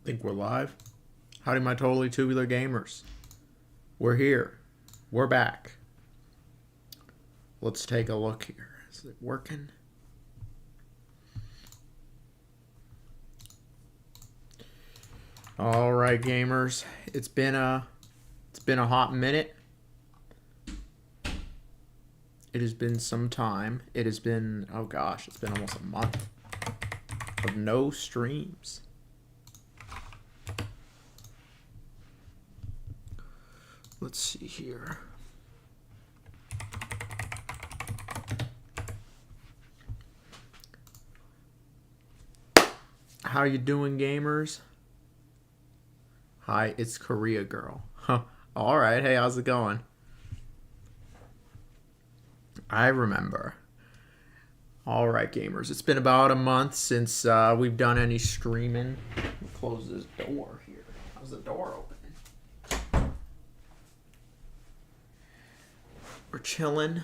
Think we're live? Howdy, my totally tubular gamers. We're here. We're back. Let's take a look here. Is it working? All right, gamers. It's been a hot minute. It has been some time. It has been, oh gosh, it's been almost a month of no streams. Let's see here. How you doing, gamers? Hi, it's Korea Girl. Huh. All right. Hey, how's it going? I remember. All right, gamers. It's been about a month since we've done any streaming. Let me close this door here. How's the door opening? We're chilling.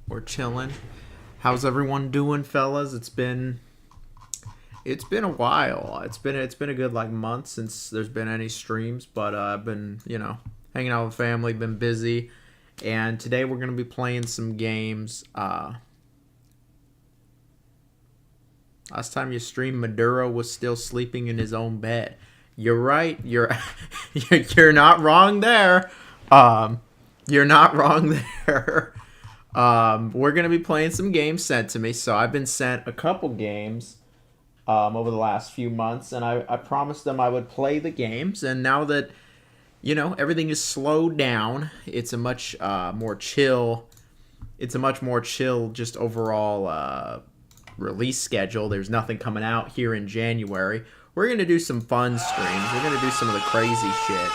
We're chilling. How's everyone doing, fellas? It's been a while. It's been a good month since there's been any streams, but I've been, hanging out with family, been busy. And today we're going to be playing some games. Last time you streamed, Maduro was still sleeping in his own bed. You're right. You're not wrong there. You're not wrong there. We're going to be playing some games sent to me. So I've been sent a couple games over the last few months, and I promised them I would play the games. And now that everything is slowed down, it's a much more chill. It's a much more chill, just overall release schedule. There's nothing coming out here in January. We're gonna do some fun streams. We're gonna do some of the crazy shit.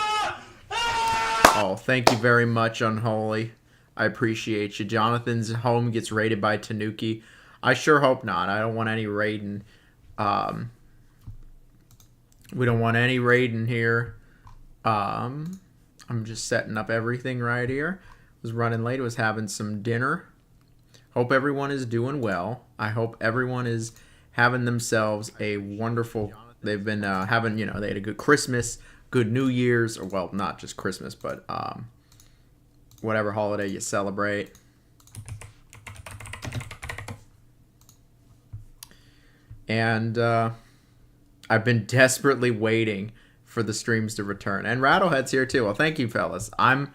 Oh, thank you very much, Unholy. I appreciate you. Jonathan's home gets raided by Tanuki. I sure hope not. I don't want any raiding. We don't want any raiding here. I'm just setting up everything right here. Was running late. Was having some dinner. Hope everyone is doing well. I hope everyone is having themselves a wonderful. They've been having, they had a good Christmas, good New Year's, or well, not just Christmas, but whatever holiday you celebrate. And I've been desperately waiting for the streams to return. And Rattlehead's here too. Well, thank you, fellas. I'm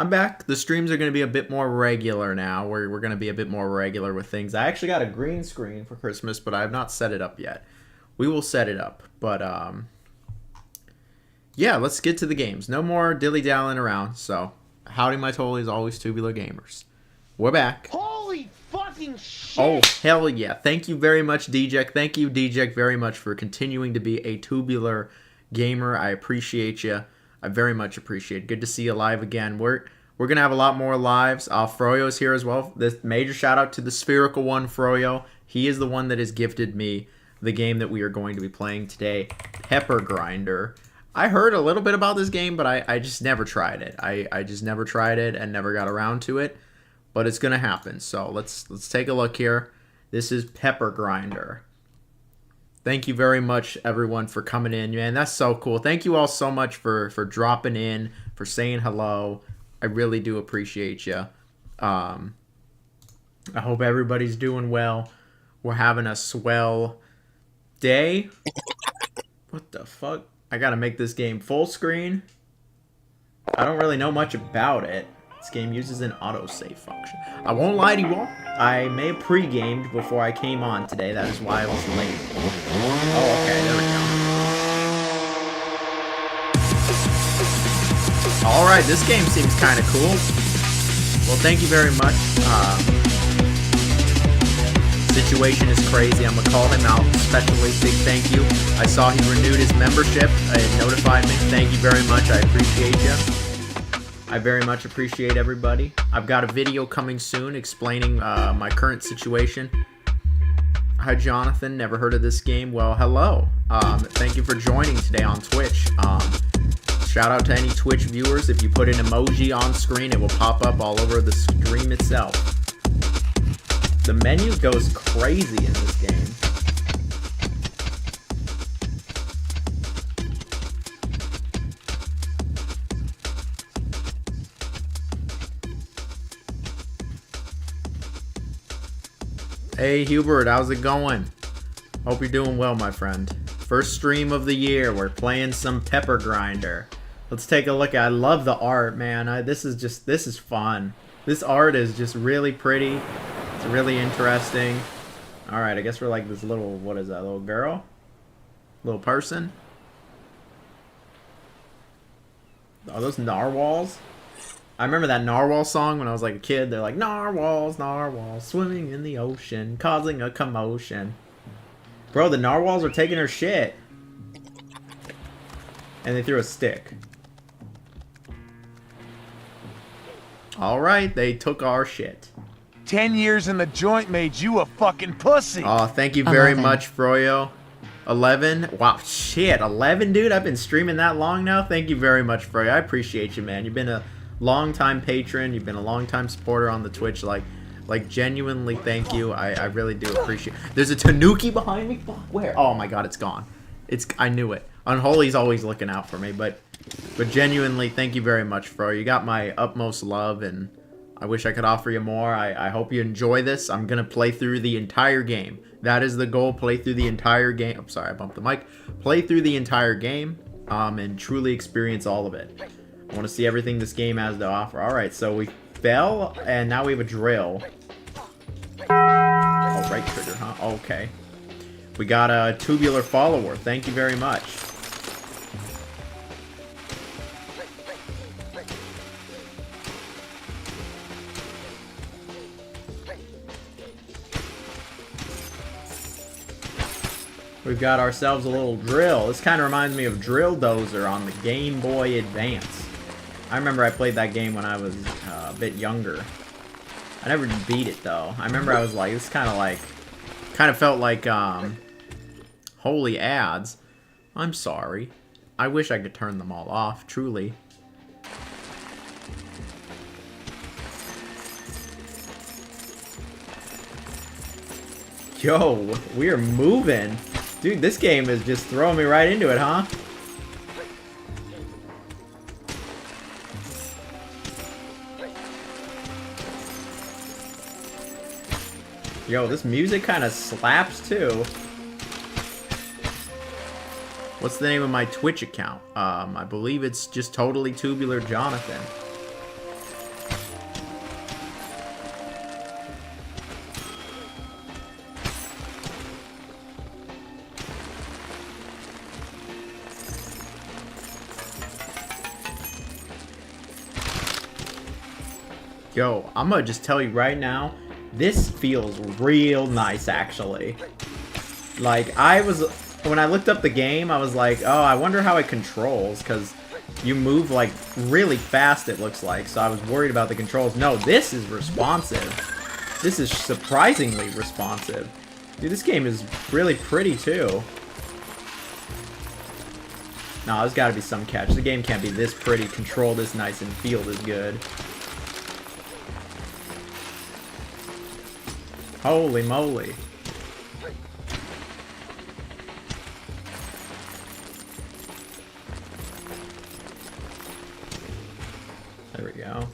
back. The streams are going to be a bit more regular now. We're going to be a bit more regular with things. I actually got a green screen for Christmas, but I have not set it up yet. We will set it up. But, yeah, let's get to the games. No more dilly-dallying around. So, howdy, my totally, always tubular gamers. We're back. Holy fucking shit! Oh, hell yeah. Thank you very much, DJ. Thank you, DJ, very much for continuing to be a tubular gamer. I appreciate you. I very much appreciate it. Good to see you live again. We're going to have a lot more lives. Froyo's here as well. This major shout out to the Spherical One, Froyo. He is the one that has gifted me the game that we are going to be playing today, Pepper Grinder. I heard a little bit about this game, but I just never tried it. I just never tried it and never got around to it. But it's going to happen. So let's take a look here. This is Pepper Grinder. Thank you very much, everyone, for coming in. Man, that's so cool. Thank you all so much for dropping in, for saying hello. I really do appreciate you. I hope everybody's doing well. We're having a swell day. What the fuck? I gotta make this game full screen. I don't really know much about it. This game uses an autosave function. I won't lie to you all. I may have pre-gamed before I came on today. That is why I was late. Oh, okay. There we go. Alright, this game seems kind of cool. Well, thank you very much. Situation is crazy. I'm going to call him out. Especially big thank you. I saw he renewed his membership. It notified me. Thank you very much. I appreciate you. I very much appreciate everybody. I've got a video coming soon explaining my current situation. Hi, Jonathan. Never heard of this game. Well, hello. Thank you for joining today on Twitch. Shout out to any Twitch viewers. If you put an emoji on screen, it will pop up all over the stream itself. The menu goes crazy in this game. Hey Hubert, how's it going? Hope you're doing well, my friend. First stream of the year. We're playing some Pepper Grinder. Let's take a look. I love the art, man. This is fun. This art is just really pretty. It's really interesting. All right, I guess we're like this little, what is that? Little girl? Little person? Are those narwhals? I remember that narwhal song when I was like a kid. They're like, narwhals, narwhals, swimming in the ocean, causing a commotion. Bro, the narwhals are taking her shit. And they threw a stick. Alright, they took our shit. 10 years in the joint made you a fucking pussy. Oh, thank you very much, Froyo. 11? Wow, shit, 11, dude? I've been streaming that long now? Thank you very much, Froyo. I appreciate you, man. You've been a long-time patron. You've been a long-time supporter on the Twitch. Like genuinely, thank you. I really do appreciate it. There's a Tanuki behind me? Fuck, where? Oh my god, it's gone. I knew it. Unholy's always looking out for me, but genuinely, thank you very much, Fro. You got my utmost love, and I wish I could offer you more. I hope you enjoy this. I'm going to play through the entire game. That is the goal. Play through the entire game. I'm sorry, I bumped the mic. Play through the entire game and truly experience all of it. I want to see everything this game has to offer. Alright, so we fell, and now we have a drill. Oh, right trigger, huh? Okay. We got a tubular follower. Thank you very much. We've got ourselves a little drill. This kind of reminds me of Drill Dozer on the Game Boy Advance. I remember I played that game when I was a bit younger. I never beat it though. I remember I was like, this kind of felt like holy ads. I'm sorry. I wish I could turn them all off, truly. Yo, we are moving. Dude, this game is just throwing me right into it, huh? Yo, this music kind of slaps too. What's the name of my Twitch account? I believe it's just totally Tubular Jonathan. Yo, I'm gonna just tell you right now, this feels real nice, actually. Like, when I looked up the game, I was like, oh, I wonder how it controls, because you move, like, really fast, it looks like, so I was worried about the controls. No, this is responsive. This is surprisingly responsive. Dude, this game is really pretty, too. No, there's gotta be some catch. The game can't be this pretty, control this nice, and feel this good. Holy moly. There we go.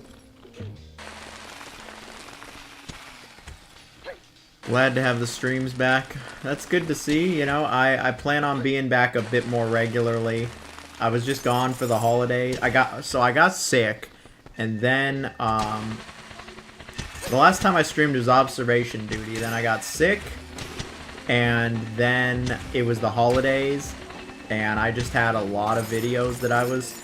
Glad to have the streams back. That's good to see, you know. I plan on being back a bit more regularly. I was just gone for the holidays. I got sick, and then the last time I streamed was observation duty, then I got sick, and then it was the holidays, and I just had a lot of videos that I was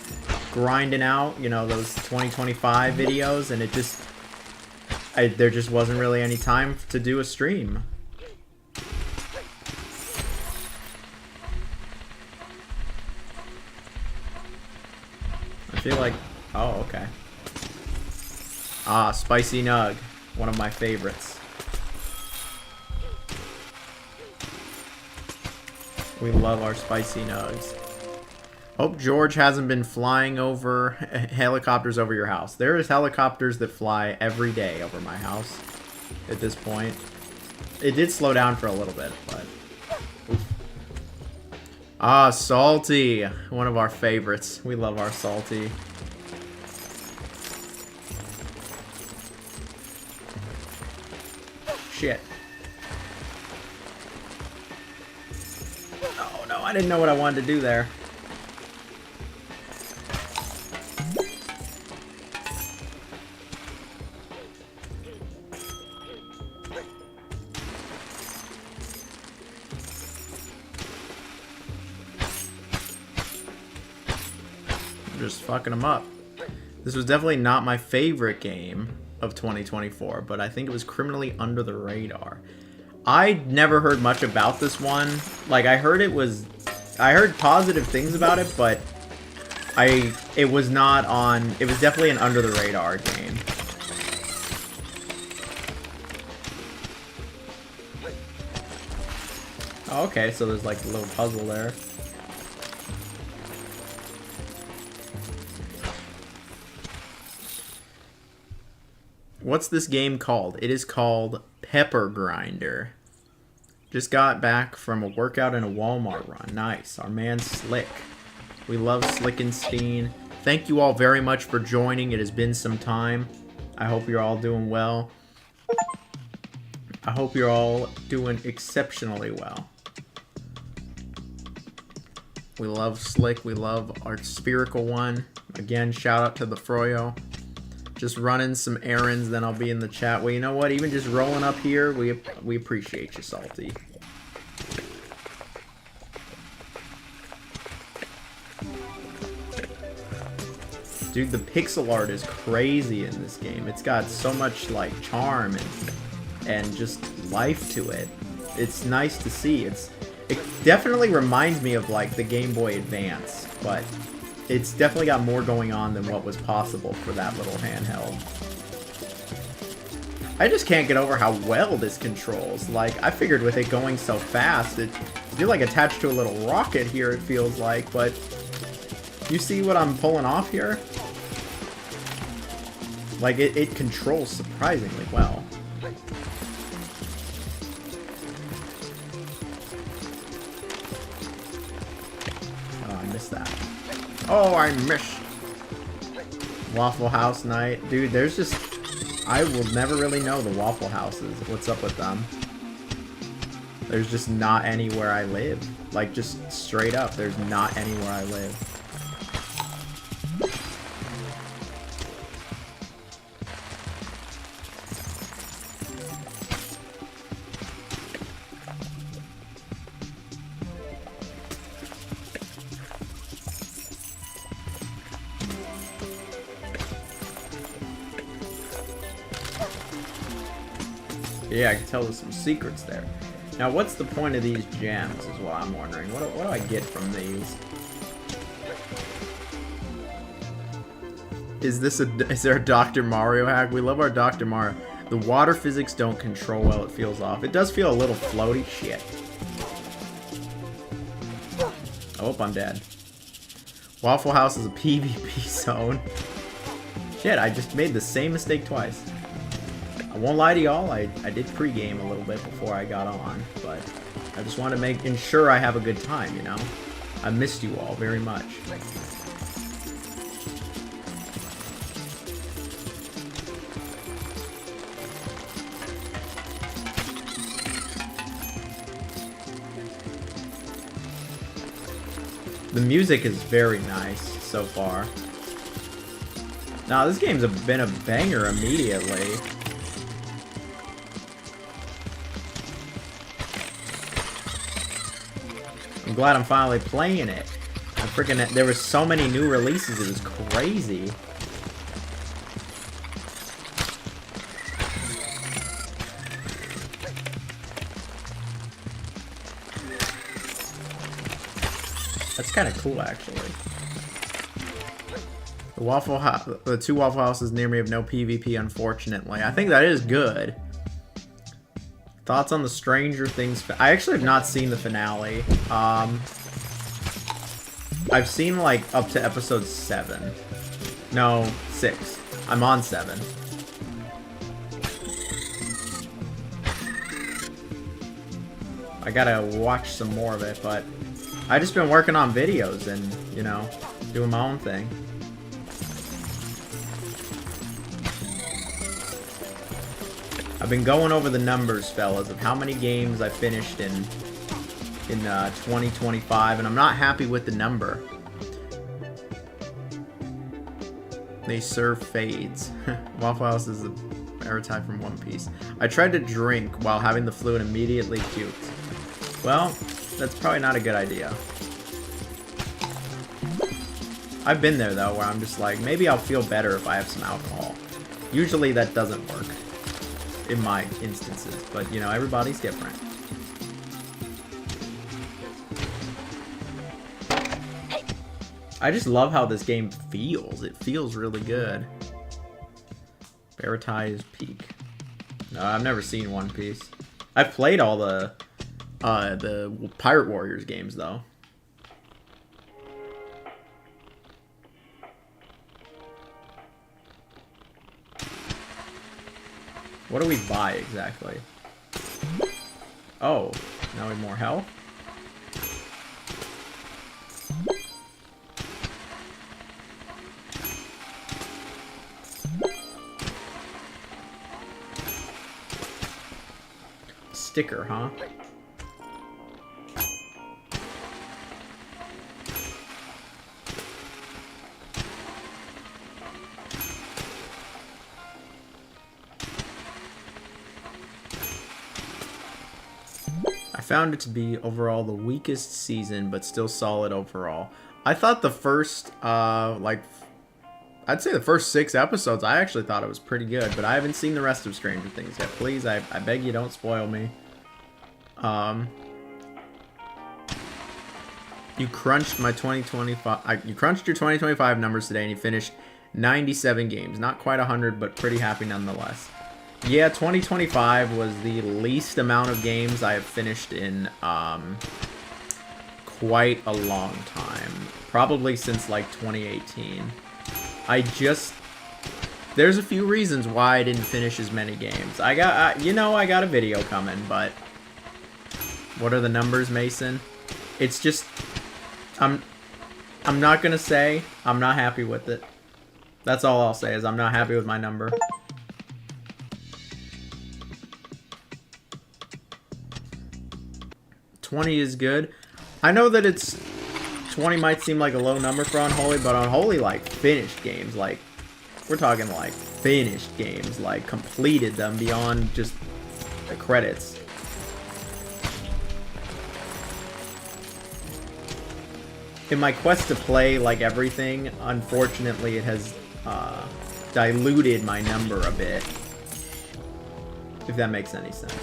grinding out, you know, those 2025 videos, and it just, there just wasn't really any time to do a stream. I feel like, oh, okay. Ah, Spicy Nug. One of my favorites. We love our Spicy Nugs. Hope George hasn't been flying over helicopters over your house. There is helicopters that fly every day over my house at this point. It did slow down for a little bit, but... Oof. Ah, Salty. One of our favorites. We love our Salty. Shit. didn't know what I wanted to do there. I'm just fucking them up. This was definitely not my favorite game of 2024, but I think it was criminally under the radar. I never heard much about this one. Like, I heard positive things about it, but it was not on, it was definitely an under the radar game. Oh, okay, so there's like a little puzzle there. What's this game called? It is called Pepper Grinder. Just got back from a workout and a Walmart run. Nice. Our man Slick. We love Slickenstein. Thank you all very much for joining. It has been some time. I hope you're all doing well. I hope you're all doing exceptionally well. We love Slick. We love our spherical one. Again, shout out to the Froyo. Just running some errands, then I'll be in the chat. Well, you know what? Even just rolling up here, we appreciate you, Salty. Dude, the pixel art is crazy in this game. It's got so much, like, charm and just life to it. It's nice to see. It definitely reminds me of, like, the Game Boy Advance, but it's definitely got more going on than what was possible for that little handheld. I just can't get over how well this controls. Like, I figured with it going so fast, you're like attached to a little rocket here, it feels like, but you see what I'm pulling off here? Like, it controls surprisingly well. Oh, I missed that. Oh, I missed. Waffle House night. Dude, there's just... I will never really know the Waffle Houses. What's up with them? There's just not anywhere I live. Like, just straight up, there's not anywhere I live. Yeah, I can tell there's some secrets there. Now, what's the point of these gems is what I'm wondering. What do I get from these? Is there a Dr. Mario hack? We love our Dr. Mario. The water physics don't control well, it feels off. It does feel a little floaty. Shit. Oh, I'm dead. Waffle House is a PvP zone. Shit, I just made the same mistake twice. I won't lie to y'all, I did pregame a little bit before I got on, but I just want to ensure I have a good time, you know? I missed you all very much. The music is very nice so far. Nah, this game's been a banger immediately. I'm glad I'm finally playing it. There were so many new releases, it was crazy. That's kind of cool, actually. The two Waffle Houses near me have no PvP, unfortunately. I think that is good. Thoughts on the Stranger Things... I actually have not seen the finale. I've seen, like, up to episode 7. No, 6. I'm on 7. I gotta watch some more of it, but... I've just been working on videos and, you know, doing my own thing. I've been going over the numbers, fellas, of how many games I finished in in 2025, and I'm not happy with the number. They serve fades. Waffle House is a airtime from One Piece. I tried to drink while having the flu and immediately puked. Well, that's probably not a good idea. I've been there though, where I'm just like, maybe I'll feel better if I have some alcohol. Usually that doesn't work in my instances, but you know, everybody's different. I just love how this game feels. It feels really good. Barati's Peak. No, I've never seen One Piece. I've played all the Pirate Warriors games though. What do we buy exactly? Oh, now we have more health? Sticker, huh? I found it to be overall the weakest season, but still solid overall. I thought the first, I'd say the first 6 episodes, I actually thought it was pretty good, but I haven't seen the rest of Stranger Things yet. Please, I beg you, don't spoil me. You crunched my 2025, you crunched your 2025 numbers today, and you finished 97 games. Not quite 100, but pretty happy nonetheless. Yeah, 2025 was the least amount of games I have finished in quite a long time. Probably since like 2018. There's a few reasons why I didn't finish as many games. I got a video coming, but what are the numbers, Mason? It's just, I'm not gonna say I'm not happy with it. That's all I'll say, is I'm not happy with my number. $20 is good. I know that 20 might seem like a low number for Unholy, but Unholy, like, finished games. Like, we're talking, like, finished games. Like, completed them beyond just the credits. In my quest to play, like, everything, unfortunately, it has diluted my number a bit. If that makes any sense.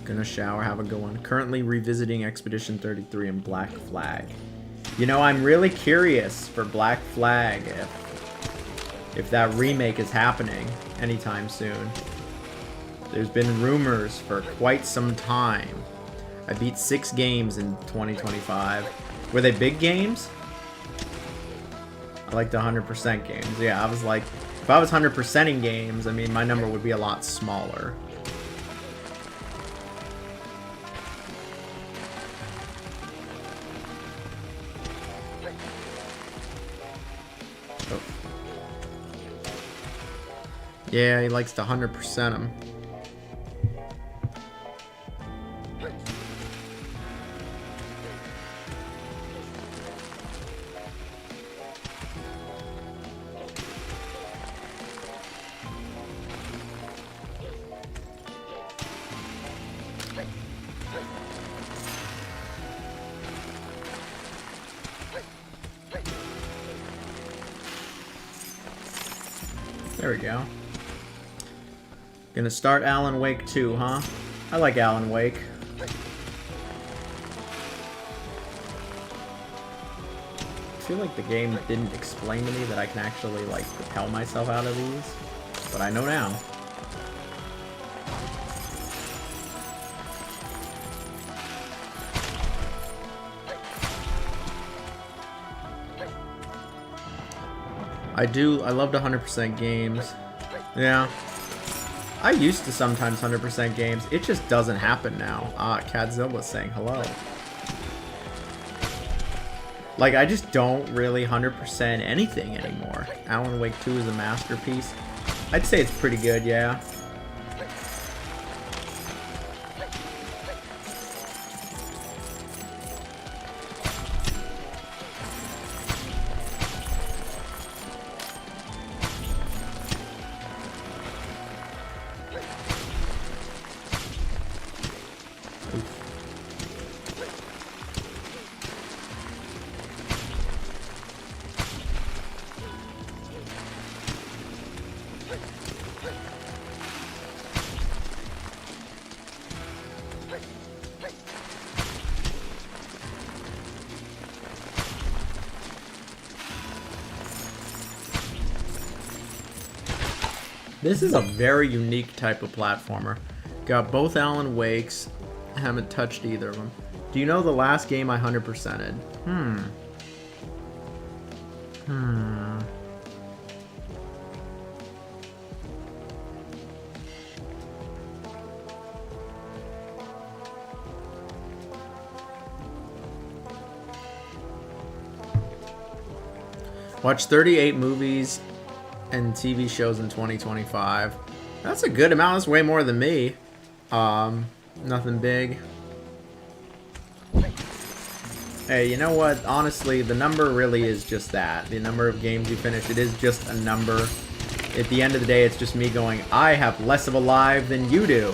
Gonna shower, have a good one. Currently revisiting Expedition 33 and Black Flag. You know, I'm really curious for Black Flag if that remake is happening anytime soon. There's been rumors for quite some time. I beat 6 games in 2025. Were they big games? I liked the 100% games. Yeah, I was like, if I was 100%ing games, I mean, my number would be a lot smaller. Yeah, he likes to 100% them. There we go. Gonna start Alan Wake 2, huh? I like Alan Wake. I feel like the game didn't explain to me that I can actually, like, propel myself out of these. But I know now. I loved 100% games. Yeah. I used to sometimes 100% games. It just doesn't happen now. Ah, Cadzilla's saying hello. Like, I just don't really 100% anything anymore. Alan Wake 2 is a masterpiece. I'd say it's pretty good, yeah. This is a very unique type of platformer. Got both Alan Wakes. Haven't touched either of them. Do you know the last game I 100%ed? Watch 38 movies and TV shows in 2025. That's a good amount. That's way more than me. Nothing big. Hey, you know what? Honestly, the number really is just that. The number of games you finish, it is just a number. At the end of the day, it's just me going, I have less of a life than you do.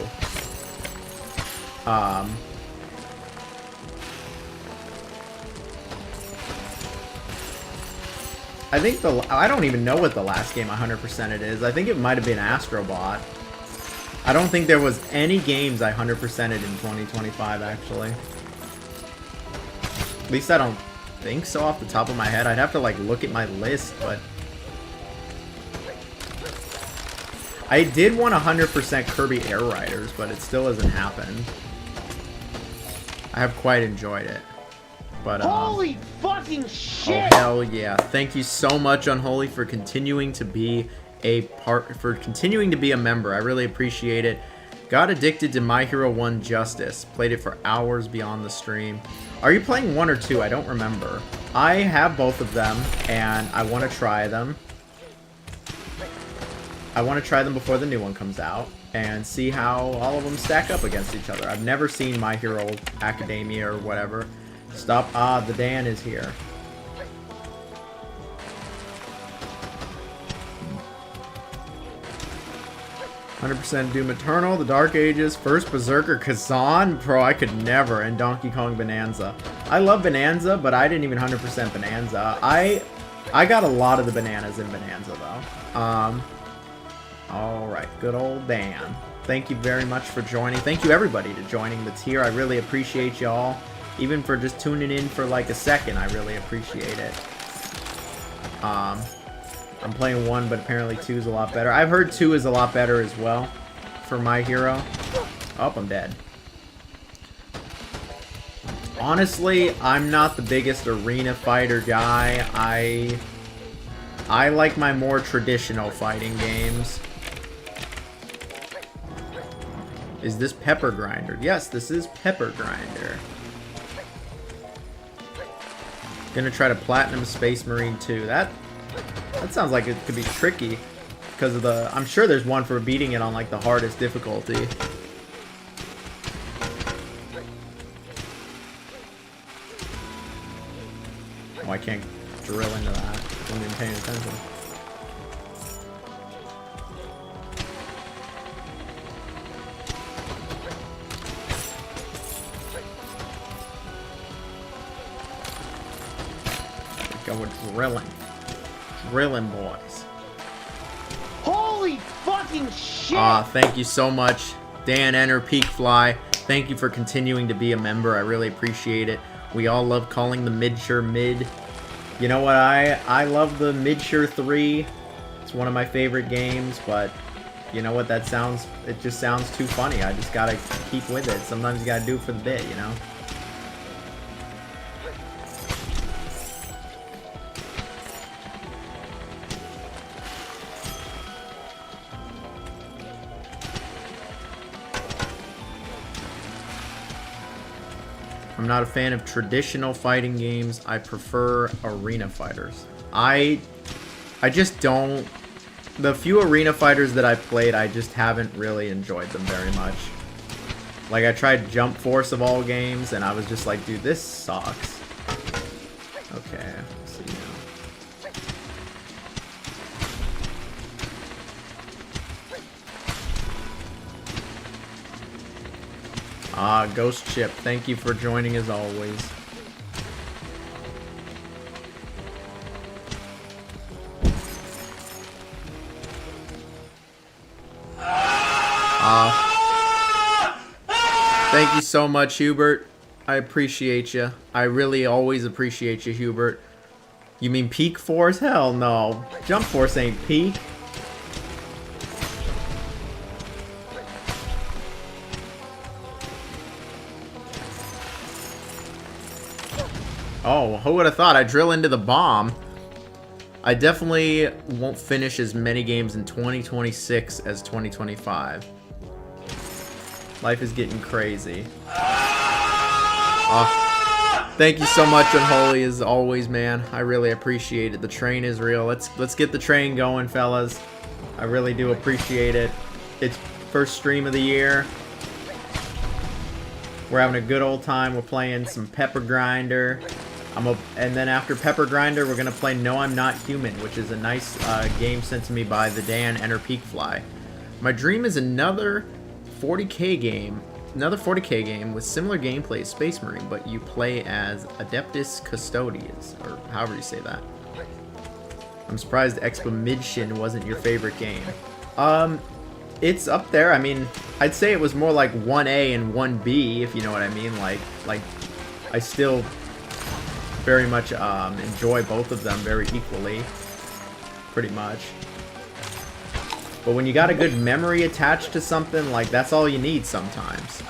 I think I don't even know what the last game 100% it is. I think it might have been Astrobot. I don't think there was any games I 100%ed in 2025, actually. At least I don't think so off the top of my head. I'd have to, like, look at my list, but... I did want 100% Kirby Air Riders, but it still hasn't happened. I have quite enjoyed it. But, Holy fucking shit! Oh, hell yeah. Thank you so much, Unholy, for continuing to be a member. I really appreciate it. Got addicted to My Hero 1 Justice. Played it for hours beyond the stream. Are you playing 1 or 2? I don't remember. I have both of them, and I want to try them. I want to try them before the new one comes out, and see how all of them stack up against each other. I've never seen My Hero Academia or whatever. Stop. Ah, the Dan is here. "100% Doom Eternal, The Dark Ages, First Berserker, Kazan." Bro, I could never. And Donkey Kong Bonanza. I love Bonanza, but I didn't even 100% Bonanza. I got a lot of the bananas in Bonanza, though. Alright, good old Dan. Thank you very much for joining. Thank you, everybody, to joining the tier. I really appreciate y'all. Even for just tuning in for like a second, I really appreciate it. I'm playing 1, but apparently 2 is a lot better. I've heard 2 is a lot better as well for My Hero. Oh, I'm dead. Honestly, I'm not the biggest arena fighter guy. I like my more traditional fighting games. Is this Pepper Grinder? Yes, this is Pepper Grinder. Gonna try to platinum Space Marine 2. That sounds like it could be tricky because of the... I'm sure there's one for beating it on like the hardest difficulty. Oh, I can't drill into that. I wasn't even paying attention. Going drilling. Drilling, boys. Holy fucking shit! Thank you so much, Dan Enter Peak Fly. Thank you for continuing to be a member. I really appreciate it. We all love calling the Midshire mid. You know what? I love the Midshire 3. It's one of my favorite games, but you know what? It just sounds too funny. I just gotta keep with it. Sometimes you gotta do it for the bit, you know? not a fan of traditional fighting games. I prefer arena fighters. I just don't... The few arena fighters that I've played, I just haven't really enjoyed them very much. Like, I tried Jump Force of all games, and I was just like, dude, this sucks. Okay, let's see now. Ghost Chip, thank you for joining as always. Thank you so much, Hubert. I appreciate you. I really always appreciate you, Hubert. You mean Peak Force? Hell no. Jump Force ain't Peak. Oh, who would have thought? I drill into the bomb. I definitely won't finish as many games in 2026 as 2025. Life is getting crazy. Thank you so much, Unholy, as always, man. I really appreciate it. The train is real. Let's get the train going, fellas. I really do appreciate it. It's first stream of the year. We're having a good old time. We're playing some Pepper Grinder. And then after Pepper Grinder, we're gonna play No I'm Not Human, which is a nice game sent to me by the Dan Enter Peak Fly. My dream is another 40k game with similar gameplay as Space Marine, but you play as Adeptus Custodius, or however you say that. I'm surprised Expedition wasn't your favorite game. It's up there. I mean, I'd say it was more like 1A and 1B, if you know what I mean. Like I still very much enjoy both of them very equally, pretty much. But when you got a good memory attached to something, like, that's all you need sometimes.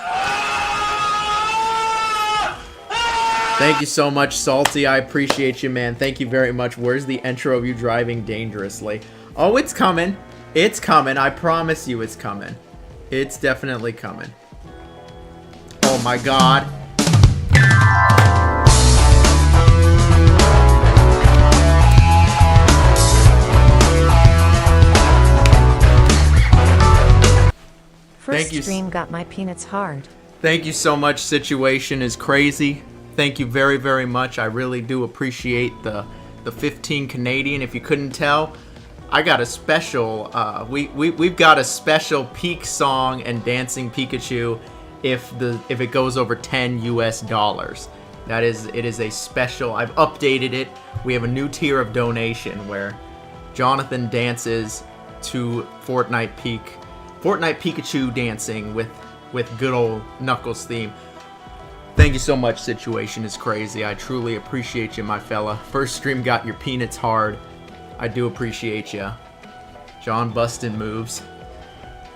Thank you so much, Salty. I appreciate you, man. Thank you very much. Where's the intro of you driving dangerously? Oh, it's coming. It's coming. I promise you it's coming. It's definitely coming. Oh my god. First stream got my peanuts hard. Thank you so much. Situation is crazy. Thank you very, very much. I really do appreciate the 15 Canadian. If you couldn't tell, I got a special. We've got a special Peak song and Dancing Pikachu if it goes over $10 US. It is a special. I've updated it. We have a new tier of donation where Jonathan dances to Fortnite Pikachu dancing with good old Knuckles theme. Thank you so much. Situation is crazy. I truly appreciate you, my fella. First stream got your peanuts hard. I do appreciate you. John Bustin moves.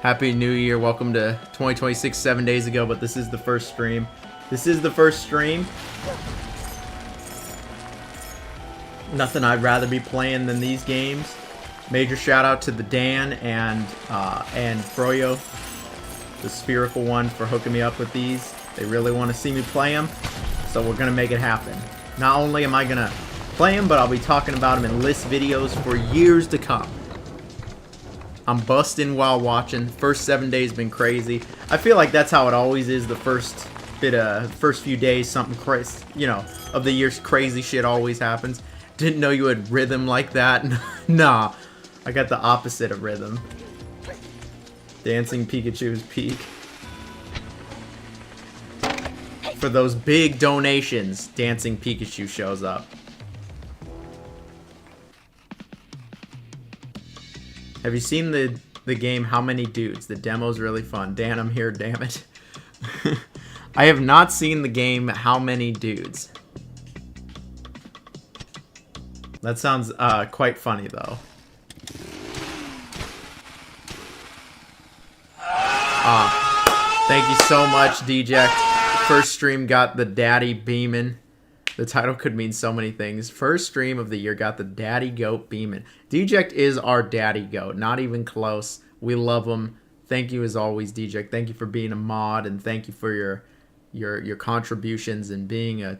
Happy New Year. Welcome to 2026, 7 days ago, but this is the first stream. This is the first stream. Nothing I'd rather be playing than these games. Major shout out to the Dan and Froyo, the spherical one, for hooking me up with these. They really want to see me play them, so we're gonna make it happen. Not only am I gonna play them, but I'll be talking about them in list videos for years to come. I'm busting while watching. First 7 days been crazy. I feel like that's how it always is. The first few days, something crazy, of the year's crazy shit always happens. Didn't know you had rhythm like that. Nah. I got the opposite of rhythm. Dancing Pikachu's peak. For those big donations, Dancing Pikachu shows up. Have you seen the game How Many Dudes? The demo's really fun. Dan, I'm here, damn it. I have not seen the game How Many Dudes. That sounds quite funny, though. Thank you so much, DJ. First stream got the daddy beamin'. The title could mean so many things. First stream of the year got the daddy goat beamin'. Deject is our daddy goat. Not even close. We love him. Thank you as always, Deject. Thank you for being a mod, and thank you for your contributions and being a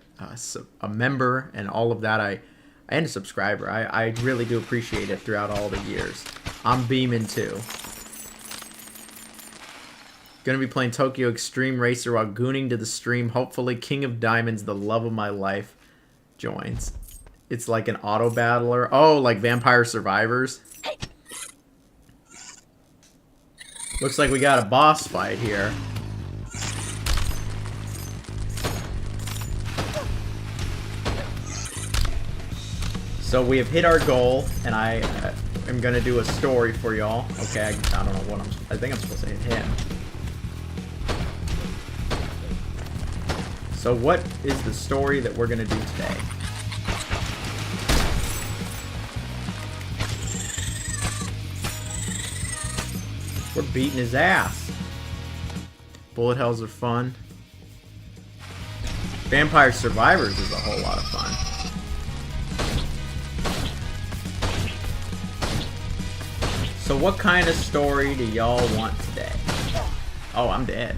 member and all of that. And a subscriber. I really do appreciate it throughout all the years. I'm beaming too. Gonna be playing Tokyo Extreme Racer while gooning to the stream. Hopefully King of Diamonds, the love of my life, joins. It's like an auto battler. Oh, like Vampire Survivors. Looks like we got a boss fight here. So we have hit our goal, and I am gonna do a story for y'all. Okay, I don't know what I think I'm supposed to hit him. So what is the story that we're gonna do today? We're beating his ass. Bullet hells are fun. Vampire Survivors is a whole lot of fun. So what kind of story do y'all want today? Oh, I'm dead.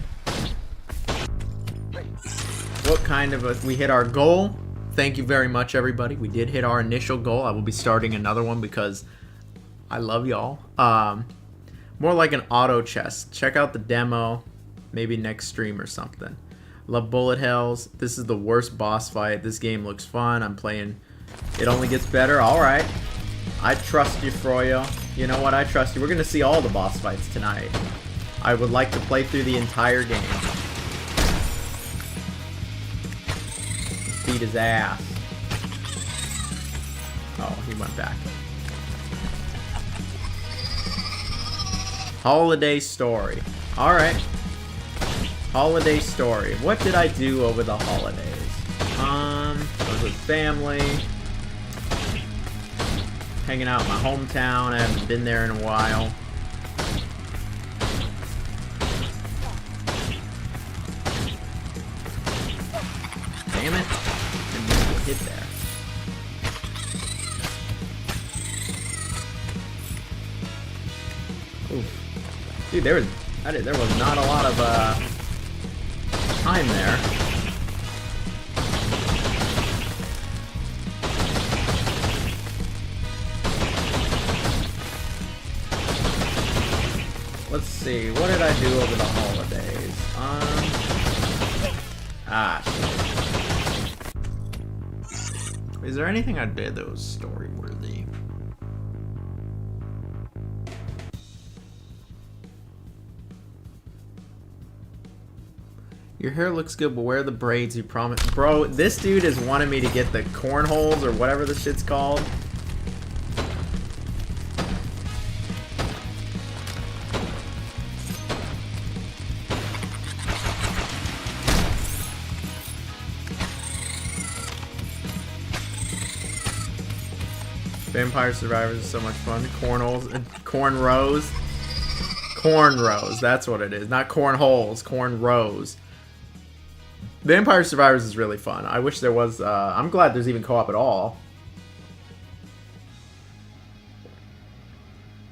What kind of we hit our goal. Thank you very much, everybody. We did hit our initial goal. I will be starting another one because I love y'all. More like an auto chest. Check out the demo. Maybe next stream or something. Love bullet hells. This is the worst boss fight. This game looks fun. I'm playing. It only gets better. Alright. I trust you, Froyo. You know what? I trust you. We're going to see all the boss fights tonight. I would like to play through the entire game. Beat his ass. Oh, he went back. Holiday story. Alright. Holiday story. What did I do over the holidays? I was with family. Hanging out in my hometown. I haven't been there in a while. Damn it. Didn't mean to get hit there. Oof. Dude, there was not a lot of time there. Let's see, what did I do over the holidays? Shit. Is there anything I did that was story-worthy? Your hair looks good, but wear the braids you promised. Bro, this dude has wanted me to get the cornholes or whatever the shit's called. Vampire Survivors is so much fun. Cornholes and cornrows. Cornrows, that's what it is. Not cornholes, cornrows. Vampire Survivors is really fun. I wish there was, I'm glad there's even co-op at all.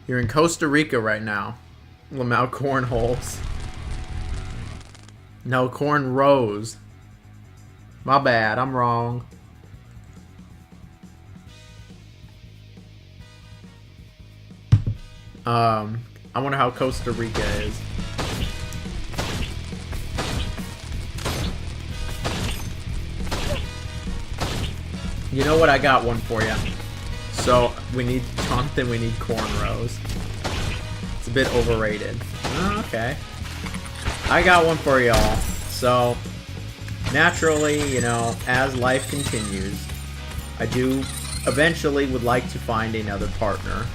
You're in Costa Rica right now. Lamau cornholes. No, cornrows. My bad, I'm wrong. I wonder how Costa Rica is. You know what? I got one for you. So, we need Jonathan, we need cornrows. It's a bit overrated. Oh, okay. I got one for y'all. So, naturally, you know, as life continues, I do eventually would like to find another partner.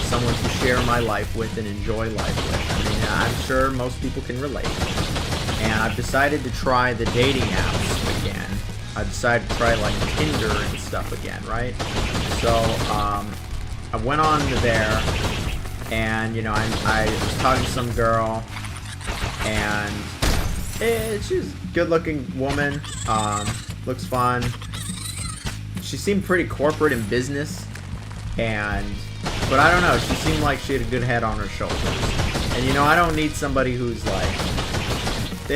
Someone to share my life with and enjoy life with. I mean, I'm sure most people can relate. And I've decided to try the dating apps again. I decided to try like Tinder and stuff again, right? So, I went on to there, and you know, I was talking to some girl, and she's a good-looking woman. Looks fun. She seemed pretty corporate in business, but I don't know, she seemed like she had a good head on her shoulders. And you know, I don't need somebody who's like,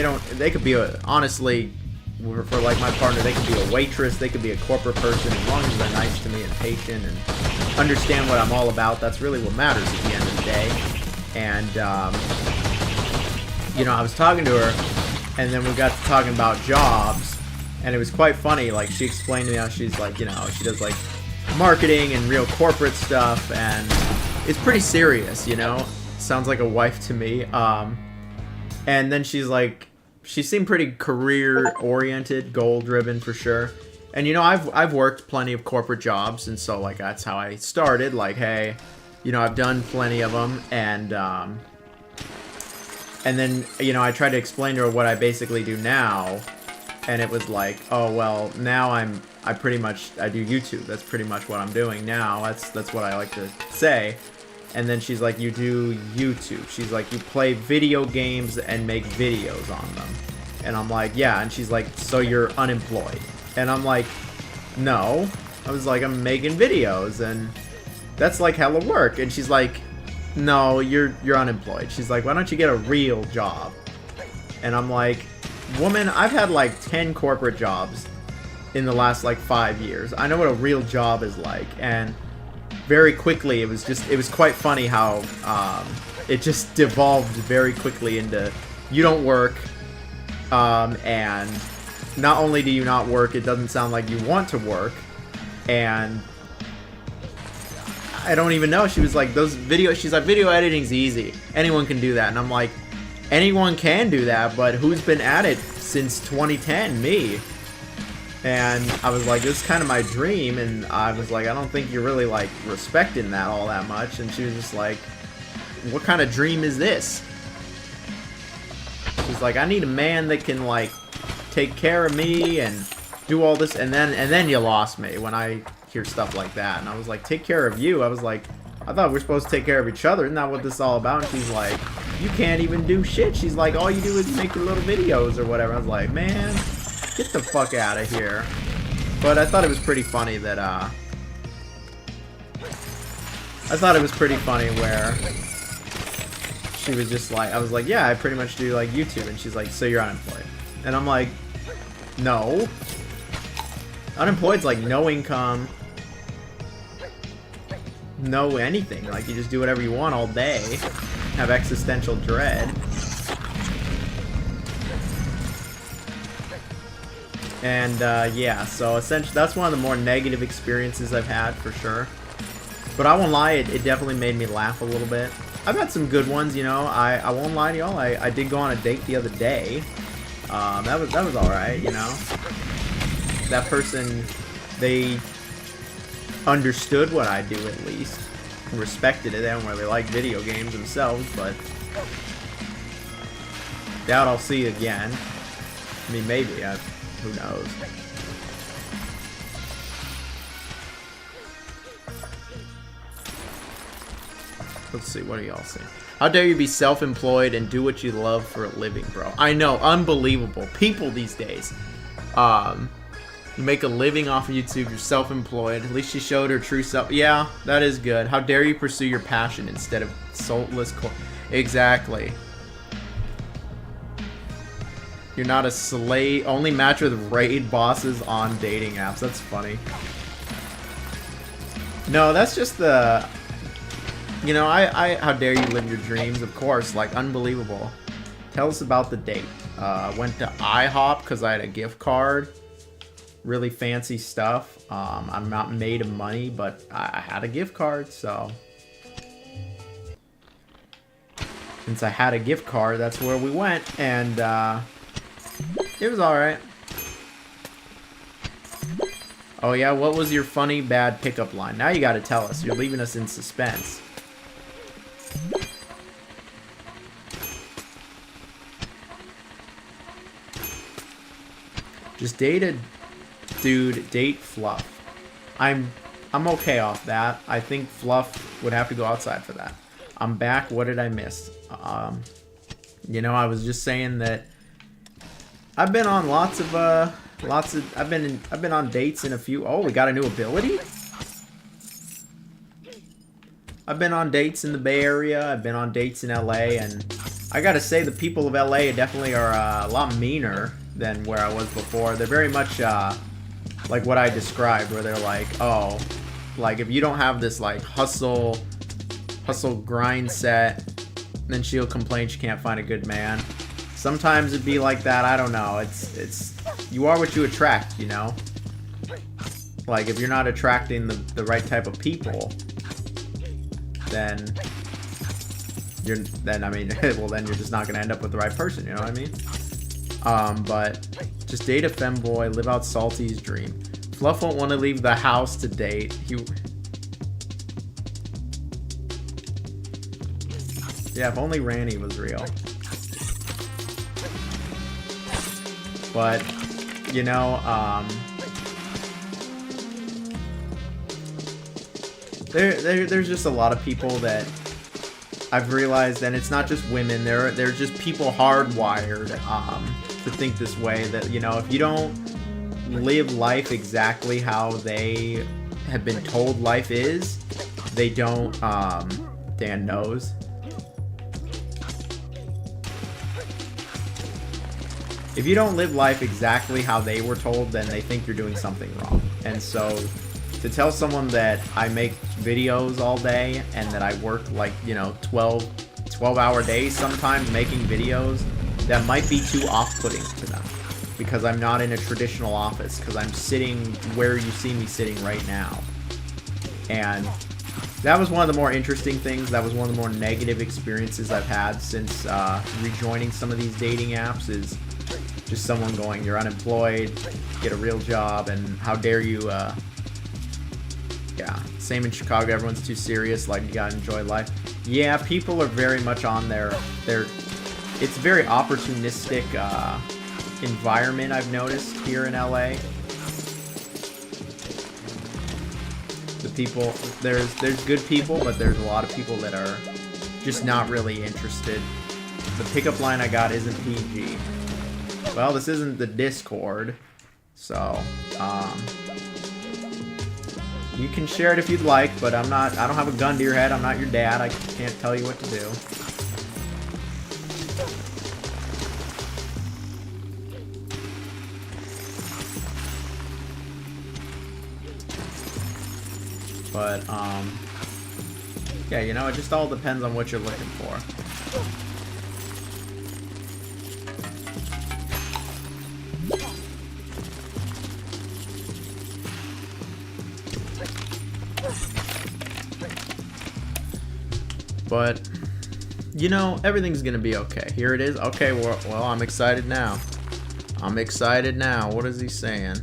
they could be honestly, for like my partner, they could be a waitress, they could be a corporate person, as long as they're nice to me and patient and understand what I'm all about. That's really what matters at the end of the day. And you know, I was talking to her, and then we got to talking about jobs, and it was quite funny. Like, she explained to me how she's like, you know, she does like marketing and real corporate stuff, and it's pretty serious, you know. Sounds like a wife to me. And then she's like, she seemed pretty career oriented, goal driven for sure. And you know, I've worked plenty of corporate jobs, and so like that's how I started. Like, hey, you know, I've done plenty of them, and then, you know, I tried to explain to her what I basically do now, and it was like, oh well, now I pretty much do YouTube. That's pretty much what I'm doing now. That's what I like to say. And then she's like, you do YouTube. She's like, you play video games and make videos on them. And I'm like, yeah. And she's like, so you're unemployed? And I'm like, no. I was like, I'm making videos, and that's like hella work. And she's like, no, you're unemployed. She's like, why don't you get a real job? And I'm like, woman, I've had like 10 corporate jobs in the last like 5 years. I know what a real job is like. And very quickly, it was quite funny how it just devolved very quickly into, you don't work, and not only do you not work, it doesn't sound like you want to work, and I don't even know. She was like, she's like, video editing's easy. Anyone can do that. And I'm like, anyone can do that, but who's been at it since 2010? Me. And I was like, this is kind of my dream, and I was like, I don't think you're really, like, respecting that all that much. And she was just like, what kind of dream is this? She's like, I need a man that can, like, take care of me and do all this. And then you lost me when I hear stuff like that. And I was like, take care of you? I was like, I thought we were supposed to take care of each other. Isn't that what this is all about? And she's like, you can't even do shit. She's like, all you do is make your little videos or whatever. I was like, man, get the fuck out of here. But I thought it was pretty funny that, where she was just like, I was like, yeah, I pretty much do, like, YouTube. And she's like, so you're unemployed. And I'm like, no. Unemployed's like no income, no anything. Like, you just do whatever you want all day, have existential dread. And yeah, so essentially that's one of the more negative experiences I've had for sure. But I won't lie, it definitely made me laugh a little bit. I've had some good ones, you know. I won't lie to y'all. I did go on a date the other day. That was all right, you know. That person, they understood what I do at least, respected it. They don't really like video games themselves, but doubt I'll see again. I mean, maybe. Who knows? Let's see, what do y'all say? How dare you be self-employed and do what you love for a living, bro? I know, unbelievable. People these days. You make a living off of YouTube, you're self-employed. At least she showed her true self. Yeah, that is good. How dare you pursue your passion instead of soulless Exactly. You're not a slave. Only match with raid bosses on dating apps. That's funny. No, that's just the... You know, how dare you live your dreams, of course. Like, unbelievable. Tell us about the date. Went to IHOP because I had a gift card. Really fancy stuff. I'm not made of money, but I had a gift card, so... Since I had a gift card, that's where we went, and, it was alright. Oh yeah, what was your funny, bad pickup line? Now you gotta tell us. You're leaving us in suspense. Just date a dude, date Fluff. I'm okay off that. I think Fluff would have to go outside for that. I'm back. What did I miss? You know, I was just saying that I've been on I've been on dates in a few. Oh, we got a new ability? I've been on dates in the Bay Area. I've been on dates in LA, and I gotta say, the people of LA definitely are a lot meaner than where I was before. They're very much like what I described, where they're like, oh, like if you don't have this like hustle grind set, then she'll complain she can't find a good man. Sometimes it'd be like that. I don't know. It's you are what you attract, you know. Like if you're not attracting the right type of people, then I mean, well, then you're just not gonna end up with the right person. You know what I mean? But just date a femboy, live out Salty's dream. Fluff won't want to leave the house to date. Yeah, if only Ranny was real. But, you know, there's just a lot of people that I've realized, and it's not just women, there's just people hardwired to think this way, that, you know, if you don't live life exactly how they have been told life is, they don't, Dan knows. If you don't live life exactly how they were told, then they think you're doing something wrong. And so to tell someone that I make videos all day and that I work like, you know, 12-hour days sometimes making videos, that might be too off-putting to them, because I'm not in a traditional office, because I'm sitting where you see me sitting right now. And that was one of the more interesting things. That was one of the more negative experiences I've had since rejoining some of these dating apps, is just someone going, you're unemployed, get a real job, and how dare you, yeah, same in Chicago, everyone's too serious, like, you gotta enjoy life. Yeah, people are very much on their it's a very opportunistic environment, I've noticed, here in LA. The people, there's good people, but there's a lot of people that are just not really interested. The pickup line I got isn't PG. Well, this isn't the Discord, so you can share it if you'd like, but I don't have a gun to your head. I'm not your dad. I can't tell you what to do. But yeah, you know, it just all depends on what you're looking for. But, you know, everything's gonna be okay. Here it is. Okay, well, I'm excited now. I'm excited now. What is he saying?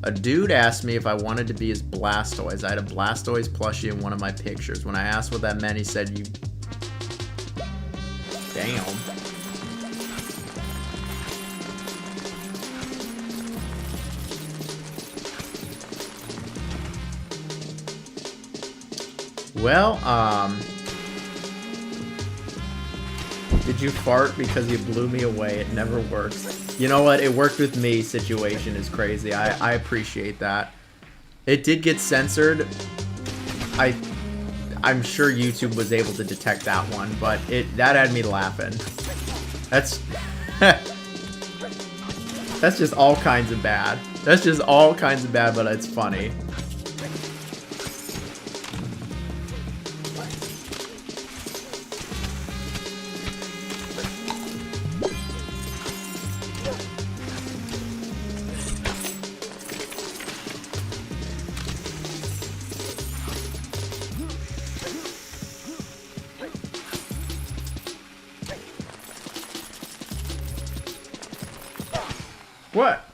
A dude asked me if I wanted to be his Blastoise. I had a Blastoise plushie in one of my pictures. When I asked what that meant, he said, you... Damn. Well, did you fart because you blew me away? It never works. You know what? It worked with me situation is crazy. I appreciate that. It did get censored. I'm sure YouTube was able to detect that one, but that had me laughing. That's that's just all kinds of bad. That's just all kinds of bad, but it's funny. What?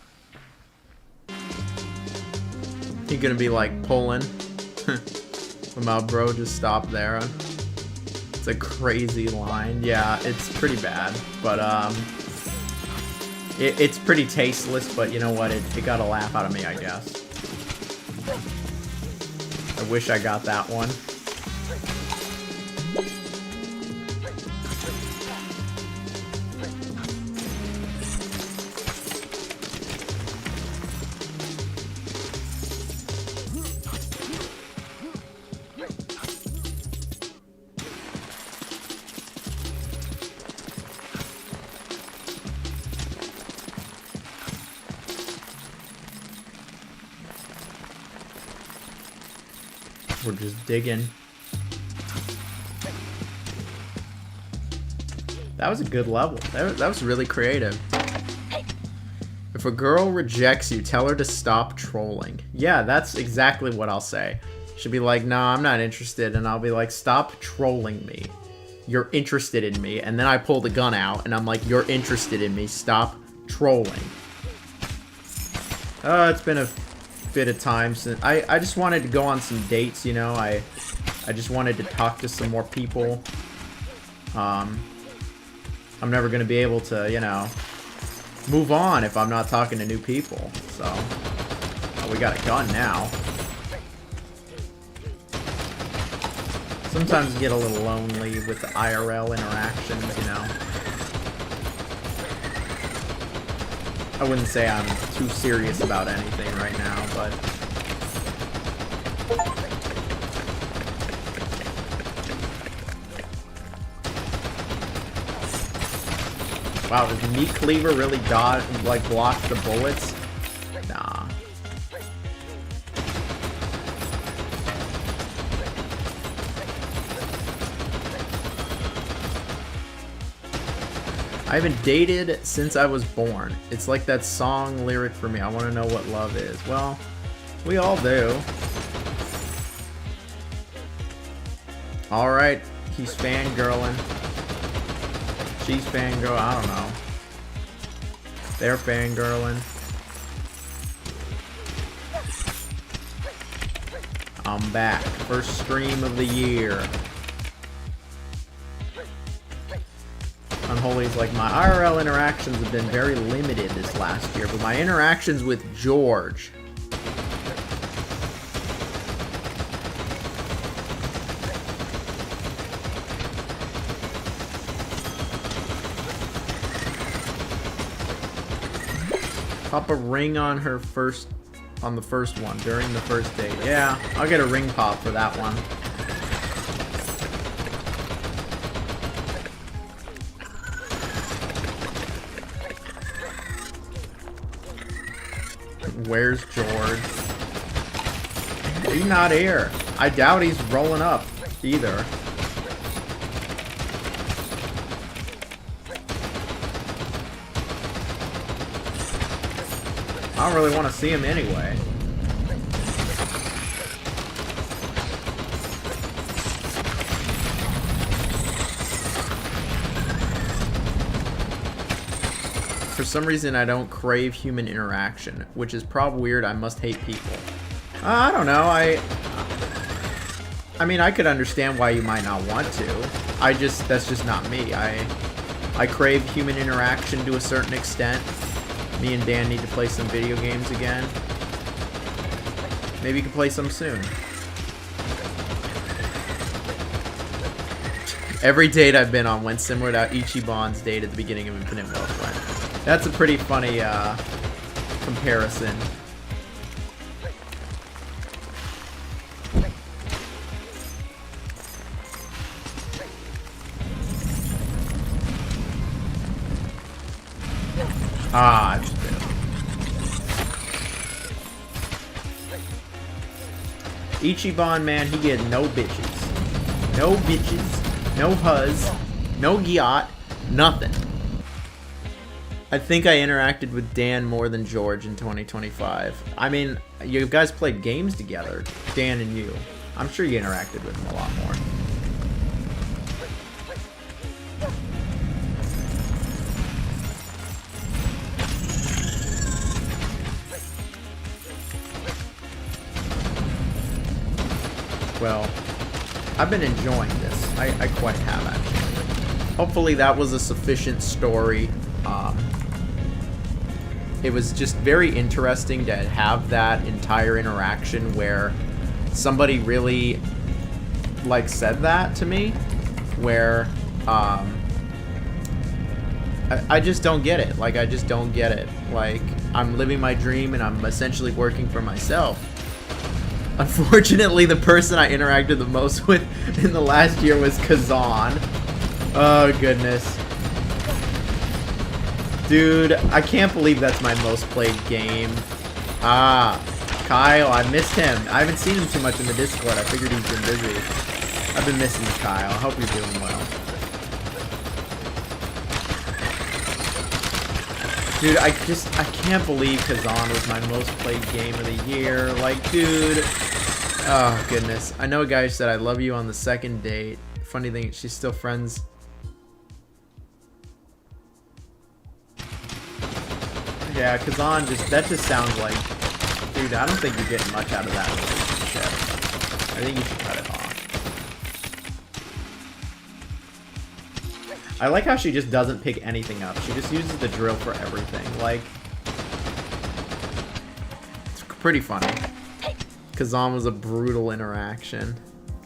He gonna be like pulling? My bro just stopped there. It's a crazy line. Yeah, it's pretty bad, but it's pretty tasteless. But you know what? It got a laugh out of me, I guess. I wish I got that one. We're just digging. That was a good level. That was really creative. If a girl rejects you, tell her to stop trolling. Yeah, that's exactly what I'll say. She'll be like, no, I'm not interested. And I'll be like, stop trolling me. You're interested in me. And then I pull the gun out and I'm like, you're interested in me. Stop trolling. It's been a bit of time since... I just wanted to go on some dates, you know. I just wanted to talk to some more people. I'm never going to be able to, you know, move on if I'm not talking to new people. So, we got a gun now. Sometimes you get a little lonely with the IRL interactions, you know. I wouldn't say I'm too serious about anything right now, but... Wow, does Meat Cleaver really dodge, like, block the bullets? Nah. I haven't dated since I was born. It's like that song lyric for me. I want to know what love is. Well, we all do. Alright, he's fangirling. She's fangirl. I don't know. They're fangirling. I'm back. First stream of the year. Unholy's like, my IRL interactions have been very limited this last year, but my interactions with George. Pop a ring on her on the first one, during the first date. Yeah, I'll get a ring pop for that one. Where's George? He's not here. I doubt he's rolling up either. I don't really want to see him anyway. For some reason, I don't crave human interaction, which is probably weird. I must hate people. I don't know. I mean, I could understand why you might not want to. That's just not me. I crave human interaction to a certain extent. Me and Dan need to play some video games again. Maybe you can play some soon. Every date I've been on went similar to Ichiban's date at the beginning of Infinite Wealth. That's a pretty funny comparison. Ah, it's good. Ichiban, man, he get no bitches. No bitches. No huzz. No gyat. Nothing. I think I interacted with Dan more than George in 2025. I mean, you guys played games together, Dan and you. I'm sure you interacted with him a lot more. Well, I've been enjoying this. I quite have, actually. Hopefully that was a sufficient story. It was just very interesting to have that entire interaction where somebody really, like, said that to me, where, I just don't get it. Like, I just don't get it. Like, I'm living my dream and I'm essentially working for myself. Unfortunately, the person I interacted the most with in the last year was Kazan. Oh, goodness. Dude, I can't believe that's my most played game. Ah, Kyle, I missed him. I haven't seen him too much in the Discord. I figured he's been busy. I've been missing you, Kyle. I hope you're doing well. Dude, I can't believe Kazan was my most played game of the year. Like, dude. Oh, goodness. I know a guy who said, I love you on the second date. Funny thing, she's still friends. Yeah, Kazan that just sounds like, dude, I don't think you're getting much out of that relationship. I think you should cut it off. I like how she just doesn't pick anything up. She just uses the drill for everything. Like, it's pretty funny. Kazan was a brutal interaction.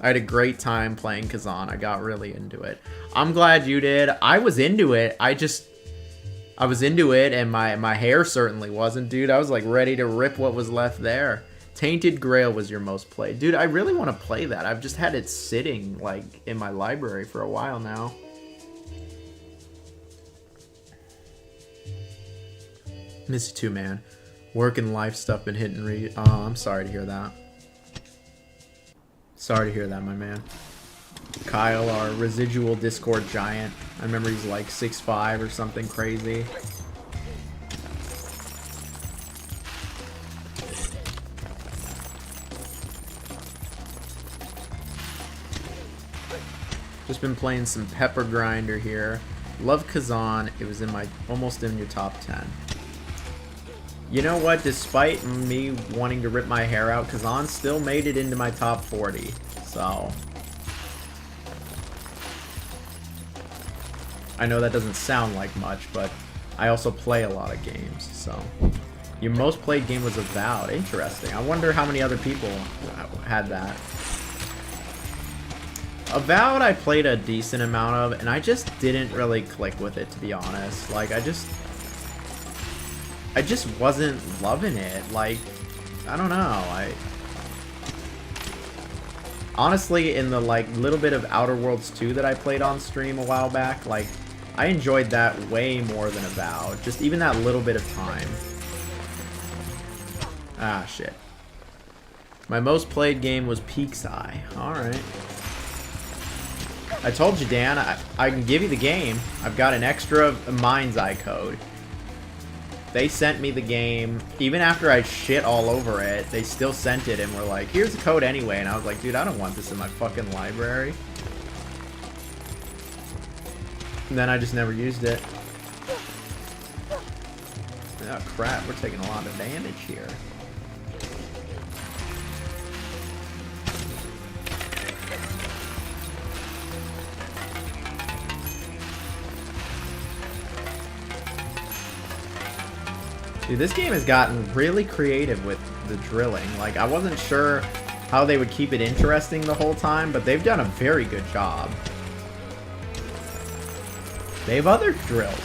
I had a great time playing Kazan. I got really into it. I'm glad you did. I was into it. I was into it, and my hair certainly wasn't, dude. I was like ready to rip what was left there. Tainted Grail was your most played. Dude, I really want to play that. I've just had it sitting like in my library for a while now. Miss you too, man. Work and life stuff been hitting re. Oh, I'm sorry to hear that. Sorry to hear that, my man. Kyle, our residual Discord giant. I remember he's like 6'5" or something crazy. Just been playing some Pepper Grinder here. Love Kazan. It was in my almost in your top 10. You know what? Despite me wanting to rip my hair out, Kazan still made it into my top 40. So I know that doesn't sound like much, but I also play a lot of games. So your most played game was Avowed. Interesting. I wonder how many other people had that. Avowed I played a decent amount of, and I just didn't really click with it, to be honest. Like, I just wasn't loving it. Like, I don't know. Honestly, in the like little bit of Outer Worlds 2 that I played on stream a while back, like, I enjoyed that way more than Avowed. Just even that little bit of time. Ah, shit. My most played game was Peak's Eye. Alright. I told you, Dan, I can give you the game. I've got an extra Mind's Eye code. They sent me the game. Even after I shit all over it, they still sent it and were like, here's the code anyway. And I was like, dude, I don't want this in my fucking library. And then I just never used it. Oh crap, we're taking a lot of damage here. Dude, this game has gotten really creative with the drilling. Like, I wasn't sure how they would keep it interesting the whole time, but they've done a very good job. They have other drills.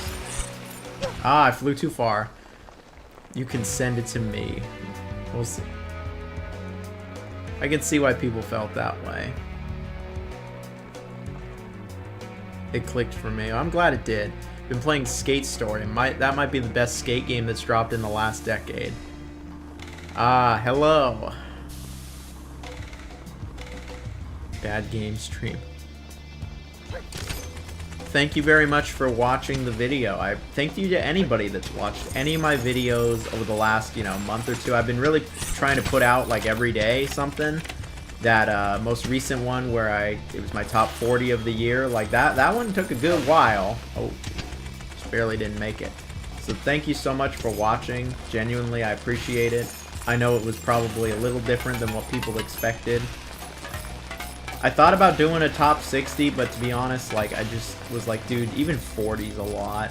Ah, I flew too far. You can send it to me. We'll see. I can see why people felt that way. It clicked for me. I'm glad it did. Been playing Skate Story. That might be the best skate game that's dropped in the last decade. Ah, hello. Bad game stream. Thank you very much for watching the video. I thank you to anybody that's watched any of my videos over the last, month or two. I've been really trying to put out like every day something. That most recent one where it was my top 40 of the year, like that one took a good while. Oh, just barely didn't make it. So thank you so much for watching. Genuinely, I appreciate it. I know it was probably a little different than what people expected. I thought about doing a top 60, but to be honest, like, I just was like, dude, even 40's a lot.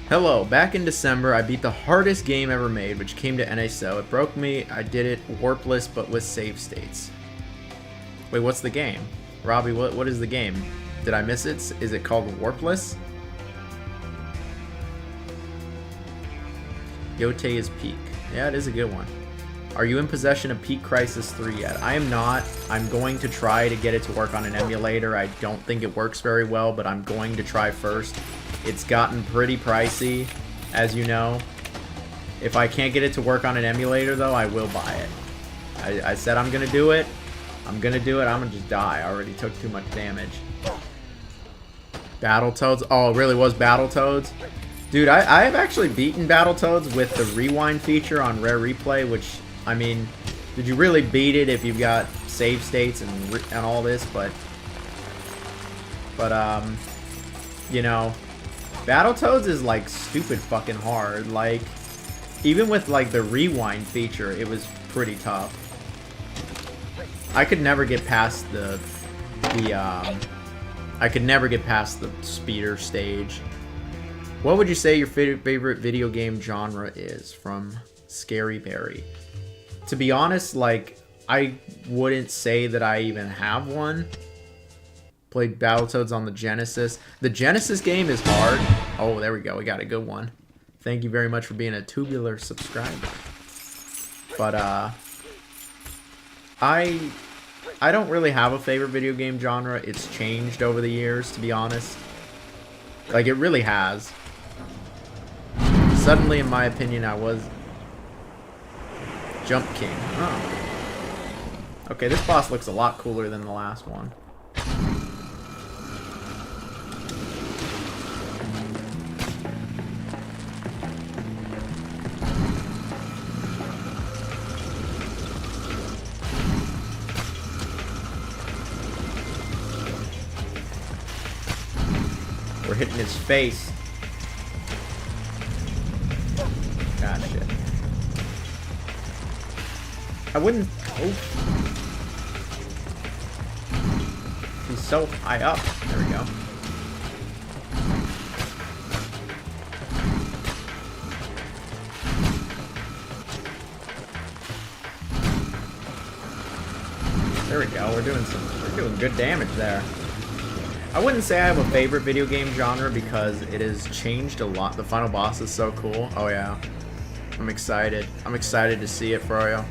Hello, back in December, I beat the hardest game ever made, which came to NSO. It broke me. I did it warpless, but with save states. Wait, what's the game? Robbie, what is the game? Did I miss it? Is it called Warpless? Yote is Peak. Yeah, it is a good one. Are you in possession of Peak Crisis 3 yet? I am not. I'm going to try to get it to work on an emulator. I don't think it works very well, but I'm going to try first. It's gotten pretty pricey, as you know. If I can't get it to work on an emulator, though, I will buy it. I said I'm going to do it. I'm going to do it. I'm going to just die. I already took too much damage. Battletoads. Oh, it really was Battletoads? Dude, I have actually beaten Battletoads with the rewind feature on Rare Replay, which, I mean, did you really beat it if you've got save states and all this? But you know, Battletoads is, like, stupid fucking hard. Like, even with, like, the rewind feature, it was pretty tough. I could never get past I could never get past the speeder stage. What would you say your favorite video game genre is? From Scary Berry. To be honest, like, I wouldn't say that I even have one. Played Battletoads on the Genesis. The Genesis game is hard. Oh, there we go. We got a good one. Thank you very much for being a Tubular subscriber. But, I don't really have a favorite video game genre. It's changed over the years, to be honest. Like, it really has. Suddenly, in my opinion, I was Jump King. Oh. Okay, this boss looks a lot cooler than the last one. We're hitting his face. Ah, shit. I wouldn't... Oh. He's so high up. There we go. There we go. We're doing good damage there. I wouldn't say I have a favorite video game genre because it has changed a lot. The final boss is so cool. Oh yeah. I'm excited. I'm excited to see it for you.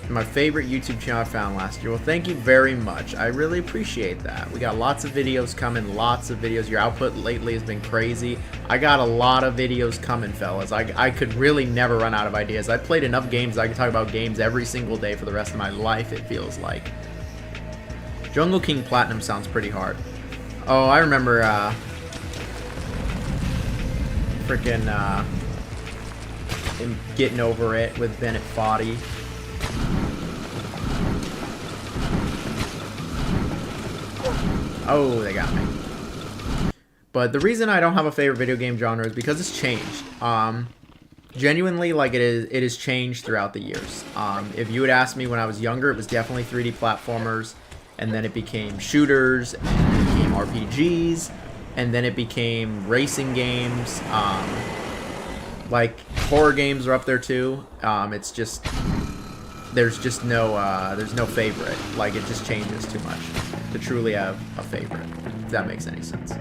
My favorite YouTube channel I found last year. Well, thank you very much. I really appreciate that. We got lots of videos coming. Lots of videos. Your output lately has been crazy. I got a lot of videos coming, fellas. I could really never run out of ideas. I played enough games. I could talk about games every single day for the rest of my life, it feels like. Jungle King Platinum sounds pretty hard. Oh, I remember, freaking, him getting over it with Bennett Foddy. Oh, they got me. But the reason I don't have a favorite video game genre is because it's changed. Genuinely, like, it has changed throughout the years. If you had asked me when I was younger, it was definitely 3D platformers. And then it became shooters, and then it became RPGs, and then it became racing games. Like, horror games are up there too. It's just, there's no favorite. Like, it just changes too much to truly have a favorite, if that makes any sense.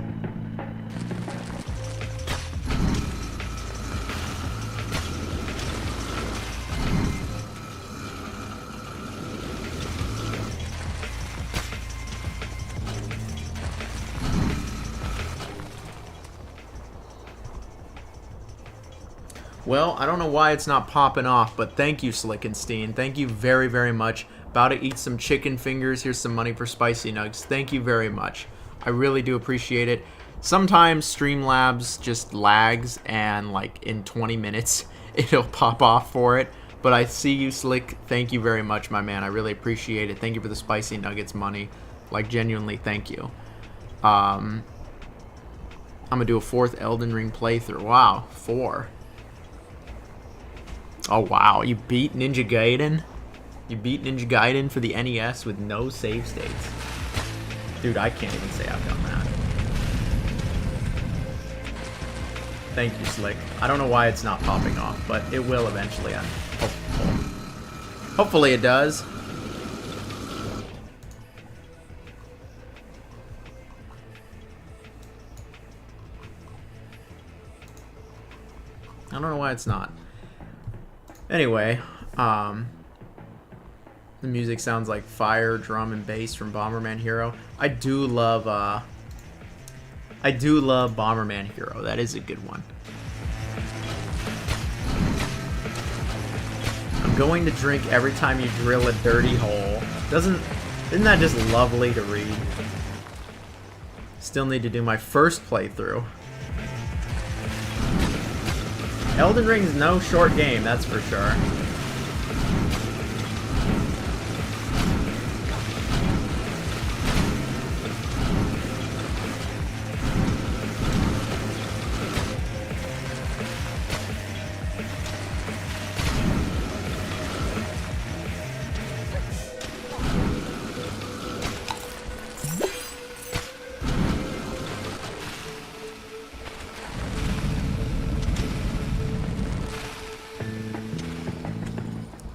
Well, I don't know why it's not popping off, but thank you, Slickenstein. Thank you very, very much. About to eat some chicken fingers. Here's some money for spicy nugs. Thank you very much. I really do appreciate it. Sometimes Streamlabs just lags, and like in 20 minutes, it'll pop off for it. But I see you, Slick. Thank you very much, my man. I really appreciate it. Thank you for the spicy nuggets money. Like, genuinely, thank you. I'm gonna do a 4th Elden Ring playthrough. Wow, 4. Oh, wow. You beat Ninja Gaiden? You beat Ninja Gaiden for the NES with no save states. Dude, I can't even say I've done that. Thank you, Slick. I don't know why it's not popping off, but it will eventually. I'm hopeful. Hopefully it does. I don't know why it's not. Anyway, the music sounds like fire, drum, and bass from Bomberman Hero. I do love Bomberman Hero. That is a good one. I'm going to drink every time you drill a dirty hole. Isn't that just lovely to read? Still need to do my first playthrough. Elden Ring's no short game, that's for sure.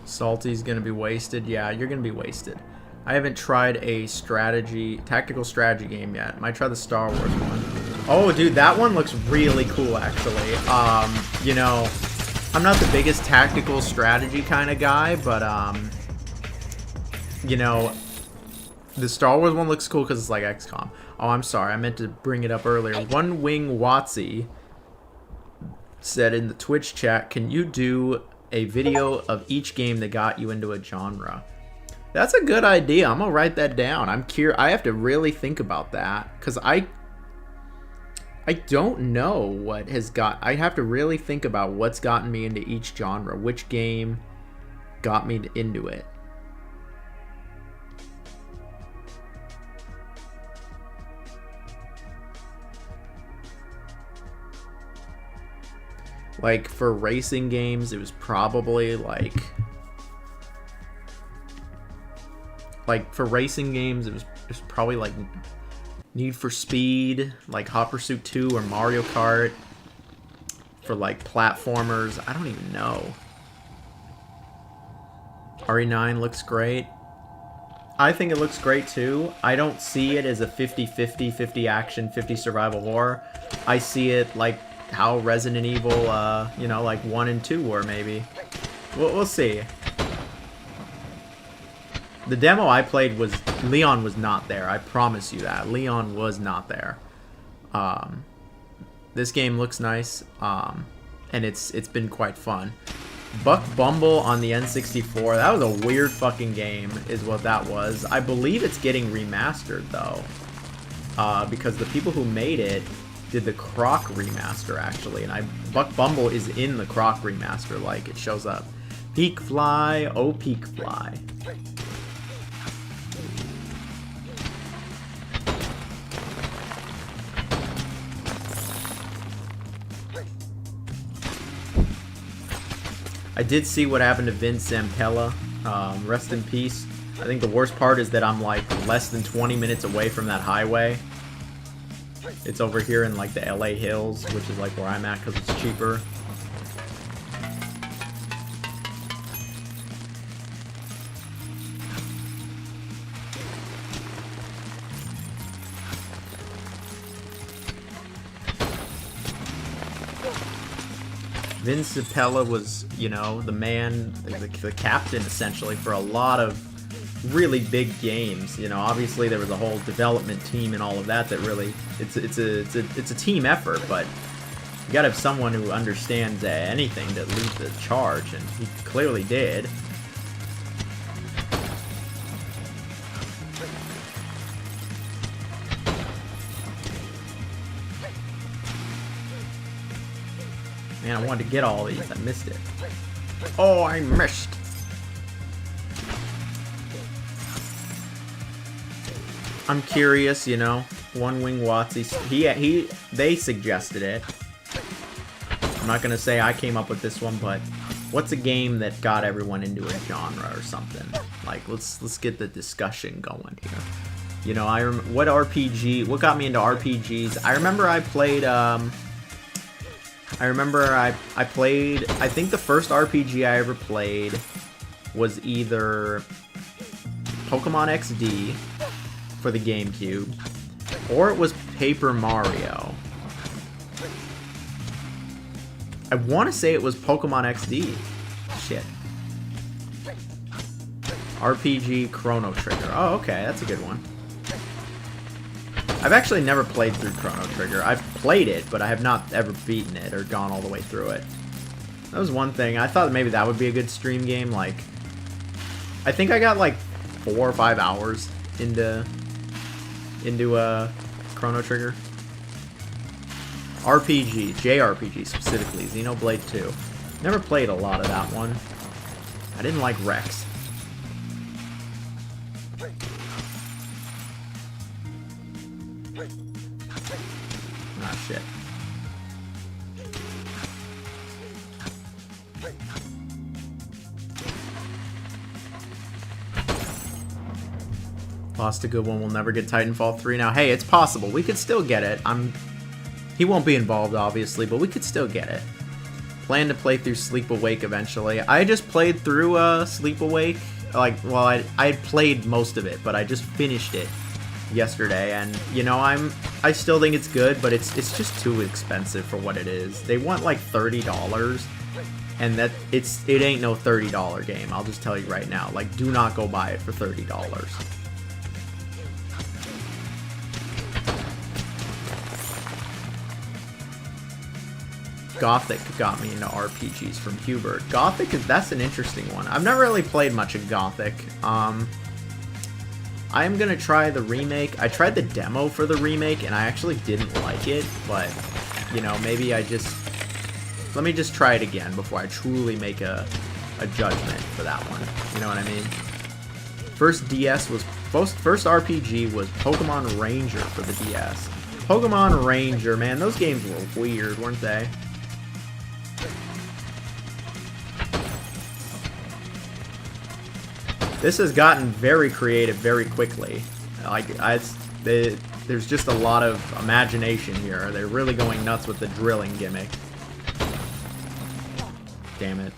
Salty's gonna be wasted. Yeah, you're gonna be wasted. I haven't tried a tactical strategy game yet. Might try the Star Wars one. Oh, dude, that one looks really cool, actually. You know, I'm not the biggest tactical strategy kind of guy, but, you know, the Star Wars one looks cool because it's like XCOM. Oh, I'm sorry. I meant to bring it up earlier. One Wing Watsy said in the Twitch chat, can you do a video of each game that got you into a genre? That's a good idea. I'm gonna write that down. I'm curious. I have to really think about that because I don't know what has got. I have to really think about what's gotten me into each genre. Which game got me into it? Like, for racing games, it was probably, like, for racing games, it was probably, like, Need for Speed, like Hot Pursuit 2 or Mario Kart. For, like, platformers, I don't even know. RE9 looks great. I think it looks great, too. I don't see it as a 50-50, 50 action, 50 survival horror. I see it, like, how Resident Evil, you know, like 1 and 2 were, maybe. We'll see. The demo I played was... Leon was not there. I promise you that. Leon was not there. This game looks nice, and it's been quite fun. Buck Bumble on the N64. That was a weird fucking game, is what that was. I believe it's getting remastered, though. Because the people who made it did the Croc remaster, actually, and Buck Bumble is in the Croc remaster, like, it shows up. Peak Fly, oh Peak Fly. I did see what happened to Vince Zampella. Rest in peace. I think the worst part is that I'm like less than 20 minutes away from that highway. It's over here in like the LA Hills, which is like where I'm at because it's cheaper. Vince Zampella was, you know, the man, the captain essentially for a lot of really big games. You know, obviously there was a whole development team and all of that really it's a team effort, but you gotta have someone who understands anything to lead the charge, and he clearly did. Man, I wanted to get all these. I missed it. Oh, I missed. I'm curious, you know. One Wing Watsy. They suggested it. I'm not gonna say I came up with this one, but what's a game that got everyone into a genre or something? Like, let's get the discussion going here. You know, what got me into RPGs? I remember I played. I think the first RPG I ever played was either Pokemon XD for the GameCube, or it was Paper Mario. I want to say it was Pokemon XD. shit. RPG Chrono Trigger. Oh, okay, that's a good one. I've actually never played through Chrono Trigger. I've played it, but I have not ever beaten it or gone all the way through it. That was one thing. I thought maybe that would be a good stream game. Like, I think I got like 4 or 5 hours into Chrono Trigger. RPG, JRPG specifically, Xenoblade 2. Never played a lot of that one. I didn't like Rex. Ah, shit. Lost a good one. We'll never get Titanfall 3 now. Hey, it's possible. We could still get it. He won't be involved, obviously, but we could still get it. Plan to play through Sleep Awake eventually. I just played through Sleep Awake. Like, well, I had played most of it, but I just finished it yesterday, and you know, I still think it's good, but it's just too expensive for what it is. They want like $30, and that it ain't no $30 game. I'll just tell you right now. Like, do not go buy it for $30. Gothic got me into RPGs from Hubert. Gothic, that's an interesting one. I've never really played much of Gothic. I am gonna try the remake. I tried the demo for the remake and I actually didn't like it, but you know, maybe let me just try it again before I truly make a judgment for that one. You know what I mean? First RPG was Pokemon Ranger for the DS. Pokemon Ranger, man, those games were weird, weren't they? This has gotten very creative very quickly. Like, there's just a lot of imagination here. They're really going nuts with the drilling gimmick. Damn it.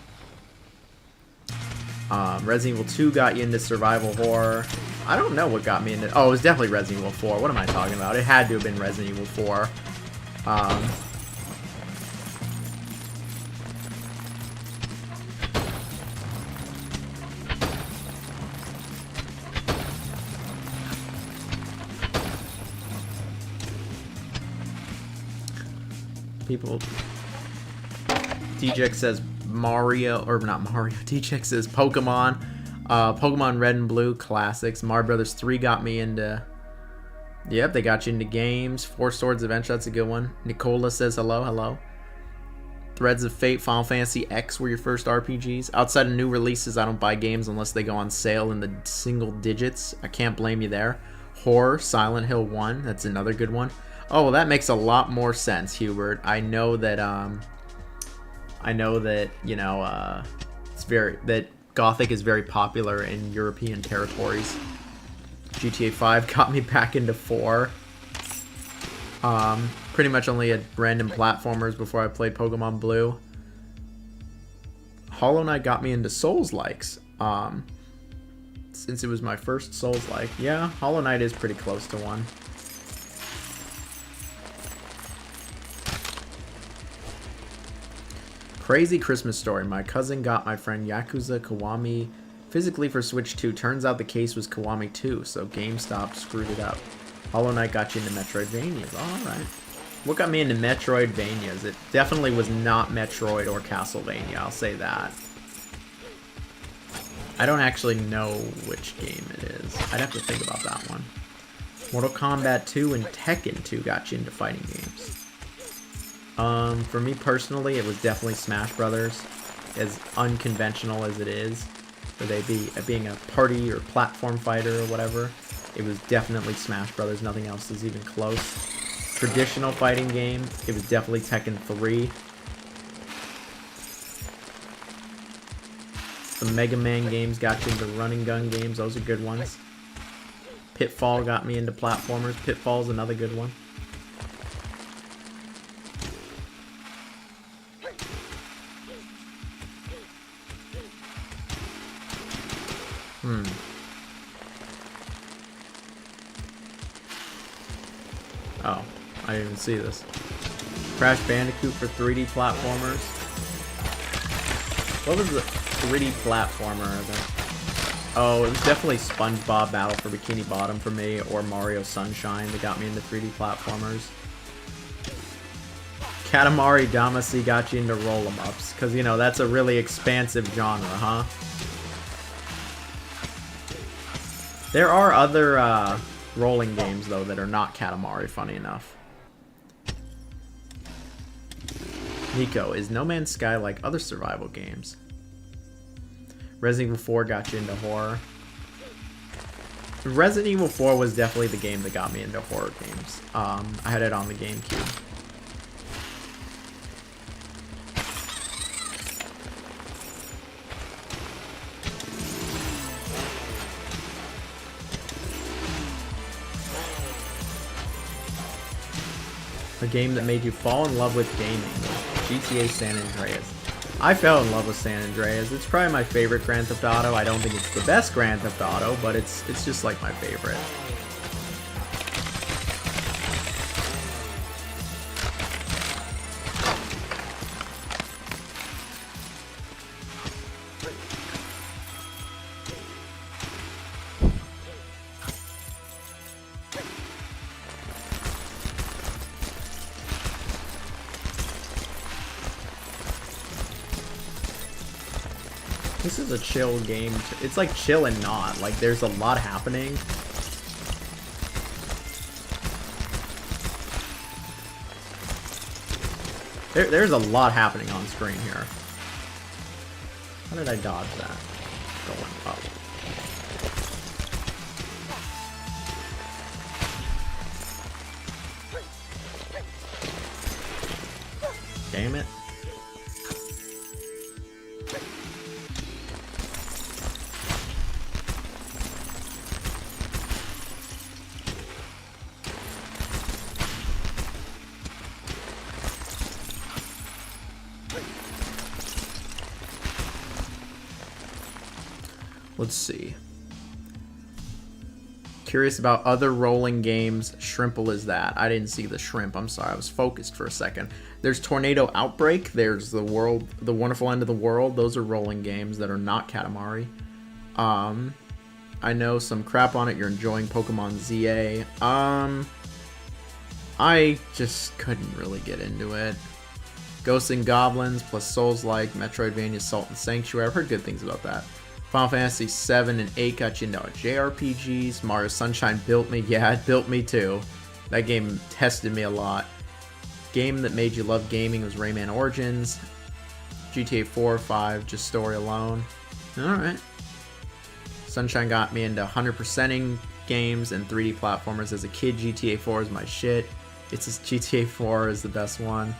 Resident Evil 2 got you into survival horror. I don't know what got me into... Oh, it was definitely Resident Evil 4. What am I talking about? It had to have been Resident Evil 4. People... DJX says Mario, or not Mario, DJX says Pokemon. Pokemon Red and Blue classics. Mario Brothers 3 got me into... Yep, they got you into games. Four Swords Adventure, that's a good one. Nicola says hello, hello. Threads of Fate, Final Fantasy X were your first RPGs. Outside of new releases, I don't buy games unless they go on sale in the single digits. I can't blame you there. Horror, Silent Hill 1, that's another good one. Oh, well, that makes a lot more sense, Hubert. I know that, you know, that Gothic is very popular in European territories. GTA 5 got me back into 4. Pretty much only had random platformers before I played Pokemon Blue. Hollow Knight got me into Souls-likes. Since it was my first Souls-like. Yeah, Hollow Knight is pretty close to one. Crazy Christmas story. My cousin got my friend Yakuza Kiwami physically for Switch 2. Turns out the case was Kiwami 2, so GameStop screwed it up. Hollow Knight got you into Metroidvanias. Alright. What got me into Metroidvanias? It definitely was not Metroid or Castlevania, I'll say that. I don't actually know which game it is. I'd have to think about that one. Mortal Kombat 2 and Tekken 2 got you into fighting games. For me personally, it was definitely Smash Brothers, as unconventional as it is, for being a party or platform fighter or whatever. It was definitely Smash Brothers. Nothing else is even close. Traditional fighting game, it was definitely Tekken 3. The Mega Man games got you into running gun games. Those are good ones. Pitfall got me into platformers. Pitfall's another good one. Oh, I didn't even see this. Crash Bandicoot for 3D platformers. What was the 3D platformer that... Oh, it was definitely SpongeBob Battle for Bikini Bottom for me, or Mario Sunshine that got me into 3D platformers. Katamari Damacy got you into roll-em-ups, because, you know, that's a really expansive genre, huh? There are other rolling games, though, that are not Katamari, funny enough. Nico, is No Man's Sky like other survival games? Resident Evil 4 got you into horror. Resident Evil 4 was definitely the game that got me into horror games. I had it on the GameCube. A game that made you fall in love with gaming. GTA San Andreas. I fell in love with San Andreas. It's probably my favorite Grand Theft Auto. I don't think it's the best Grand Theft Auto, but it's just like my favorite. This is a chill game. It's like chill and not. Like there's a lot happening. There's a lot happening on screen here. How did I dodge that? Going up. Damn it. Let's see. Curious about other rolling games. Shrimple is that. I didn't see the shrimp. I'm sorry. I was focused for a second. There's Tornado Outbreak. There's The Wonderful End of the World. Those are rolling games that are not Katamari. I know some crap on it. You're enjoying Pokemon ZA. I just couldn't really get into it. Ghosts and Goblins plus Souls-like, Metroidvania, Salt and Sanctuary. I've heard good things about that. Final Fantasy 7 and 8 got you into JRPGs. Mario Sunshine built me. Yeah, it built me too. That game tested me a lot. Game that made you love gaming was Rayman Origins. GTA 4, 5, just story alone. Alright. Sunshine got me into 100%ing games and 3D platformers as a kid. GTA 4 is my shit. It's just GTA 4 is the best one.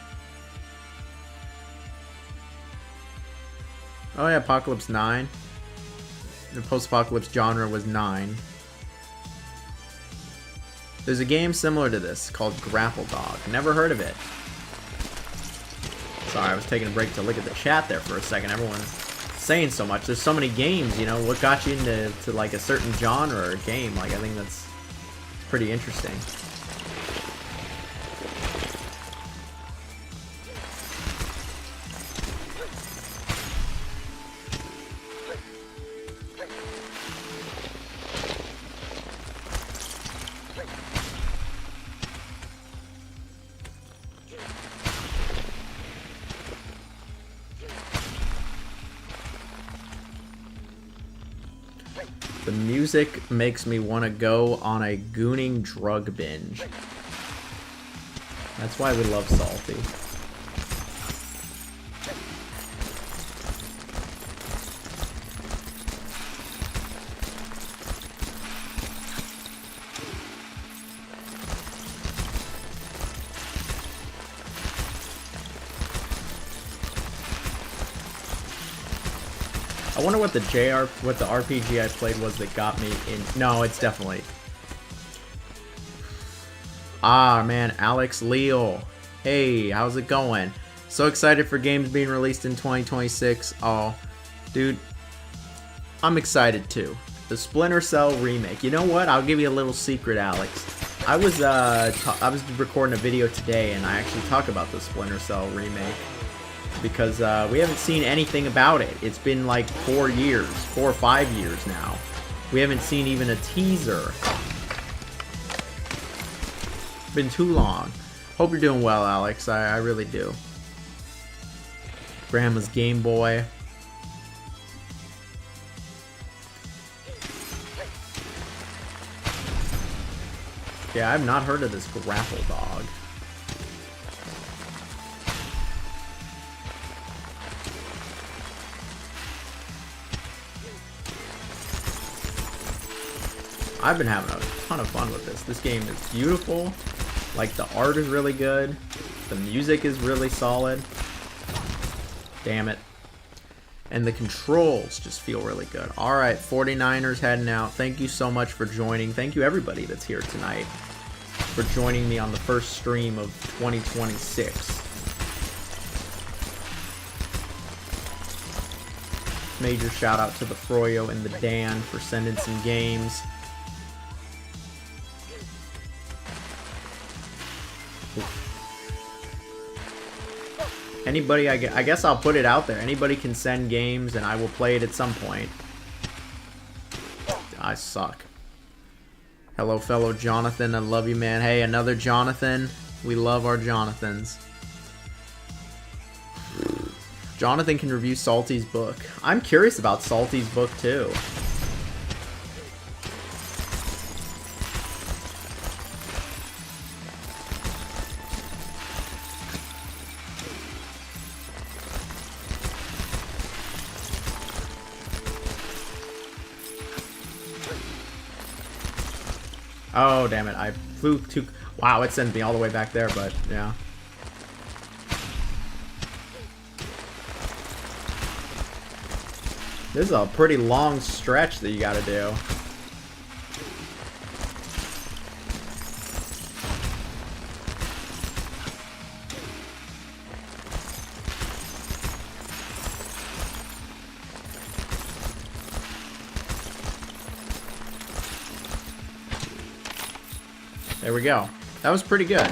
Oh yeah, Apocalypse 9. The post-apocalypse genre was 9. There's a game similar to this called Grapple Dog. Never heard of it. Sorry, I was taking a break to look at the chat there for a second. Everyone's saying so much. There's so many games, you know. What got you into like a certain genre or game? Like, I think that's pretty interesting. The music makes me want to go on a gooning drug binge. That's why we love Salty. I wonder what the RPG I played was that got me in. No, it's definitely. Ah, man, Alex Leal. Hey, how's it going? So excited for games being released in 2026. Oh, dude, I'm excited too. The Splinter Cell remake. You know what? I'll give you a little secret, Alex. I was recording a video today, and I actually talk about the Splinter Cell remake. because we haven't seen anything about it. It's been like 4 years, 4 or 5 years now. We haven't seen even a teaser. Been too long. Hope you're doing well, Alex. I really do. Grandma's Game Boy. Yeah, I've not heard of this grapple dog. I've been having a ton of fun with this. This game is beautiful. Like, the art is really good. The music is really solid. Damn it. And the controls just feel really good. Alright, 49ers heading out. Thank you so much for joining. Thank you everybody that's here tonight for joining me on the first stream of 2026. Major shout out to the Froyo and the Dan for sending some games. Anybody, I guess I'll put it out there. Anybody can send games and I will play it at some point. I suck. Hello, fellow Jonathan. I love you, man. Hey, another Jonathan. We love our Jonathans. Jonathan can review Salty's book. I'm curious about Salty's book, too. Oh, damn it. I flew too... Wow, it sent me all the way back there, but yeah. This is a pretty long stretch that you gotta do. There we go. That was pretty good.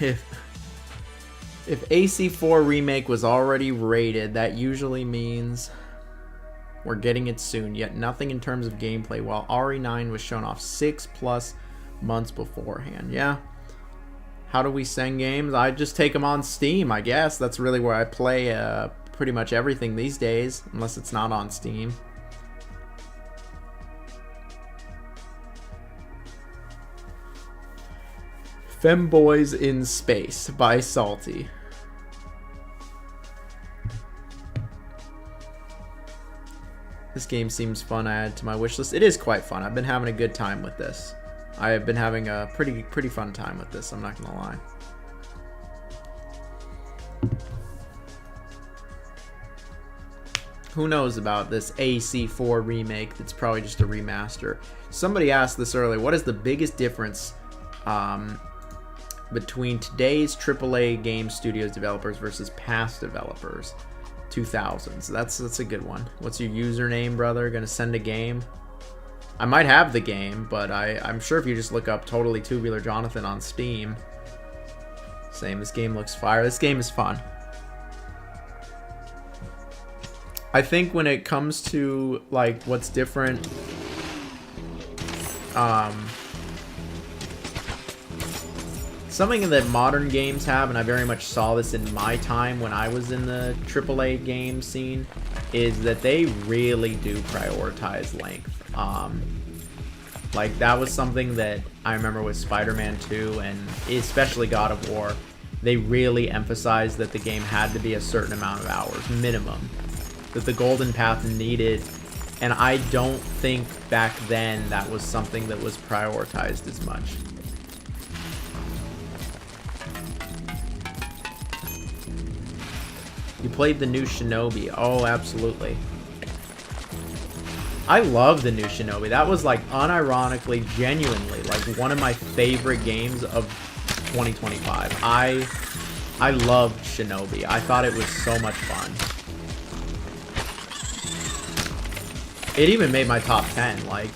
If AC4 Remake was already rated, that usually means we're getting it soon, yet nothing in terms of gameplay, while RE9 was shown off 6+ months beforehand. Yeah. How do we send games? I just take them on Steam, I guess. That's really where I play pretty much everything these days, unless it's not on Steam. Femboys in Space by Salty. This game seems fun. I add to my wish list. It is quite fun. I've been having a good time with this. I have been having a pretty fun time with this. I'm not gonna lie. Who knows about this AC4 remake? That's probably just a remaster. Somebody asked this earlier. What is the biggest difference between today's AAA game studios developers versus past developers? 2000s. That's a good one. What's your username, brother? Gonna send a game? I might have the game, but I'm sure if you just look up Totally Tubular Jonathan on Steam. Same, this game looks fire. This game is fun. I think when it comes to like what's different, something that modern games have, and I very much saw this in my time when I was in the AAA game scene, is that they really do prioritize length. Like, that was something that I remember with Spider-Man 2, and especially God of War. They really emphasized that the game had to be a certain amount of hours, minimum. That the Golden Path needed, and I don't think back then that was something that was prioritized as much. You played the new Shinobi. Oh, absolutely. I love the new Shinobi. That was like unironically, genuinely, like one of my favorite games of 2025. I loved Shinobi. I thought it was so much fun. It even made my top 10, like.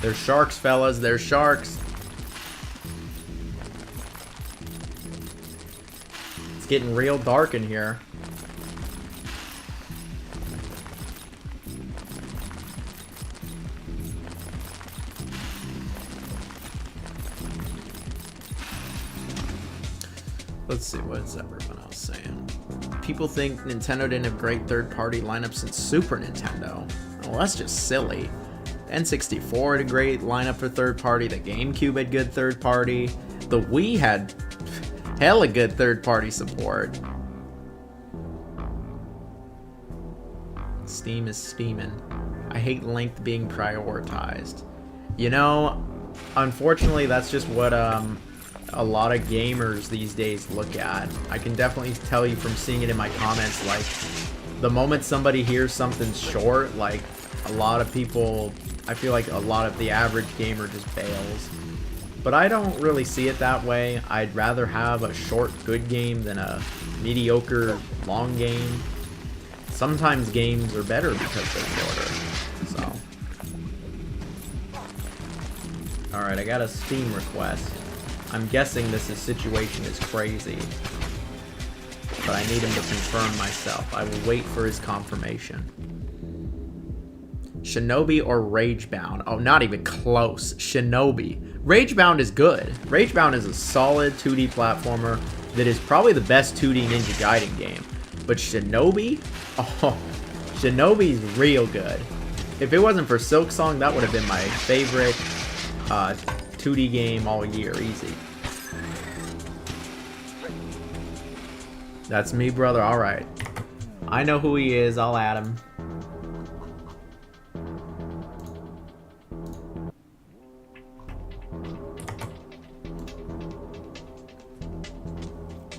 There's sharks, fellas. There's sharks. It's getting real dark in here. Let's see, what is everyone else saying? People think Nintendo didn't have great third-party lineup since Super Nintendo. Well, that's just silly. N64 had a great lineup for third-party. The GameCube had good third-party. The Wii had hella good third-party support. Steam is steaming. I hate length being prioritized. You know, unfortunately, that's just what a lot of gamers these days look at. I can definitely tell you from seeing it in my comments, like, the moment somebody hears something short, like, a lot of people, I feel like a lot of the average gamer just bails. But I don't really see it that way. I'd rather have a short, good game than a mediocre, long game. Sometimes games are better because they're shorter, so. Alright, I got a Steam request. I'm guessing this situation is crazy, but I need him to confirm myself. I will wait for his confirmation. Shinobi or Ragebound? Oh, not even close. Shinobi. Ragebound is good. Ragebound is a solid 2D platformer that is probably the best 2D Ninja Gaiden game. But Shinobi? Oh, Shinobi's real good. If it wasn't for Silksong, that would have been my favorite 2D game all year, easy. That's me, brother. Alright. I know who he is. I'll add him.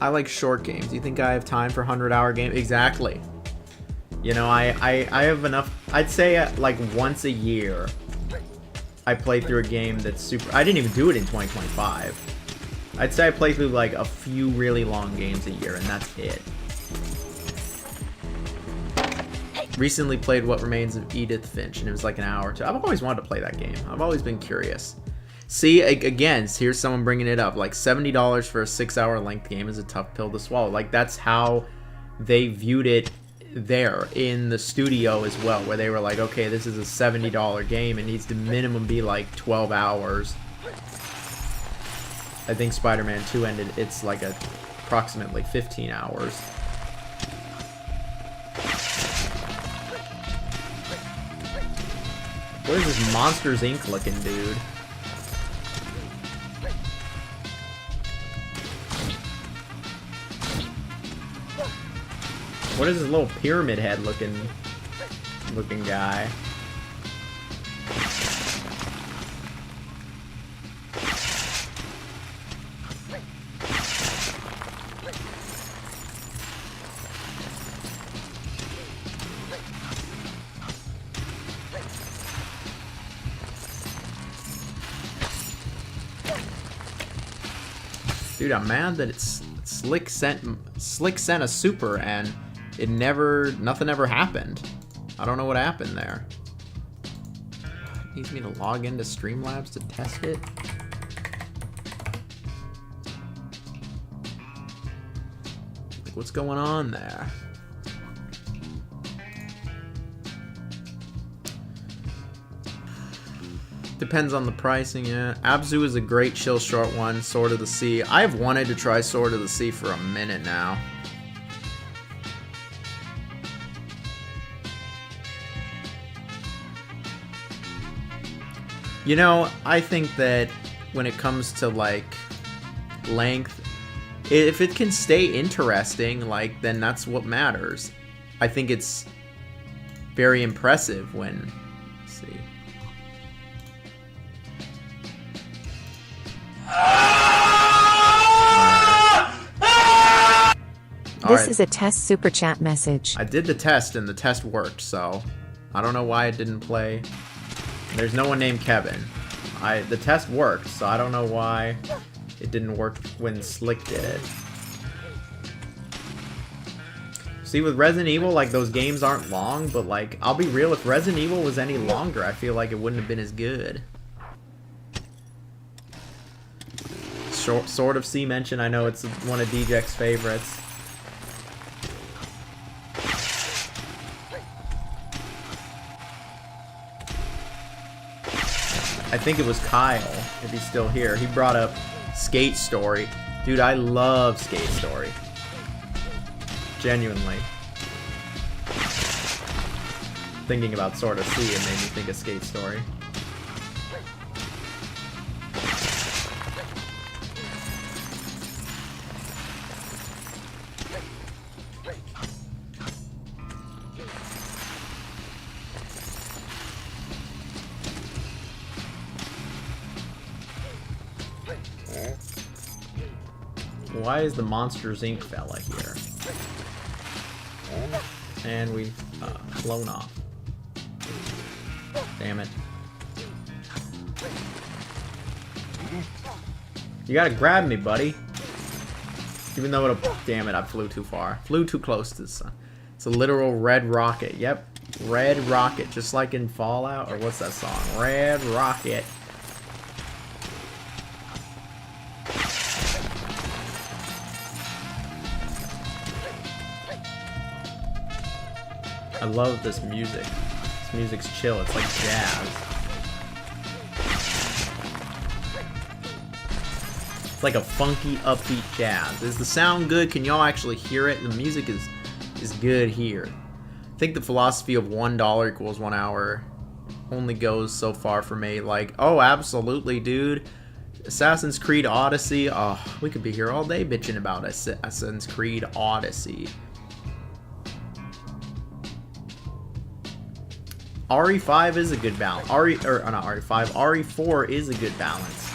I like short games. You think I have time for 100-hour game? Exactly. You know, I have enough. I'd say like once a year I play through a game that's super. I didn't even do it in 2025. I'd say I play through like a few really long games a year, and that's it. Recently played What Remains of Edith Finch, and it was like an hour or two. I've always wanted to play that game. I've always been curious. See, again, here's someone bringing it up. Like, $70 for a 6-hour length game is a tough pill to swallow. Like, that's how they viewed it there in the studio as well, where they were like, okay, this is a $70 game. It needs to minimum be like 12 hours. I think Spider-Man 2 ended, it's like approximately 15 hours. What is this Monsters Inc. looking dude? What is this little pyramid head looking guy? Dude, I'm mad that Slick sent a super and nothing ever happened. I don't know what happened there. It needs me to log into Streamlabs to test it. Like, what's going on there? Depends on the pricing, yeah. Abzu is a great chill short one. Sword of the Sea. I've wanted to try Sword of the Sea for a minute now. You know, I think that when it comes to, like, length, if it can stay interesting, like, then that's what matters. I think it's very impressive when... Let's see. This is a test super chat message. I did the test, and the test worked, so... I don't know why it didn't play... There's no one named Kevin. The test worked, so I don't know why it didn't work when Slick did it. See, with Resident Evil, like, those games aren't long, but, like, I'll be real, if Resident Evil was any longer, I feel like it wouldn't have been as good. Sword of Sea mention. I know it's one of DJ's favorites. I think it was Kyle, if he's still here. He brought up Skate Story. Dude, I love Skate Story. Genuinely. Thinking about Sword of Sea, it made me think of Skate Story. Why is the Monsters Inc. fella here? And we've flown off. Damn it. You gotta grab me, buddy. Even though it'll... Damn it, I flew too far. Flew too close to the sun. It's a literal red rocket. Yep. Red rocket. Just like in Fallout. Or what's that song? Red rocket. I love this music. This music's chill. It's like jazz. It's like a funky, upbeat jazz. Is the sound good? Can y'all actually hear it? The music is good here. I think the philosophy of $1 equals 1 hour only goes so far for me. Like, oh, absolutely, dude. Assassin's Creed Odyssey. Oh, we could be here all day bitching about Assassin's Creed Odyssey. RE5 is a good balance. Not RE5. RE4 is a good balance.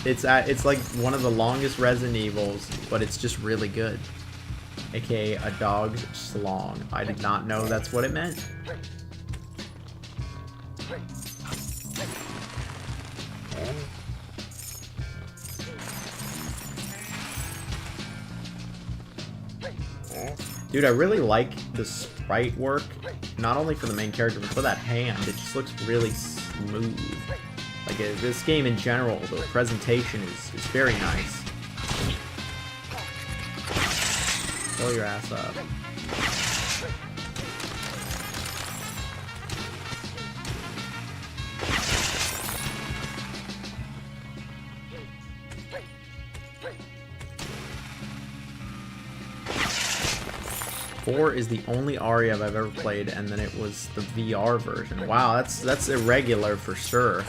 It's like one of the longest Resident Evils, but it's just really good. AKA a dog's slong. I did not know that's what it meant. Dude, I really like the sprite work, not only for the main character, but for that hand. It just looks really smooth. Like, this game in general, the presentation is very nice. Blow your ass up. 4 is the only Aria I've ever played, and then it was the VR version. Wow, that's irregular for sure.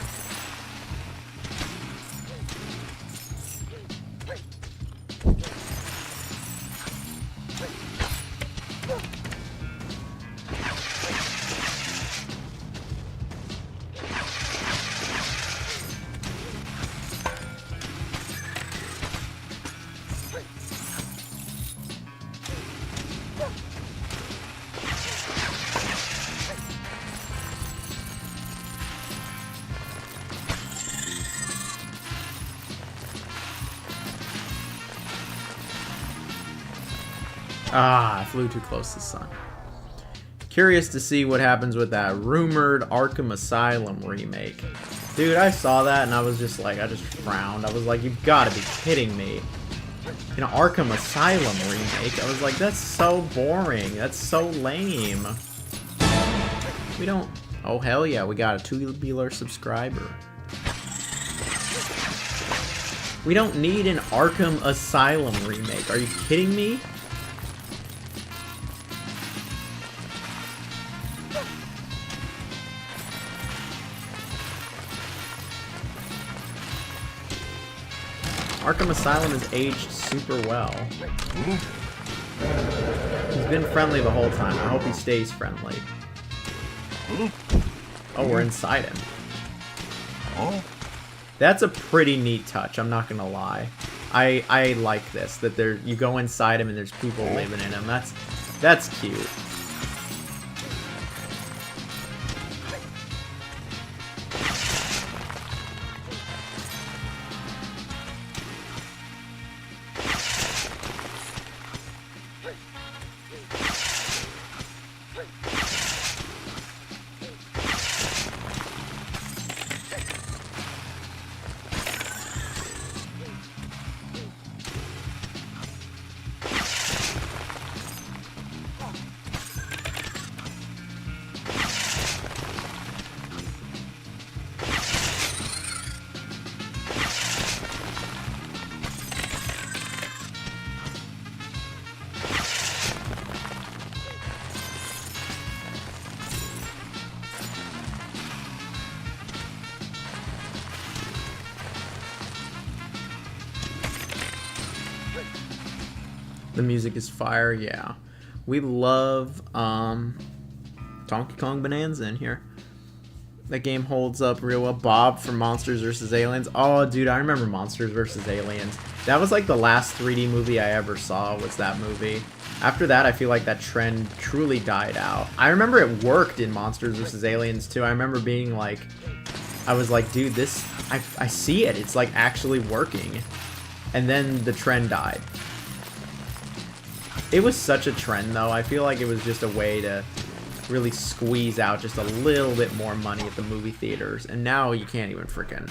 Ah, I flew too close to the sun. Curious to see what happens with that rumored Arkham Asylum remake. Dude, I saw that and I was just like, I just frowned. I was like, you've got to be kidding me. An Arkham Asylum remake? I was like, that's so boring. That's so lame. We don't... Oh, hell yeah, we got a Tubular subscriber. We don't need an Arkham Asylum remake. Are you kidding me? Arkham Asylum has aged super well. He's been friendly the whole time. I hope he stays friendly. Oh, we're inside him. That's a pretty neat touch, I'm not gonna lie. I like this, that you go inside him and there's people living in him. That's cute. The music is fire, yeah. We love Donkey Kong Bonanza in here. That game holds up real well. Bob from Monsters vs. Aliens. Oh, dude, I remember Monsters vs. Aliens. That was like the last 3D movie I ever saw, was that movie. After that, I feel like that trend truly died out. I remember it worked in Monsters vs. Aliens, too. I remember being like... I was like, dude, this... I see it. It's like actually working. And then the trend died. It was such a trend, though. I feel like it was just a way to really squeeze out just a little bit more money at the movie theaters. And now you can't even freaking...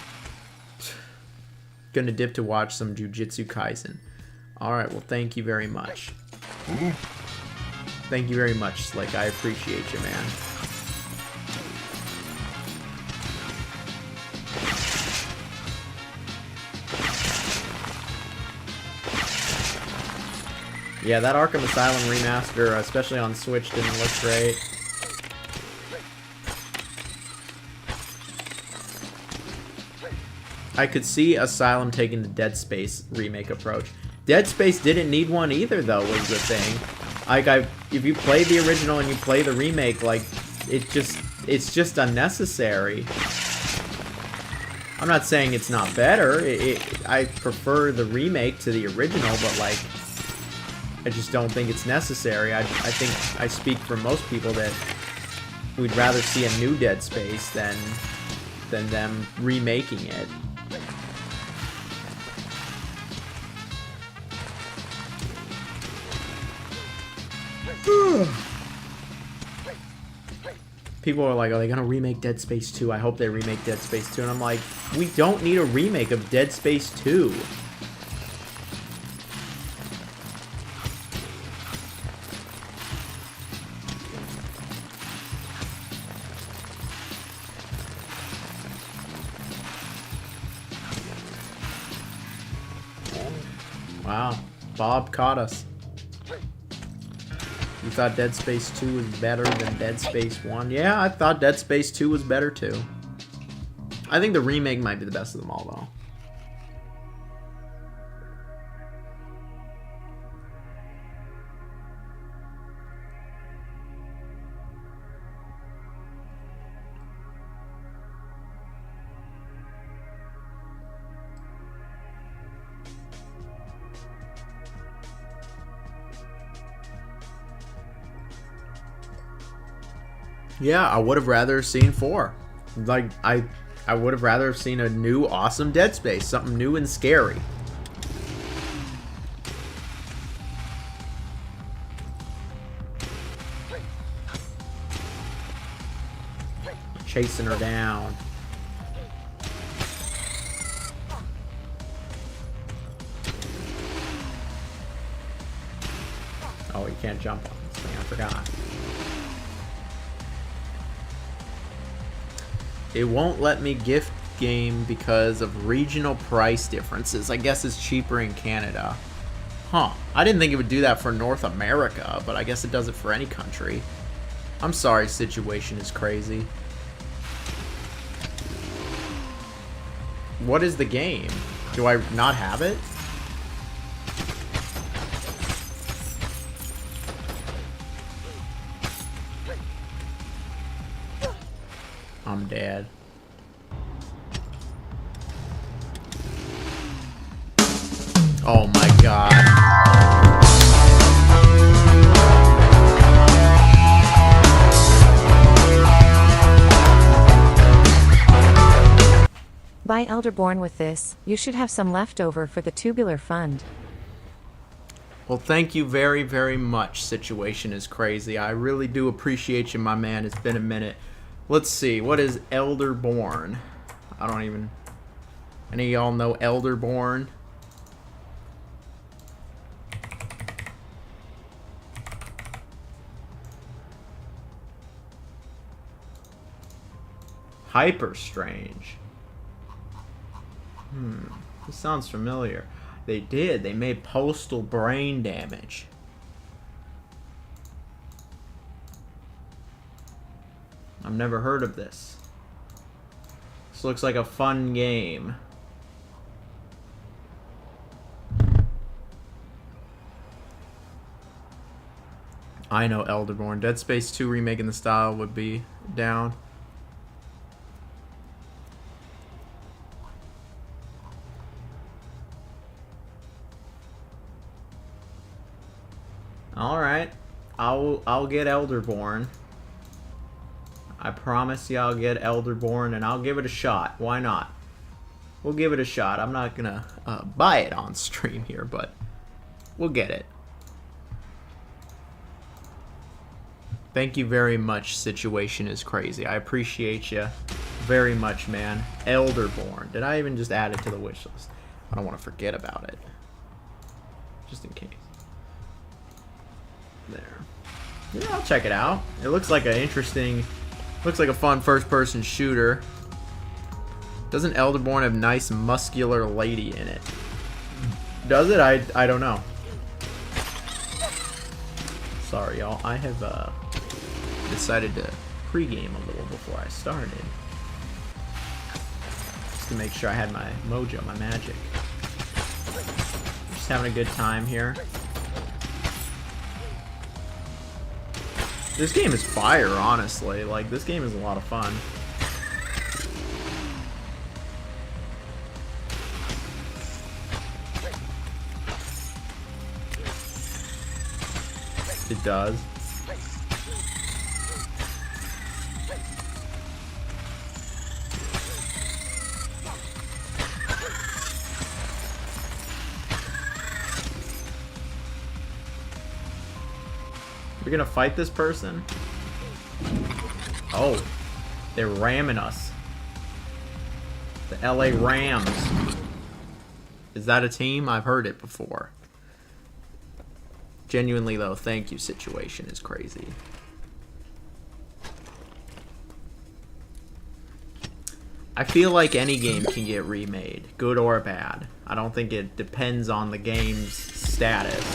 Gonna dip to watch some Jujutsu Kaisen. Alright, well, thank you very much. Thank you very much, Slick. I appreciate you, man. Yeah, that Arkham Asylum remaster, especially on Switch, didn't look great. I could see Asylum taking the Dead Space remake approach. Dead Space didn't need one either, though, was the thing. Like, if you play the original and you play the remake, like, it's just unnecessary. I'm not saying it's not better. I prefer the remake to the original, but, like, I just don't think it's necessary. I think I speak for most people that we'd rather see a new Dead Space than them remaking it. People are like, are they gonna remake Dead Space 2? I hope they remake Dead Space 2. And I'm like, we don't need a remake of Dead Space 2. Wow, Bob caught us. You thought Dead Space 2 was better than Dead Space 1? Yeah, I thought Dead Space 2 was better too. I think the remake might be the best of them all, though. Yeah, I would have rather seen 4. Like, I would have rather seen a new, awesome Dead Space. Something new and scary. Chasing her down. Oh, you can't jump on this thing. I forgot. It won't let me gift game because of regional price differences. I guess it's cheaper in Canada. Huh. I didn't think it would do that for North America, but I guess it does it for any country. I'm sorry, situation is crazy. What is the game? Do I not have it? I'm dead. Oh my god. Buy Elderborn with this. You should have some leftover for the Tubular fund. Well, thank you very, very much. Situation is crazy. I really do appreciate you, my man. It's been a minute. Let's see, what is Elderborn? I don't even... Any of y'all know Elderborn? Hyper Strange. This sounds familiar. They did. They made Postal Brain Damage. I've never heard of this. This looks like a fun game. I know Elderborn. Dead Space 2 remake in the style would be down. All right, I'll get Elderborn. I promise you I'll get Elderborn, and I'll give it a shot. Why not? We'll give it a shot. I'm not gonna buy it on stream here, but we'll get it. Thank you very much. Situation is crazy. I appreciate you very much, man. Elderborn. Did I even just add it to the wish list? I don't want to forget about it. Just in case. There. Yeah, I'll check it out. It looks like an interesting, looks like a fun first-person shooter. Doesn't Elderborn have nice muscular lady in it? Does it? I don't know. Sorry, y'all. I have decided to pregame a little before I started, just to make sure I had my mojo, my magic. Just having a good time here. This game is fire, honestly. Like, this game is a lot of fun. It does. We're gonna fight this person? Oh, they're ramming us. The LA Rams. Is that a team? I've heard it before. Genuinely though, thank you. Situation is crazy. I feel like any game can get remade, good or bad. I don't think it depends on the game's status.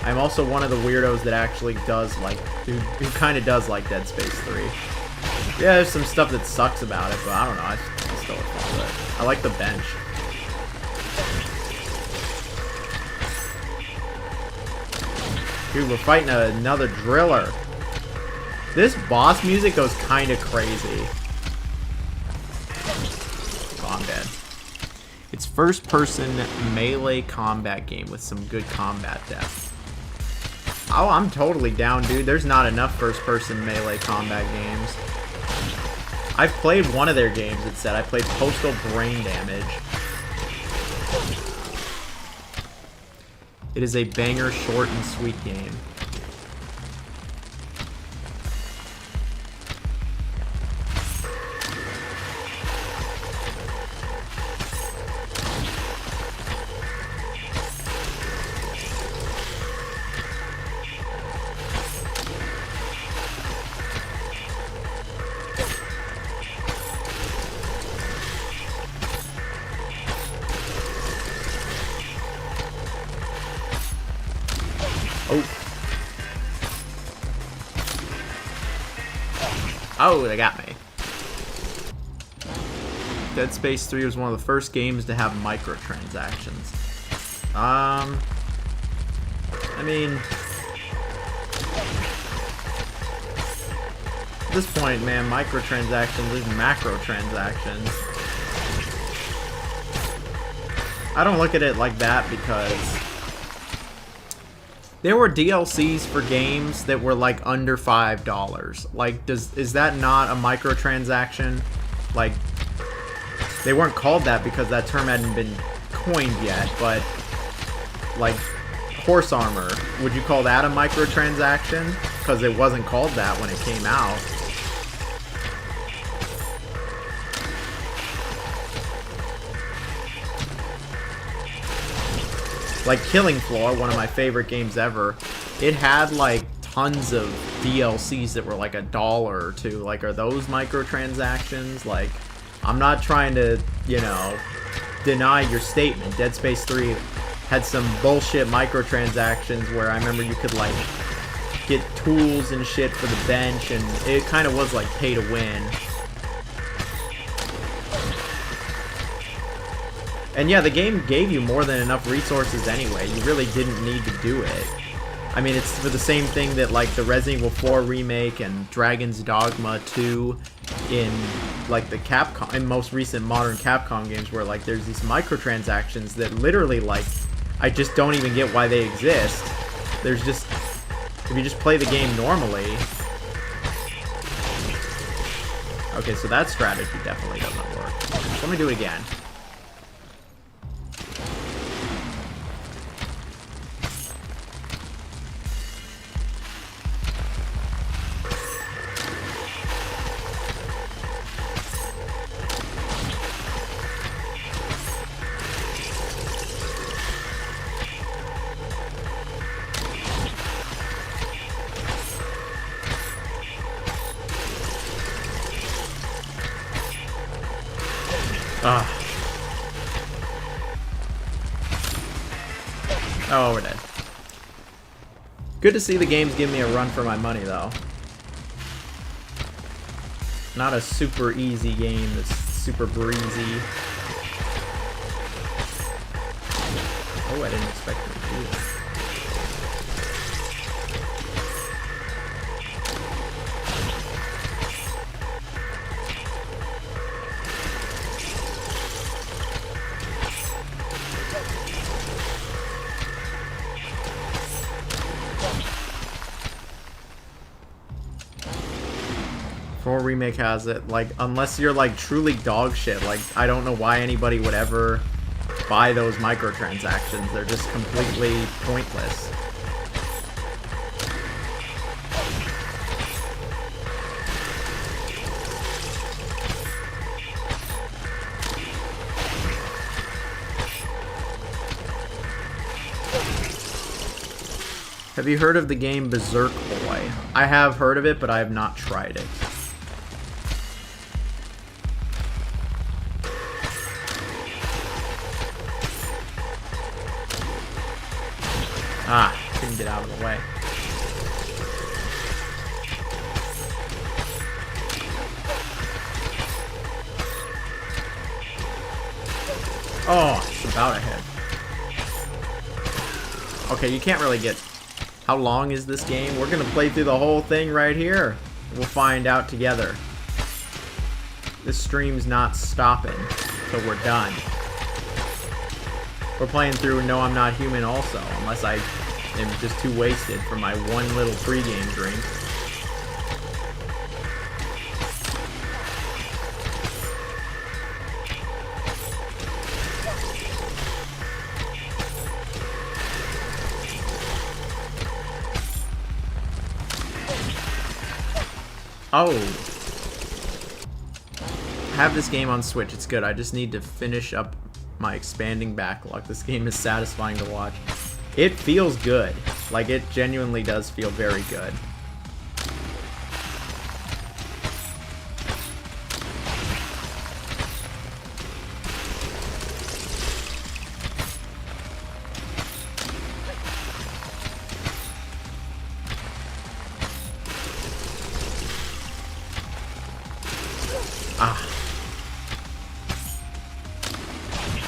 I'm also one of the weirdos that actually does like, who kind of does like Dead Space 3. Yeah, there's some stuff that sucks about it, but I don't know, I still love it. I like the bench. Dude, we're fighting another driller. This boss music goes kind of crazy. Oh, I'm dead. It's first-person melee combat game with some good combat depth. Oh, I'm totally down, dude. There's not enough first-person melee combat games. I've played one of their games, it said. I played Postal Brain Damage. It is a banger, short and sweet game. Oh, they got me. Dead Space 3 was one of the first games to have microtransactions. I mean, at this point, man, microtransactions is macrotransactions. I don't look at it like that because there were DLCs for games that were like under $5. Like, is that not a microtransaction? Like, they weren't called that because that term hadn't been coined yet, but like horse armor, would you call that a microtransaction? Because it wasn't called that when it came out. Like Killing Floor, one of my favorite games ever, it had like tons of DLCs that were like $1 or $2. Like, are those microtransactions? Like, I'm not trying to, you know, deny your statement. Dead Space 3 had some bullshit microtransactions where I remember you could like get tools and shit for the bench, and it kind of was like pay to win. And yeah, the game gave you more than enough resources anyway. You really didn't need to do it. I mean, it's for the same thing that like the Resident Evil 4 remake and Dragon's Dogma 2 in like the Capcom, in most recent modern Capcom games, where like there's these microtransactions that literally like I just don't even get why they exist. There's just, if you just play the game normally. Okay, so that strategy definitely doesn't work. So let me do it again. Oh, we're dead. Good to see the games give me a run for my money, though. Not a super easy game that's super breezy. Oh, I didn't expect them to do that. Four Remake has it. Like, unless you're like truly dog shit, like I don't know why anybody would ever buy those microtransactions. They're just completely pointless. Have you heard of the game Berserk Boy? I have heard of it, but I have not tried it. Ah, couldn't get out of the way. Oh, it's about ahead. Okay, you can't really get... How long is this game? We're gonna play through the whole thing right here. We'll find out together. This stream's not stopping till we're done. We're playing through No I'm Not Human also, unless I am just too wasted from my one little pregame drink. Oh. I have this game on Switch, it's good. I just need to finish up my expanding backlog. This game is satisfying to watch. It feels good. Like, it genuinely does feel very good. Ah.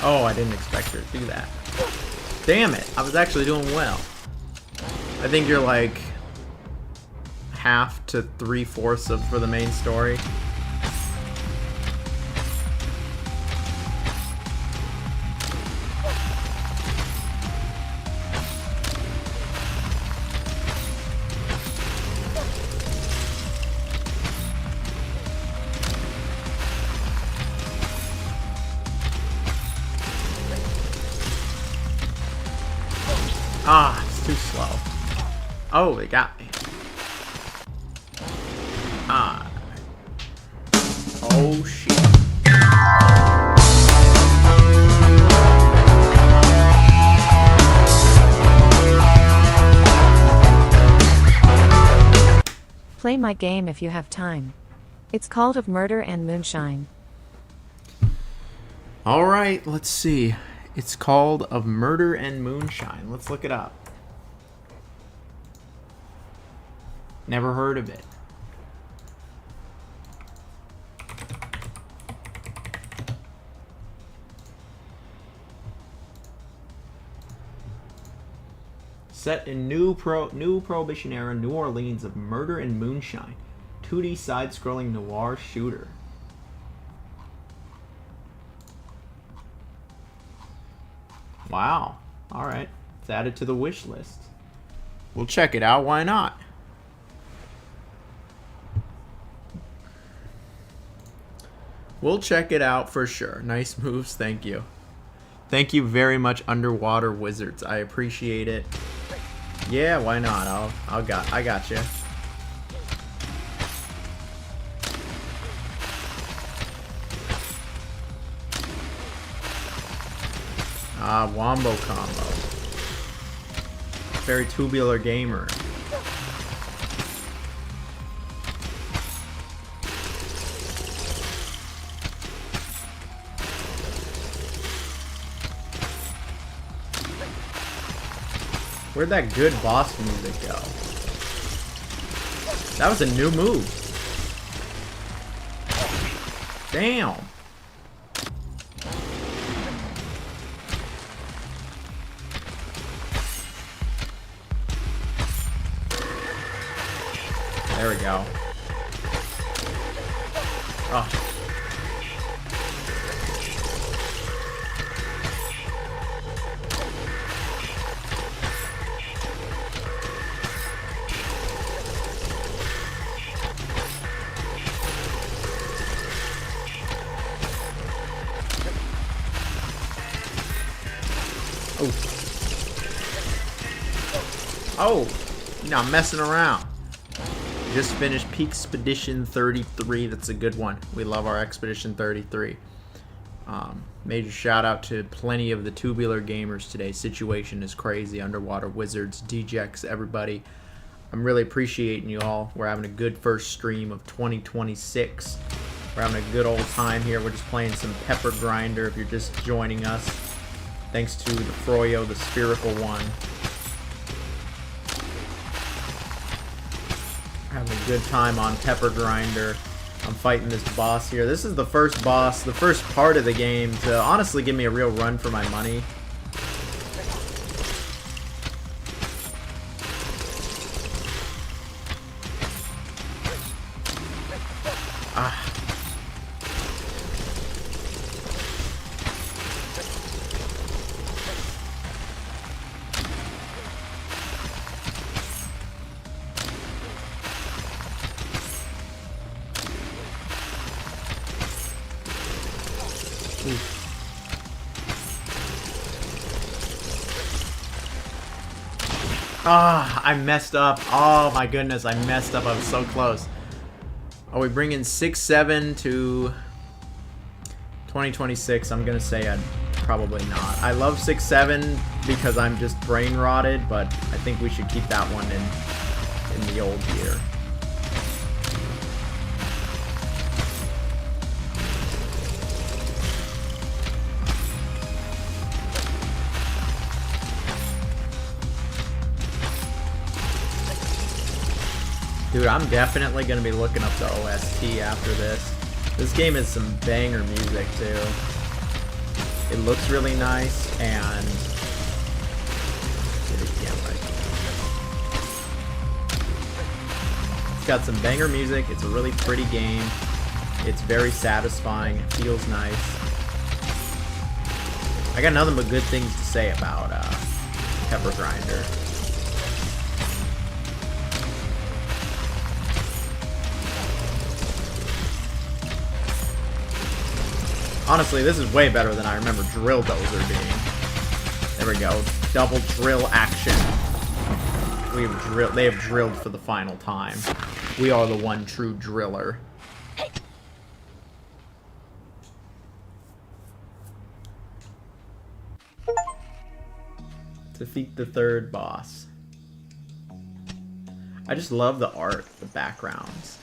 Oh, I didn't expect her to do that. Damn it, I was actually doing well. I think you're like half to 3/4 of for the main story. Ah, it's too slow. Oh, they got me. Ah. Oh, shit. Play my game if you have time. It's called Of Murder and Moonshine. Alright, let's see. It's called Of Murder and Moonshine. Let's look it up. Never heard of it. Set in new Prohibition era New Orleans of murder and moonshine. 2D side-scrolling noir shooter. Wow. Alright. It's added to the wish list. We'll check it out. Why not? We'll check it out for sure. Nice moves. Thank you. Thank you very much, Underwater Wizards. I appreciate it. Yeah, why not? I got you. Wombo combo. Very tubular gamer. Where'd that good boss music go? That was a new move. Damn. There we go. Oh. Oh, not messing around. Just finished Peak Expedition 33. That's a good one. We love our Expedition 33. Major shout out to plenty of the tubular gamers today. Situation is crazy. Underwater Wizards, DJX, everybody. I'm really appreciating you all. We're having a good first stream of 2026. We're having a good old time here. We're just playing some Pepper Grinder if you're just joining us. Thanks to the Froyo, the spherical one. Having a good time on Pepper Grinder. I'm fighting this boss here. This is the first boss, the first part of the game to honestly give me a real run for my money. I messed up. Oh my goodness, I messed up. I was so close. Are we bringing 6-7 to 2026? I'm gonna say I'd probably not. I love 6-7 because I'm just brain rotted, but I think we should keep that one in the old year. Dude, I'm definitely going to be looking up the OST after this. This game has some banger music, too. It looks really nice, and... It's got some banger music. It's a really pretty game. It's very satisfying. It feels nice. I got nothing but good things to say about Pepper Grinder. Honestly, this is way better than I remember Drill Dozer being. There we go. Double drill action. They have drilled for the final time. We are the one true driller. Defeat the third boss. I just love the art, the backgrounds.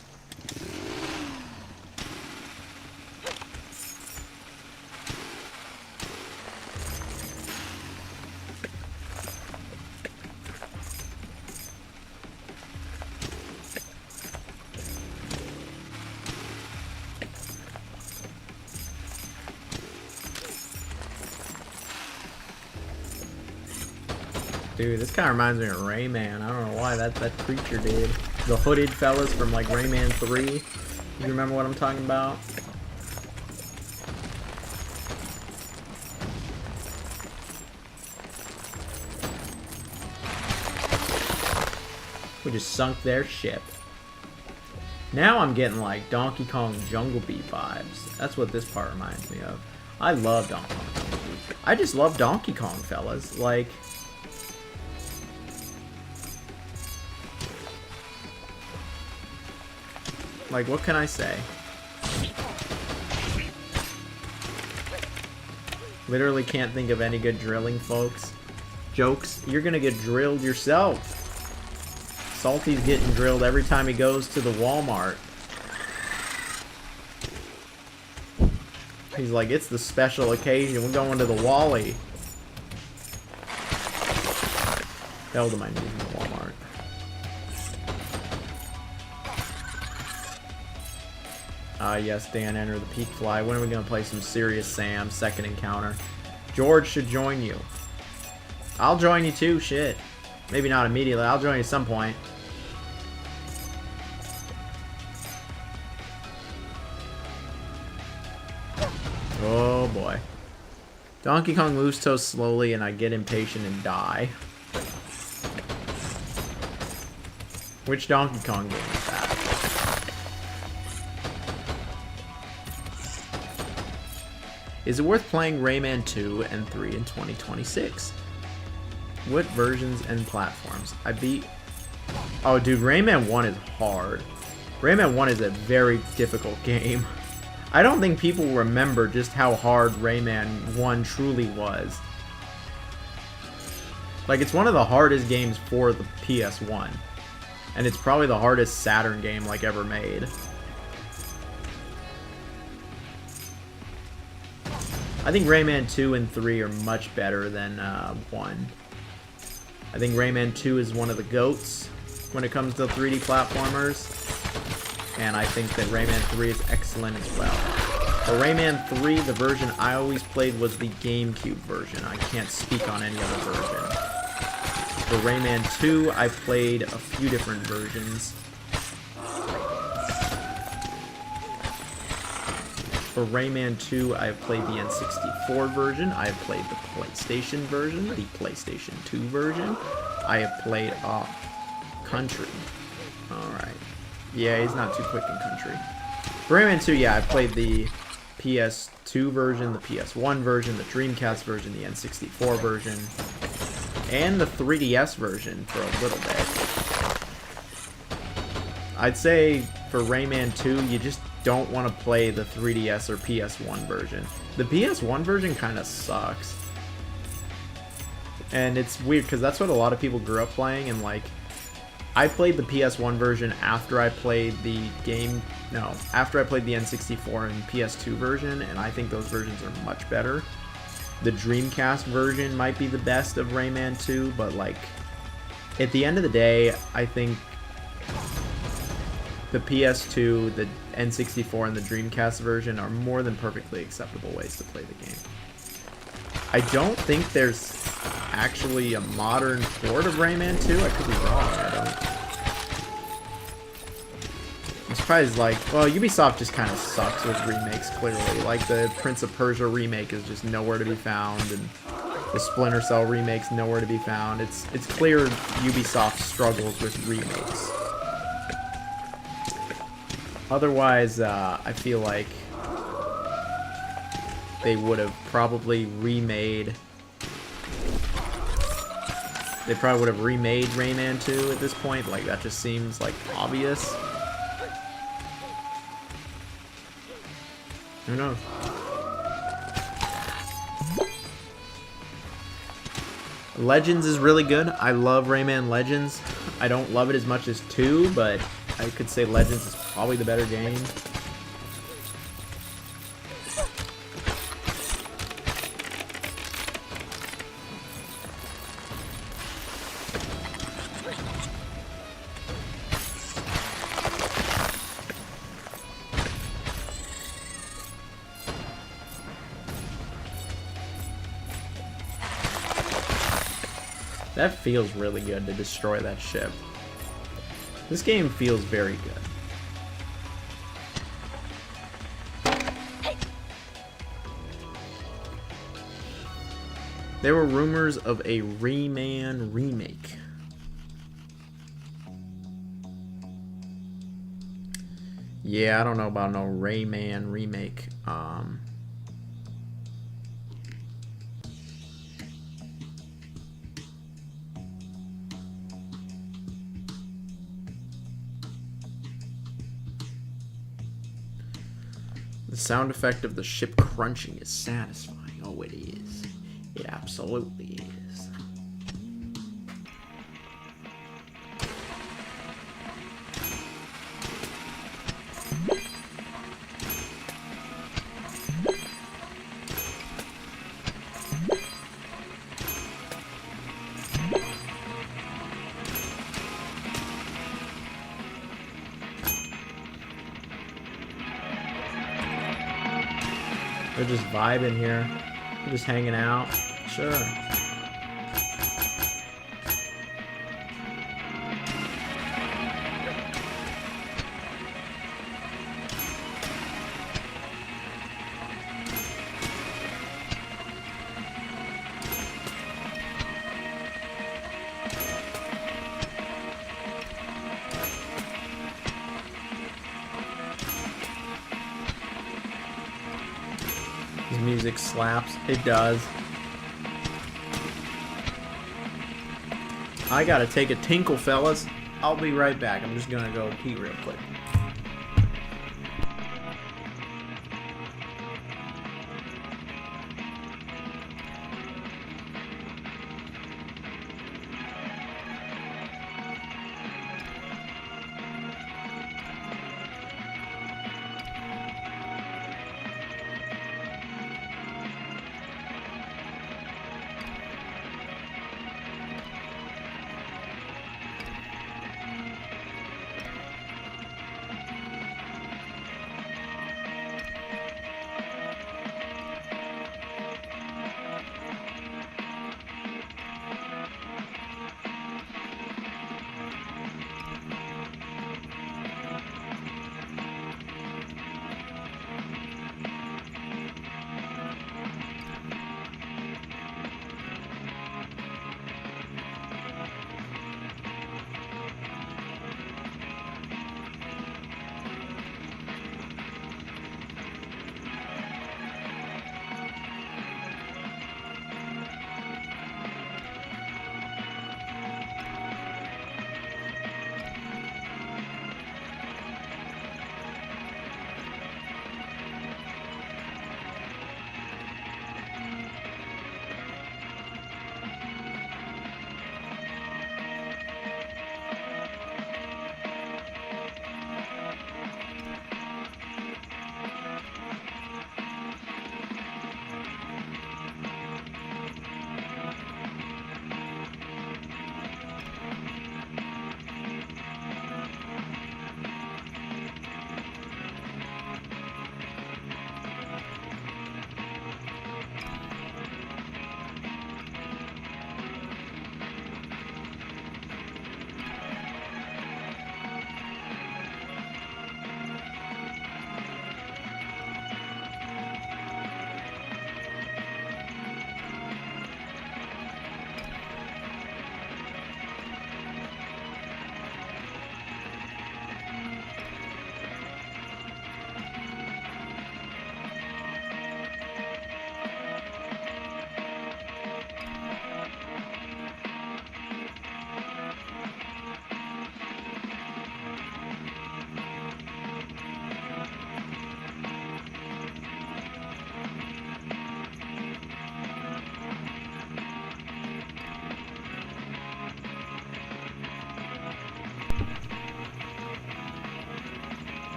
Dude, this kind of reminds me of Rayman. I don't know why that creature did. The hooded fellas from like Rayman 3. You remember what I'm talking about? We just sunk their ship. Now I'm getting like Donkey Kong Jungle Beat vibes. That's what this part reminds me of. I love Donkey Kong Jungle Beat. I just love Donkey Kong, fellas. Like... Like, what can I say? Literally can't think of any good drilling, folks. Jokes, you're gonna get drilled yourself. Salty's getting drilled every time he goes to the Walmart. He's like, it's the special occasion. We're going to the Wally. Hell to my knees in the Walmart. Yes, Dan, enter the Peak Fly. When are we going to play some Serious Sam? Second encounter. George should join you. I'll join you too, shit. Maybe not immediately. I'll join you at some point. Oh boy. Donkey Kong moves so slowly and I get impatient and die. Which Donkey Kong game is that? Is it worth playing Rayman 2 and 3 in 2026? What versions and platforms? I beat... Oh, dude, Rayman 1 is hard. Rayman 1 is a very difficult game. I don't think people remember just how hard Rayman 1 truly was. Like, it's one of the hardest games for the PS1. And it's probably the hardest Saturn game, like, ever made. I think Rayman 2 and 3 are much better than 1. I think Rayman 2 is one of the GOATs when it comes to 3D platformers. And I think that Rayman 3 is excellent as well. For Rayman 3, the version I always played was the GameCube version. I can't speak on any other version. For Rayman 2, I played a few different versions. For Rayman 2, I have played the N64 version, I have played the PlayStation version, the PlayStation 2 version, I have played Country. Alright. Yeah, he's not too quick in Country. For Rayman 2, yeah, I played the PS2 version, the PS1 version, the Dreamcast version, the N64 version, and the 3DS version for a little bit. I'd say for Rayman 2, you just don't want to play the 3DS or PS1 version. The PS1 version kind of sucks. And it's weird because that's what a lot of people grew up playing, and like I played the PS1 version after I played the after I played the N64 and PS2 version, and I think those versions are much better. The Dreamcast version might be the best of Rayman 2, but like at the end of the day, I think the PS2, the N64, and the Dreamcast version are more than perfectly acceptable ways to play the game. I don't think there's actually a modern port of Rayman 2. I could be wrong. I'm surprised, like, well, Ubisoft just kind of sucks with remakes, clearly. Like, the Prince of Persia remake is just nowhere to be found, and the Splinter Cell remake's nowhere to be found. It's clear Ubisoft struggles with remakes. Otherwise, I feel like they would have probably remade... They probably would have remade Rayman 2 at this point. Like, that just seems, like, obvious. Who knows? Legends is really good. I love Rayman Legends. I don't love it as much as 2, but I could say Legends is probably the better game. That feels really good to destroy that ship. This game feels very good. There were rumors of a Rayman remake. Yeah, I don't know about no Rayman remake. The sound effect of the ship crunching is satisfying. Oh, it is. It absolutely is. They're just vibing here. They're just hanging out. Sure. His music slaps. It does. I gotta take a tinkle, fellas. I'll be right back. I'm just gonna go pee real quick.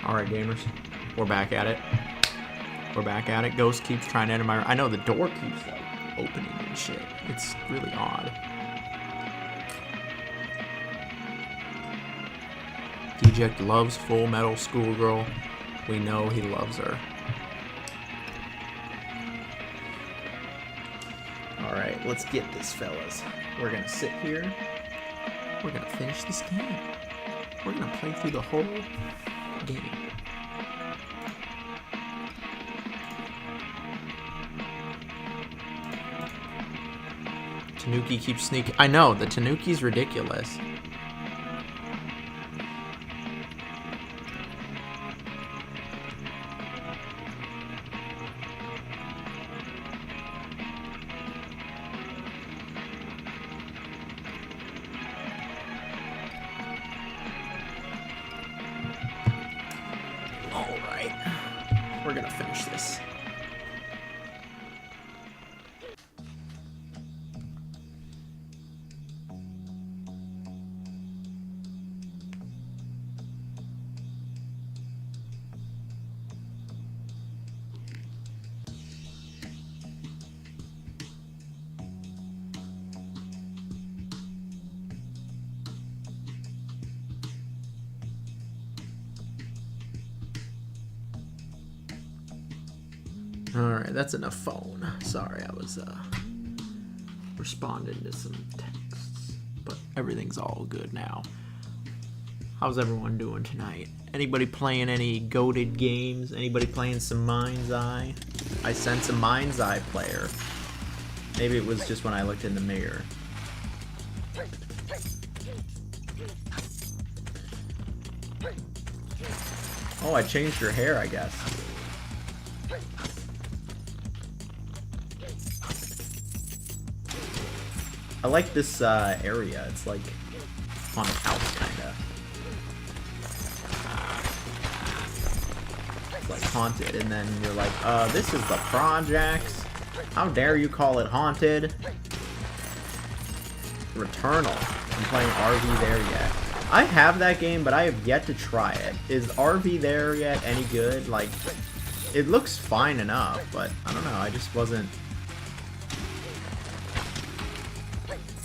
Alright, gamers. We're back at it. We're back at it. Ghost keeps trying to enter my... I know the door keeps, like, opening and shit. It's really odd. Deject loves Full Metal Schoolgirl. We know he loves her. Alright, let's get this, fellas. We're gonna sit here. We're gonna finish this game. We're gonna play through the whole game. Tanuki keeps sneaking. I know, the Tanuki's ridiculous. Alright. We're gonna finish this. Alright, that's enough phone. Sorry, I was responding to some texts. But everything's all good now. How's everyone doing tonight? Anybody playing any goated games? Anybody playing some Mind's Eye? I sense a Mind's Eye player. Maybe it was just when I looked in the mirror. Oh, I changed your hair, I guess. I like this area. It's like on a house, kinda. It's like haunted, and then you're like, this is the projects. How dare you call it haunted? Returnal. I'm playing RV There Yet. I have that game, but I have yet to try it. Is RV There Yet any good? Like, it looks fine enough, but I don't know. I just wasn't.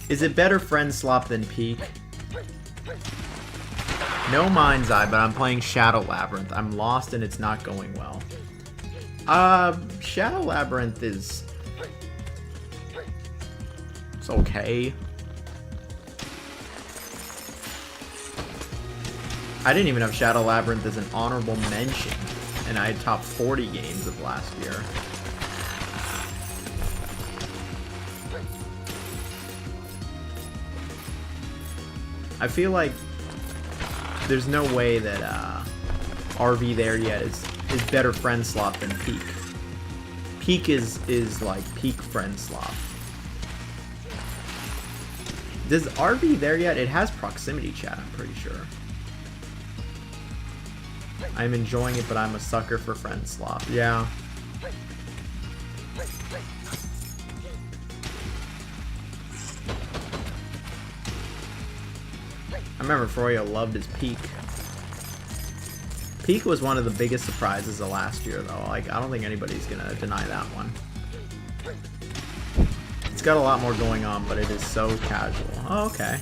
Is it better Friend Slop than Peak? No Mind's Eye, but I'm playing Shadow Labyrinth. I'm lost and it's not going well. Shadow Labyrinth is... It's okay. I didn't even have Shadow Labyrinth as an honorable mention, and I had top 40 games of last year. I feel like there's no way that RV There Yet is better Friend Slop than Peak. Peak is like peak Friend Slop. Does RV There Yet? It has proximity chat, I'm pretty sure. I'm enjoying it, but I'm a sucker for Friend Slop. Yeah. I remember Froyo loved his Peak. Peak was one of the biggest surprises of last year, though. Like, I don't think anybody's gonna deny that one. It's got a lot more going on, but it is so casual. Oh, okay.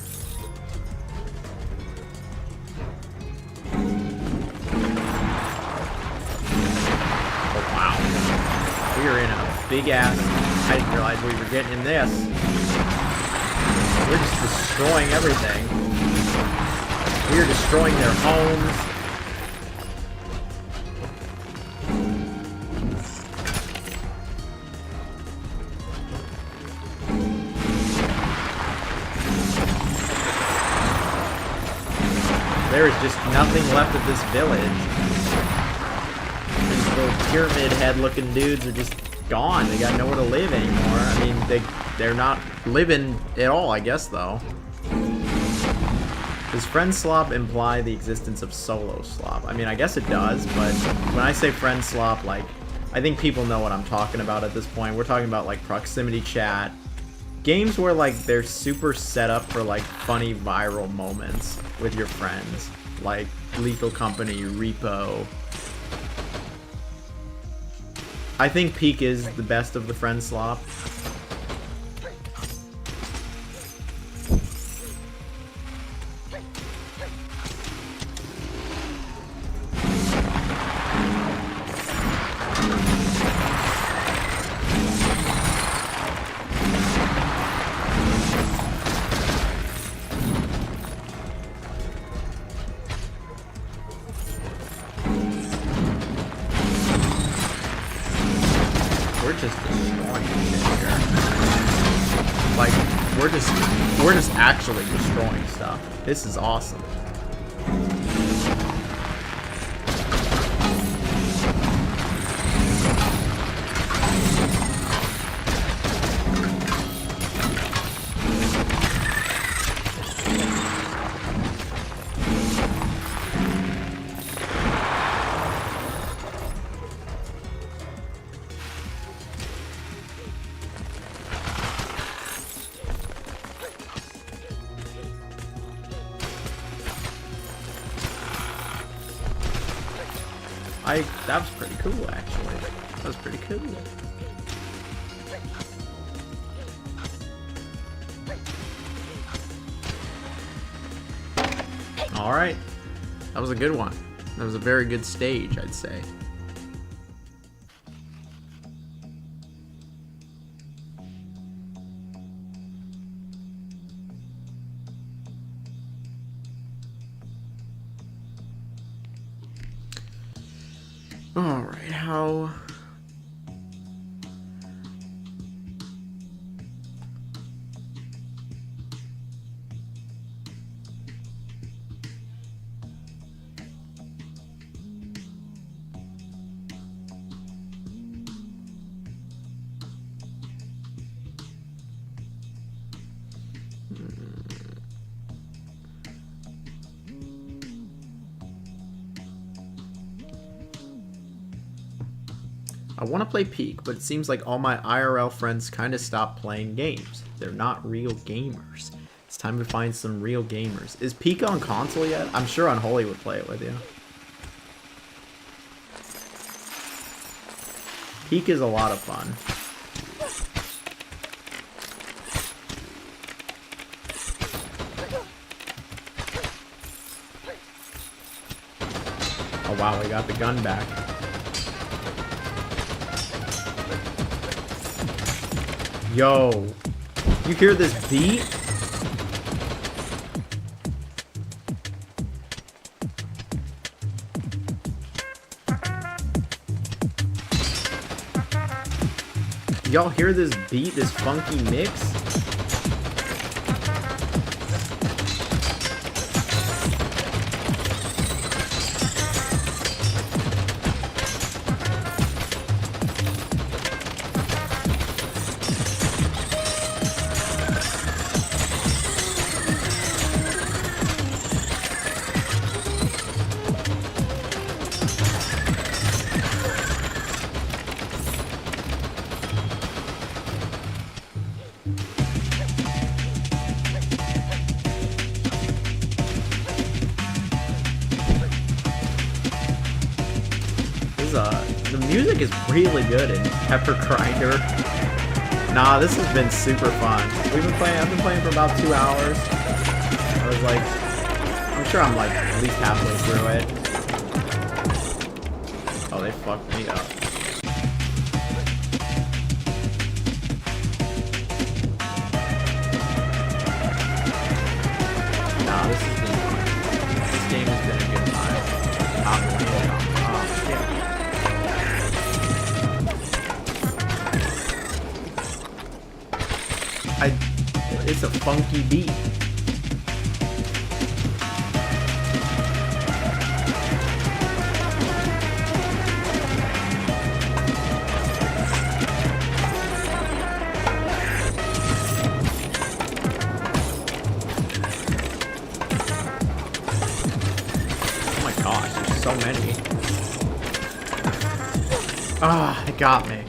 Oh, wow. We are in a big ass... I didn't realize we were getting in this. We're just destroying everything. We are destroying their homes. There is just nothing left of this village. These little pyramid head looking dudes are just gone. They got nowhere to live anymore. I mean, they're not living at all, I guess, though. Does Friend Slop imply the existence of Solo Slop? I mean, I guess it does, but when I say Friend Slop, like, I think people know what I'm talking about at this point. We're talking about, like, proximity chat. Games where, like, they're super set up for, like, funny viral moments with your friends. Like, Lethal Company, Repo. I think Peak is the best of the Friend Slop. just destroying shit here. Like, we're just actually destroying stuff. This is awesome. That was pretty cool, actually. That was pretty cool. Alright. That was a good one. That was a very good stage, I'd say. Alright, how... I want to play Peak, but it seems like all my IRL friends kind of stopped playing games. They're not real gamers. It's time to find some real gamers. Is Peak on console yet? I'm sure Unholy would play it with you. Peak is a lot of fun. Oh wow, we got the gun back. Yo, you hear this beat? Y'all hear this beat, this funky mix? The music is really good in Pepper Grinder. Nah, this has been super fun. I've been playing for about 2 hours. I was like, I'm sure I'm like at least halfway through it. Oh, they fucked me up. Nah, this has been fun. This game has been a good time. Oh, shit. It's a funky beat. Oh my gosh, there's so many. Ah, it got me.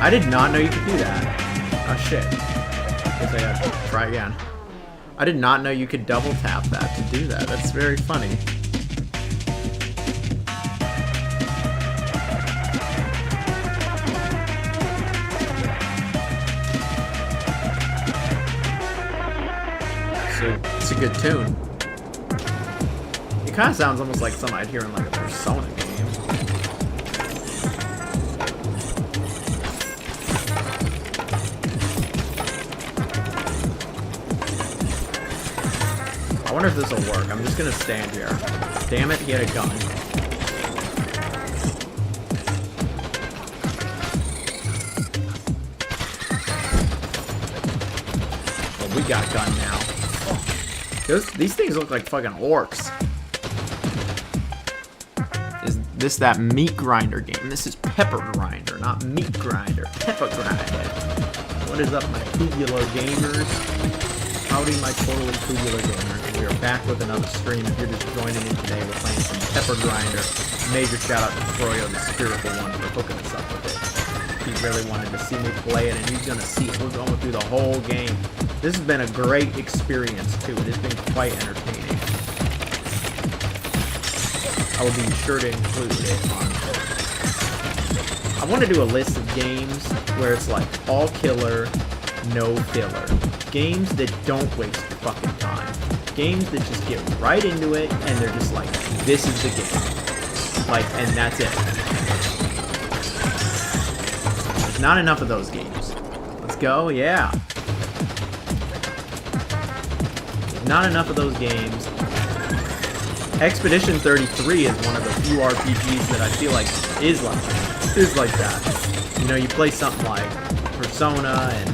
I did not know you could do that. Oh shit. Guess I gotta try again. I did not know you could double tap that to do that. That's very funny. So it's a good tune. It kind of sounds almost like something I'd hear in like a Persona game. I wonder if this will work. I'm just gonna stand here. Damn it, he had a gun. Well, we got a gun now. These things look like fucking orcs. Is this that meat grinder game? This is pepper grinder, not meat grinder. Pepper grinder. What is up, my tubular gamers? Howdy, my totally tubular gamers. We are back with another stream. If you're just joining in today, we're playing some pepper grinder. Major shout out to Froyo, the spiritual one, for hooking us up with it. He really wanted to see me play it, and he's gonna see it. We're going through the whole game. This has been a great experience too. It has been quite entertaining. I will be sure to include it on. I want to do a list of games where it's like all killer, no filler. Games that don't waste fucking time. Games that just get right into it and they're just like, this is the game. Like, and that's it. There's not enough of those games. Let's go, yeah. Not enough of those games. Expedition 33 is one of the few RPGs that I feel like is like that. You know, you play something like Persona, and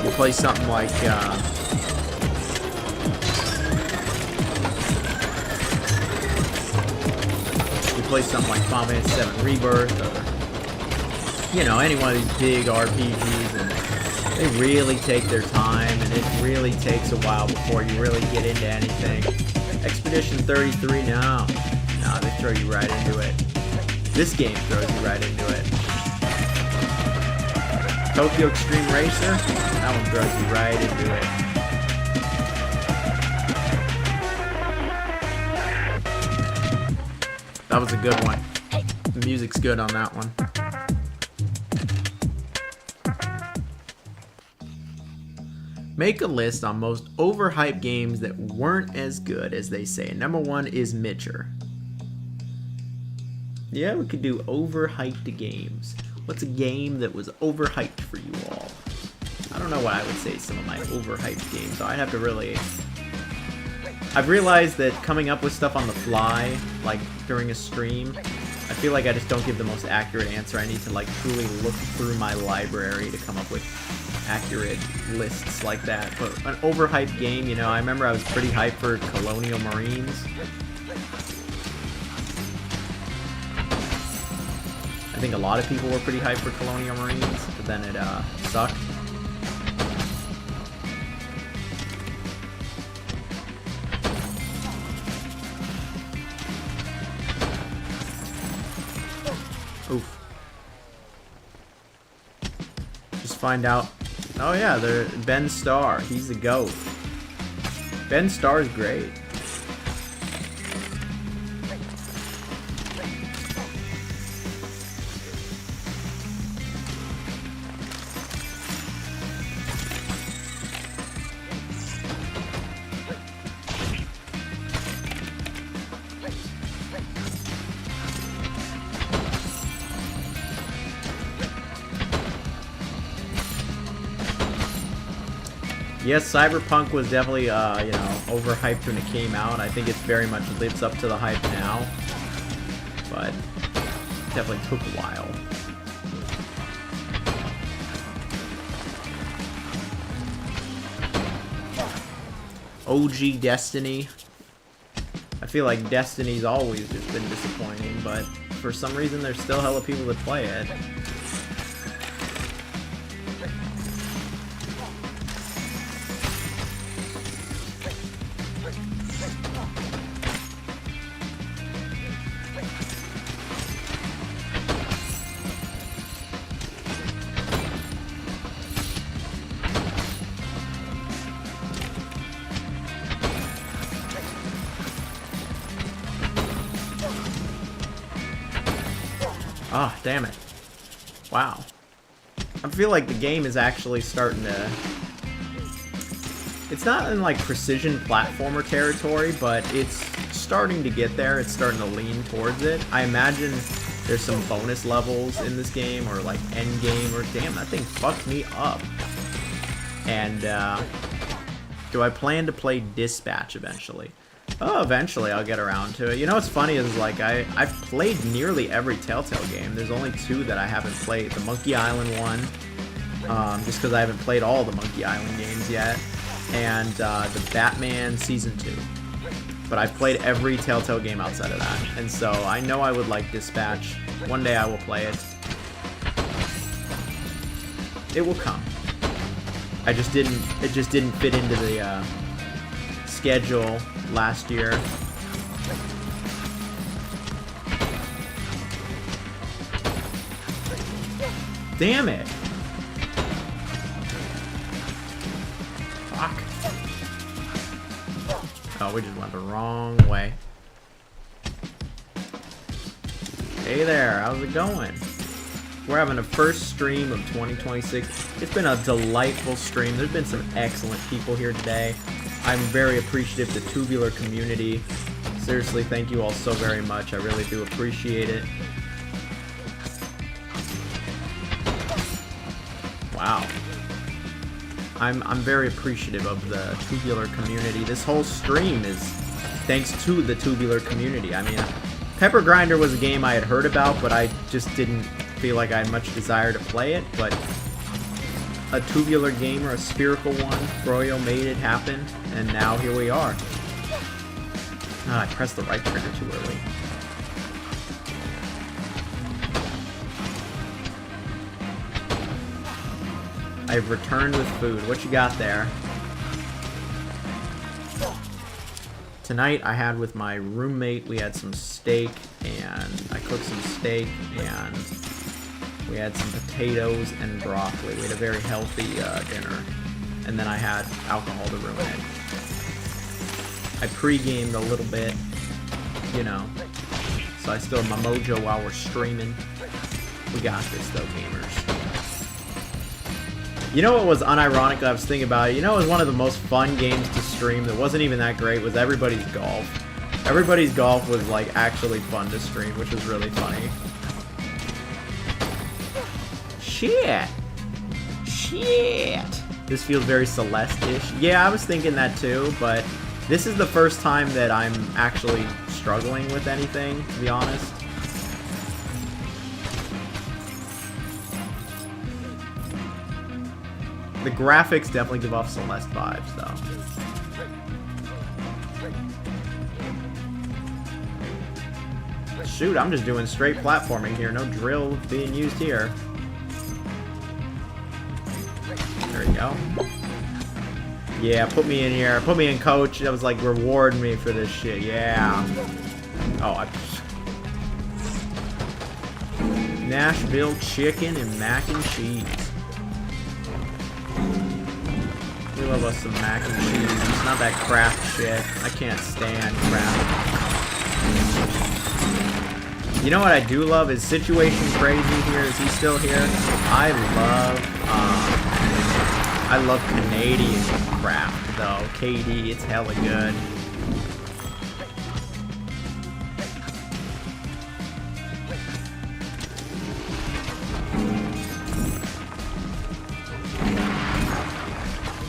you play something like Final Fantasy VII Rebirth, or you know, any one of these big RPGs, and they really take their time, and it really takes a while before you really get into anything. Expedition 33, no, they throw you right into it. This game throws you right into it. Tokyo Extreme Racer, that one throws you right into it. That was a good one. The music's good on that one. Make a list on most overhyped games that weren't as good as they say. Number 1 is Mitcher. Yeah, we could do overhyped games. What's a game that was overhyped for you all? I don't know what I would say some of my overhyped games. So I'd have to really... I've realized that coming up with stuff on the fly, like during a stream, I feel like I just don't give the most accurate answer. I need to like truly look through my library to come up with accurate lists like that. But an overhyped game, you know, I remember I was pretty hyped for Colonial Marines. I think a lot of people were pretty hyped for Colonial Marines, but then it sucked. Oof. Just find out. Oh yeah, Ben Starr. He's the GOAT. Ben Starr is great. Yes, Cyberpunk was definitely, you know, overhyped when it came out. I think it very much lives up to the hype now, but it definitely took a while. OG Destiny. I feel like Destiny's always just been disappointing, but for some reason there's still hella people that play it. Ah, oh, damn it. Wow. I feel like the game is actually starting to... It's not in, like, precision platformer territory, but it's starting to get there. It's starting to lean towards it. I imagine there's some bonus levels in this game, or, like, end game, or... Damn, that thing fucked me up. And, Do I plan to play Dispatch eventually? Oh, eventually I'll get around to it. You know what's funny is, like, I've played nearly every Telltale game. There's only 2 that I haven't played. The Monkey Island one, just because I haven't played all the Monkey Island games yet, and the Batman Season 2. But I've played every Telltale game outside of that, and so I know I would like Dispatch. One day I will play it. It will come. It just didn't fit into the schedule last year. Damn it. Fuck. Oh, we just went the wrong way. Hey there, how's it going? We're having a first stream of 2026. It's been a delightful stream. There's been some excellent people here today. I'm very appreciative of the Tubular community. Seriously, thank you all so very much. I really do appreciate it. Wow. I'm very appreciative of the Tubular community. This whole stream is thanks to the Tubular community. I mean, Pepper Grinder was a game I had heard about, but I just didn't feel like I had much desire to play it. But a Tubular gamer, a spherical one, Froyo made it happen, and now here we are. Ah, I pressed the right trigger too early. I've returned with food. What you got there? Tonight I had with my roommate, we had some steak, and I cooked some steak, and we had some potatoes and broccoli. We had a very healthy dinner. And then I had alcohol to ruin it. I pre-gamed a little bit, you know. So I still have my mojo while we're streaming. We got this though, gamers. You know what was unironic? I was thinking about it. You know, it was one of the most fun games to stream that wasn't even that great, was Everybody's Golf. Everybody's Golf was like actually fun to stream, which was really funny. Shit. Shit. This feels very Celeste-ish. Yeah, I was thinking that too, but this is the first time that I'm actually struggling with anything, to be honest. The graphics definitely give off Celeste vibes, though. Shoot, I'm just doing straight platforming here. No drill being used here. There we go. Yeah, put me in here. Put me in, coach. That was like, reward me for this shit. Yeah. Oh, Nashville chicken and mac and cheese. We love us some mac and cheese. It's not that Kraft shit. I can't stand Kraft. You know what I do love is Situation Crazy here. Is he still here? I love Canadian Kraft though. KD, it's hella good.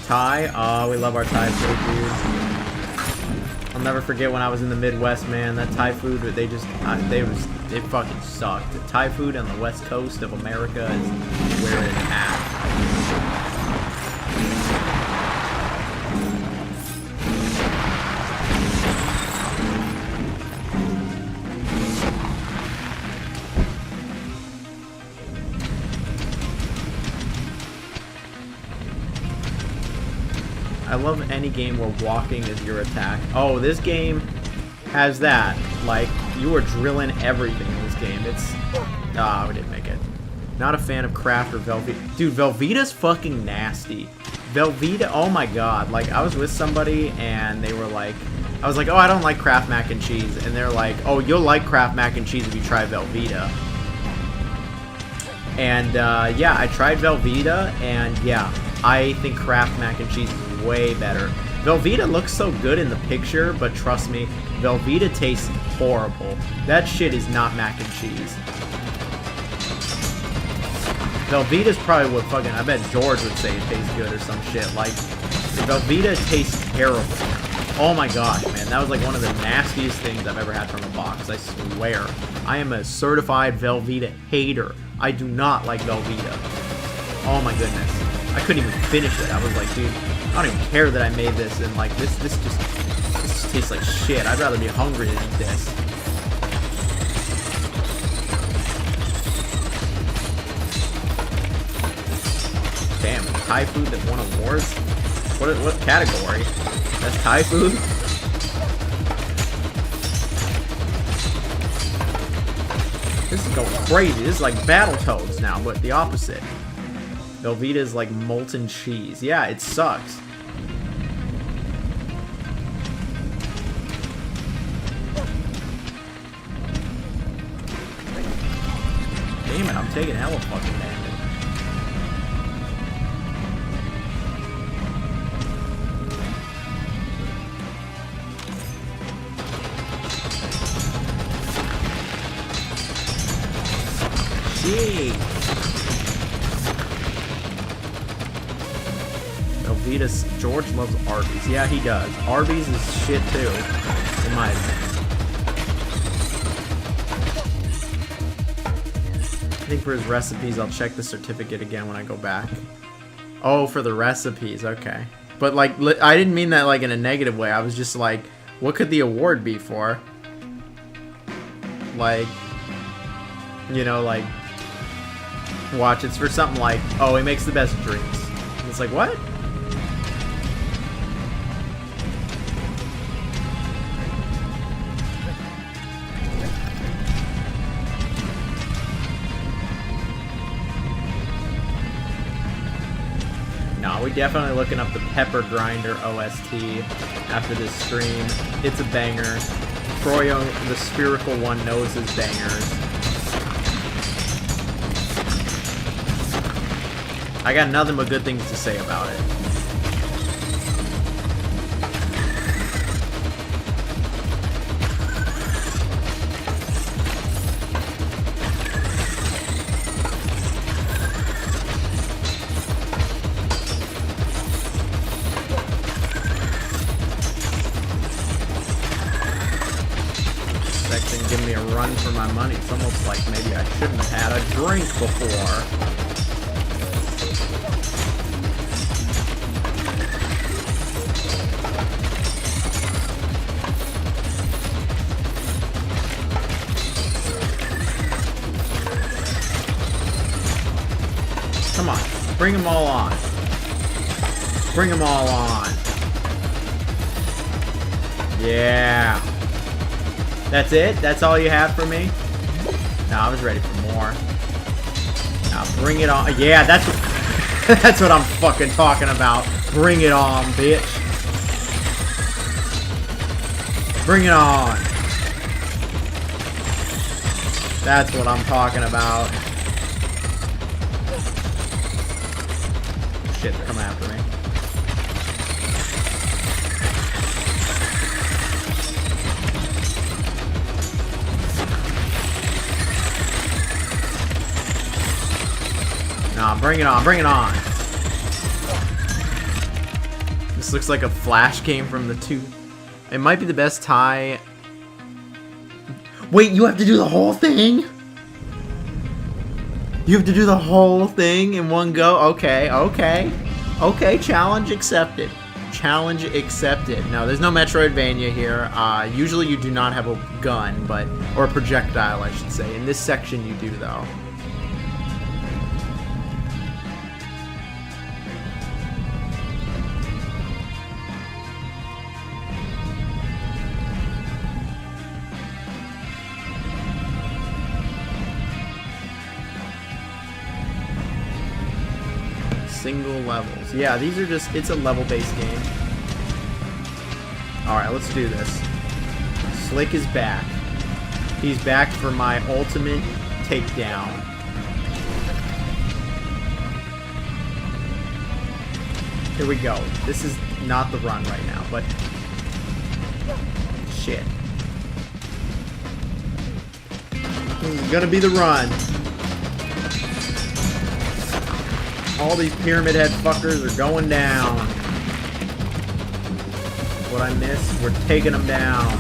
Thai? Oh, we love our Thai food, dude. I'll never forget when I was in the Midwest, man. That Thai food, they fucking sucked. The Thai food on the West Coast of America is where it's at. I love any game where walking is your attack. Oh, this game has that. Like, you are drilling everything in this game. It's... Ah, we didn't make it. Not a fan of Kraft or Velveeta. Dude, Velveeta's fucking nasty. Velveeta, oh my god. Like, I was with somebody and they were like... I was like, oh, I don't like Kraft mac and cheese. And they're like, oh, you'll like Kraft mac and cheese if you try Velveeta. And, yeah, I tried Velveeta, and yeah, I think Kraft mac and cheese is way better. Velveeta looks so good in the picture, but trust me, Velveeta tastes horrible. That shit is not mac and cheese. Velveeta's probably what fucking, I bet George would say it tastes good or some shit. Like, Velveeta tastes terrible. Oh my gosh, man. That was like one of the nastiest things I've ever had from a box, I swear. I am a certified Velveeta hater. I do not like Velveeta. Oh my goodness. I couldn't even finish it. I was like, dude, I don't even care that I made this, and like, this just tastes like shit. I'd rather be hungry than eat this. Damn, Thai food that won awards? What category? That's Thai food? This is going crazy. This is like Battletoads now, but the opposite. Velveeta is like molten cheese. Yeah, it sucks. Damn it, I'm taking hella fucking damage. Gee. Velveeta's George loves Arby's. Yeah, he does. Arby's is shit too, in my opinion. I think for his recipes, I'll check the certificate again when I go back. Oh, for the recipes, okay. But like, I didn't mean that like in a negative way. I was just like, what could the award be for? Like, you know, like, watch, it's for something like, oh, he makes the best drinks. And it's like, what? No, we're definitely looking up the Pepper Grinder OST after this stream. It's a banger. Froyo, the spherical one, knows his bangers. I got nothing but good things to say about it. Section, give me a run for my money. It's almost like maybe I shouldn't have had a drink before. Come on, bring them all on. Bring them all on. Yeah. That's it? That's all you have for me? No, I was ready for more. Now bring it on. Yeah, that's what, that's what I'm fucking talking about. Bring it on, bitch. Bring it on. That's what I'm talking about. Shit, they're coming after me. Nah, bring it on, bring it on. This looks like a flash game from the two. It might be the best tie. Wait, you have to do the whole thing? You have to do the whole thing in one go? Okay, okay. Okay, challenge accepted. Challenge accepted. No, there's no Metroidvania here. Usually you do not have a gun, but... or a projectile, I should say. In this section you do, though. Single levels. Yeah, these are just, it's a level-based game. Alright, let's do this. Slick is back. He's back for my ultimate takedown. Here we go. This is not the run right now, but... shit. This is gonna be the run. All these pyramid head fuckers are going down. What I missed, we're taking them down.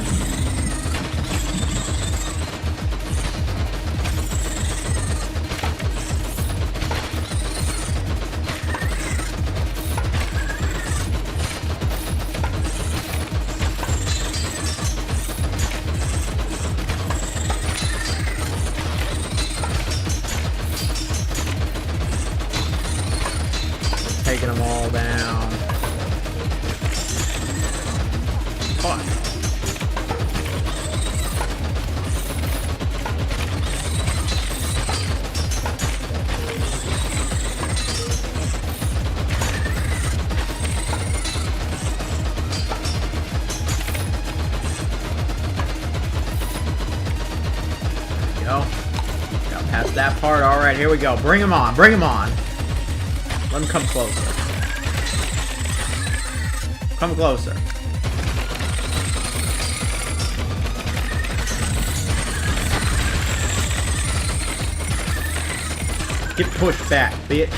Taking them all down. Fuck. Go. Got past that part. All right, here we go. Bring him on. Bring him on. Let him come closer. Come closer. Get pushed back, bitch.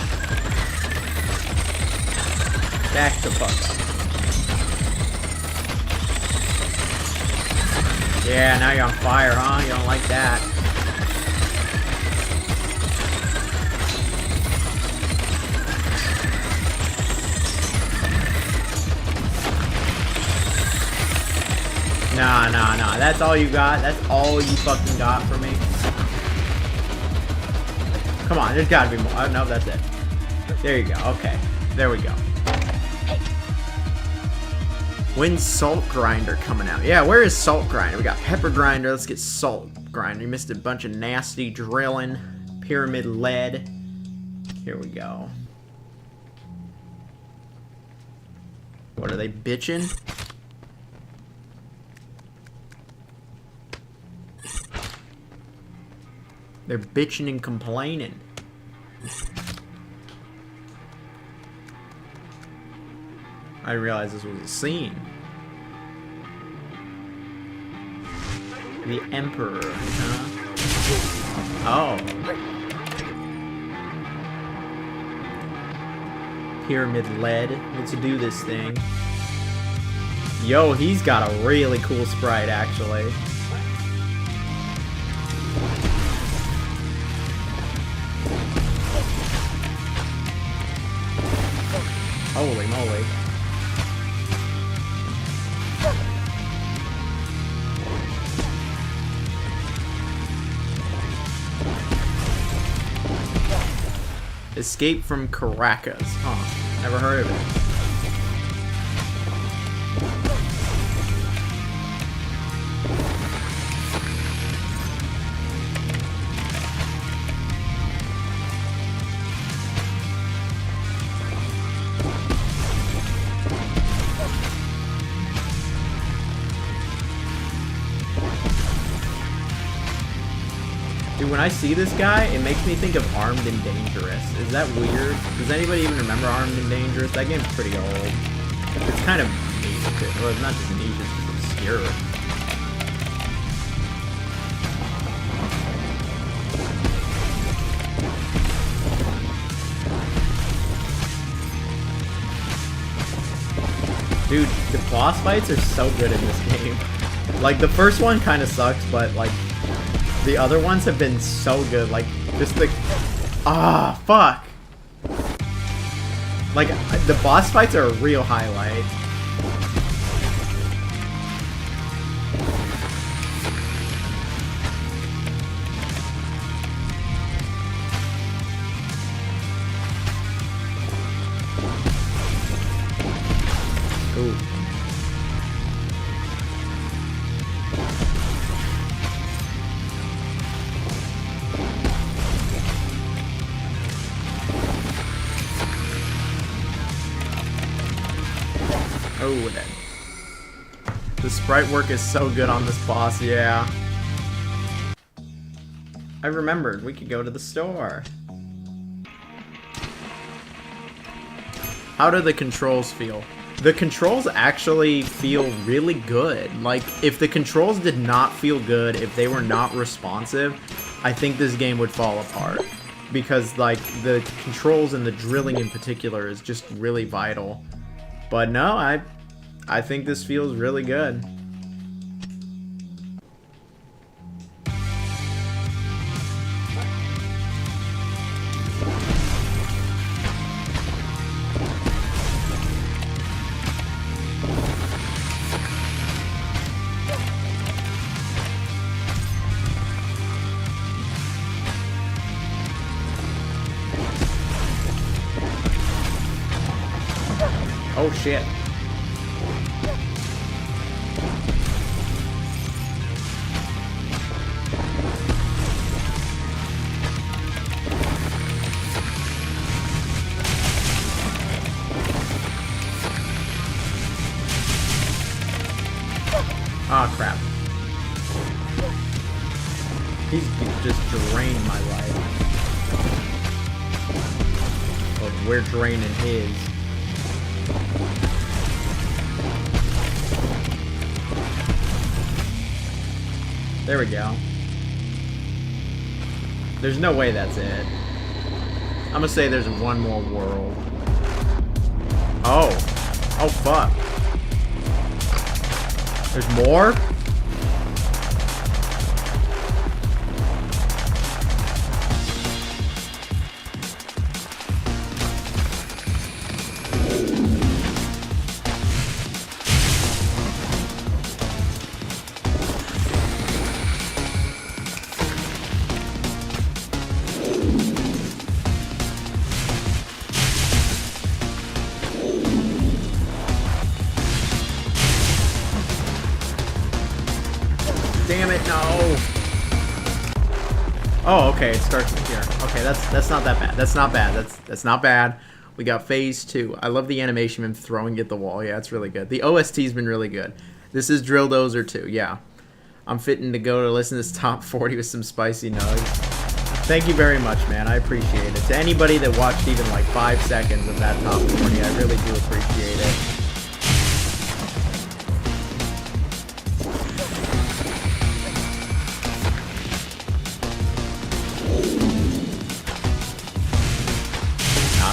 Back the fuck up. Yeah, now you're on fire, huh? You don't like that. Nah. That's all you got? That's all you fucking got for me? Come on, there's gotta be more. Oh, no, that's it. There you go. Okay. There we go. When's Salt Grinder coming out? Yeah, where is Salt Grinder? We got Pepper Grinder. Let's get Salt Grinder. You missed a bunch of nasty drilling. Pyramid lead. Here we go. What are they bitching? They're bitching and complaining. I realized this was a scene. The Emperor, huh? Oh. Pyramid lead. Let's do this thing. Yo, he's got a really cool sprite, actually. Holy moly. Escape from Caracas. Huh. Never heard of it. Dude, when I see this guy, it makes me think of Armed and Dangerous. Is that weird? Does anybody even remember Armed and Dangerous? That game's pretty old. It's kind of niche. Well, it's not just niche, it's obscure. Dude, the boss fights are so good in this game. Like, the first one kind of sucks, but, like, the other ones have been so good. Like, just the... Ah, fuck! Like, the boss fights are a real highlight. Ooh. Oh, then. The sprite work is so good on this boss, yeah. I remembered, we could go to the store. How do the controls feel? The controls actually feel really good. Like, if the controls did not feel good, if they were not responsive, I think this game would fall apart. because like the controls and the drilling in particular is just really vital. But no, I think this feels really good. Oh shit. Ah, crap. He's just drained my life. But we're draining his. There we go. There's no way that's it. I'm gonna say there's one more world. Oh. Oh, fuck. There's more? Damn it, no. Oh, okay, it starts with here. Okay, that's not that bad. That's not bad. That's not bad. We got phase 2. I love the animation of him throwing at the wall. Yeah, it's really good. The OST's been really good. This is Drill Dozer 2. Yeah. I'm fitting to go to listen to this top 40 with some spicy nugs. Thank you very much, man. I appreciate it. To anybody that watched even like 5 seconds of that top 40, I really do appreciate it.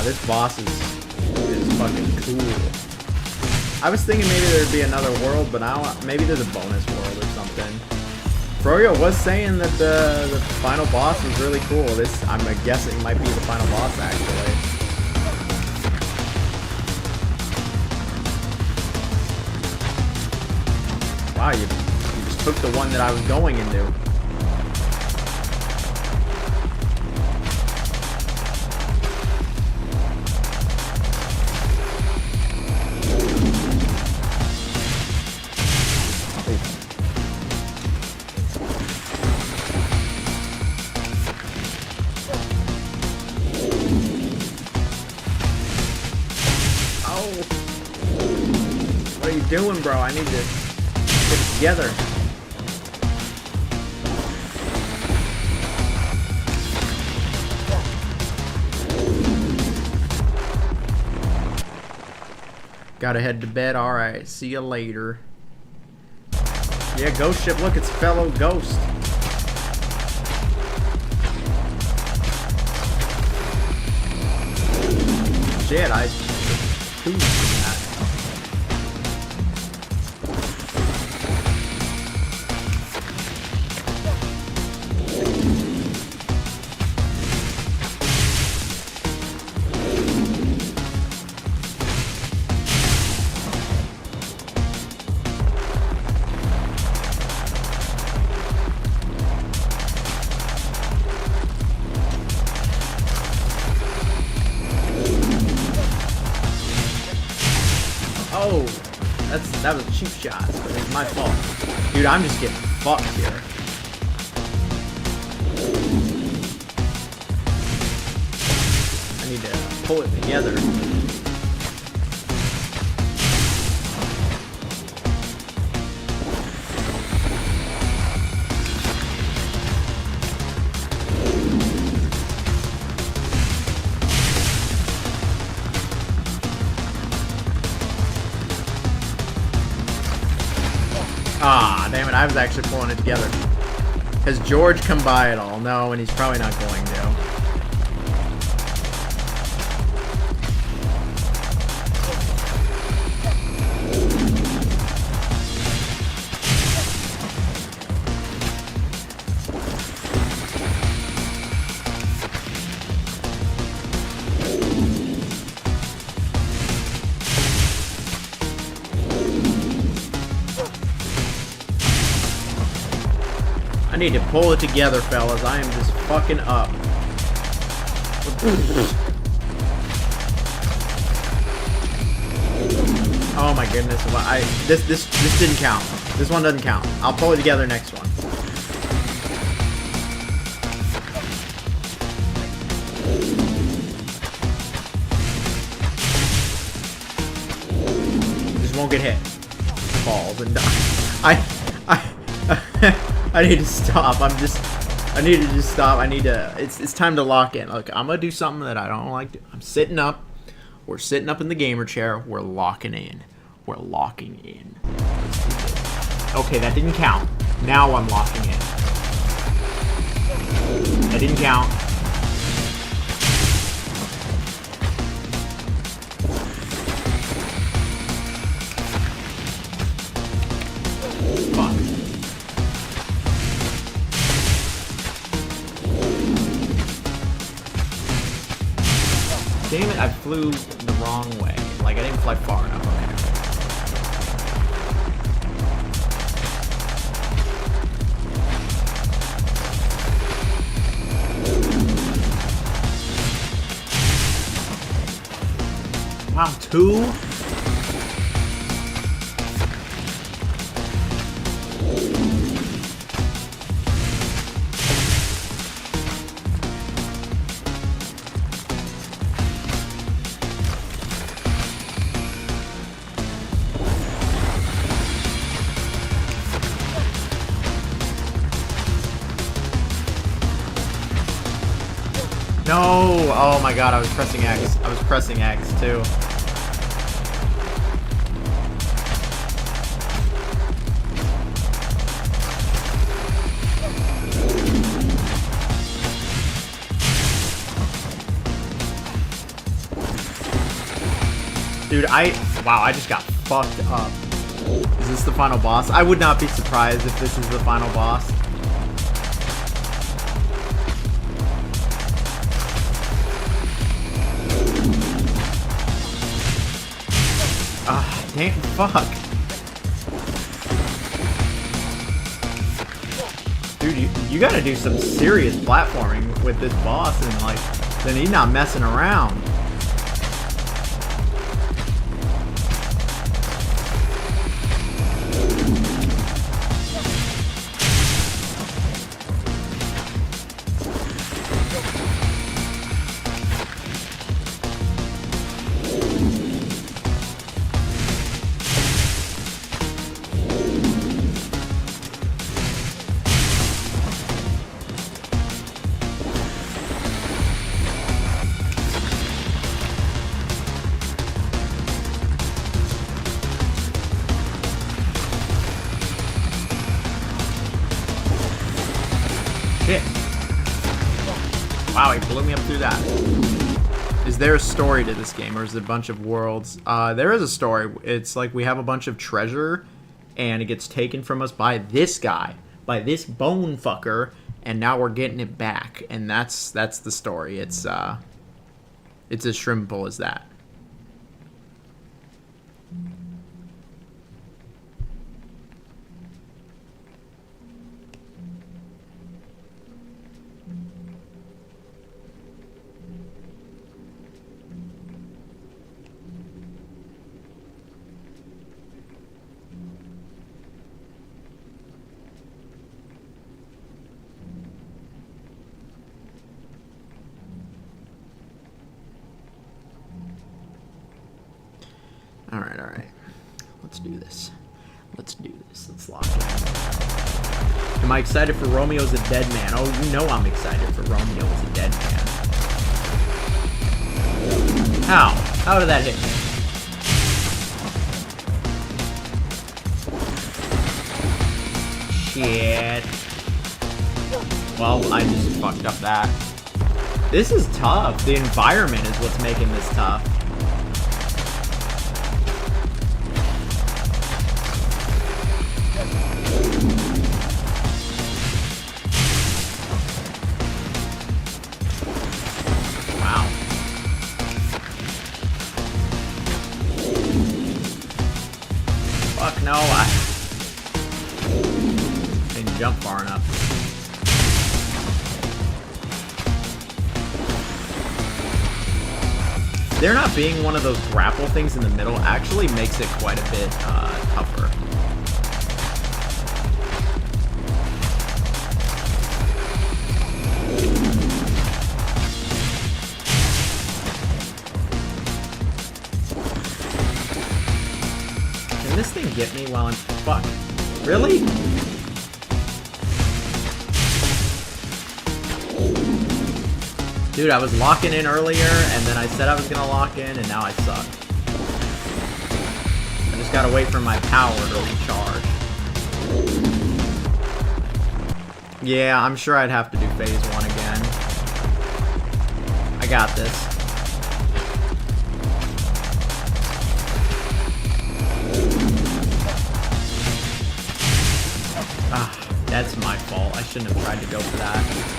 This boss is fucking cool. I was thinking maybe there'd be another world, but I don't, maybe there's a bonus world or something. Froyo was saying that the final boss was really cool. This, I'm guessing, might be the final boss, actually. Wow, you just took the one that I was going into. What are you doing, bro? I need to get it together. Gotta head to bed. Alright, see you later. Yeah, ghost ship. Look, it's a fellow ghost. Shit, I... Ooh, that. Oh, that was cheap shots, but it's my fault. Dude, I'm just getting fucked here. I need to pull it together. Ah, damn it, I was actually pulling it together. Has George come by at all? No, and he's probably not going to. need to pull it together, fellas. I am just fucking up. Oh my goodness. This didn't count. This one doesn't count. I'll pull it together next one. Just won't get hit. Falls and die. I need to stop. I need to just stop. It's time to lock in. Look, I'm gonna do something that I don't like to. I'm sitting up. We're sitting up in the gamer chair. We're locking in. We're locking in. Okay, that didn't count. Now I'm locking in. That didn't count. Fuck. Damn it, I flew the wrong way. Like, I didn't fly far enough. Okay. Wow, 2? No! Oh my god, I was pressing X. I was pressing X too. Dude, wow, I just got fucked up. Is this the final boss? I would not be surprised if this is the final boss. Ah, damn, fuck. Dude, you gotta do some serious platforming with this boss, and like, then he's not messing around. Shit. Wow, he blew me up through that. Is there a story to this game, or is it a bunch of worlds? There is a story. It's like we have a bunch of treasure, and it gets taken from us by this guy, by this bone fucker, and now we're getting it back. And that's the story. It's as shrimpable as that. Alright. Let's do this. Let's lock it. Am I excited for Romeo's a Dead Man? Oh, you know I'm excited for Romeo is a Dead Man. How? How did that hit me? Shit. Well, I just fucked up that. This is tough. The environment is what's making this tough. Fuck no, I didn't jump far enough. there not being one of those grapple things in the middle actually makes it quite a bit tougher. Can this thing get me while I'm... Fuck. Really? Dude, I was locking in earlier, and then I said I was gonna lock in, and now I suck. I just gotta wait for my power to recharge. Yeah, I'm sure I'd have to do phase 1 again. I got this. Ah, that's my fault. I shouldn't have tried to go for that.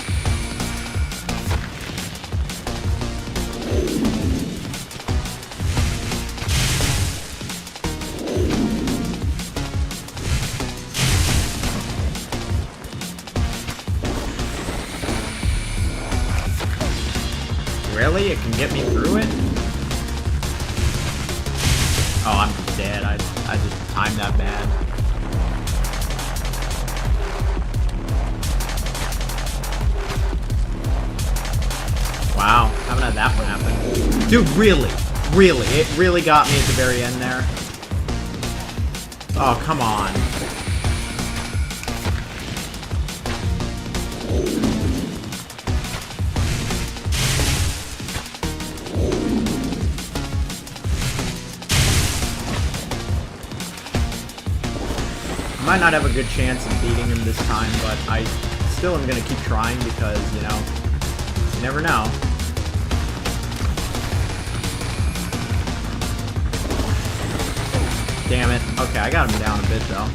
Really? It can get me through it? Oh, I'm dead. I just timed that bad. Wow, haven't had that one happen. Dude, really? Really? It really got me at the very end there? Oh, come on. I might not have a good chance of beating him this time, but I still am going to keep trying because, you know, you never know. Damn it. Okay, I got him down a bit, though.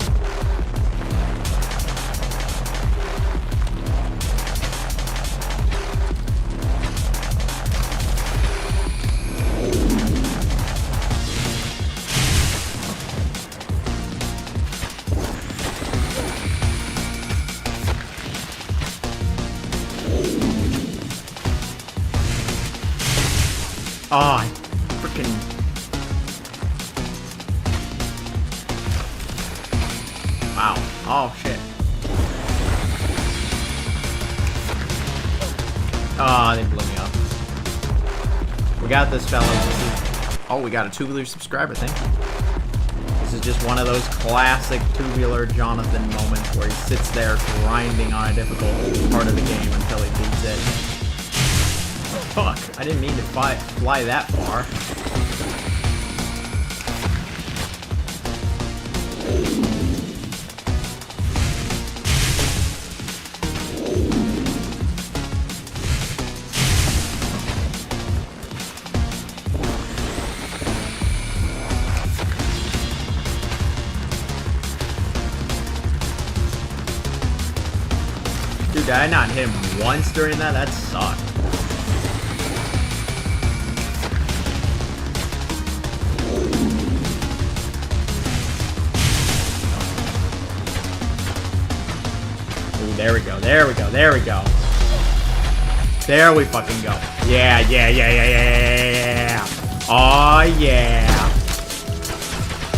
Oh, I freaking... Wow. Oh, shit. Oh, they blew me up. We got this, fellas. This is... Oh, we got a Tubular subscriber. Thank you. This is just one of those classic Tubular Jonathan moments where he sits there grinding on a difficult part of the game until he beats it. Fuck, I didn't mean to fly that far. Dude, did I not hit him once during that? That sucked. There we go, there we go, there we go. There we fucking go. Yeah, yeah, yeah, yeah, yeah, yeah. Oh, yeah.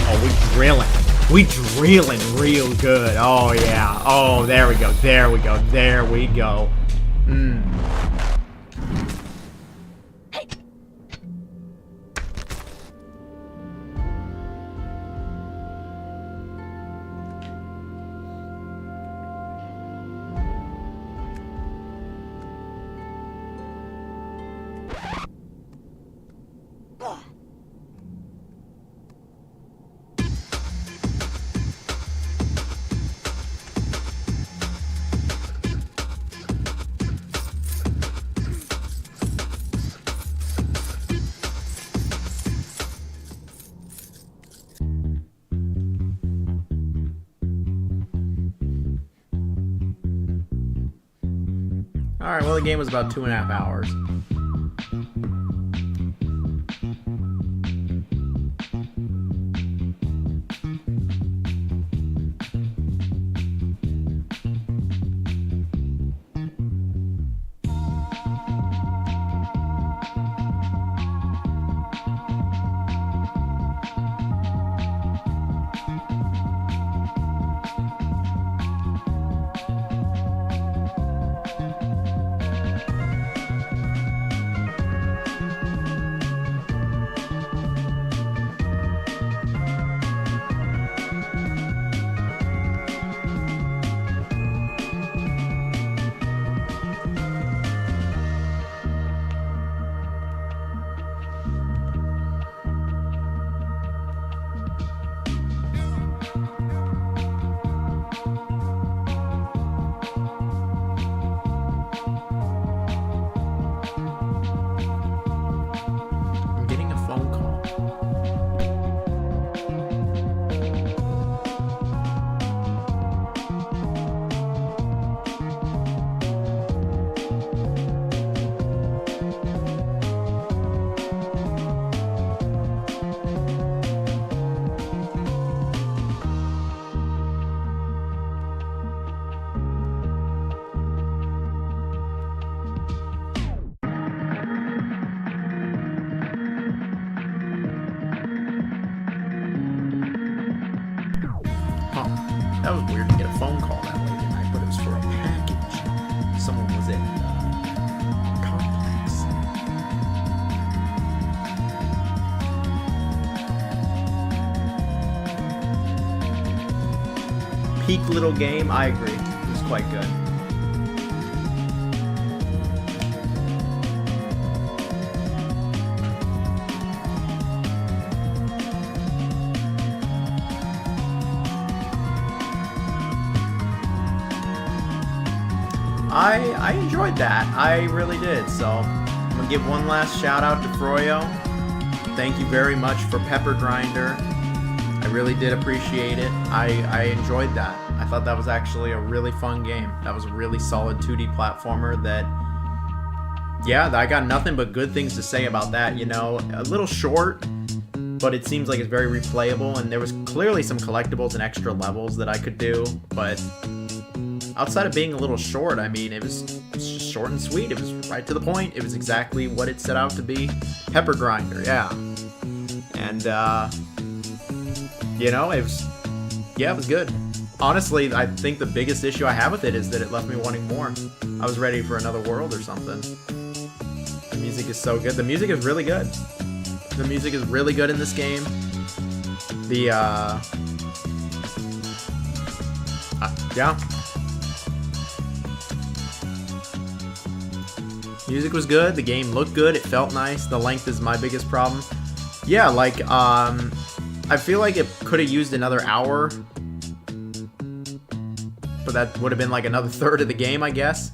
Oh, we drilling. We drilling real good. Oh, yeah. Oh, there we go, there we go, there we go. Mmm. Alright, well the game was about 2.5 hours. That was weird to get a phone call that late at night, but it was for a package. Someone was in complex. Peak little game, I agree. It was quite good. I enjoyed that. I really did. So I'm gonna give one last shout out to Froyo. Thank you very much for Pepper Grinder. I really did appreciate it. I enjoyed that. I thought that was actually a really fun game. That was a really solid 2D platformer that, yeah, I got nothing but good things to say about that. You know, a little short, but it seems like it's very replayable, and there was clearly some collectibles and extra levels that I could do, but outside of being a little short, I mean, it's just short and sweet. It was right to the point. It was exactly what it set out to be. Pepper Grinder, yeah. And, you know, it was good. Honestly, I think the biggest issue I have with it is that it left me wanting more. I was ready for another world or something. The music is so good. The music is really good. The music is really good in this game. Yeah. Music was good. The game looked good. It felt nice. The length is my biggest problem. Yeah, like, I feel like it could have used another hour. But that would have been like another third of the game, I guess.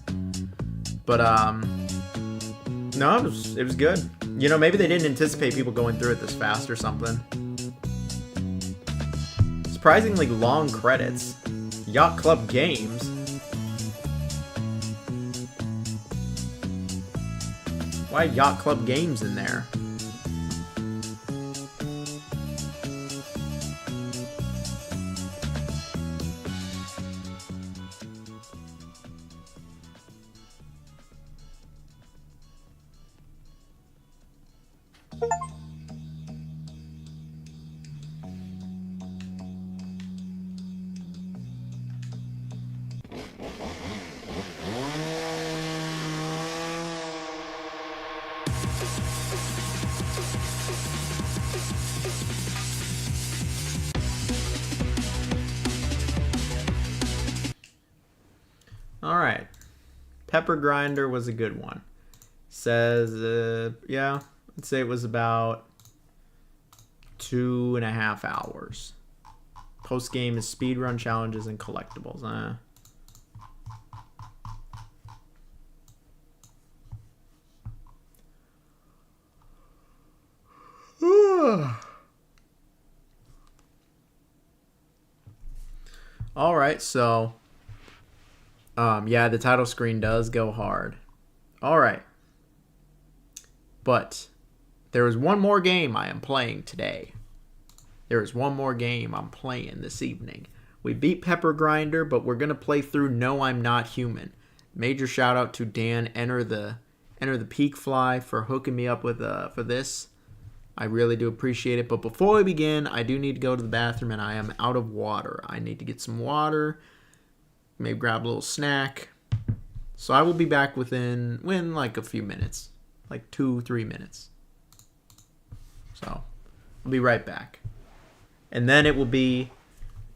But, no, it was good. You know, maybe they didn't anticipate people going through it this fast or something. Surprisingly long credits. Yacht Club Games. Why Yacht Club Games in there? Alright. Pepper Grinder was a good one. Says, yeah, let's say it was about 2.5 hours. Post game is speedrun challenges and collectibles. Alright, so yeah, the title screen does go hard. Alright. But there is one more game I am playing today. There is one more game I'm playing this evening. We beat Pepper Grinder, but we're going to play through No I'm Not Human. Major shout out to Dan, Enter the Peak Fly, for hooking me up with for this. I really do appreciate it. But before we begin, I do need to go to the bathroom, and I am out of water. I need to get some water. Maybe grab a little snack. So I will be back within like a few minutes. Like 2-3 minutes. So I'll be right back. And then it will be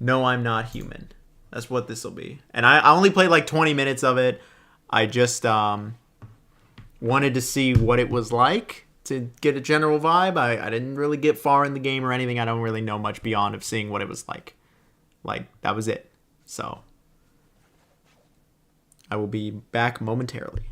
No I'm Not Human. That's what this will be. And I only played like 20 minutes of it. I just wanted to see what it was like, to get a general vibe. I didn't really get far in the game or anything. I don't really know much beyond of seeing what it was like. Like, that was it. So I will be back momentarily.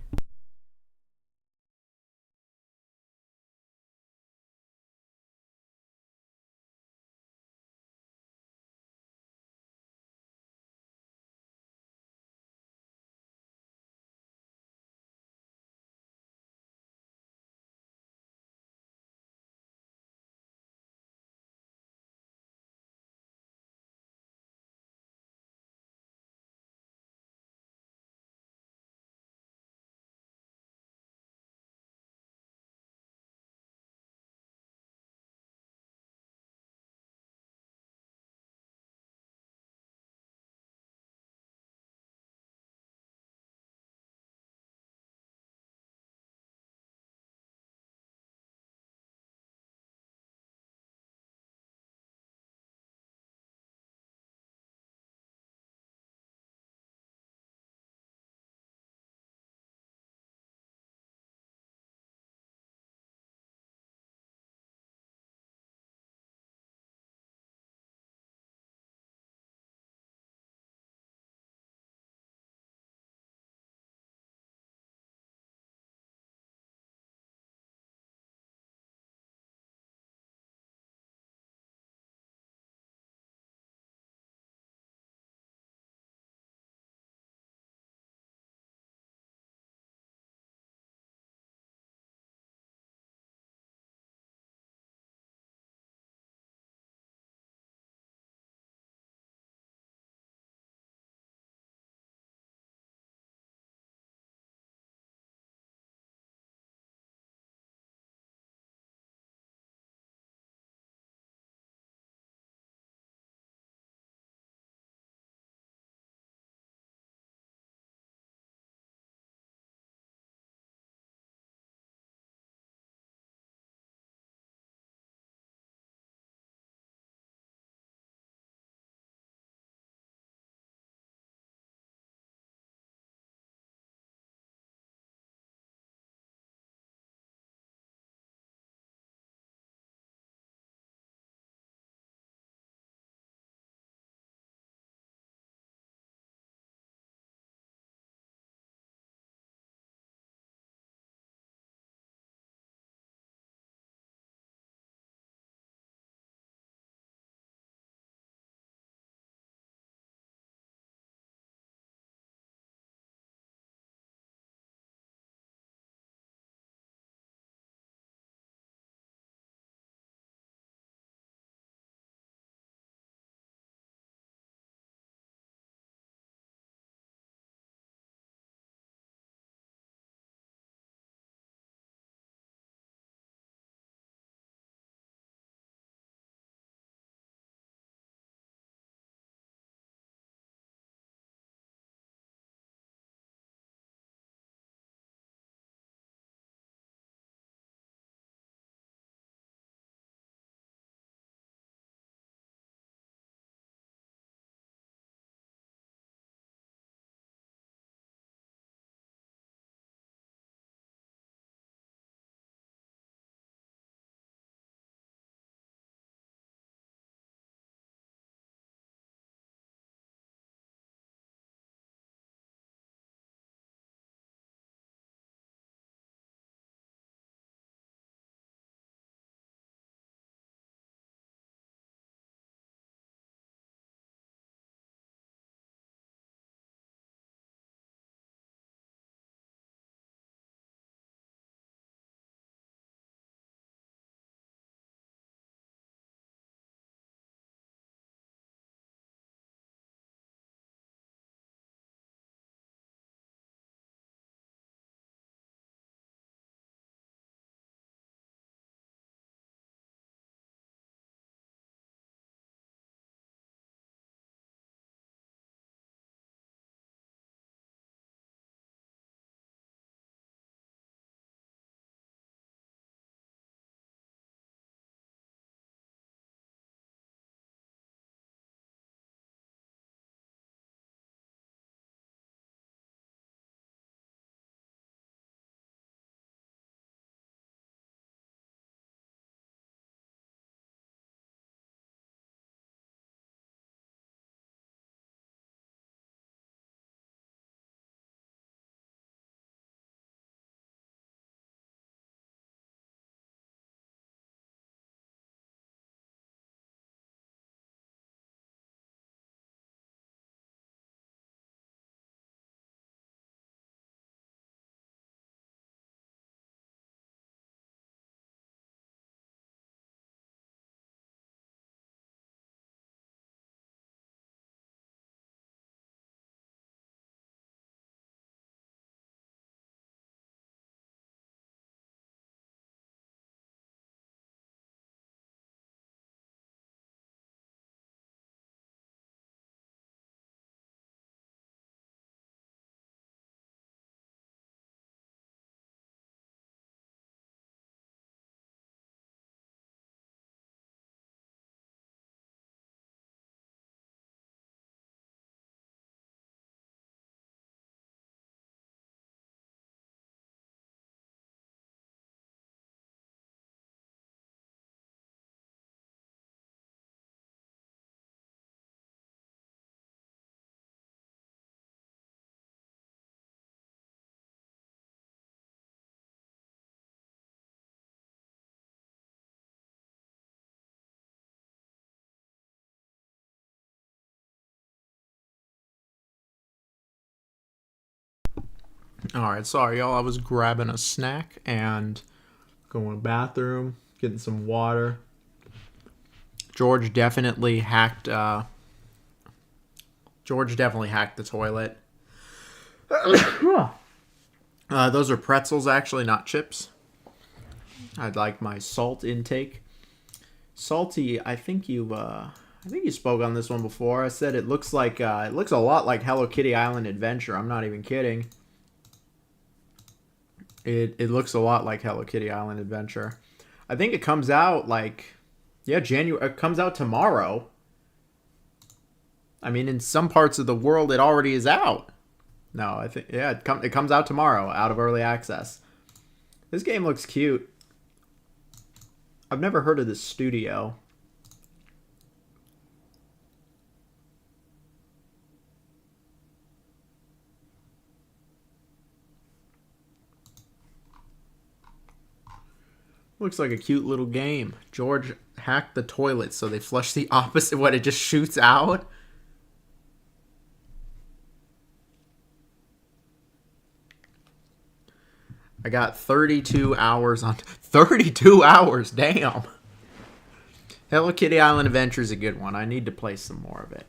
Alright, sorry y'all, I was grabbing a snack and going to the bathroom, getting some water. George definitely hacked the toilet. Those are pretzels, actually, not chips. I'd like my salt intake. Salty, I think you spoke on this one before. I said it looks like it looks a lot like Hello Kitty Island Adventure. I'm not even kidding. It looks a lot like Hello Kitty Island Adventure. I think it comes out like, yeah, January. It comes out tomorrow. I mean, in some parts of the world, it already is out. No, I think, yeah, it comes out tomorrow, out of early access. This game looks cute. I've never heard of this studio. Looks like a cute little game. George hacked the toilet so they flush the opposite. What, it just shoots out? I got 32 hours on... 32 hours, damn. Hello Kitty Island Adventure is a good one. I need to play some more of it.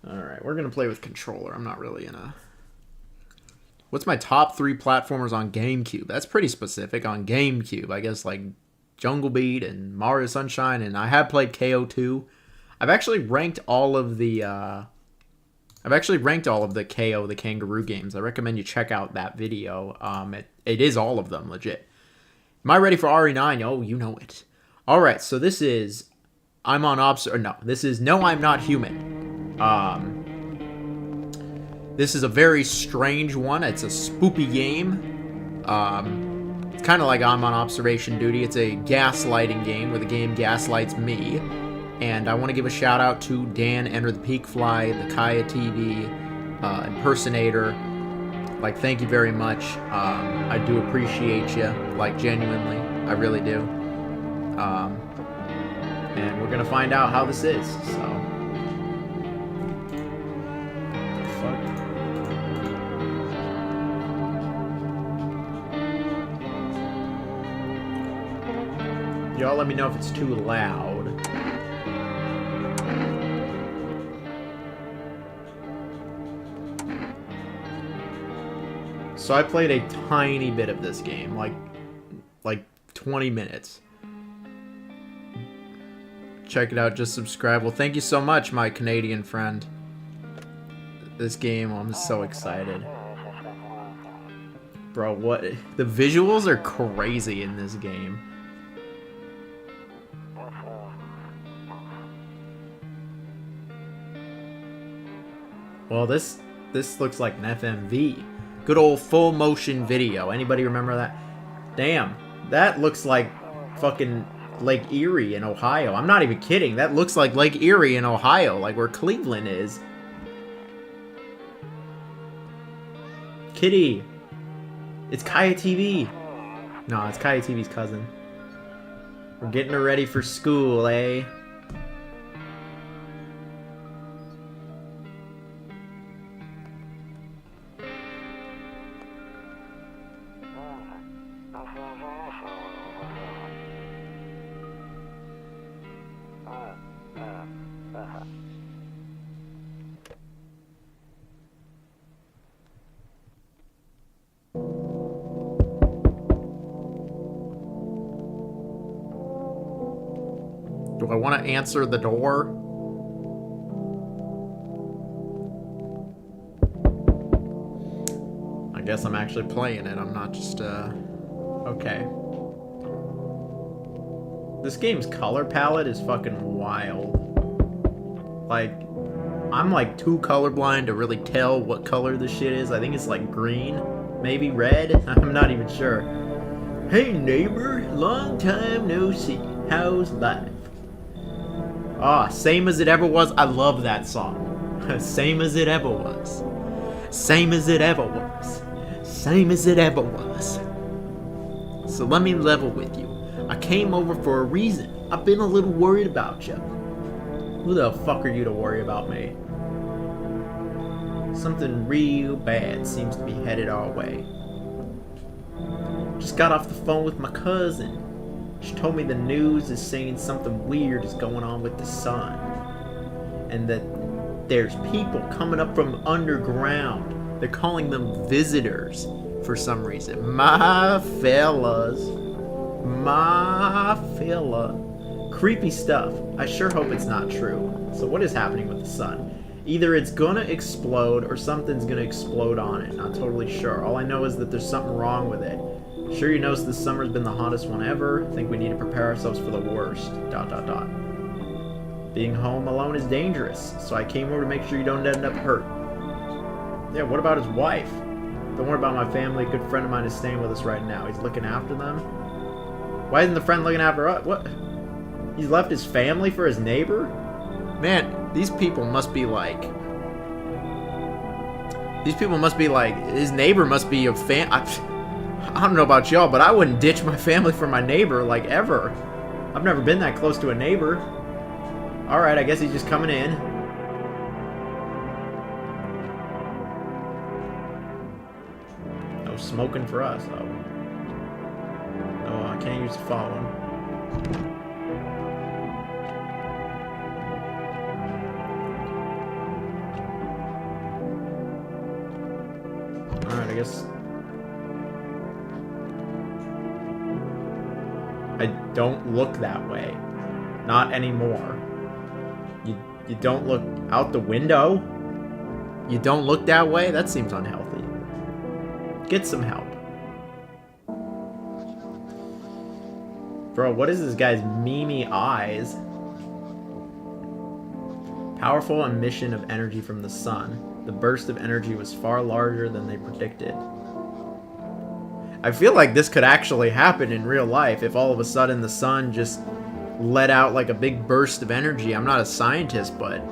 Alright, we're going to play with controller. I'm not really in a... What's my top 3 platformers on GameCube? That's pretty specific. On GameCube, I guess, like Jungle Beat and Mario Sunshine, and I have played KO2. I've actually ranked all of the KO, the Kangaroo games. I recommend you check out that video. It is all of them, legit. Am I ready for RE9? Oh, you know it. All right, so this is this is No, I'm Not Human. This is a very strange one. It's a spoopy game. It's kind of like I'm on observation duty. It's a gaslighting game where the game gaslights me. And I want to give a shout out to Dan Enter the Peak Fly, the Kaya TV impersonator. Like, thank you very much. I do appreciate you, like, genuinely. I really do. And we're gonna find out how this is. So, fuck. Y'all let me know if it's too loud. So I played a tiny bit of this game, like 20 minutes. Check it out, just subscribe. Well, thank you so much, my Canadian friend. This game, I'm so excited. Bro, what? The visuals are crazy in this game. Well, this looks like an FMV. Good old full motion video. Anybody remember that? Damn, that looks like fucking Lake Erie in Ohio. I'm not even kidding. That looks like Lake Erie in Ohio, like where Cleveland is. Kitty. It's Kaya TV. No, it's Kaya TV's cousin. We're getting her ready for school, eh? Do I want to answer the door? I guess I'm actually playing it. I'm not just, okay. This game's color palette is fucking wild. Like, I'm like too colorblind to really tell what color this shit is. I think it's like green, maybe red. I'm not even sure. Hey neighbor, long time no see. How's life? Ah, Same As It Ever Was. I love that song. Same as it ever was. Same as it ever was. Same as it ever was. So let me level with you. I came over for a reason. I've been a little worried about you. Who the fuck are you to worry about me? Something real bad seems to be headed our way. Just got off the phone with my cousin. She told me the news is saying something weird is going on with the sun. And that there's people coming up from underground. They're calling them visitors for some reason. My fellas. My fella. Creepy stuff. I sure hope it's not true. So what is happening with the sun? Either it's gonna explode or something's gonna explode on it. Not totally sure. All I know is that there's something wrong with it. Sure, you notice this summer's been the hottest one ever. Think we need to prepare ourselves for the worst. ... Being home alone is dangerous, so I came over to make sure you don't end up hurt. Yeah, what about his wife? Don't worry about my family. A good friend of mine is staying with us right now. He's looking after them. Why isn't the friend looking after us? What? He's left his family for his neighbor? Man, these people must be like... His neighbor must be a fan... I don't know about y'all, but I wouldn't ditch my family for my neighbor, like, ever. I've never been that close to a neighbor. Alright, I guess he's just coming in. No smoking for us, though. No, I can't use the phone. Alright, I guess... I don't look that way. Not anymore. You don't look out the window? You don't look that way? That seems unhealthy. Get some help. Bro, what is this guy's memey eyes? Powerful emission of energy from the sun. The burst of energy was far larger than they predicted. I feel like this could actually happen in real life if all of a sudden the sun just let out like a big burst of energy. I'm not a scientist, but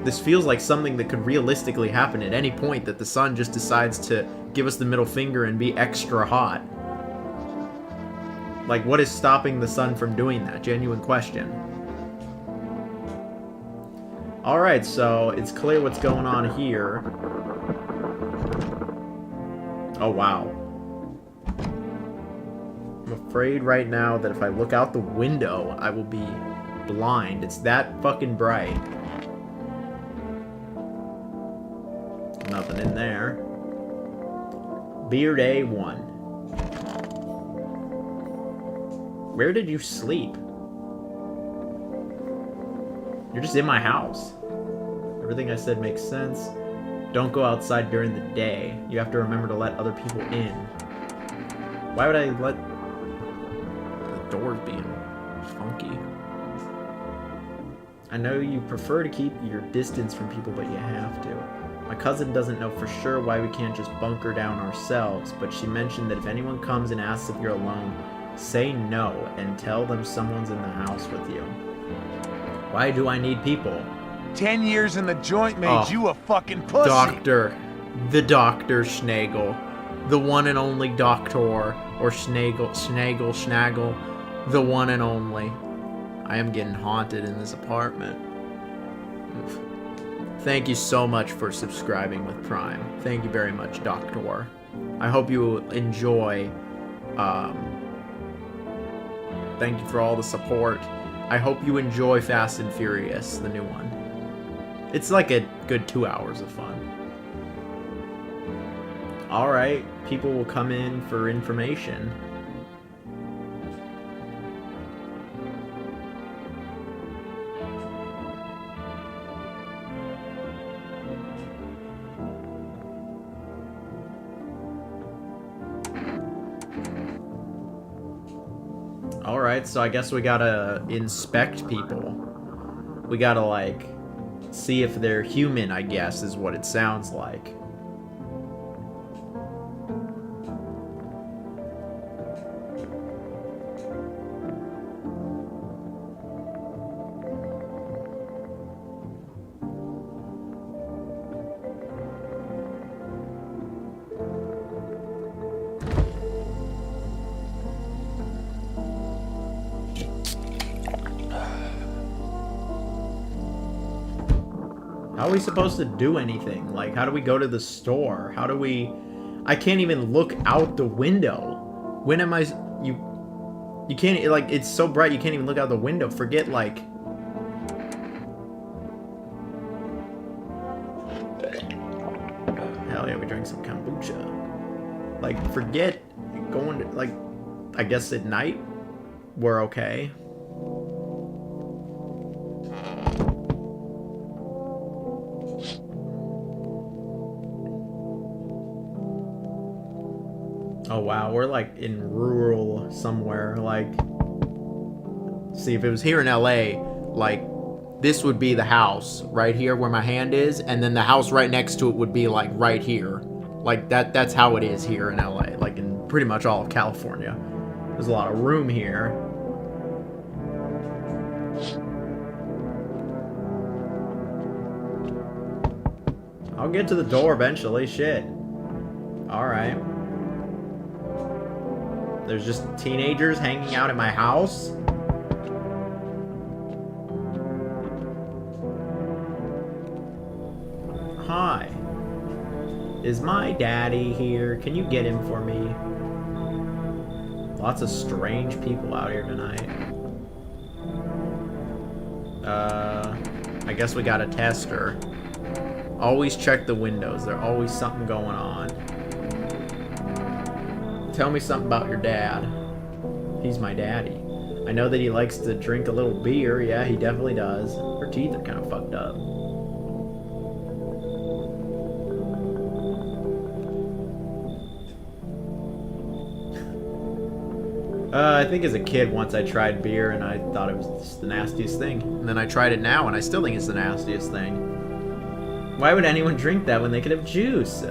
this feels like something that could realistically happen at any point, that the sun just decides to give us the middle finger and be extra hot. Like, what is stopping the sun from doing that? Genuine question. Alright, so it's clear what's going on here. Oh, wow. I'm afraid right now that if I look out the window, I will be blind. It's that fucking bright. Nothing in there. Beard A1. Where did you sleep? You're just in my house. Everything I said makes sense. Don't go outside during the day. You have to remember to let other people in. Why would I let the doors be funky? I know you prefer to keep your distance from people, but you have to. My cousin doesn't know for sure why we can't just bunker down ourselves, but she mentioned that if anyone comes and asks if you're alone, say no and tell them someone's in the house with you. Why do I need people? 10 years in the joint made you a fucking pussy. Doctor. The Dr. Schnagel. The one and only Doctor. Or Schnagel. The one and only. I am getting haunted in this apartment. Oof. Thank you so much for subscribing with Prime. Thank you very much, Doctor. I hope you enjoy. Thank you for all the support. I hope you enjoy Fast and Furious, the new one. It's like a good 2 hours of fun. Alright, people will come in for information. Alright, so I guess we gotta inspect people. We gotta, like, see if they're human, I guess, is what it sounds like. How are we supposed to do anything? Like, how do we go to the store? How do we... I can't even look out the window. When am I... You can't... Like, it's so bright you can't even look out the window. Forget, like... Hell yeah, we drank some kombucha. Like, forget going to... Like, I guess at night, we're okay. Oh wow, we're like in rural somewhere, like... See, if it was here in LA, like, this would be the house right here where my hand is, and then the house right next to it would be like right here. Like, that's how it is here in LA, like in pretty much all of California. There's a lot of room here. I'll get to the door eventually, shit. Alright. There's just teenagers hanging out at my house. Hi. Is my daddy here? Can you get him for me? Lots of strange people out here tonight. I guess we got a tester. Always check the windows. There's always something going on. Tell me something about your dad. He's my daddy. I know that he likes to drink a little beer. Yeah, he definitely does. Her teeth are kind of fucked up. I think as a kid, once I tried beer and I thought it was just the nastiest thing. And then I tried it now and I still think it's the nastiest thing. Why would anyone drink that when they could have juice?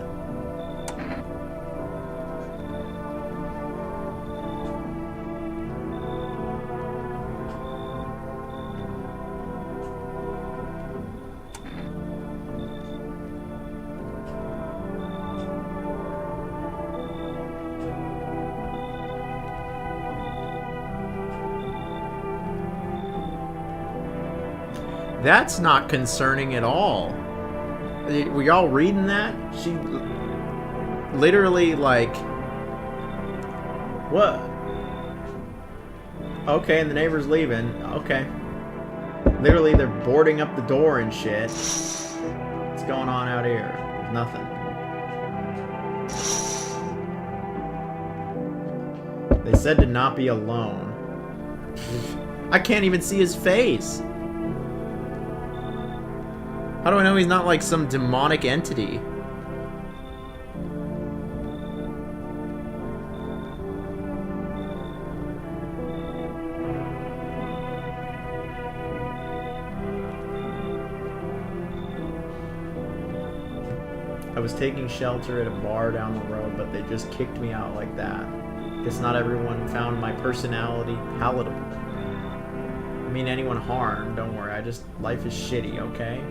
That's not concerning at all. Were y'all reading that? She literally, like... What? Okay, and the neighbor's leaving. Okay. Literally, they're boarding up the door and shit. What's going on out here? Nothing. They said to not be alone. I can't even see his face. How do I know he's not like some demonic entity? I was taking shelter at a bar down the road, but they just kicked me out like that. Guess not everyone found my personality palatable. I mean anyone harmed, don't worry, life is shitty, okay?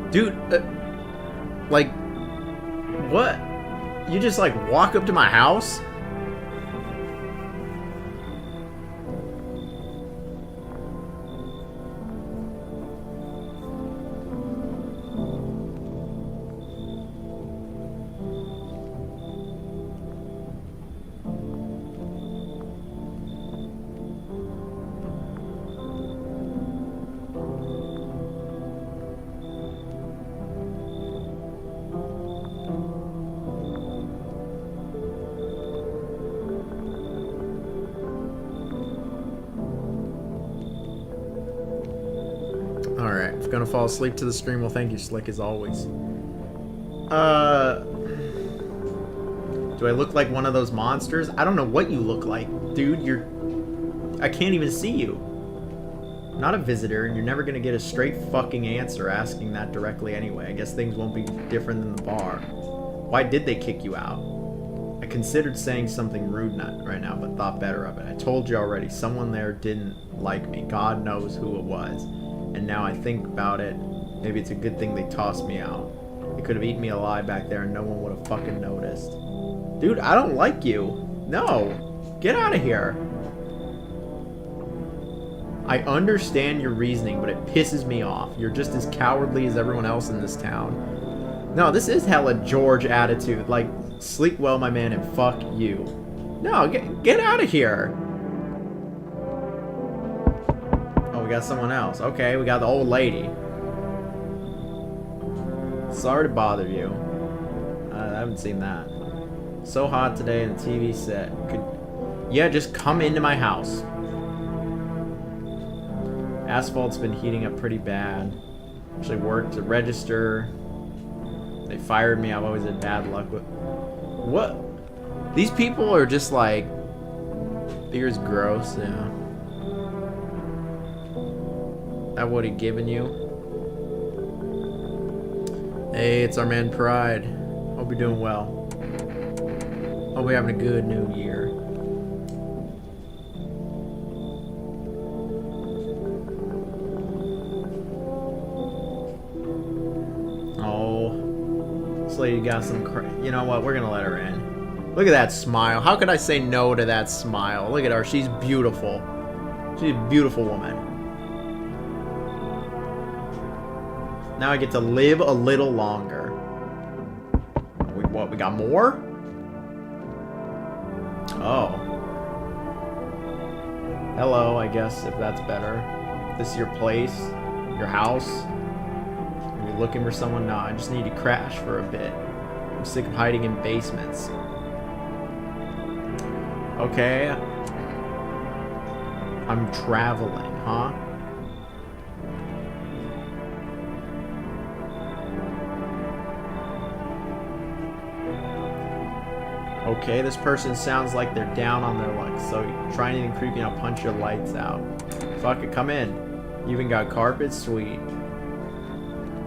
Dude, like, what? You just, like, walk up to my house? Alright, if you're gonna fall asleep to the stream, well thank you, Slick, as always. Do I look like one of those monsters? I don't know what you look like, dude. I can't even see you. I'm not a visitor, and you're never gonna get a straight fucking answer asking that directly anyway. I guess things won't be different than the bar. Why did they kick you out? I considered saying something rude right now, but thought better of it. I told you already, someone there didn't like me. God knows who it was. And now I think about it, maybe it's a good thing they tossed me out. They could have eaten me alive back there and no one would have fucking noticed. Dude, I don't like you. No. Get out of here. I understand your reasoning, but it pisses me off. You're just as cowardly as everyone else in this town. No, this is hella George attitude. Like, sleep well, my man, and fuck you. No, get out of here. Oh, we got someone else. Okay, we got the old lady. Sorry to bother you. I haven't seen that. So hot today in the TV set. Yeah, just come into my house. Asphalt's been heating up pretty bad. Actually worked to register. They fired me. I've always had bad luck with... What? These people are just like... Beer's gross, yeah. That what he given you? Hey, it's our man Pride. Hope you're doing well. Hope we're having a good new year. Oh, this lady got some you know what? We're gonna let her in. Look at that smile. How could I say no to that smile? Look at her. She's beautiful. She's a beautiful woman. Now I get to live a little longer. What, we got more? Oh. Hello, I guess, if that's better. This is your place? Your house? Are you looking for someone? No, I just need to crash for a bit. I'm sick of hiding in basements. Okay. I'm traveling, huh? Okay, this person sounds like they're down on their luck, so try anything creepy and I'll punch your lights out. Fuck it, come in. You even got carpet? Sweet.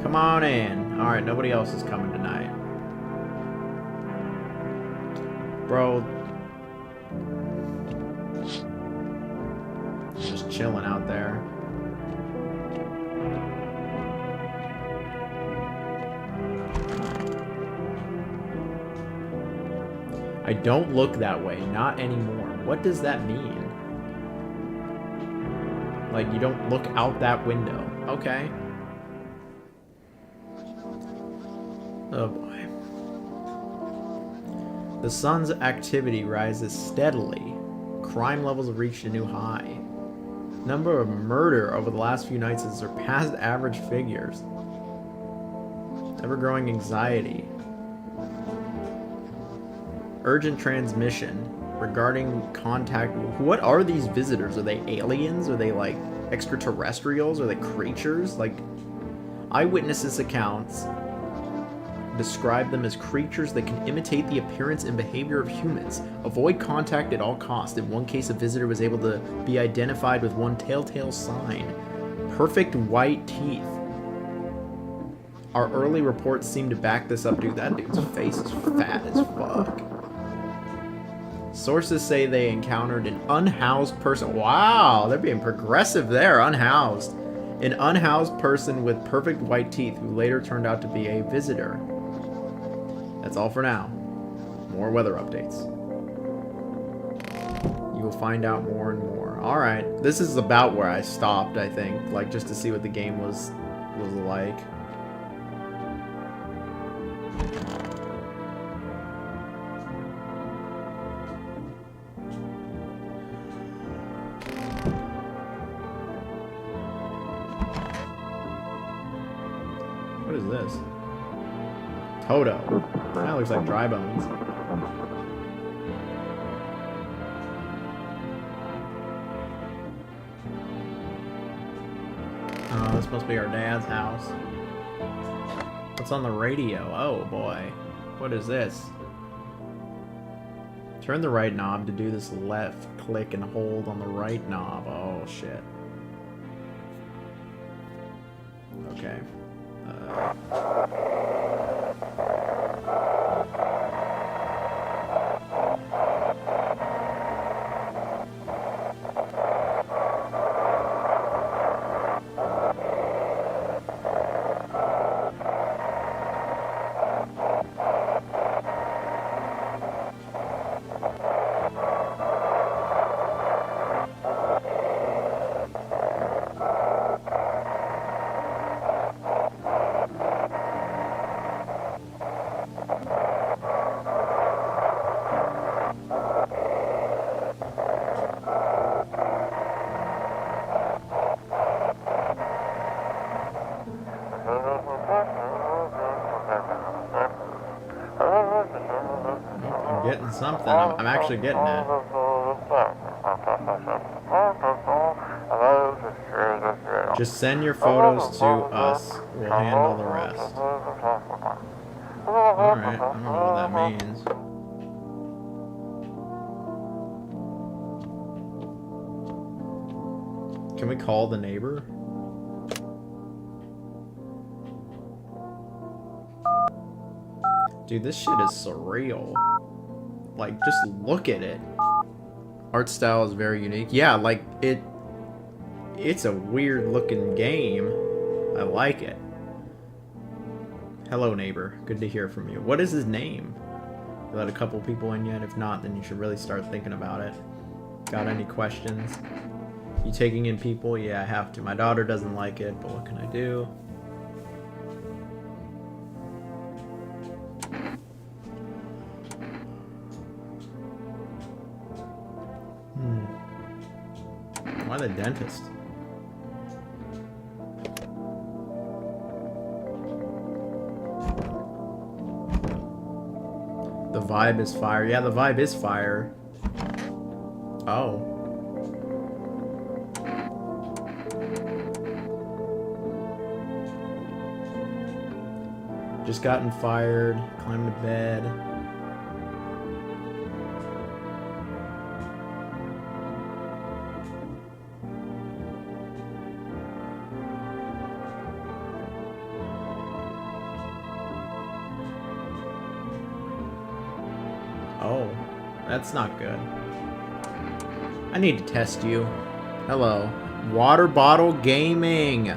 Come on in. Alright, nobody else is coming tonight. Bro. Just chilling out there. I don't look that way, not anymore. What does that mean? Like, you don't look out that window. Okay. Oh boy. The sun's activity rises steadily. Crime levels have reached a new high. Number of murder over the last few nights has surpassed average figures. Ever-growing anxiety. Urgent transmission regarding contact. What are these visitors? Are they aliens? Are they like extraterrestrials? Are they creatures? Like, eyewitnesses' accounts describe them as creatures that can imitate the appearance and behavior of humans. Avoid contact at all costs. In one case, a visitor was able to be identified with one telltale sign: perfect white teeth. Our early reports seem to back this up. Dude, that dude's face is fat as fuck. Sources say they encountered an unhoused person. Wow, they're being progressive there. Unhoused. An unhoused person with perfect white teeth who later turned out to be a visitor. That's all for now. More weather updates. You will find out more and more. Alright, this is about where I stopped, I think. Like, just to see what the game was like. What is this? Toto. That looks like dry bones. Oh, this must be our dad's house. What's on the radio? Oh boy. What is this? Turn the right knob to do this left click and hold on the right knob. Oh shit. Okay. something. I'm actually getting it. Just send your photos to us. We'll handle the rest. Alright, I don't know what that means. Can we call the neighbor? Dude, this shit is surreal. Like, just look at it. Art style is very unique. Yeah, like, it's a weird looking game. I like it. Hello, neighbor. Good to hear from you. What is his name? You let a couple people in yet? If not, then you should really start thinking about it. Got any questions? You taking in people? Yeah, I have to. My daughter doesn't like it, but what can I do? Why the dentist? The vibe is fire. Yeah, the vibe is fire. Oh. Just gotten fired. Climbed to bed. Oh, that's not good. I need to test you. Hello. Water Bottle Gaming.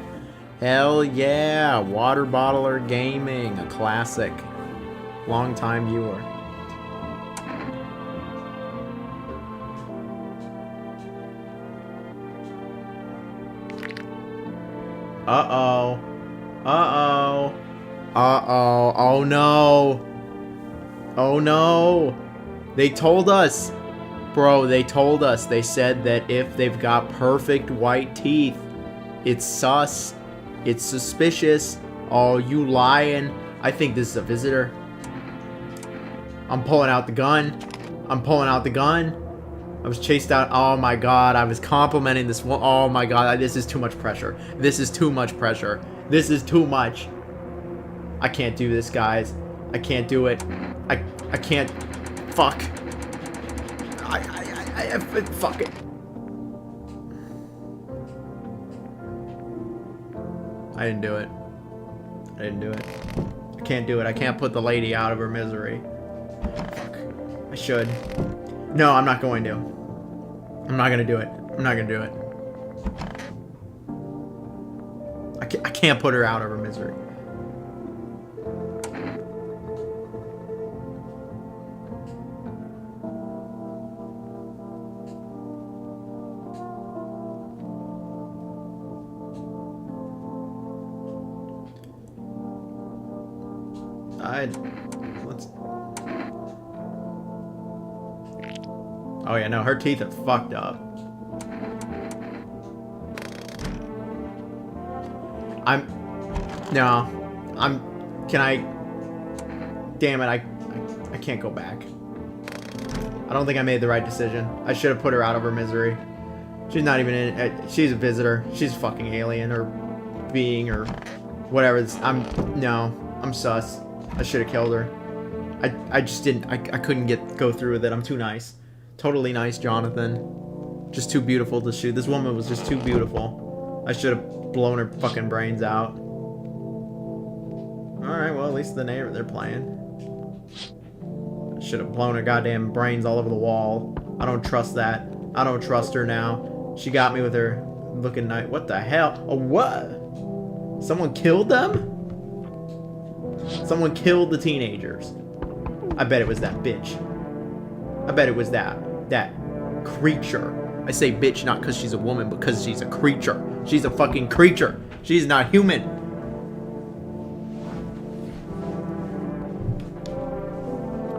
Hell yeah. Water Bottler Gaming. A classic. Long-time viewer. Uh-oh. Uh-oh. Uh-oh. Oh no. Oh no. They told us. Bro, they told us. They said that if they've got perfect white teeth, it's sus. It's suspicious. Oh, you lying. I think this is a visitor. I'm pulling out the gun. I'm pulling out the gun. I was chased out. Oh my god. I was complimenting this one. Oh my god. This is too much pressure. This is too much pressure. This is too much. I can't do this, guys. I can't do it. I can't. Fuck. Fuck it. I didn't do it. I didn't do it. I can't do it. I can't put the lady out of her misery. Fuck. I should. No, I'm not going to. I'm not gonna do it. I'm not gonna do it. I can't put her out of her misery. Let's. Oh yeah, no, her teeth are fucked up. Can I? Damn it, I can't go back. I don't think I made the right decision. I should have put her out of her misery. She's not even in it. She's a visitor. She's a fucking alien or being or whatever. I'm sus. I should have killed her. I just didn't. I couldn't go through with it. I'm too nice. Totally nice, Jonathan. Just too beautiful to shoot. This woman was just too beautiful. I should have blown her fucking brains out. Alright, well, at least the neighbor, they're playing. I should have blown her goddamn brains all over the wall. I don't trust that. I don't trust her now. She got me with her looking night. What the hell? Oh, what? Someone killed them? Someone killed the teenagers. I bet it was that bitch. I bet it was that creature. I say bitch not because she's a woman, but because she's a creature. She's a fucking creature. She's not human.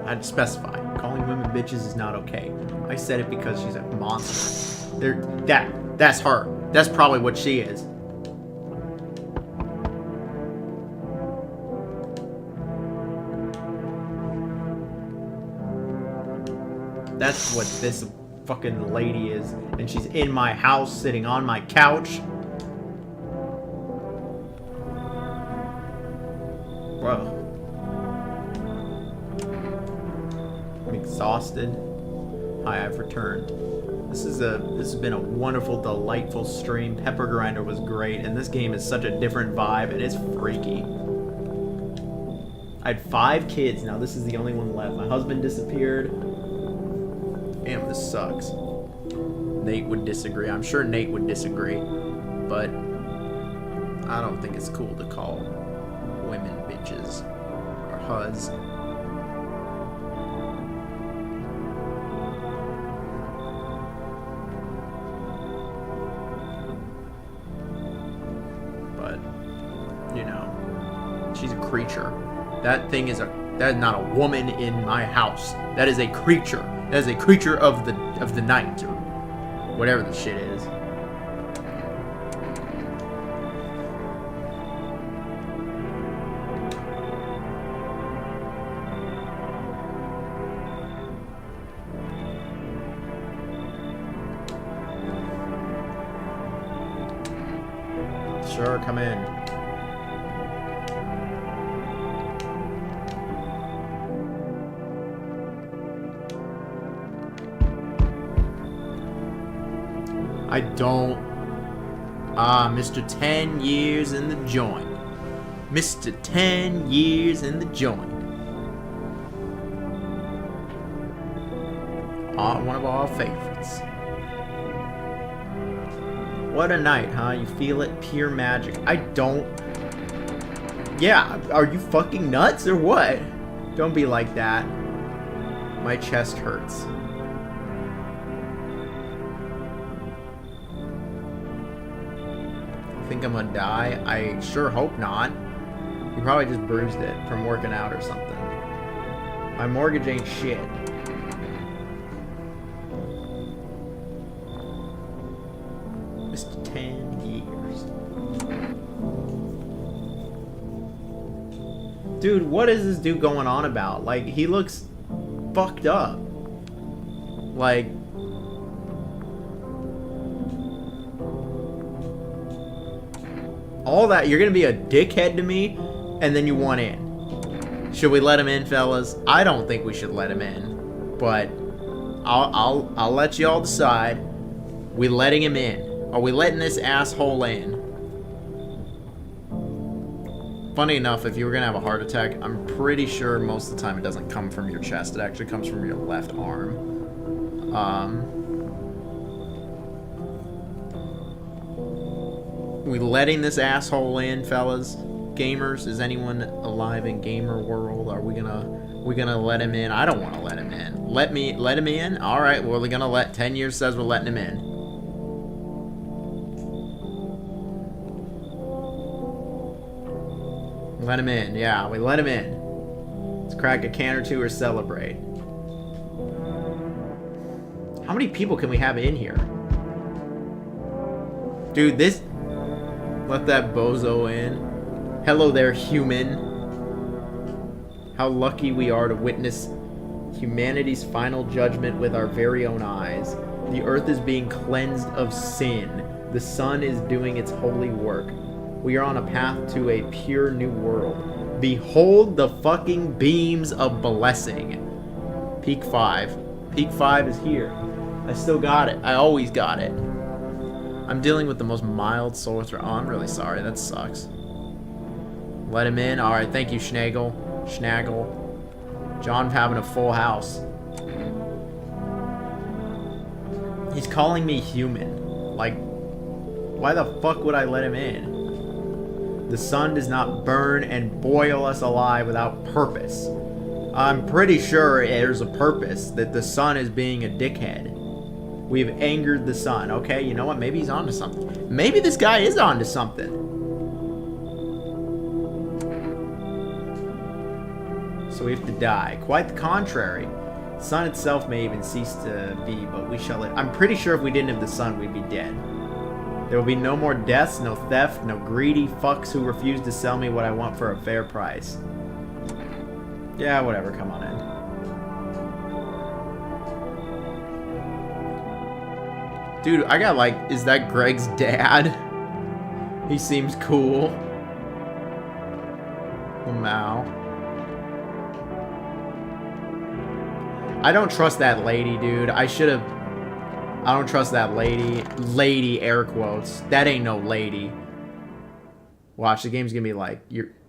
I had to specify. Calling women bitches is not okay. I said it because she's a monster. That's her. That's probably what she is. That's what this fucking lady is. And she's in my house, sitting on my couch. Whoa. I'm exhausted. Hi, I've returned. This has been a wonderful, delightful stream. Pepper Grinder was great, and this game is such a different vibe, and it's freaky. I had 5 kids, now this is the only one left. My husband disappeared. Damn, this sucks. Nate would disagree. I'm sure Nate would disagree, but I don't think it's cool to call women bitches or huz. But, you know, she's a creature. That thing is that is not a woman in my house. That is a creature. That is a creature of the night, or whatever the shit is. Sure, come in. I don't. Mr. 10 years in the joint. Mr. 10 years in the joint. One of our favorites. What a night, huh? You feel it? Pure magic. I don't. Yeah, are you fucking nuts or what? Don't be like that. My chest hurts. Think I'm gonna die? I sure hope not. You probably just bruised it from working out or something. My mortgage ain't shit. Mr. 10 years. Dude, what is this dude going on about? Like, he looks fucked up. Like, all that, you're gonna be a dickhead to me, and then you want in. Should we let him in, fellas? I don't think we should let him in, but I'll let y'all decide. We letting him in? Are we letting this asshole in? Funny enough, if you were gonna have a heart attack, I'm pretty sure most of the time it doesn't come from your chest. It actually comes from your left arm. We letting this asshole in, fellas? Gamers, is anyone alive in gamer world? Are we gonna let him in? I don't want to let him in. Let him in? All right, well, we're gonna let 10 years says we're letting him in. Let him in. Yeah, we let him in. Let's crack a can or two or celebrate. How many people can we have in here? Dude, this... Let that bozo in. Hello there, human. How lucky we are to witness humanity's final judgment with our very own eyes. The earth is being cleansed of sin. The sun is doing its holy work. We are on a path to a pure new world. Behold the fucking beams of blessing. Peak 5. Peak 5 is here. I still got it. I always got it. I'm dealing with the most mild sore throat. Oh, I'm really sorry. That sucks. Let him in. Alright, thank you, Schnagel. John's having a full house. He's calling me human. Like, why the fuck would I let him in? The sun does not burn and boil us alive without purpose. I'm pretty sure there's a purpose, that the sun is being a dickhead. We've angered the sun. Okay, you know what? Maybe he's onto something. Maybe this guy is onto something. So we have to die. Quite the contrary. The sun itself may even cease to be, but we shall live. I'm pretty sure if we didn't have the sun, we'd be dead. There will be no more deaths, no theft, no greedy fucks who refuse to sell me what I want for a fair price. Yeah, whatever. Come on in. Dude, I got like, is that Greg's dad? He seems cool. Lamau. I don't trust that lady, dude. I don't trust that lady. Lady, air quotes. That ain't no lady. Watch, the game's gonna be like,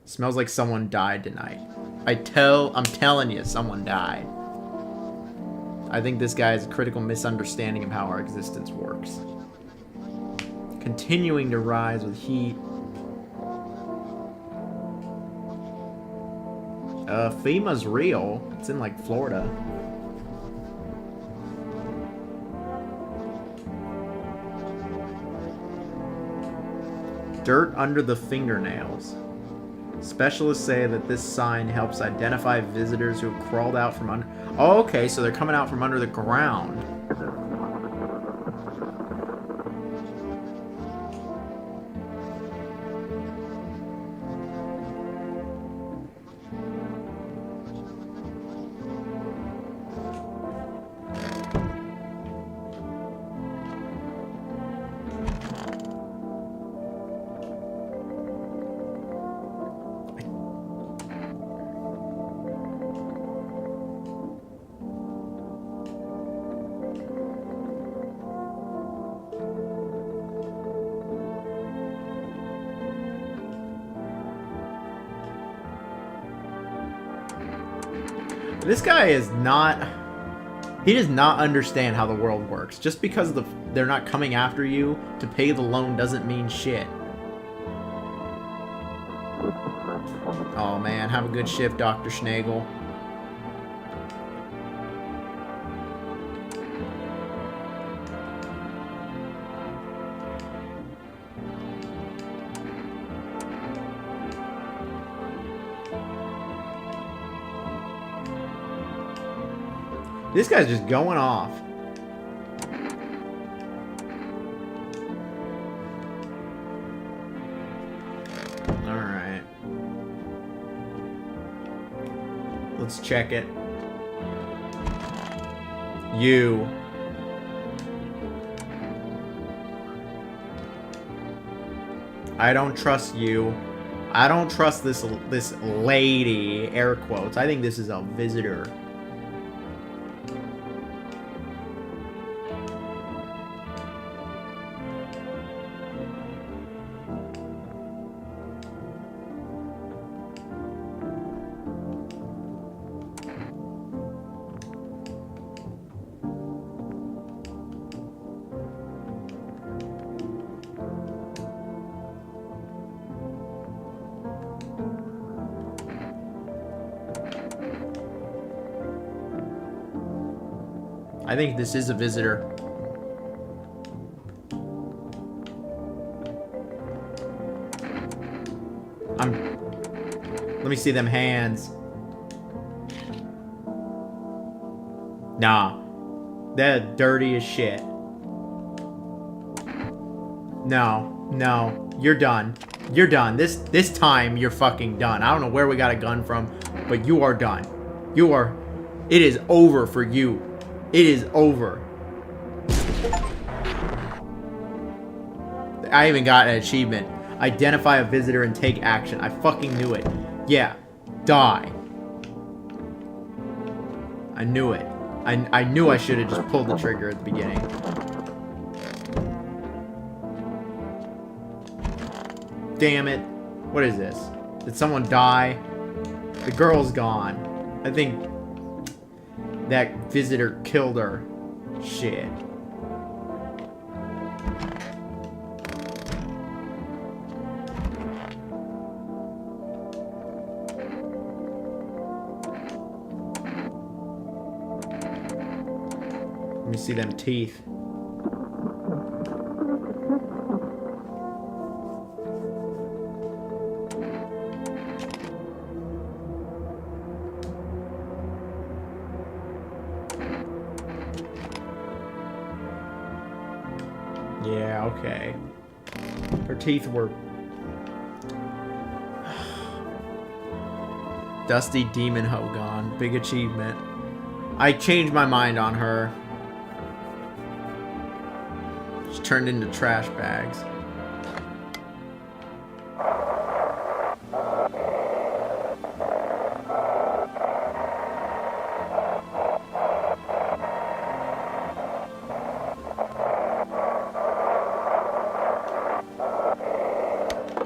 smells like someone died tonight. I'm telling you, someone died. I think this guy has a critical misunderstanding of how our existence works. Continuing to rise with heat. FEMA's real. It's in, like, Florida. Dirt under the fingernails. Specialists say that this sign helps identify visitors who have crawled out from under... Oh, okay, so they're coming out from under the ground. This guy is not... He does not understand how the world works. Just because they're not coming after you to pay the loan doesn't mean shit. Oh man, have a good shift, Dr. Schnagel. This guy's just going off. Alright. Let's check it. You. I don't trust you. I don't trust this lady, air quotes. I think this is a visitor. I think this is a visitor. Let me see them hands. Nah. They're dirty as shit. No. No. You're done. You're done. This time, you're fucking done. I don't know where we got a gun from, but you are done. You are... It is over for you. It is over. I even got an achievement. Identify a visitor and take action. I fucking knew it. Yeah. Die. I knew it. I knew I should have just pulled the trigger at the beginning. Damn it. What is this? Did someone die? The girl's gone. I think that visitor killed her. Shit. Let me see them teeth. Yeah, okay. Her teeth were... Dusty Demon Hoe gone. Big achievement. I changed my mind on her. turned into trash bags.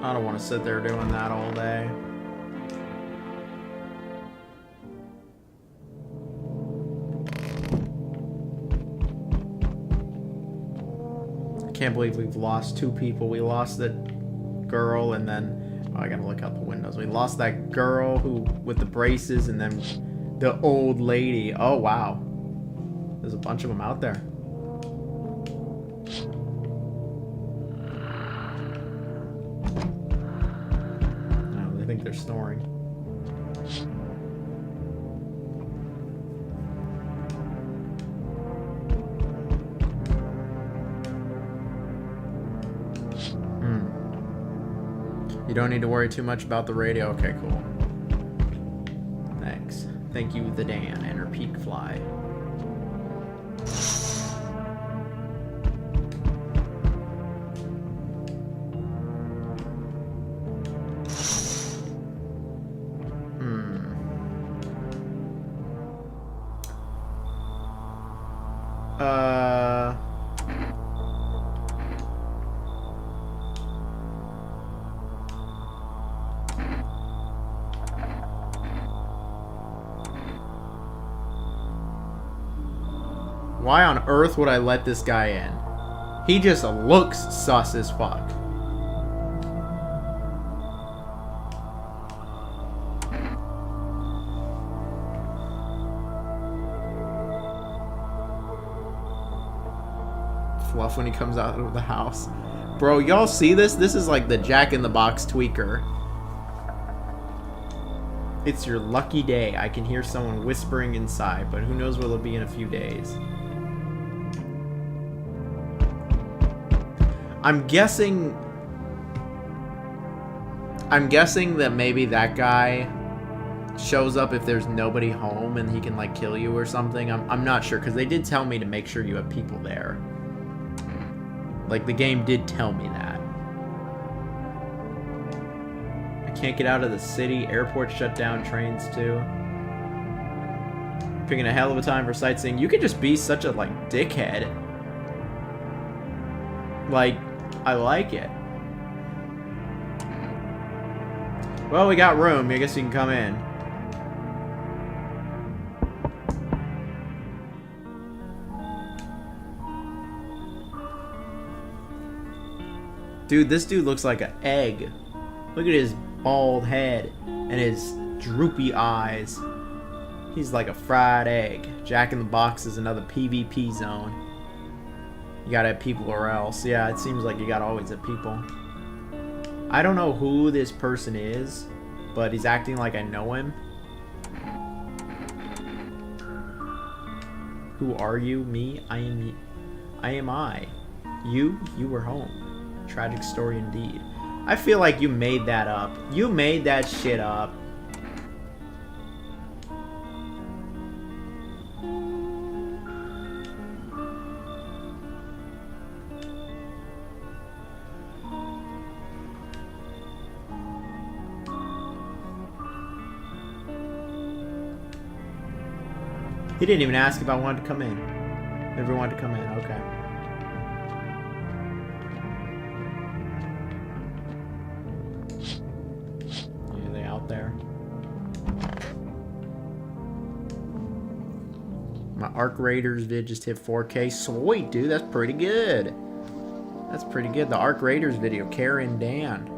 I don't want to sit there doing that all day. I can't believe we've lost 2 people. We lost the girl and then... Oh, I gotta look out the windows. We lost that girl who with the braces and then the old lady. Oh, wow. There's a bunch of them out there. I think they're snoring. You don't need to worry too much about the radio. Okay, cool. Thanks. Thank you, the Dan and her peak fly. Why on earth would I let this guy in? He just looks sus as fuck. Fluff when he comes out of the house. Bro, y'all see this? This is like the Jack in the Box tweaker. It's your lucky day. I can hear someone whispering inside, but who knows what it'll be in a few days. I'm guessing that maybe that guy shows up if there's nobody home and he can like kill you or something. I'm not sure, because they did tell me to make sure you have people there. Like, the game did tell me that. I can't get out of the city. Airports shut down, trains too. Picking a hell of a time for sightseeing. You could just be such a like dickhead. Like, I like it. Well, we got room. I guess you can come in. Dude, this dude looks like an egg. Look at his bald head and his droopy eyes. He's like a fried egg. Jack in the Box is another PvP zone. You gotta have people or else. Yeah, it seems like you gotta always have people. I don't know who this person is, but he's acting like I know him. Who are you? Me? I am. I am I. You? You were home. Tragic story indeed. I feel like you made that up. You made that shit up. He didn't even ask if I wanted to come in. Never wanted to come in. Okay. Yeah, they out there. My Arc Raiders vid just hit 4K. Sweet, dude. That's pretty good. That's pretty good. The Arc Raiders video. Karen Dan.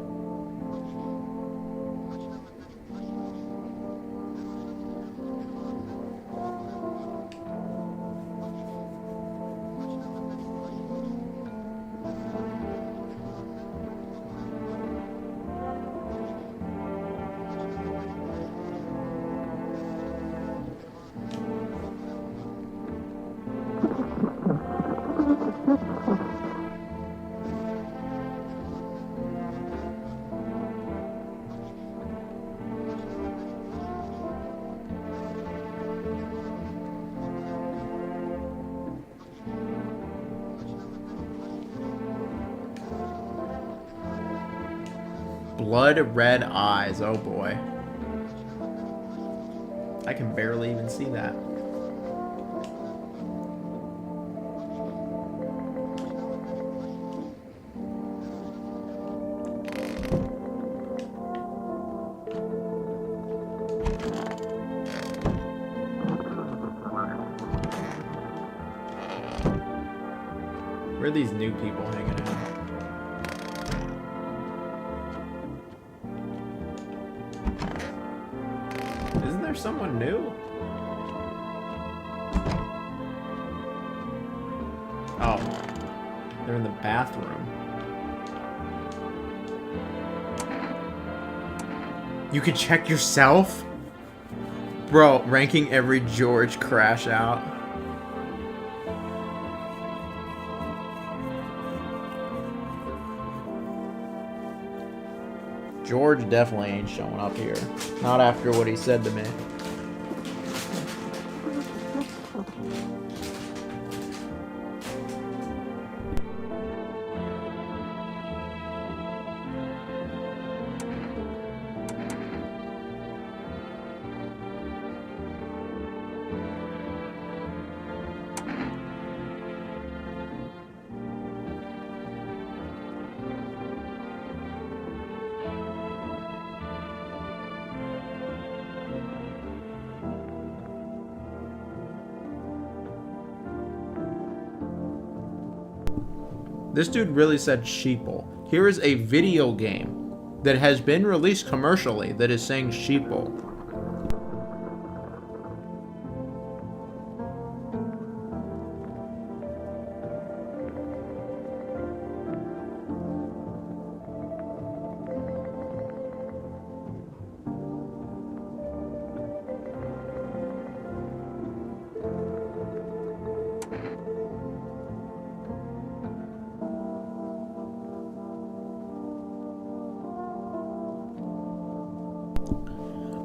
Blood red eyes. Oh boy. I can barely even see that. Where are these new people hanging out? Isn't there someone new? Oh. They're in the bathroom. You can check yourself? Bro, ranking every George crash out. George definitely ain't showing up here. Not after what he said to me. This dude really said sheeple. Here is a video game that has been released commercially that is saying sheeple.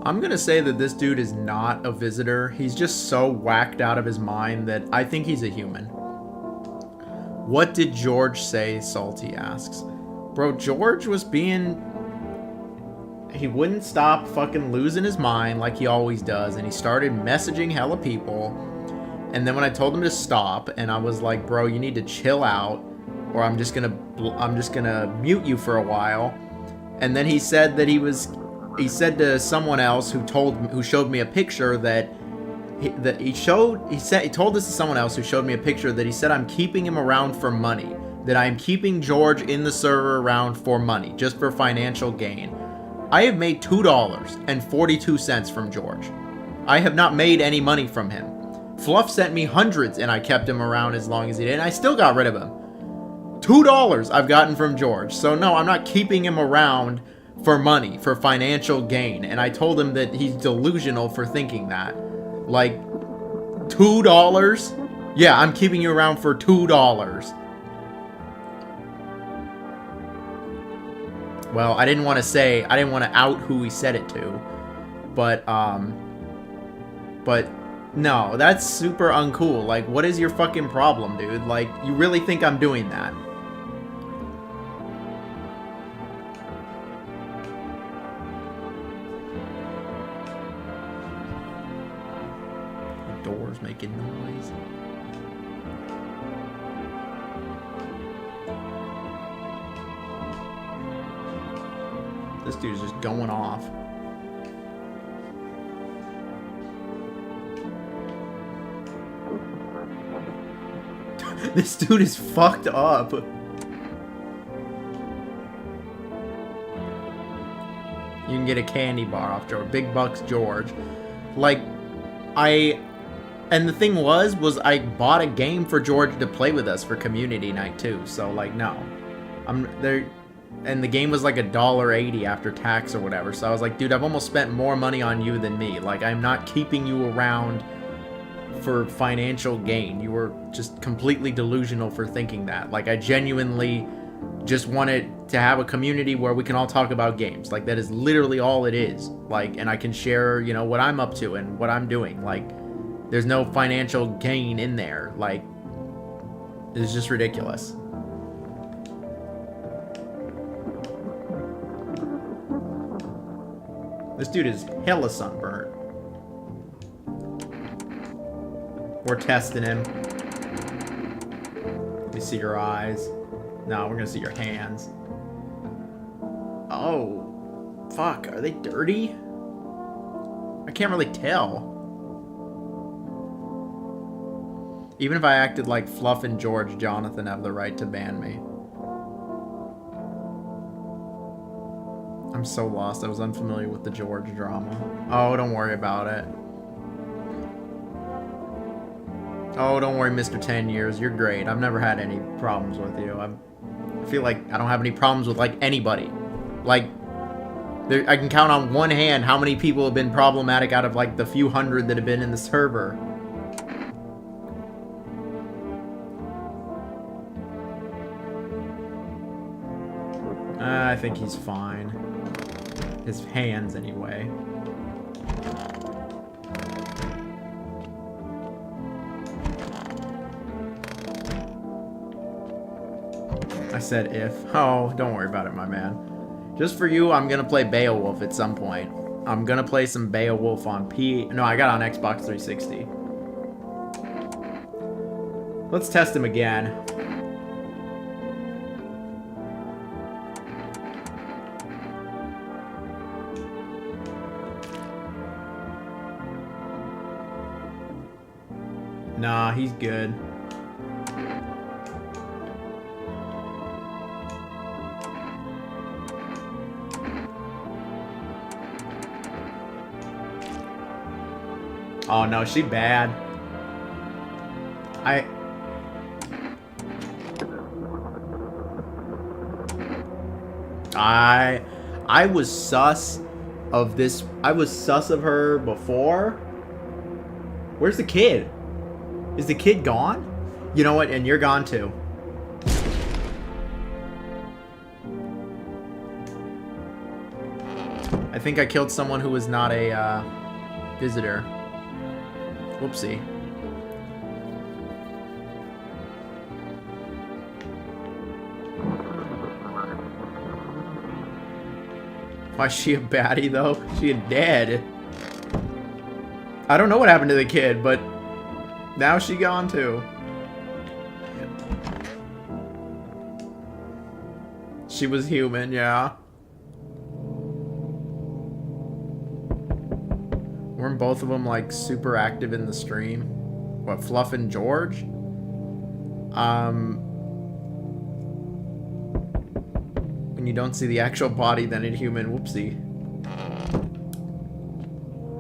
I'm gonna say that this dude is not a visitor. He's just so whacked out of his mind that I think he's a human. What did George say? Salty asks. Bro, George was being... He wouldn't stop fucking losing his mind like he always does, and he started messaging hella people. And then when I told him to stop, and I was like, bro, you need to chill out, or I'm just gonna mute you for a while. And then he said that he said to someone else who showed me a picture that he told this to someone else who showed me a picture that he said I'm keeping him around for money, that I am keeping George in the server around for money, just for financial gain. I have made $2.42 from George. I have not made any money from him. Fluff sent me hundreds and I kept him around as long as he did, and I still got rid of him. $2 I've gotten from George. So no, I'm not keeping him around for money, for financial gain. And I told him that he's delusional for thinking that. Like, $2? Yeah, I'm keeping you around for $2. Well, I didn't want to out who he said it to. But no, that's super uncool. Like, what is your fucking problem, dude? Like, you really think I'm doing that? Doors making noise. This dude's just going off. This dude is fucked up. You can get a candy bar off George. Big Bucks George. Like, and the thing was I bought a game for George to play with us for community night too. So like, no, I'm there, and the game was like $1.80 after tax or whatever. So I was like, dude, I've almost spent more money on you than me. Like, I'm not keeping you around for financial gain. You were just completely delusional for thinking that. Like, I genuinely just wanted to have a community where we can all talk about games. Like, that is literally all it is. Like, and I can share, you know, what I'm up to and what I'm doing. Like, there's no financial gain in there. Like, it's just ridiculous. This dude is hella sunburnt. We're testing him. Let me see your eyes. No, we're gonna see your hands. Oh, fuck. Are they dirty? I can't really tell. Even if I acted like Fluff and George, Jonathan have the right to ban me. I'm so lost. I was unfamiliar with the George drama. Oh, don't worry about it. Oh, don't worry, Mr. 10 Years. You're great. I've never had any problems with you. I feel like I don't have any problems with, like, anybody. Like, I can count on one hand how many people have been problematic out of, like, the few hundred that have been in the server. I think he's fine. His hands, anyway. I said if. Oh, don't worry about it, my man. Just for you, I'm gonna play Beowulf at some point. I'm gonna play some Beowulf on No, I got on Xbox 360. Let's test him again. Nah, he's good. Oh no, she bad. I was sus of this. I was sus of her before. Where's the kid? Is the kid gone? You know what? And you're gone too. I think I killed someone who was not a visitor. Whoopsie. Why is she a baddie though? She dead. I don't know what happened to the kid, but now she gone too. She was human, yeah. Weren't both of them like super active in the stream? What, Fluff and George? When you don't see the actual body, then in human, whoopsie.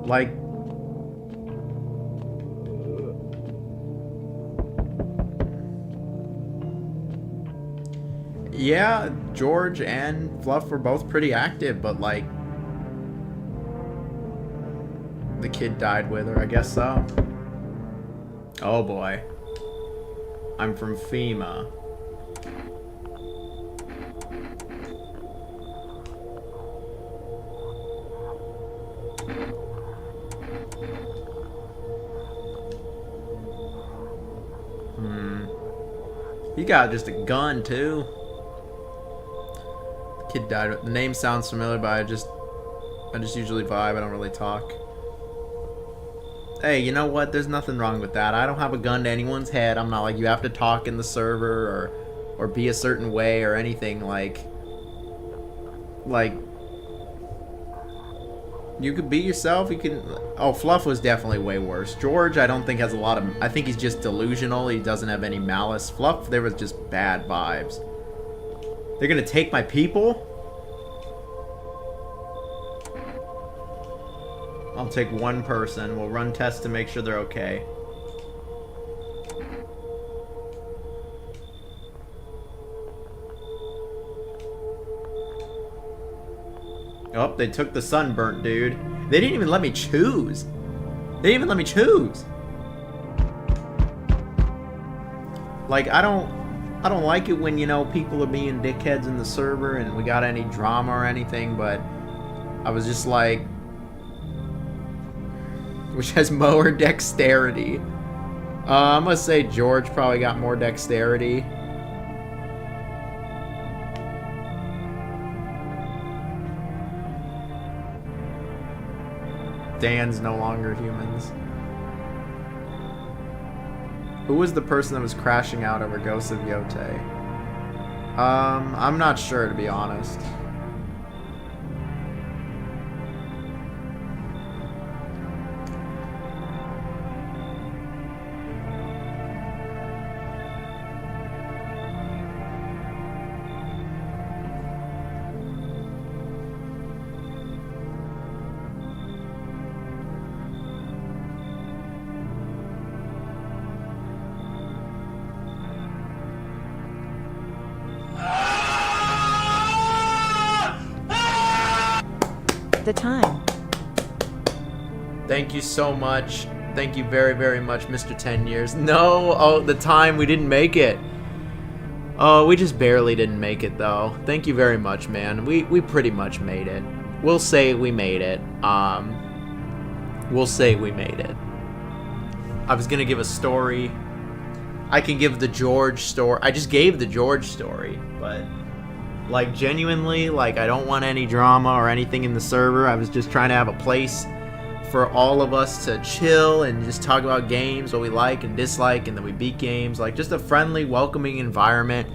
Like, yeah, George and Fluff were both pretty active, but like, the kid died with her, I guess so. Oh boy. I'm from FEMA. He got just a gun too. The kid died. The name sounds familiar, but I just usually vibe. I don't really talk. Hey, you know what? There's nothing wrong with that. I don't have a gun to anyone's head. I'm not like, you have to talk in the server or be a certain way or anything. Like, you could be yourself. You can. Oh, Fluff was definitely way worse. George, I don't think has a lot of. I think he's just delusional. He doesn't have any malice. Fluff, there was just bad vibes. They're gonna take my people? I'll take one person. We'll run tests to make sure they're okay. Oh, they took the sunburnt dude. They didn't even let me choose. They didn't even let me choose. Like, I don't like it when, you know, people are being dickheads in the server and we got any drama or anything, but I was just like, which has more dexterity. I'm gonna say George probably got more dexterity. Dan's no longer humans. Who was the person that was crashing out over Ghosts of Yote? I'm not sure, to be honest. The time. Thank you so much. Thank you very, very much, Mr. 10 Years. No! Oh, the time. We didn't make it. Oh, we just barely didn't make it, though. Thank you very much, man. We pretty much made it. We'll say we made it. We'll say we made it. I was gonna give a story. I can give the George story. I just gave the George story, but... like, genuinely, like, I don't want any drama or anything in the server. I was just trying to have a place for all of us to chill and just talk about games, what we like and dislike, and then we beat games. Like, just a friendly, welcoming environment.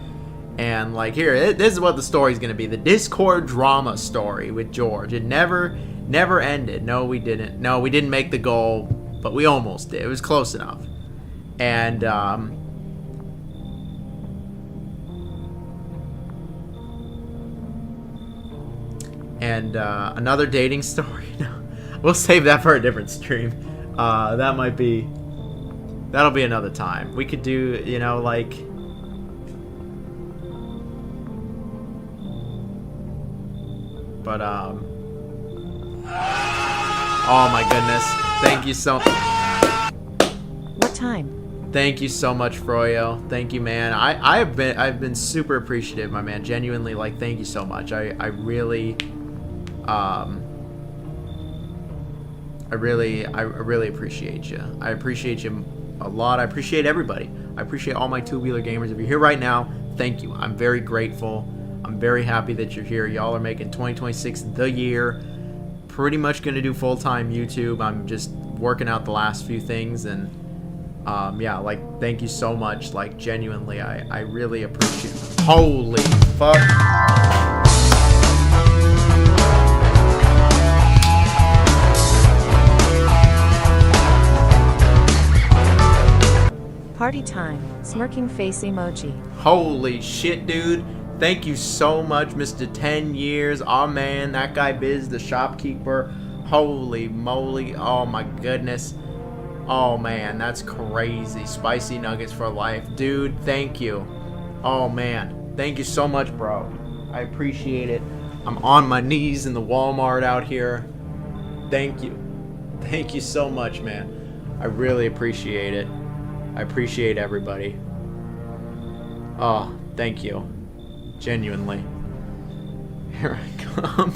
And, like, here, this is what the story's gonna be. The Discord drama story with George. It never ended. No, we didn't. No, we didn't make the goal, but we almost did. It was close enough. And, another dating story. We'll save that for a different stream. That'll be another time. We could do, you know, like, but oh my goodness. Thank you so. What time? Thank you so much, Froyo. Thank you, man. I've been super appreciative, my man. Genuinely, like, thank you so much. I really really appreciate you. I appreciate you a lot. I appreciate everybody. I appreciate all my Tubular gamers. If you're here right now, thank you. I'm very grateful. I'm very happy that you're here. Y'all are making 2026 the year. Pretty much gonna do full-time YouTube. I'm just working out the last few things, and yeah, like, thank you so much. Like, genuinely, I really appreciate it. Holy fuck. Party time. Smirking face emoji. Holy shit, dude. Thank you so much, Mr. 10 Years. Oh, man, that guy Biz, the shopkeeper. Holy moly. Oh, my goodness. Oh, man, that's crazy. Spicy nuggets for life. Dude, thank you. Oh, man. Thank you so much, bro. I appreciate it. I'm on my knees in the Walmart out here. Thank you. Thank you so much, man. I really appreciate it. I appreciate everybody. Oh, thank you. Genuinely. Here I come.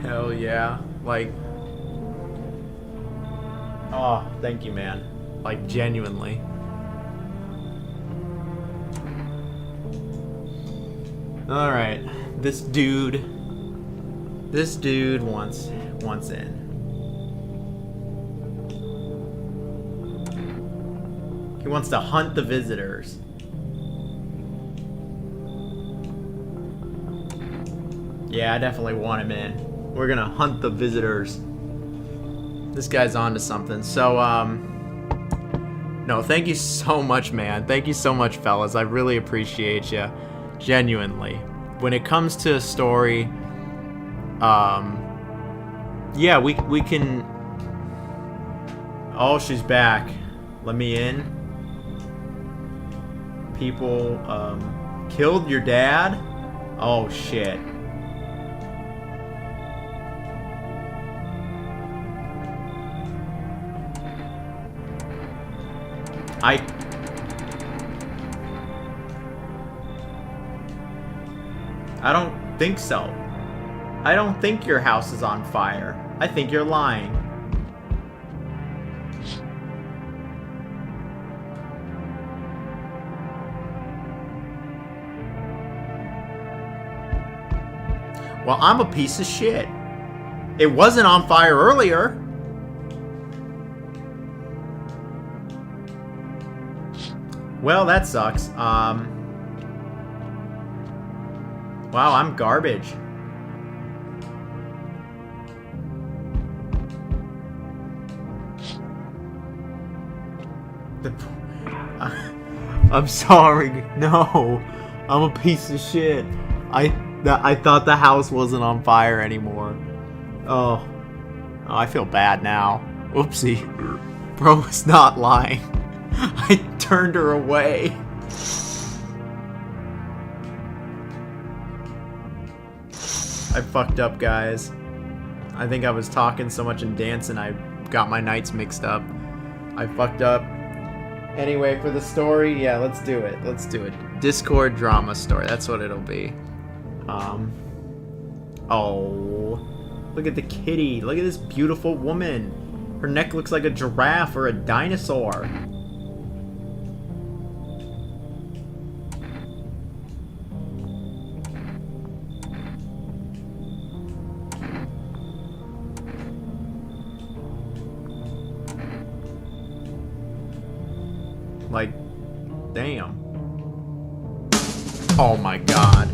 Hell yeah. Like, oh, thank you, man. Like, genuinely. Alright. This dude wants in. He wants to hunt the visitors. Yeah, I definitely want him in. We're gonna hunt the visitors. This guy's onto something. So, no, thank you so much, man. Thank you so much, fellas. I really appreciate you. Genuinely. When it comes to a story, yeah, we can... Oh, she's back. Let me in. People, killed your dad? Oh, shit. I don't think so. I don't think your house is on fire. I think you're lying. Well, I'm a piece of shit. It wasn't on fire earlier. Well, that sucks. Wow, I'm garbage. I'm sorry. No, I'm a piece of shit. I thought the house wasn't on fire anymore. Oh, I feel bad now. Oopsie. Bro was not lying. I turned her away. I fucked up, guys. I think I was talking so much and dancing I got my nights mixed up. I fucked up. Anyway, for the story, yeah, let's do it. Let's do it. Discord drama story. That's what it'll be. Oh, look at the kitty. Look at this beautiful woman. Her neck looks like a giraffe or a dinosaur. Like, damn. Oh my god.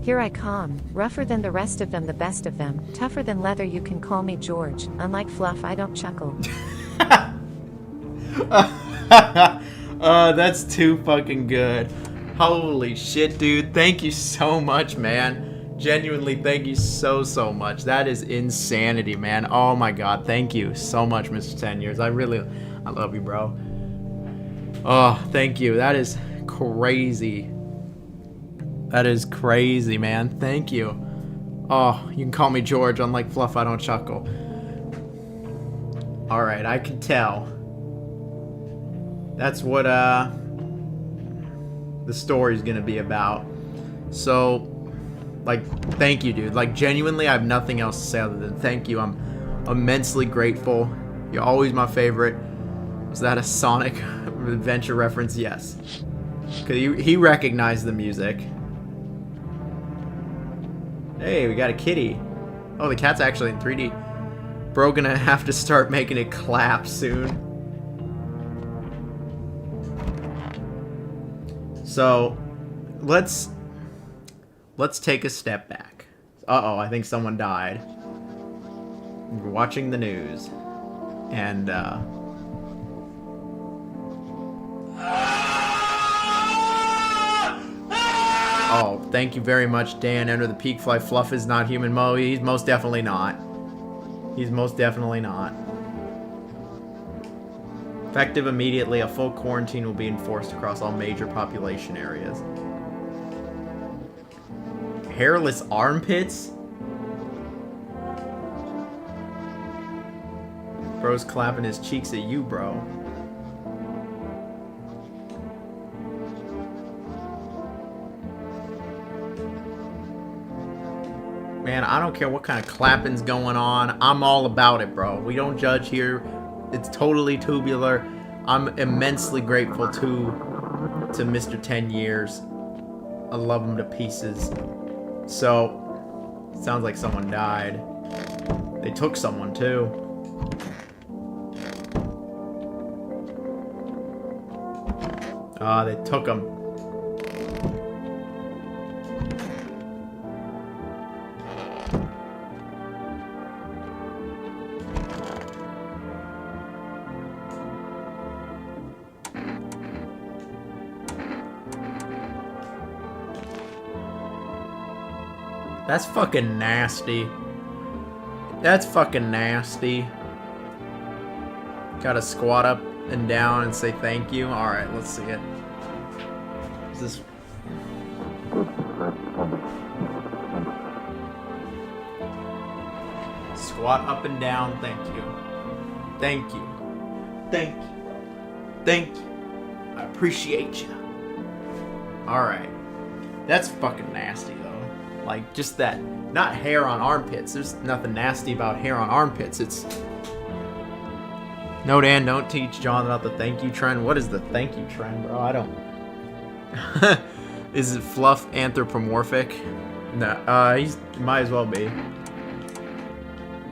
Here I come, rougher than the rest of them, the best of them, tougher than leather, you can call me George, unlike Fluff I don't chuckle. That's too fucking good. Holy shit, dude. Thank you so much, man. Genuinely, thank you so much. That is insanity, man. Oh my god, thank you so much, Mr. 10 Years. I love you, bro. Oh, thank you. That is crazy. That is crazy, man. Thank you. Oh, you can call me George, unlike Fluff, I don't chuckle. Alright, I can tell. That's what, the story's gonna be about. So, like, thank you, dude. Like, genuinely, I have nothing else to say other than thank you. I'm immensely grateful. You're always my favorite. Was that a Sonic Adventure reference? Yes. Because he recognized the music. Hey, we got a kitty. Oh, the cat's actually in 3D. Bro, gonna have to start making it clap soon. So, let's take a step back. Uh-oh, I think someone died. We're watching the news. And, oh, thank you very much, Dan. Enter the peak fly. Fluff is not human. He's most definitely not. He's most definitely not. Effective immediately, a full quarantine will be enforced across all major population areas. Hairless armpits? Bro's clapping his cheeks at you, bro. Man, I don't care what kind of clapping's going on. I'm all about it, bro. We don't judge here. It's totally tubular. I'm immensely grateful to Mr. 10 Years. I love him to pieces. So, sounds like someone died. They took someone too. Ah, they took him. That's fucking nasty. That's fucking nasty. Gotta squat up and down and say thank you. Alright, let's see it. Is this... Squat up and down, thank you. Thank you. Thank you. Thank you. I appreciate you. Alright. That's fucking nasty, though. Like, just that, not hair on armpits. There's nothing nasty about hair on armpits. It's... No, Dan, don't teach John about the thank you trend. What is the thank you trend, bro? I don't... Is it fluff anthropomorphic? No, he might as well be.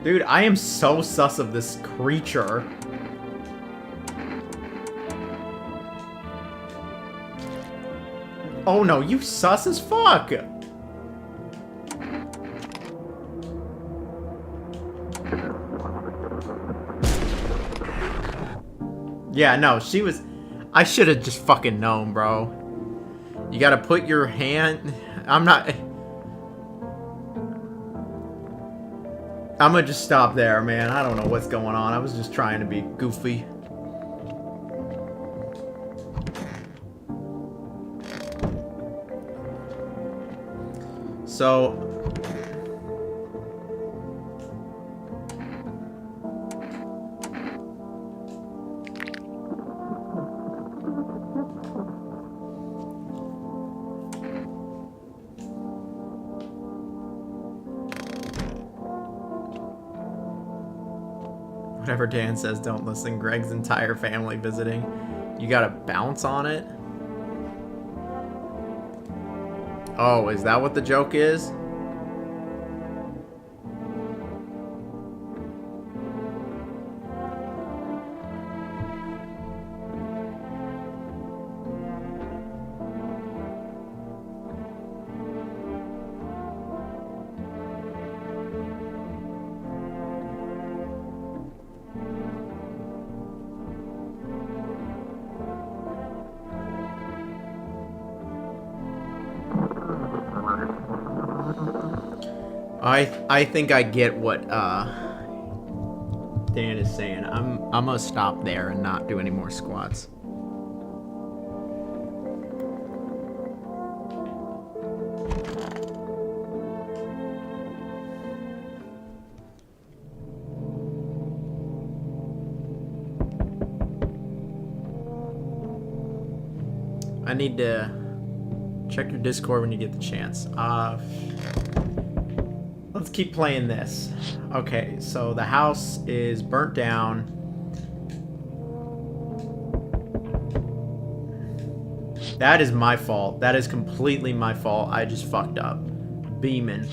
Dude, I am so sus of this creature. Oh no, you sus as fuck! Yeah, no, she was... I should have just fucking known, bro. You gotta put your hand... I'm not... I'm gonna just stop there, man. I don't know what's going on. I was just trying to be goofy. So... Whatever Dan says, don't listen. Greg's entire family visiting. You gotta bounce on it? Oh, is that what the joke is? I think I get what Dan is saying. I'm gonna stop there and not do any more squats. I need to check your Discord when you get the chance. Let's keep playing this. Okay, so the house is burnt down. That is my fault. That is completely my fault. I just fucked up. Beeman.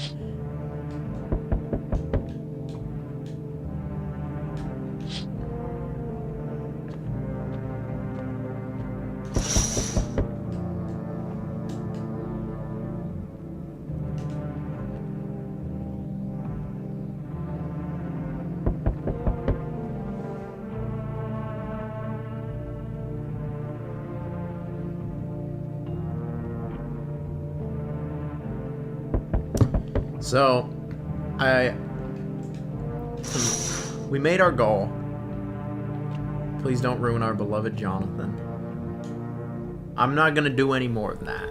So, we made our goal. Please don't ruin our beloved Jonathan. I'm not gonna do any more than that.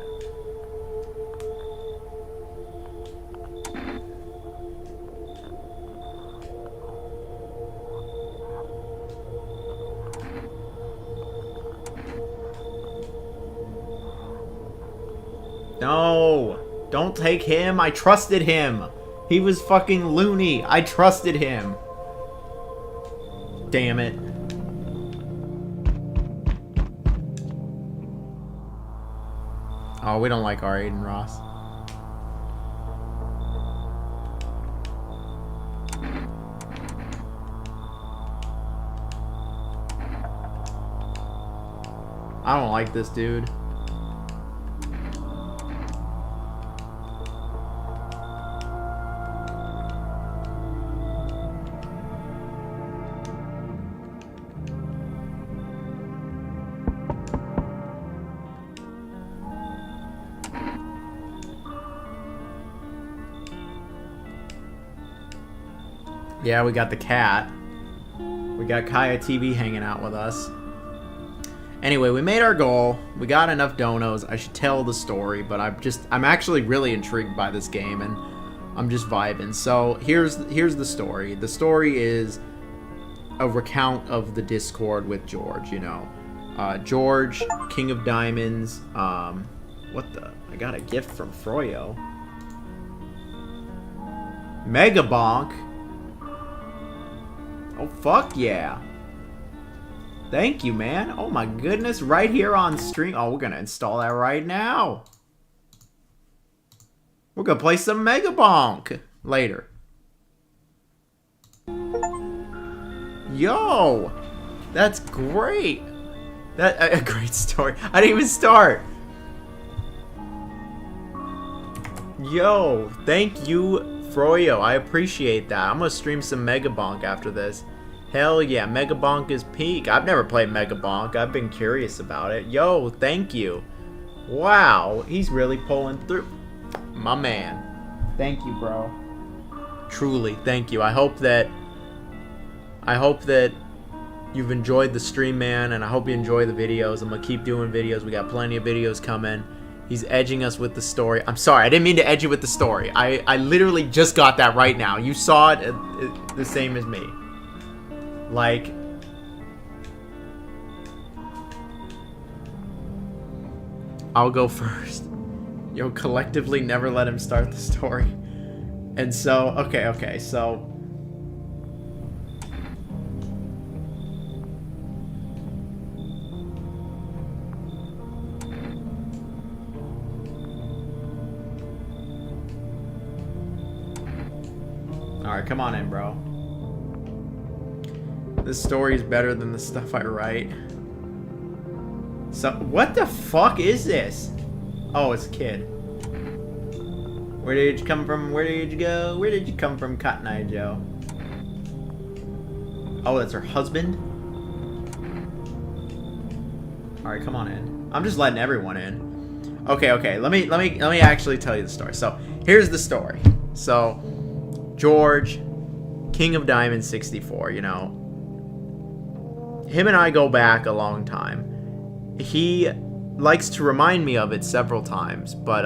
No! Don't take him. I trusted him. He was fucking loony. I trusted him. Damn it. Oh, we don't like our Aiden Ross. I don't like this dude. Yeah, we got the cat. We got Kaya TV hanging out with us. Anyway, we made our goal. We got enough donos. I should tell the story, but I'm actually really intrigued by this game, and I'm just vibing. So here's the story. The story is a recount of the Discord with George. You know, George, King of Diamonds. What the? I got a gift from Froyo. Mega Bonk. Oh, fuck yeah. Thank you, man. Oh my goodness, right here on stream. Oh, we're gonna install that right now. We're gonna play some Mega Bonk later. Yo, that's great. That a great story. I didn't even start. Yo, thank you, Froyo. I appreciate that. I'm gonna stream some Mega Bonk after this. Hell yeah, Mega Bonk is peak. I've never played Mega Bonk. I've been curious about it. Yo, thank you. Wow, he's really pulling through. My man. Thank you, bro. Truly, thank you. I hope that you've enjoyed the stream, man, and I hope you enjoy the videos. I'm gonna keep doing videos. We got plenty of videos coming. He's edging us with the story. I'm sorry, I didn't mean to edge you with the story. I literally just got that right now. You saw it the same as me. Like, I'll go first. Yo, collectively never let him start the story. And so, okay, so alright, come on in, bro. This story is better than the stuff I write. So, what the fuck is this? Oh, it's a kid. Where did you come from? Where did you go? Where did you come from, Cotton Eye Joe? Oh, that's her husband? Alright, come on in. I'm just letting everyone in. Okay, let me actually tell you the story. So, here's the story. So, George, King of Diamonds 64, you know. Him and I go back a long time. He likes to remind me of it several times, but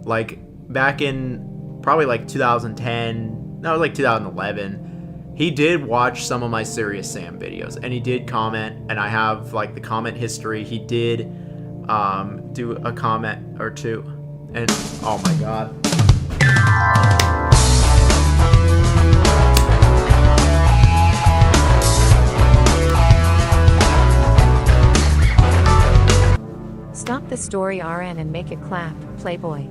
like back in probably like 2010, no, like 2011, he did watch some of my Serious Sam videos, and he did comment, and I have like the comment history. He did do a comment or two, and oh my god. Stop the story, RN, and make it clap, Playboy.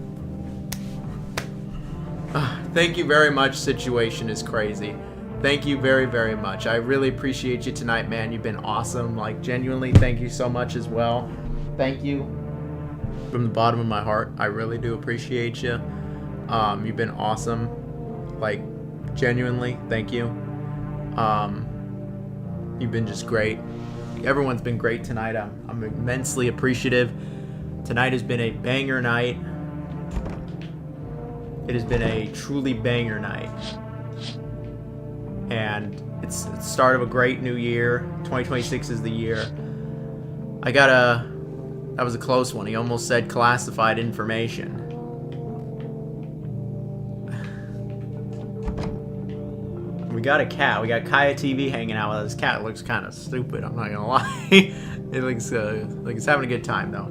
Thank you very much. Situation is crazy. Thank you very, very much. I really appreciate you tonight, man. You've been awesome. Like, genuinely, thank you so much as well. Thank you from the bottom of my heart. I really do appreciate you. You've been awesome. Like, genuinely, thank you. You've been just great. Everyone's been great tonight. I'm immensely appreciative. Tonight has been a banger night. It has been a truly banger night. And it's the start of a great new year. 2026 is the year. That was a close one. He almost said classified information. We got a cat. We got Kaya TV hanging out with us. This cat looks kind of stupid, I'm not gonna lie. It looks like it's having a good time though.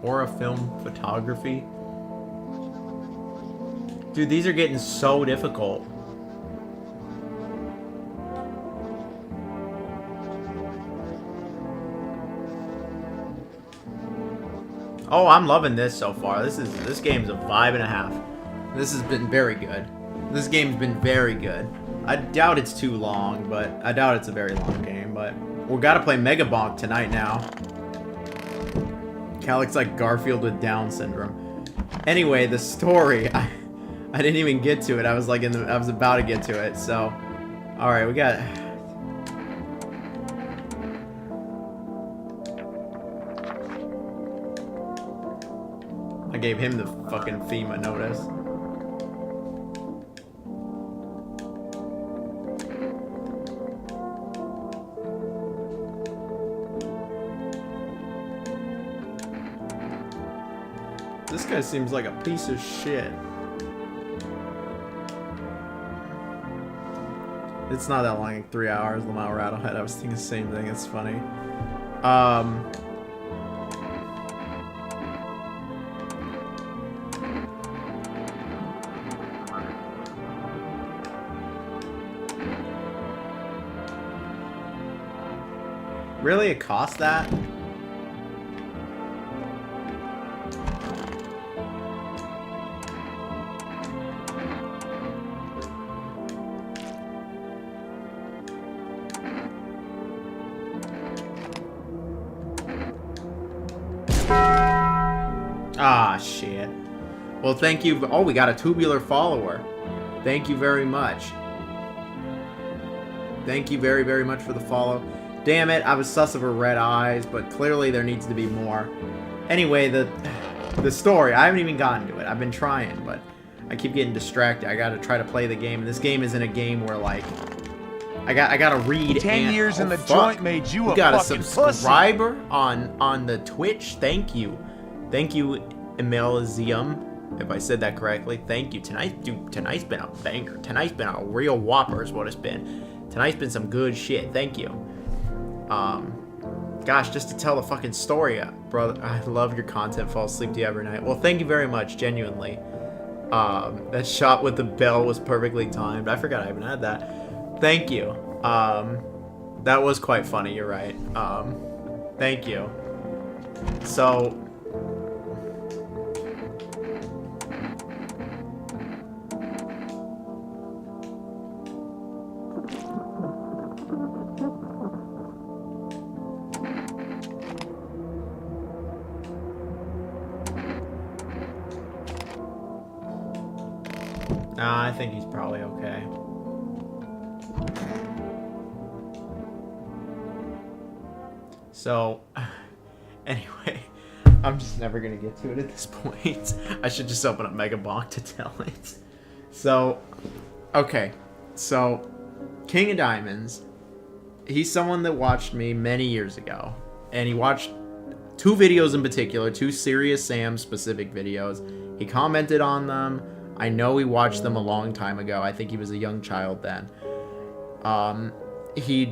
Or a film photography. Dude, these are getting so difficult. Oh, I'm loving this so far. This game's a 5.5. This has been very good. This game's been very good. I doubt it's too long, but I doubt it's a very long game, but we gotta play Mega Bonk tonight now. Cat looks like Garfield with Down syndrome. Anyway, the story, I didn't even get to it. I was like I was about to get to it. So, all right, we got. I gave him the fucking FEMA notice. This guy seems like a piece of shit. It's not that long, like 3 hours. Lamau Rattlehead. I was thinking the same thing. It's funny. Really? It cost that? Ah, shit. Well, thank you. Oh, we got a Tubular follower. Thank you very much. Thank you very, very much for the follow. Damn it, I was sus of her red eyes, but clearly there needs to be more. Anyway, the story, I haven't even gotten to it. I've been trying, but I keep getting distracted. I gotta try to play the game, and this game isn't a game where, like, I gotta read. 10 years in the joint made you a got a fucking subscriber on the Twitch. Thank you. Thank you, Emilizium, if I said that correctly. Thank you. Tonight's been a banger. Tonight's been a real whopper is what it's been. Tonight's been some good shit. Thank you. Gosh, just to tell the fucking story, brother, I love your content. Fall asleep to you every night. Well, thank you very much, genuinely. That shot with the bell was perfectly timed. I forgot I even had that. Thank you. That was quite funny, you're right. Thank you. So... Nah, I think he's probably okay. So, anyway, I'm just never gonna get to it at this point. I should just open up Megabonk to tell it. So, okay. So, King of Diamonds, he's someone that watched me many years ago. And he watched 2 videos in particular, 2 Serious Sam specific videos. He commented on them. I know he watched them a long time ago. I think he was a young child then. He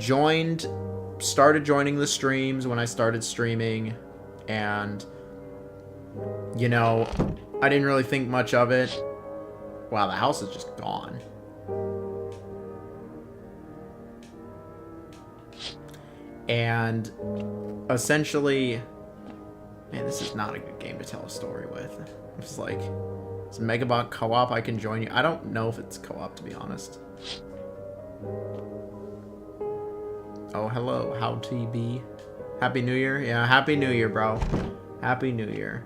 started joining the streams when I started streaming, and, you know, I didn't really think much of it. Wow, the house is just gone. And essentially, man, this is not a good game to tell a story with. It's like, it's Megabot co-op, I can join you. I don't know if it's co-op, to be honest. Oh, hello, how TB? Happy New Year? Yeah, Happy New Year, bro. Happy New Year.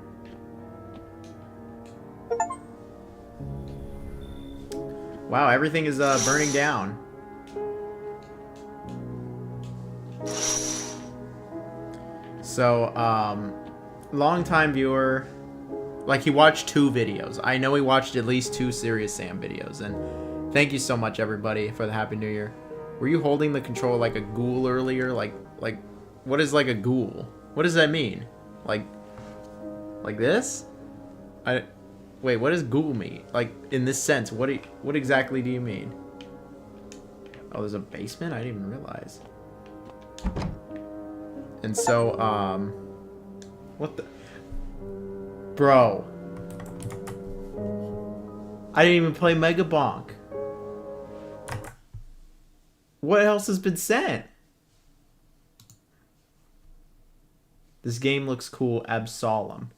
Wow, everything is burning down. So, long-time viewer, like, he watched 2 videos. I know he watched at least 2 Serious Sam videos, and thank you so much, everybody, for the Happy New Year. Were you holding the controller like a ghoul earlier? Like, what is like a ghoul? What does that mean? Like this? Wait, what does ghoul mean? Like, in this sense, what exactly do you mean? Oh, there's a basement? I didn't even realize. And so, what the... Bro. I didn't even play Megabonk. What else has been said? This game looks cool, Absolem.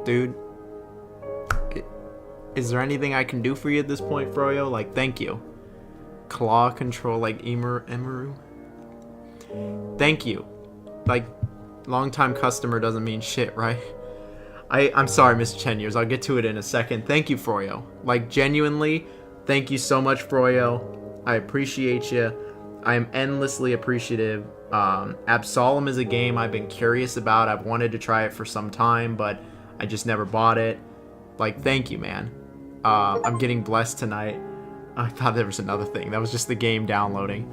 Dude, is there anything I can do for you at this point, Froyo? Like, thank you. Claw control like Emeru? Thank you. Like, long-time customer doesn't mean shit, right? I'm sorry, Mr. 10 years. I'll get to it in a second. Thank you, Froyo. Like, genuinely, thank you so much, Froyo. I appreciate you. I am endlessly appreciative. Absolem is a game I've been curious about. I've wanted to try it for some time, but I just never bought it. Like, thank you, man. I'm getting blessed tonight. I thought there was another thing. That was just the game downloading.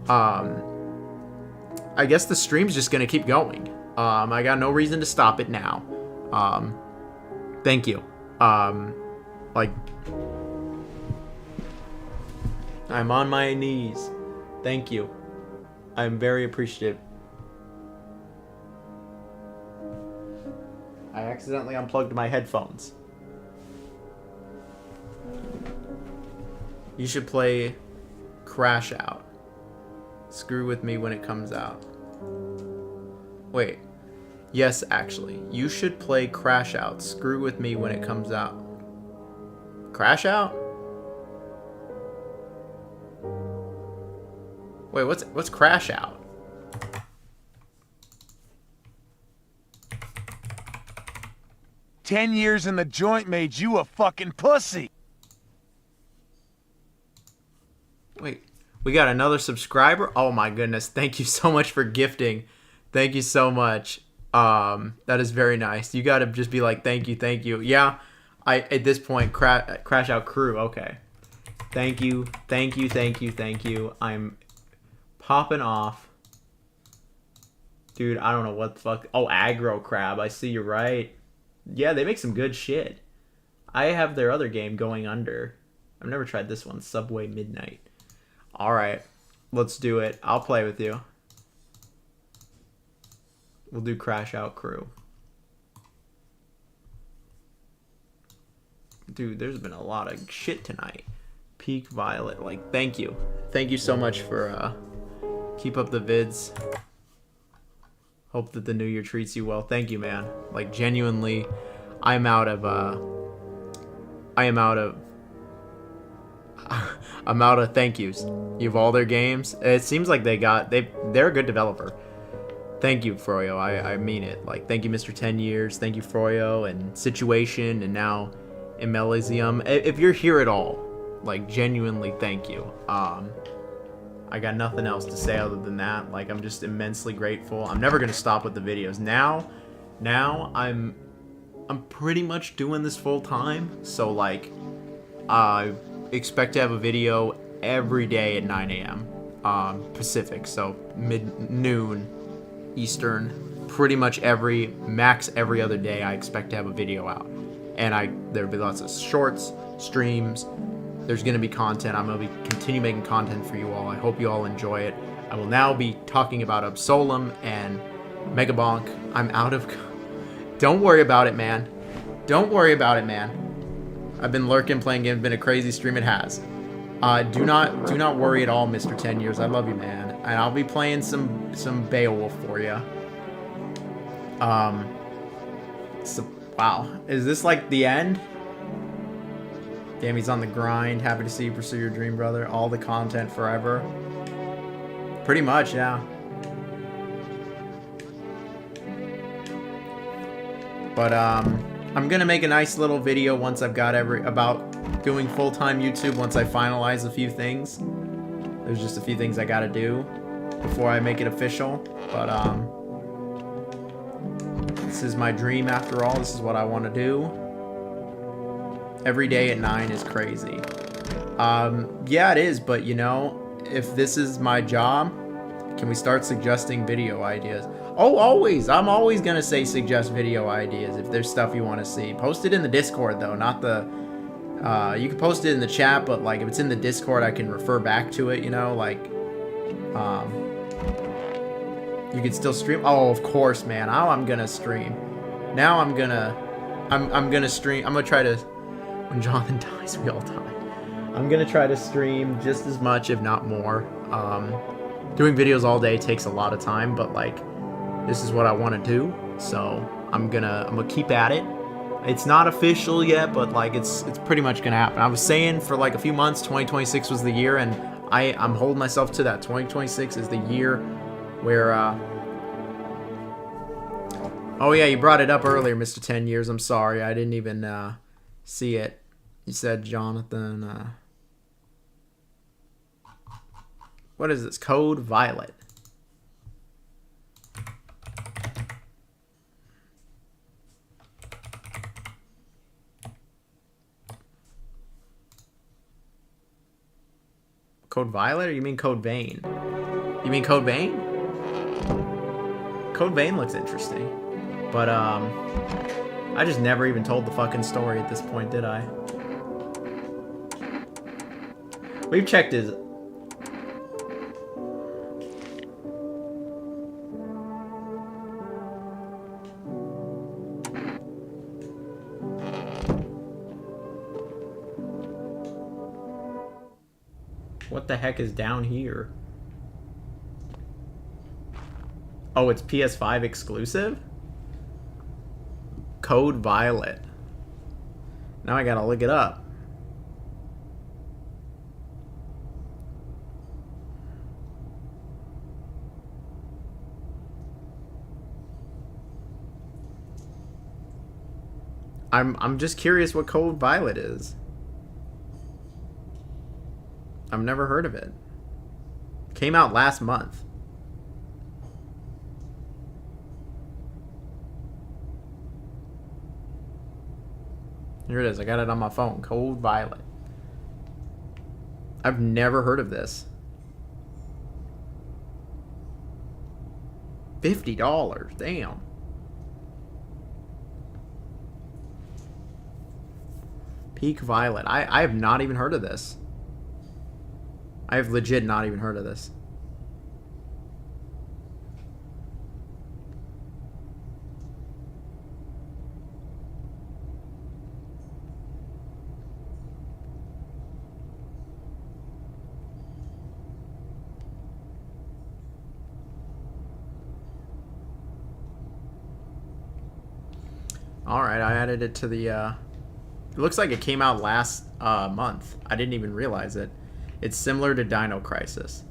I guess the stream's just gonna keep going. I got no reason to stop it now. Thank you. Like, I'm on my knees. Thank you. I'm very appreciative. I accidentally unplugged my headphones. You should play Crash Out. Screw with me when it comes out. Wait. Yes, actually. You should play Crash Out. Screw with me when it comes out. Crash Out? Wait, what's Crash Out? "10 years in the joint made you a fucking pussy." Wait, we got another subscriber? Oh my goodness. Thank you so much for gifting. Thank you so much. That is very nice. You gotta just be like, thank you, thank you. Yeah, at this point, Crash Out Crew, okay. Thank you, thank you, thank you, thank you. I'm popping off. Dude, I don't know what the fuck. Oh, Aggro Crab, I see you're right. Yeah, they make some good shit. I have their other game, Going Under. I've never tried this one, Subway Midnight. Alright, let's do it. I'll play with you. We'll do Crash Out Crew. Dude, there's been a lot of shit tonight. Peak Violet, like, thank you. Thank you so much for, keep up the vids. Hope that the new year treats you well. Thank you, man. Like, genuinely, I'm out of thank yous. You have all their games. It seems like they're a good developer. Thank you, Froyo. I mean it. Like, thank you, Mr. 10 Years. Thank you, Froyo, and Situation, and now Elysium. If you're here at all, like, genuinely thank you. I got nothing else to say other than that. Like, I'm just immensely grateful. I'm never gonna stop with the videos. Now I'm pretty much doing this full time. So, like, I expect to have a video every day at 9 a.m. Pacific, so noon Eastern. Pretty much max every other day I expect to have a video out. And there'll be lots of shorts, streams. There's going to be content. I'm going to continue making content for you all. I hope you all enjoy it. I will now be talking about Absolem and Megabonk. I'm out of... Don't worry about it, man. Don't worry about it, man. I've been lurking, playing games. Been a crazy stream. It has. Do not worry at all, Mr. 10 Years. I love you, man. And I'll be playing some Beowulf for you. So, wow. Is this like the end? Damn, he's on the grind. Happy to see you pursue your dream, brother. All the content forever. Pretty much, yeah. But, I'm gonna make a nice little video once I've got about doing full-time YouTube once I finalize a few things. There's just a few things I gotta do before I make it official. But, this is my dream after all. This is what I want to do. Every day at 9 is crazy. Yeah, it is, but you know, if this is my job, can we start suggesting video ideas? Oh, always! I'm always gonna say suggest video ideas if there's stuff you want to see. Post it in the Discord, though, not the... you can post it in the chat, but, like, if it's in the Discord, I can refer back to it, you know? Like, you can still stream. Oh, of course, man. Now I'm gonna stream. Now I'm gonna stream. I'm gonna try to... When Jonathan dies, we all die. I'm gonna try to stream just as much, if not more. Doing videos all day takes a lot of time, but like, this is what I want to do. So I'm gonna keep at it. It's not official yet, but like, it's pretty much gonna happen. I was saying for like a few months, 2026 was the year, and I'm holding myself to that. 2026 is the year where. Oh yeah, you brought it up earlier, Mr. 10 Years. I'm sorry, I didn't even see it. You said Jonathan. What is this? Code Violet. Code Violet, or you mean Code Vein? You mean Code Vein? Code Vein looks interesting. But, I just never even told the fucking story at this point, did I? We've checked his... What the heck is down here? Oh, it's PS5 exclusive? Code Violet. Now I gotta look it up. I'm just curious what Code Violet is. I've never heard of it. Came out last month. Here it is. I got it on my phone. Code Violet. I've never heard of this. $50. Damn. Peak Violet. I have not even heard of this. I have legit not even heard of this. Alright, I added it to the, it looks like it came out last month. I didn't even realize it. It's similar to Dino Crisis.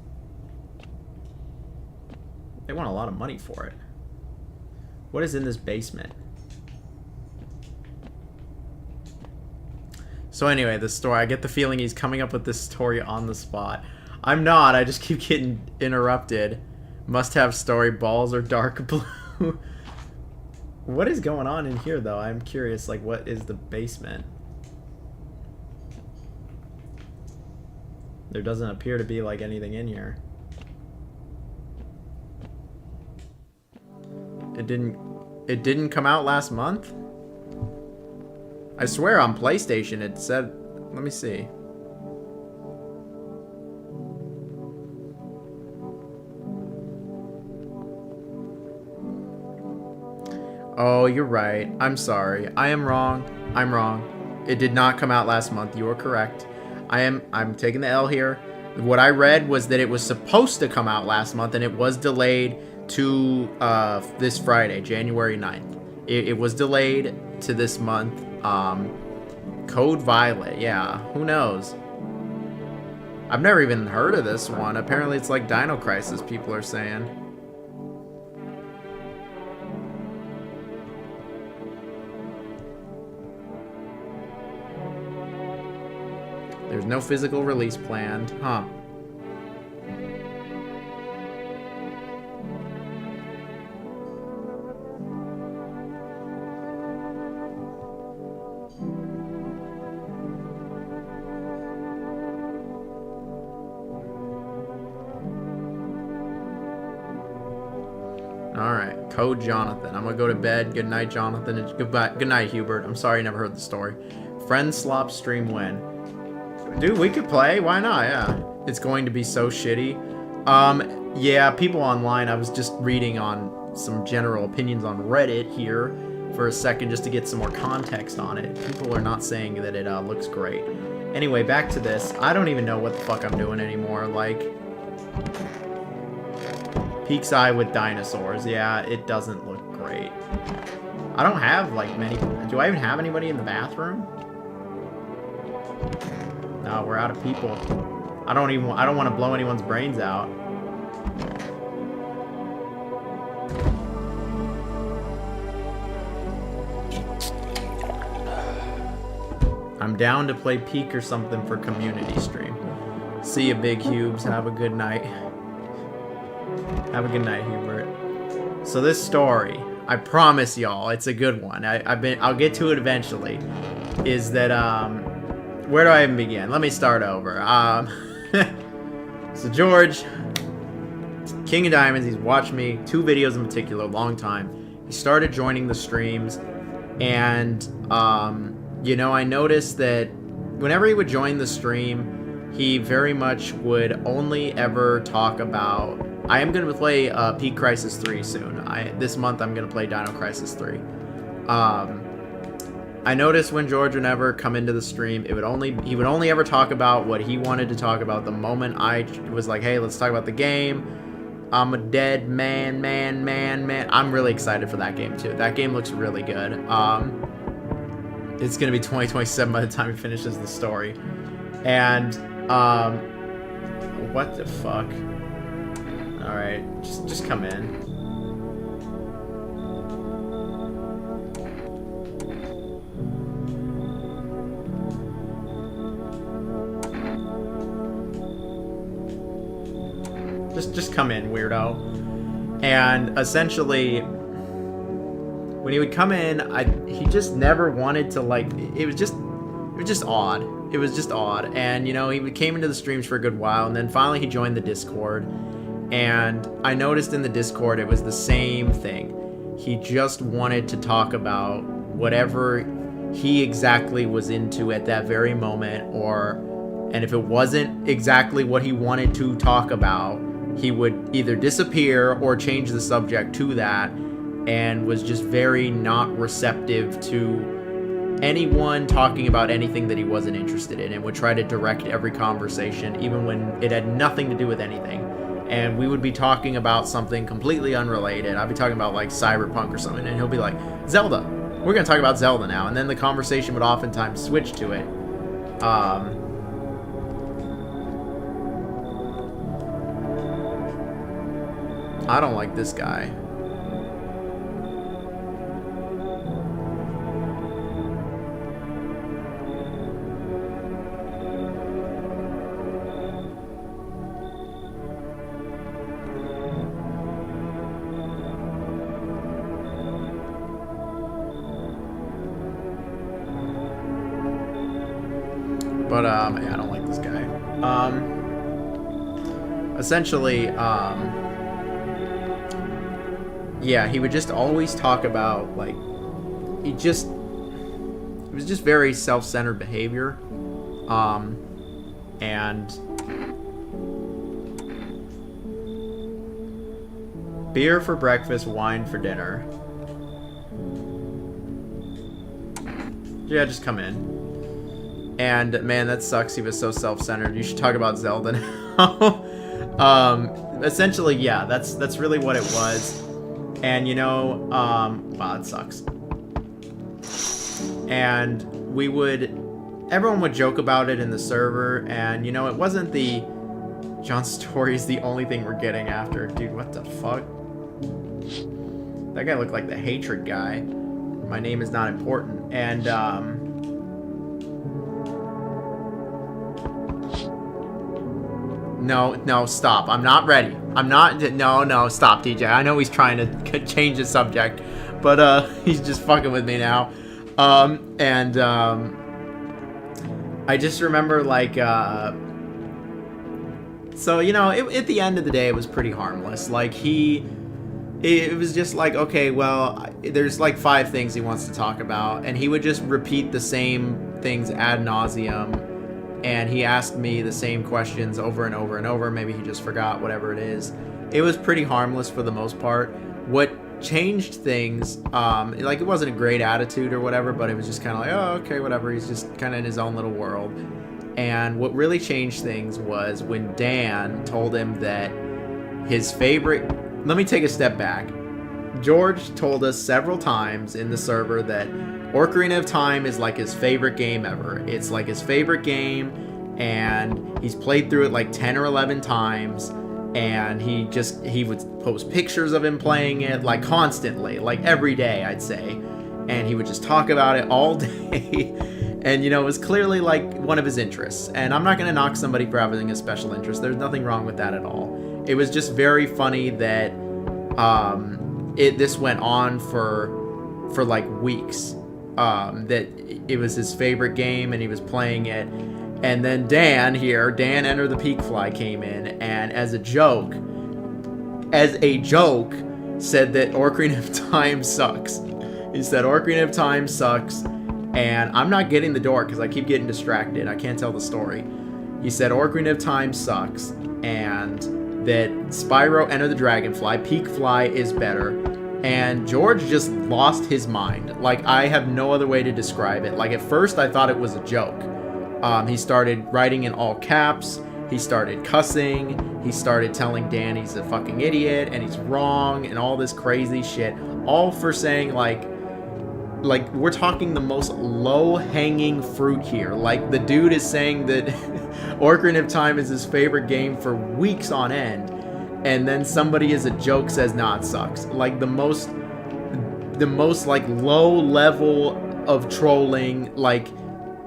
They want a lot of money for it. What is in this basement? So anyway, the story. I get the feeling he's coming up with this story on the spot. I'm not. I just keep getting interrupted. Must have story. Balls are dark blue. What is going on in here, though? I'm curious. Like, what is the basement? There doesn't appear to be, like, anything in here. It didn't come out last month? I swear on PlayStation it said... Let me see. Oh, you're right. I'm sorry. I am wrong. I'm wrong. It did not come out last month. You are correct. I'm taking the L here. What I read was that it was supposed to come out last month and it was delayed to this Friday, January 9th. It was delayed to this month. Code Violet, yeah. Who knows? I've never even heard of this one. Apparently it's like Dino Crisis, people are saying. There's no physical release planned. Huh. Alright, Code Jonathan. I'm gonna go to bed. Good night, Jonathan. Goodbye. Good night, Hubert. I'm sorry you never heard the story. Friend slop stream win. Dude, we could play. Why not? Yeah. It's going to be so shitty. Yeah, people online. I was just reading on some general opinions on Reddit here for a second just to get some more context on it. People are not saying that it looks great. Anyway, back to this. I don't even know what the fuck I'm doing anymore. Like, Peak's Eye with dinosaurs. Yeah, it doesn't look great. I don't have, like, many... Do I even have anybody in the bathroom? No, we're out of people. I don't want to blow anyone's brains out. I'm down to play Peak or something for community stream. See you, Big Hubes. Have a good night. Have a good night, Hubert. So this story, I promise y'all, it's a good one. I'll get to it eventually. Is that where do I even begin? Let me start over. So George King of Diamonds. He's watched me 2 videos in particular, long time. He started joining the streams, and you know, I noticed that whenever he would join the stream, he very much would only ever talk about. I am going to play Peak Crisis 3 soon. This month I'm going to play Dino Crisis 3. I noticed when George would ever come into the stream, he would only ever talk about what he wanted to talk about. The moment I was like, hey, let's talk about the game, I'm a dead man. I'm really excited for that game too. That game looks really good. It's gonna be 2027 by the time he finishes the story. And what the fuck? All right, just come in. Just come in, weirdo. And essentially, when he would come in, he just never wanted to, like, it was just odd. It was just odd. And, you know, he came into the streams for a good while, and then finally he joined the Discord. And I noticed in the Discord it was the same thing. He just wanted to talk about whatever he exactly was into at that very moment, and if it wasn't exactly what he wanted to talk about, he would either disappear or change the subject to that, and was just very not receptive to anyone talking about anything that he wasn't interested in, and would try to direct every conversation even when it had nothing to do with anything. And we would be talking about something completely unrelated. I'd be talking about like Cyberpunk or something, and he'll be like, Zelda, we're gonna talk about Zelda now. And then the conversation would oftentimes switch to it. I don't like this guy. But yeah, I don't like this guy. Essentially, yeah, he would just always talk about, like, it was just very self-centered behavior. And beer for breakfast, wine for dinner. Yeah, just come in. And man, that sucks. He was so self-centered. You should talk about Zelda now. Essentially, yeah, that's really what it was. And you know, wow, that sucks. And everyone would joke about it in the server, and you know, it wasn't the John's story is the only thing we're getting after. Dude, what the fuck? That guy looked like the hatred guy. My name is not important. And no, stop. I'm not ready. No, stop, DJ. I know he's trying to change the subject, but he's just fucking with me now. I just remember, like, so, you know, at the end of the day, it was pretty harmless. Like, it was just like, okay, well, there's like 5 things he wants to talk about, and he would just repeat the same things ad nauseum. And he asked me the same questions over and over and over. Maybe he just forgot, whatever it is. It was pretty harmless for the most part. What changed things, like, it wasn't a great attitude or whatever, but it was just kind of like, oh, okay, whatever. He's just kind of in his own little world. And what really changed things was when Dan told him that his favorite... Let me take a step back. George told us several times in the server that Ocarina of Time is like his favorite game ever. It's like his favorite game, and he's played through it like 10 or 11 times, and he would post pictures of him playing it like constantly, like every day, I'd say, and he would just talk about it all day. And, you know, it was clearly like one of his interests. And I'm not going to knock somebody for having a special interest. There's nothing wrong with that at all. It was just very funny that this went on for like weeks. That it was his favorite game and he was playing it. And then Dan Enter the Peak Fly came in, and as a joke, as a joke, said that Ocarina of Time sucks. He said Ocarina of Time sucks, and I'm not getting the door because I keep getting distracted. I can't tell the story. He said Ocarina of Time sucks, and that Spyro Enter the Dragonfly, Peak Fly, is better. And George just lost his mind. Like, I have no other way to describe it. Like, at first I thought it was a joke. He started writing in all caps. He started cussing. He started telling Dan he's a fucking idiot and he's wrong and all this crazy shit. All for saying, like we're talking the most low-hanging fruit here. Like, the dude is saying that Ocarina of Time is his favorite game for weeks on end, and then somebody as a joke says, nah, it sucks. Like, the most like low level of trolling. Like,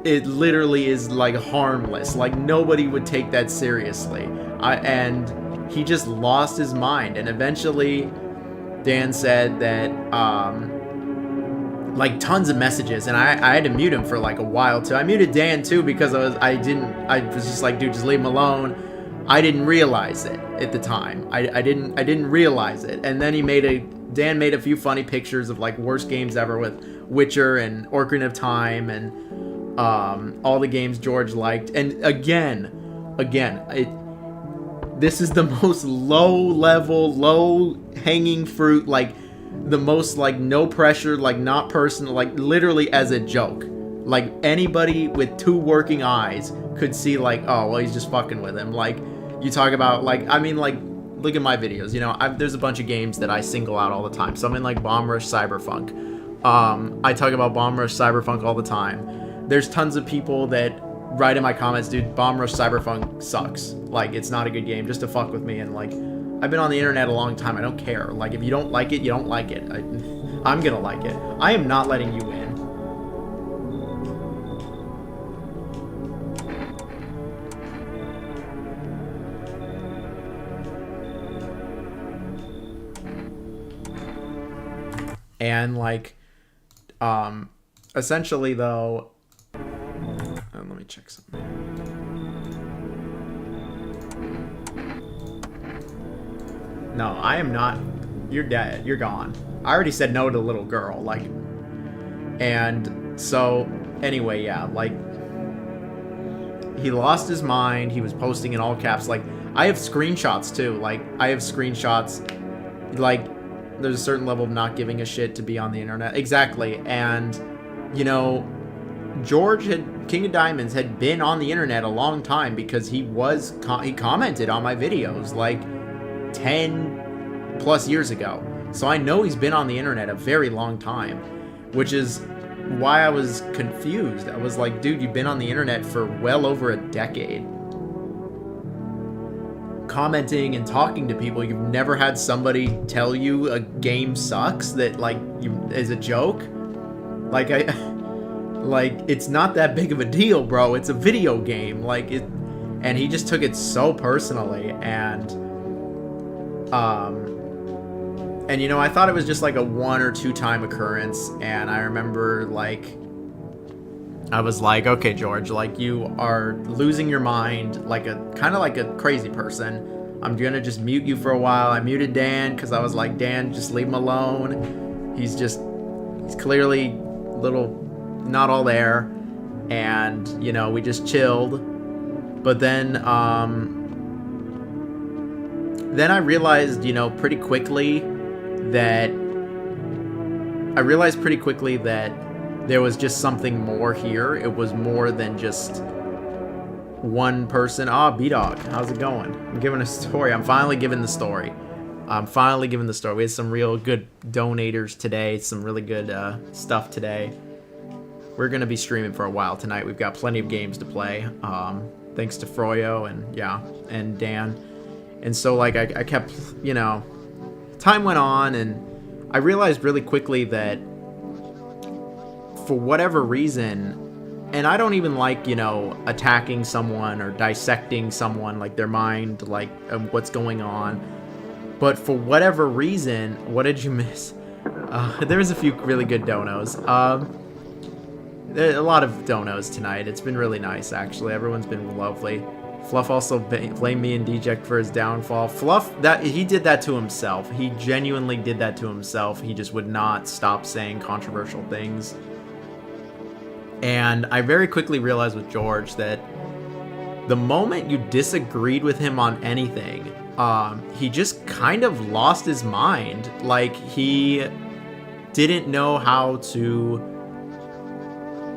it literally is like harmless. Like, nobody would take that seriously. And he just lost his mind. And eventually Dan said that like tons of messages, and I had to mute him for like a while too. I muted Dan too because I was just like, dude, just leave him alone. I didn't realize it at the time. I didn't realize it. And then Dan made a few funny pictures of like worst games ever with Witcher and Ocarina of Time and all the games George liked. And again, this is the most low level, low hanging fruit, like the most like no pressure, like not personal, like literally as a joke. Like, anybody with two working eyes could see like, oh, well, he's just fucking with him. Like, you talk about, like, I mean, like, look at my videos, you know, there's a bunch of games that I single out all the time. So I'm in like Bomb Rush Cyberpunk. I talk about Bomb Rush Cyberpunk all the time. There's tons of people that write in my comments, dude, Bomb Rush Cyberpunk sucks. Like, it's not a good game, just to fuck with me. And like, I've been on the internet a long time. I don't care. Like, if you don't like it, you don't like it. I'm gonna like it. I am not letting you in. And like, essentially though, let me check something. No, I am not. You're dead. You're gone. I already said no to little girl. Like, and so anyway, yeah, like, he lost his mind. He was posting in all caps. Like, I have screenshots too. Like, I have screenshots. Like, there's a certain level of not giving a shit to be on the internet. Exactly. And, you know, King of Diamonds had been on the internet a long time because he commented on my videos like 10 plus years ago. So I know he's been on the internet a very long time, which is why I was confused. I was like, dude, you've been on the internet for well over a decade, commenting and talking to people. You've never had somebody tell you a game sucks, that like, you as a joke. Like, it's not that big of a deal, bro. It's a video game. Like, it, and he just took it so personally. And you know, I thought it was just like a 1 or 2 time occurrence. And I remember, like, I was like, okay, George, like, you are losing your mind, like a kind of like a crazy person. I'm gonna just mute you for a while. I muted Dan because I was like, Dan, just leave him alone. He's clearly a little not all there. And, you know, we just chilled. But then I realized, you know, pretty quickly that there was just something more here. It was more than just one person. B-Dog, how's it going? I'm giving a story. I'm finally giving the story. We had some real good donators today. Some really good stuff today. We're going to be streaming for a while tonight. We've got plenty of games to play. Thanks to Froyo and Dan. And so, like, I kept, you know, time went on, and I realized really quickly that for whatever reason, and I don't even like, you know, attacking someone or dissecting someone, like their mind, like what's going on. But for whatever reason, what did you miss? There was a few really good donos. There a lot of donos tonight. It's been really nice, actually. Everyone's been lovely. Fluff also blamed me and Deject for his downfall. Fluff, he did that to himself. He genuinely did that to himself. He just would not stop saying controversial things. And I very quickly realized with George that the moment you disagreed with him on anything, he just kind of lost his mind. Like, he didn't know how to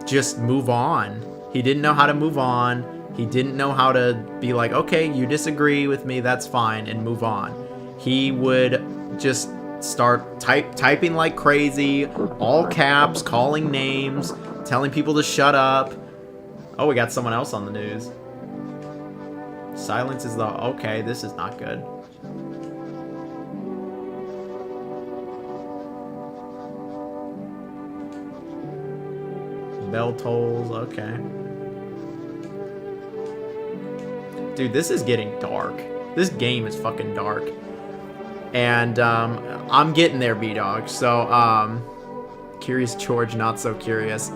just move on. He didn't know how to move on. He didn't know how to be like, okay, you disagree with me, that's fine, and move on. He would just start typing like crazy, all caps, calling names, telling people to shut up. Oh, we got someone else on the news. Silence is the... Okay, this is not good. Bell tolls, okay. Dude, this is getting dark. This game is fucking dark. And, I'm getting there, B-Dog. So, Curious George, not so curious.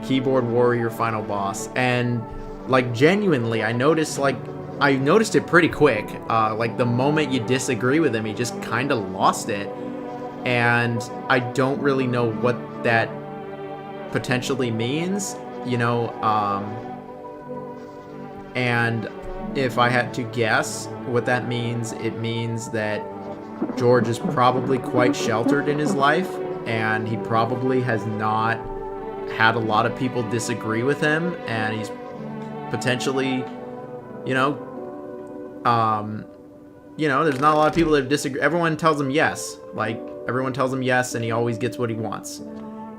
Keyboard Warrior, final boss. And, like, genuinely, I noticed it pretty quick. Like, the moment you disagree with him, he just kind of lost it. And I don't really know what that potentially means, you know, and if I had to guess what that means, it means that George is probably quite sheltered in his life, and he probably has not had a lot of people disagree with him, and he's potentially, there's not a lot of people that disagree. Everyone tells him yes. Like, everyone tells him yes, and he always gets what he wants.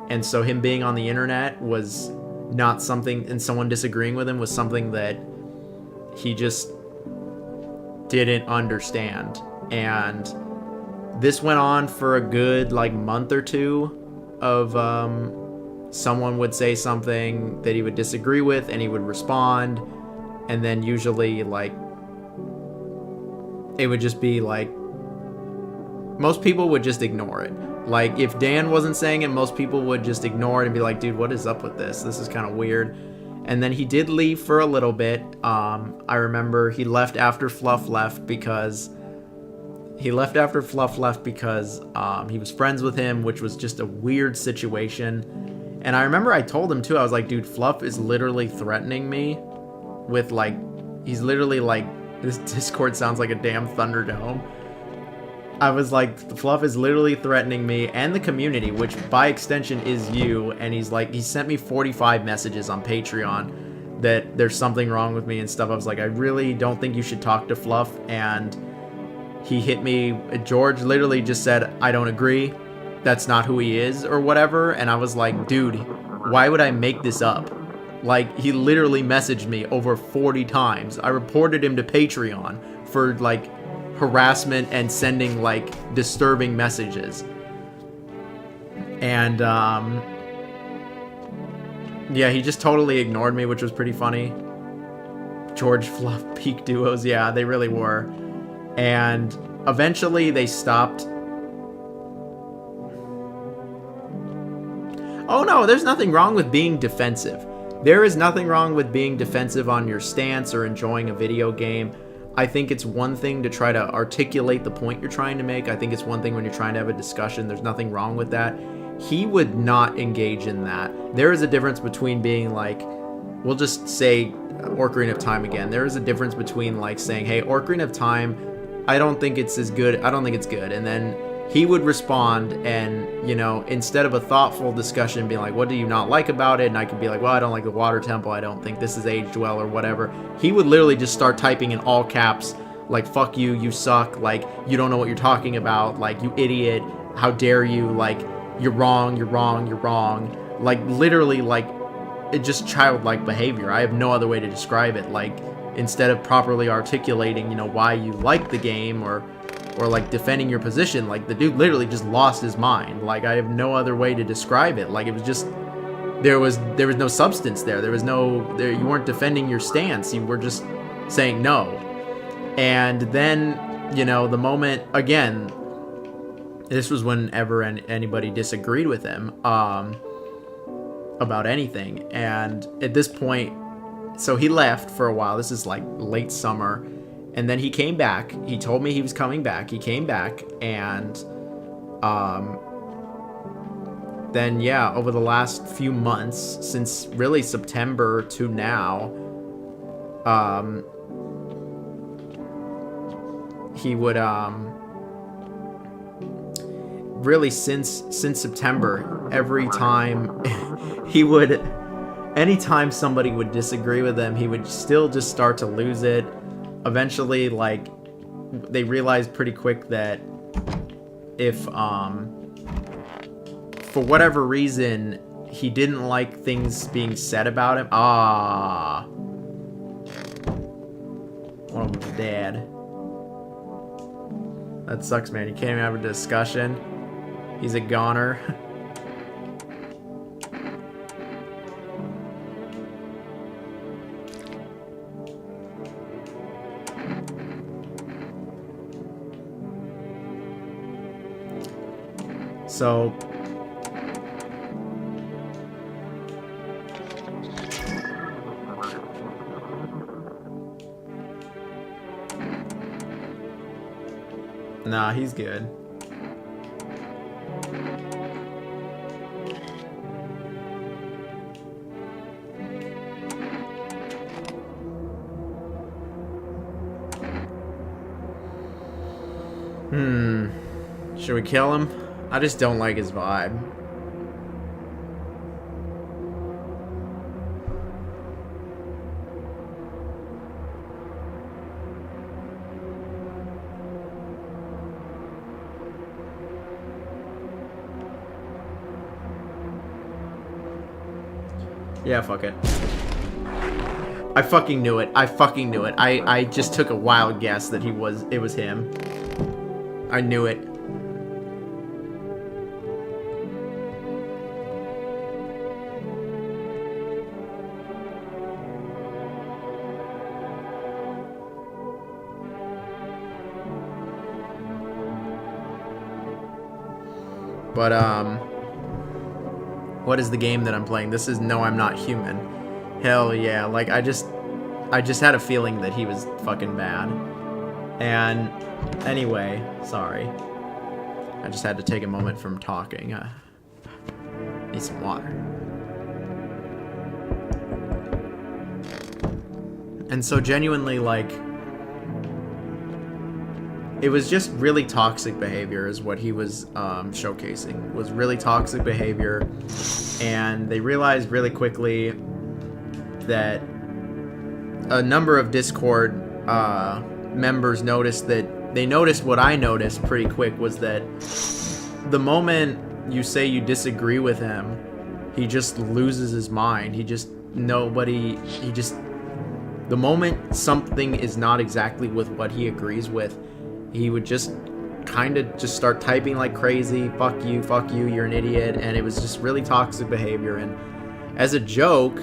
And so him being on the internet was not something, and someone disagreeing with him was something that he just didn't understand. And this went on for a good, like, month or two of someone would say something that he would disagree with, and he would respond, and then usually, like, it would just be like, most people would just ignore it. Like, if Dan wasn't saying it, most people would just ignore it and be like, dude, what is up with this? This is kind of weird. And then he did leave for a little bit. I remember he left after Fluff left because he was friends with him, which was just a weird situation. And I remember I told him too, I was like, dude, Fluff is literally threatening me with, like, he's literally like, this Discord sounds like a damn Thunderdome. I was like, Fluff is literally threatening me and the community, which by extension is you. And he's like, he sent me 45 messages on Patreon that there's something wrong with me and stuff. I was like, I really don't think you should talk to Fluff. And he hit me. George literally just said, I don't agree. That's not who he is or whatever. And I was like, dude, why would I make this up? Like, he literally messaged me over 40 times. I reported him to Patreon for, like, harassment and sending, like, disturbing messages. And yeah, he just totally ignored me, which was pretty funny. George Fluff peak duos, yeah, they really were. And eventually they stopped. Oh no, there's nothing wrong with being defensive. There is nothing wrong with being defensive on your stance or enjoying a video game. I think it's one thing to try to articulate the point you're trying to make. I think it's one thing when you're trying to have a discussion. There's nothing wrong with that. He would not engage in that. There is a difference between being like, we'll just say Ocarina of Time again. There is a difference between, like, saying, hey, Ocarina of Time, I don't think it's as good. I don't think it's good. And then he would respond and, you know, instead of a thoughtful discussion being like, what do you not like about it? And I could be like, well, I don't like the water temple. I don't think this is aged well or whatever. He would literally just start typing in all caps, like, fuck you, you suck, like, you don't know what you're talking about, like, you idiot, how dare you, like, you're wrong, you're wrong, you're wrong. Like, literally, like, it's just childlike behavior. I have no other way to describe it. Like, instead of properly articulating, you know, why you like the game or like defending your position, like, the dude literally just lost his mind. Like, I have no other way to describe it. Like, it was just, there was no substance there. You weren't defending your stance. You were just saying no. And then, you know, the moment, again, this was whenever anybody disagreed with him about anything. And at this point, so he left for a while. This is like late summer. And then he came back. He told me he was coming back. He came back, and then yeah, over the last few months, since really September to now, he would really since September, every time he would, anytime somebody would disagree with him, he would still just start to lose it. Eventually, like, they realized pretty quick that if for whatever reason he didn't like things being said about him, one of them's dead. That sucks, man. You can't even have a discussion. He's a goner. So nah, he's good. Should we kill him? I just don't like his vibe. Yeah, fuck it. I fucking knew it. I fucking knew it. I just took a wild guess that it was him. I knew it. But, what is the game that I'm playing? This is No, I'm Not Human. Hell yeah. Like, I just had a feeling that he was fucking bad. And, anyway, sorry. I just had to take a moment from talking. Need some water. And so, genuinely, like, it was just really toxic behavior is what he was showcasing. Was really toxic behavior. And they realized really quickly that a number of Discord members noticed that they noticed what I noticed pretty quick was that the moment you say you disagree with him, he just loses his mind. The moment something is not exactly with what he agrees with, he would just kind of just start typing like crazy, fuck you, you're an idiot, and it was just really toxic behavior. And as a joke,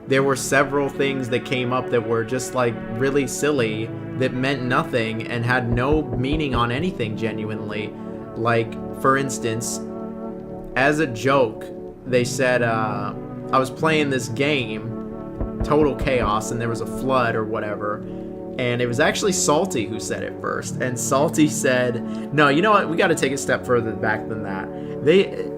there were several things that came up that were just like really silly, that meant nothing and had no meaning on anything genuinely. Like, for instance, as a joke, they said, I was playing this game, Total Chaos, and there was a flood or whatever. And it was actually Salty who said it first. And Salty said, no, you know what? We got to take a step further back than that.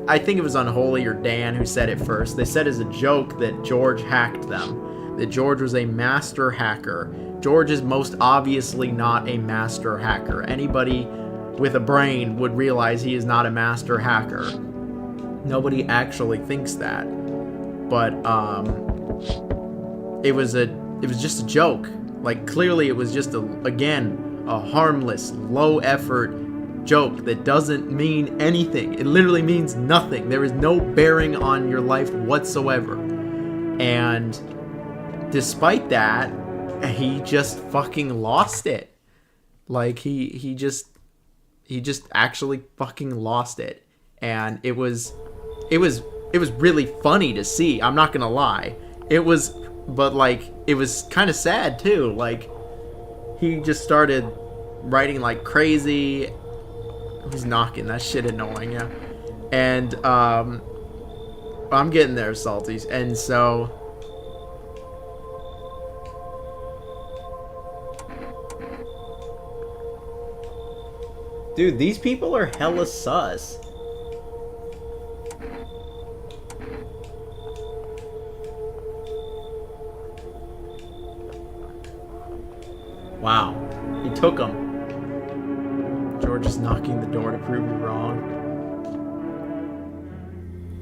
I think it was Unholy or Dan who said it first. They said as a joke that George hacked them. That George was a master hacker. George is most obviously not a master hacker. Anybody with a brain would realize he is not a master hacker. Nobody actually thinks that. But, it was just a joke. Like, clearly it was just, a harmless, low-effort joke that doesn't mean anything. It literally means nothing. There is no bearing on your life whatsoever. And despite that, he just fucking lost it. Like, he just actually fucking lost it. And it was really funny to see. I'm not gonna lie. But, like, it was kind of sad, too. Like, he just started writing like crazy. He's knocking. That shit annoying, yeah. And, I'm getting there, Salties. And so, Dude, these people are hella sus. Wow. He took him. George is knocking the door to prove you wrong.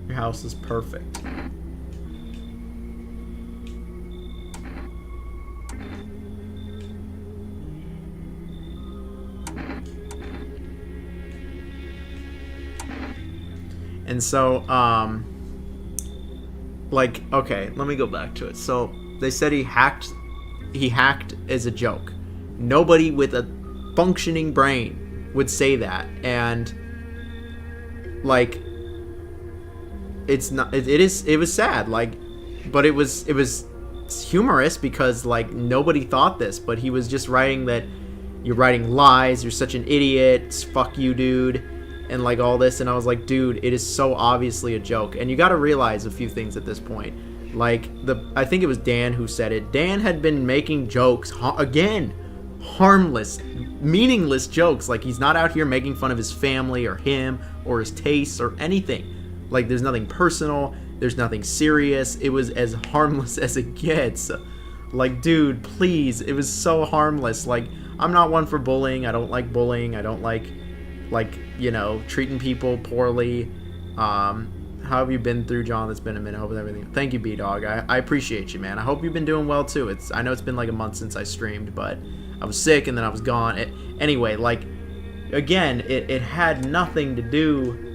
Your house is perfect. And so, like, okay, let me go back to it. So, they said he hacked as a joke. Nobody with a functioning brain would say that. And, like, it's not, it was sad, like, but it was humorous because, like, nobody thought this, but he was just writing that you're writing lies, you're such an idiot, fuck you, dude, and like all this. And I was like, dude, it is so obviously a joke. And you got to realize a few things at this point. Like, I think it was Dan who said it. Dan had been making jokes, again, harmless, meaningless jokes. Like, he's not out here making fun of his family or him or his tastes or anything. Like, there's nothing personal, there's nothing serious. It was as harmless as it gets. Like, dude, please, it was so harmless. Like, I'm not one for bullying. I don't like bullying. I don't like, you know, treating people poorly. How have you been through, John? It's been a minute. I hope everything. Thank you, B-Dog. I appreciate you, man. I hope you've been doing well too. I know it's been like a month since I streamed, but I was sick and then I was gone. Anyway, like, again, it had nothing to do.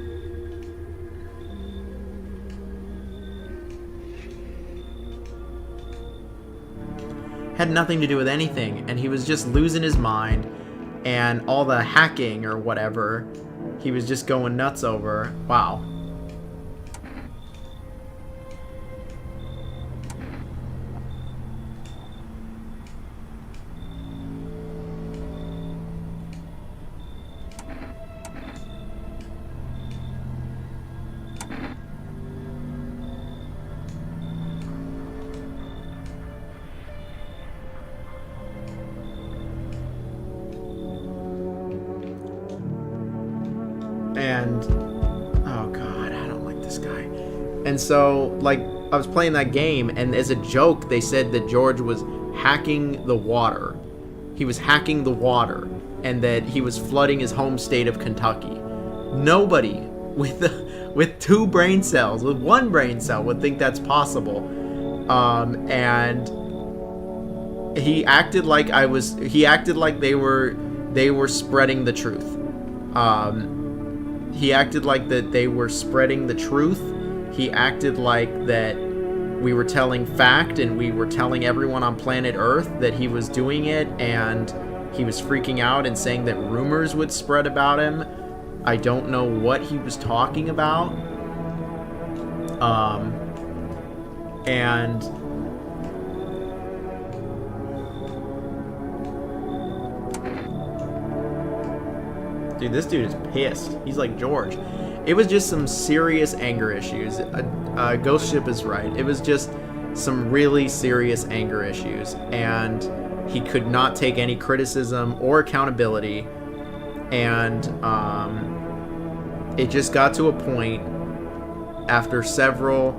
Had nothing to do with anything, and he was just losing his mind, and all the hacking or whatever, he was just going nuts over. Wow. And oh god, I don't like this guy. And so, like, I was playing that game, and as a joke, they said that George was hacking the water. He was hacking the water, and that he was flooding his home state of Kentucky. Nobody with two brain cells, with one brain cell, would think that's possible. And he acted like he acted like they were spreading the truth. He acted like that they were spreading the truth. He acted like that we were telling fact, and we were telling everyone on planet Earth that he was doing it, and he was freaking out and saying that rumors would spread about him. I don't know what he was talking about. And dude, this dude is pissed. He's like George. It was just some serious anger issues. Ghost Ship is right. It was just some really serious anger issues. And he could not take any criticism or accountability. And it just got to a point after several...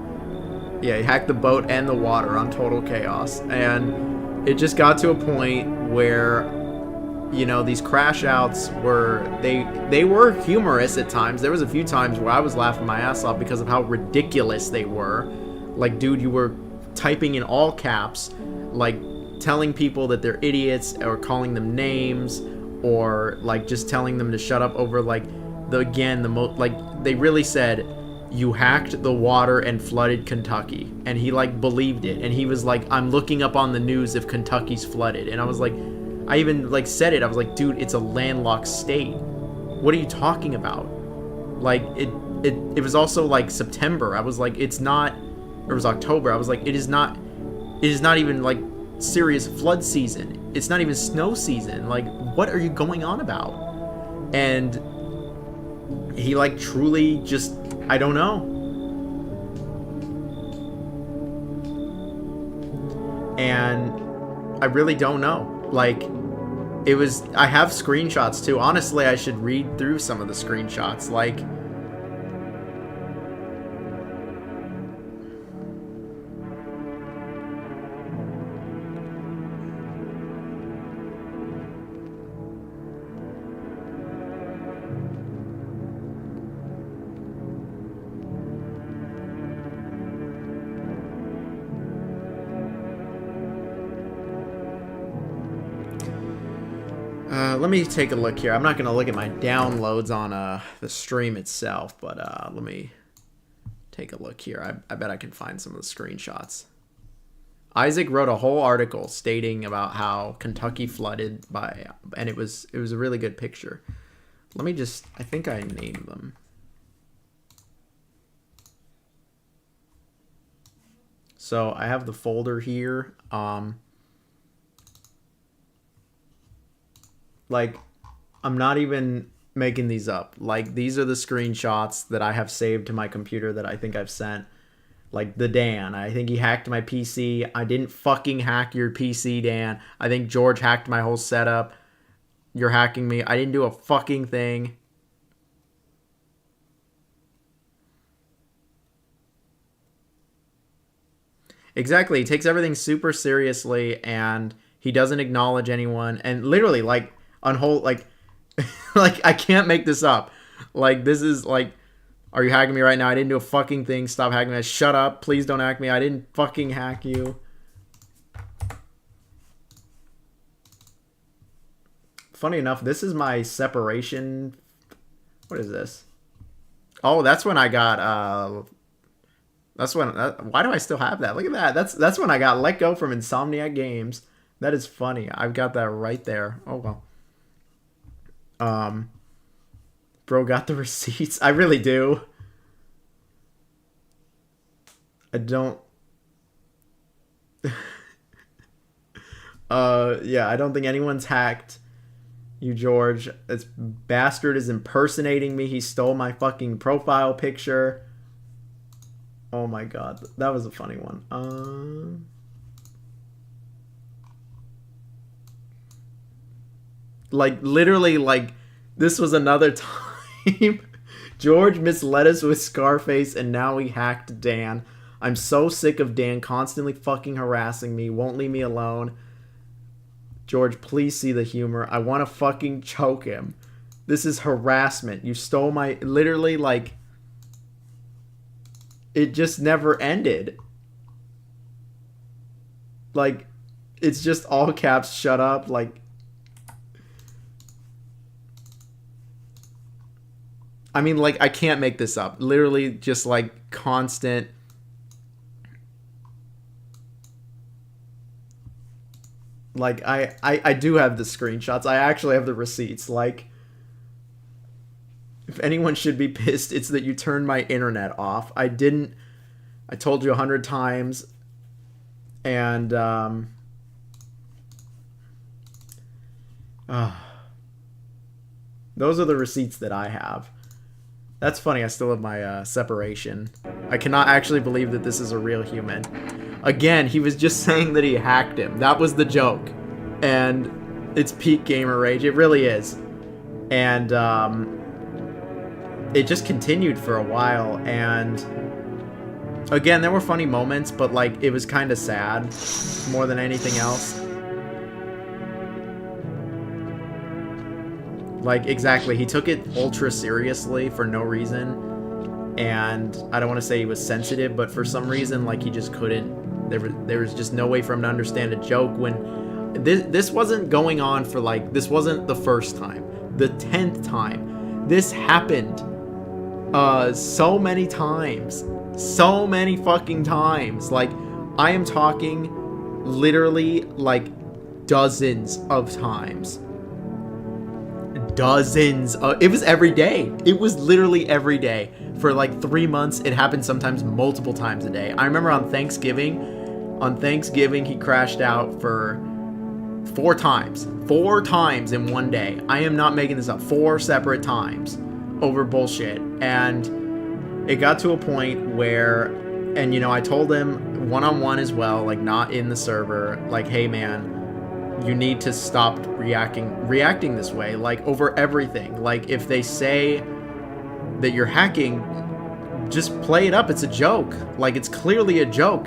Yeah, he hacked the boat and the water on Total Chaos. And it just got to a point where... you know, these crash outs were, they were humorous at times. There was a few times where I was laughing my ass off because of how ridiculous they were. Like, dude, you were typing in all caps, like, telling people that they're idiots, or calling them names, or, like, just telling them to shut up over, like, like, they really said, you hacked the water and flooded Kentucky. And he, like, believed it. And he was like, I'm looking up on the news if Kentucky's flooded. And I was like, I even, like, said it. I was like, dude, it's a landlocked state. What are you talking about? Like, it was also, like, September. I was like, it's not, or it was October. I was like, it is not even, like, serious flood season. It's not even snow season. Like, what are you going on about? And he, like, truly just, I don't know. And I really don't know. Like, It was, I have screenshots too. Honestly, I should read through some of the screenshots. Like, let me take a look here. I'm not going to look at my downloads on the stream itself, but let me take a look here. I bet I can find some of the screenshots. Isaac wrote a whole article stating about how Kentucky flooded by, and it was a really good picture. Let me just, I think I named them. So I have the folder here. Like, I'm not even making these up. Like, these are the screenshots that I have saved to my computer that I think I've sent. Like, the Dan. I think he hacked my PC. I didn't fucking hack your PC, Dan. I think George hacked my whole setup. You're hacking me. I didn't do a fucking thing. Exactly. He takes everything super seriously, and he doesn't acknowledge anyone. And literally, like, on whole, like, like, I can't make this up. Like, this is, like, are you hacking me right now? I didn't do a fucking thing. Stop hacking me. Shut up. Please don't hack me. I didn't fucking hack you. Funny enough, this is my separation. What is this? Oh, that's when I got, that's when, why do I still have that? Look at that. That's when I got let go from Insomniac Games. That is funny. I've got that right there. Oh, well. Bro got the receipts. I really do. I don't. Yeah, I don't think anyone's hacked you, George. This bastard is impersonating me. He stole my fucking profile picture. Oh my god, that was a funny one. Like, literally, like, this was another time. George misled us with Scarface, and now he hacked Dan. I'm so sick of Dan constantly fucking harassing me. Won't leave me alone. George, please see the humor. I want to fucking choke him. This is harassment. You stole my... Literally, like... It just never ended. Like, it's just all caps, shut up. Like... I mean, like, I can't make this up. Literally just, like, constant... Like, I do have the screenshots. I actually have the receipts. Like, if anyone should be pissed, it's that you turned my internet off. I didn't. I told you 100 times. And, those are the receipts that I have. That's funny, I still have my separation. I cannot actually believe that this is a real human. Again, he was just saying that he hacked him. That was the joke. And it's peak gamer rage. It really is. And it just continued for a while. And again, there were funny moments, but like, it was kind of sad more than anything else. Like, exactly, he took it ultra seriously for no reason, and I don't want to say he was sensitive, but for some reason, like, he just couldn't, there was just no way for him to understand a joke when this wasn't going on for, like, this wasn't the first time, the 10th time. This happened so many times, so many fucking times. Like, I am talking literally, like, dozens of times. Dozens of, it was every day. It was literally every day for like 3 months. It happened sometimes multiple times a day. I remember on Thanksgiving he crashed out for 4 times in one day. I am not making this up. 4 separate times over bullshit. And it got to a point where, and you know, I told him one-on-one as well, like not in the server, like, hey man, you need to stop reacting this way, like over everything. Like if they say that you're hacking, just play it up. It's a joke. Like it's clearly a joke.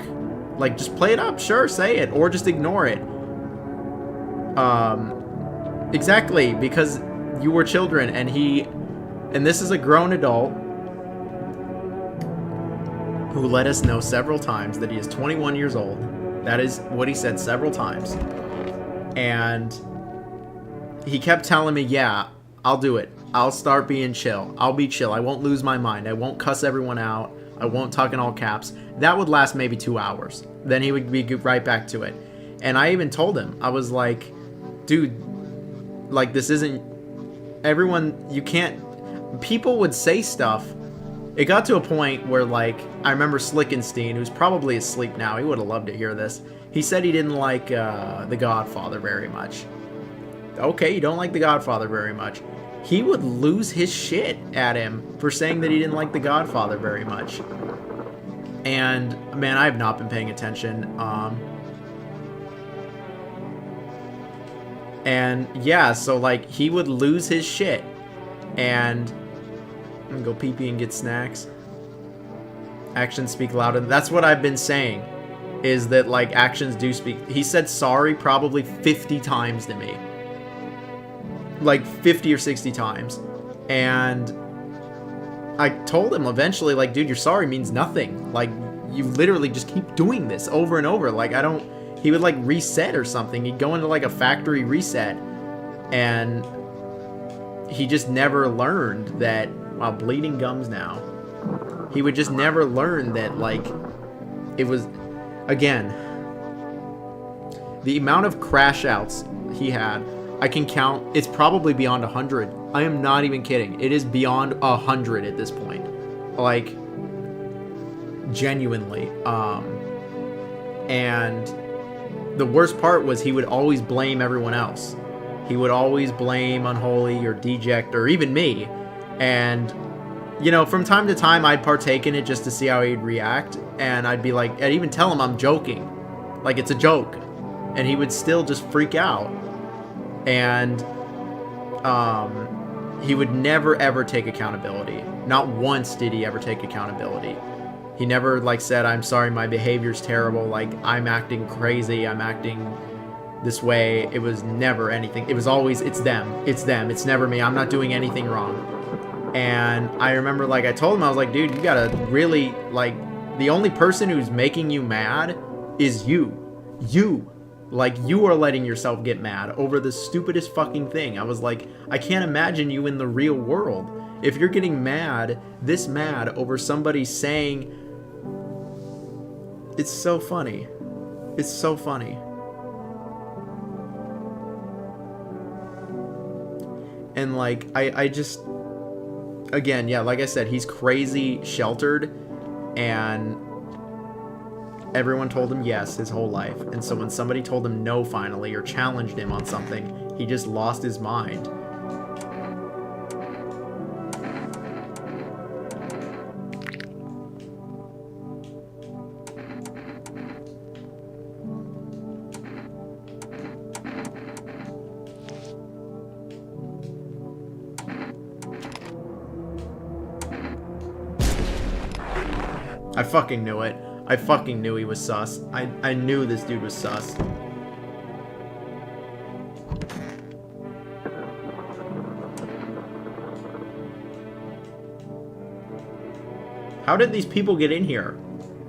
Like just play it up. Sure, say it, or just ignore it. Exactly, because you were children, and this is a grown adult who let us know several times that he is 21 years old. That is what he said several times. And he kept telling me, yeah, I'll do it. I'll start being chill. I'll be chill. I won't lose my mind. I won't cuss everyone out. I won't talk in all caps. That would last maybe 2 hours. Then he would be right back to it. And I even told him, I was like, dude, like this isn't everyone, you can't, people would say stuff. It got to a point where, like, I remember Slickenstein, who's probably asleep now, he would have loved to hear this. He said he didn't like The Godfather very much. Okay, you don't like The Godfather very much. He would lose his shit at him for saying that he didn't like The Godfather very much. And, man, I have not been paying attention. And, yeah, so, like, he would lose his shit. And I'm gonna go pee-pee and get snacks. Actions speak louder. That's what I've been saying, is that, like, actions do speak. He said sorry probably 50 times to me. Like, 50 or 60 times. And I told him eventually, like, dude, your sorry means nothing. Like, you literally just keep doing this over and over. Like, I don't... He would, like, reset or something. He'd go into, like, a factory reset. And he just never learned that... Wow, bleeding gums now. He would just never learn that, like, it was... Again, the amount of crash outs he had, I can count, it's probably beyond 100. I am not even kidding. It is beyond 100 at this point. Like, genuinely. And the worst part was he would always blame everyone else. He would always blame Unholy or Deject or even me. And, you know, from time to time I'd partake in it just to see how he'd react. And I'd be like, I'd even tell him I'm joking. Like, it's a joke. And he would still just freak out. And he would never ever take accountability. Not once did he ever take accountability. He never, like, said, I'm sorry, my behavior's terrible, like, I'm acting crazy, I'm acting this way. It was never anything. It was always, it's them, it's never me, I'm not doing anything wrong. And I remember, like, I told him, I was like, dude, you gotta really, like, the only person who's making you mad is you. Like, you are letting yourself get mad over the stupidest fucking thing. I was like, I can't imagine you in the real world. If you're getting mad, this mad, over somebody saying... It's so funny. It's so funny. And, like, I just... Again, yeah, like I said, he's crazy sheltered, and everyone told him yes his whole life. And so when somebody told him no finally, or challenged him on something, he just lost his mind. I fucking knew it. I fucking knew he was sus. I knew this dude was sus. How did these people get in here?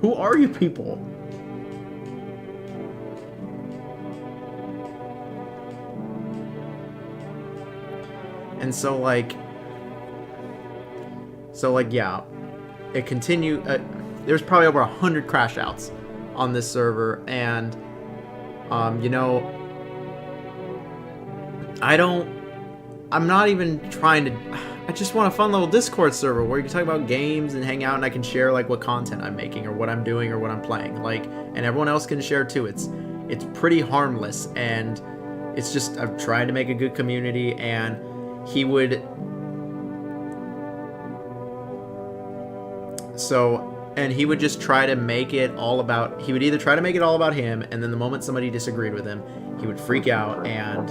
Who are you people? And so, like, yeah, it continued. There's probably over 100 crash outs on this server, and you know, I'm not even trying to, I just want a fun little Discord server where you can talk about games and hang out, and I can share, like, what content I'm making or what I'm doing or what I'm playing, like, and everyone else can share too. It's pretty harmless, and it's just, I've tried to make a good community. And he would, so and he would just try to make it all about, he would either try to make it all about him, and then the moment somebody disagreed with him, he would freak out. And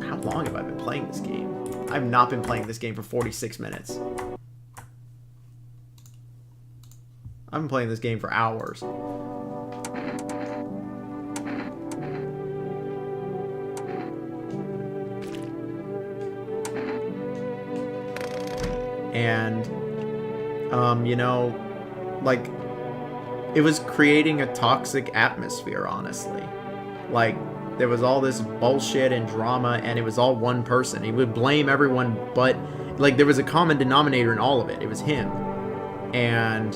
how long have I been playing this game? I've not been playing this game for 46 minutes. I've been playing this game for hours. And you know, like, it was creating a toxic atmosphere, honestly. Like, there was all this bullshit and drama, and it was all one person. He would blame everyone, but, like, there was a common denominator in all of it. It was him. And,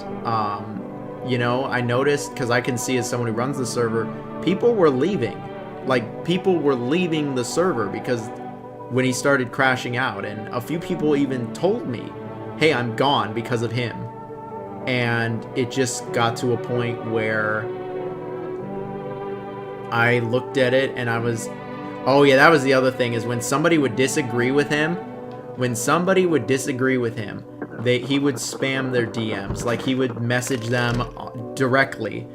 you know, I noticed, because I can see as someone who runs the server, people were leaving. Like, people were leaving the server because when he started crashing out, and a few people even told me, hey, I'm gone because of him. And it just got to a point where I looked at it and I was, oh yeah, that was the other thing, is when somebody would disagree with him, he would spam their DMs. Like, he would message them directly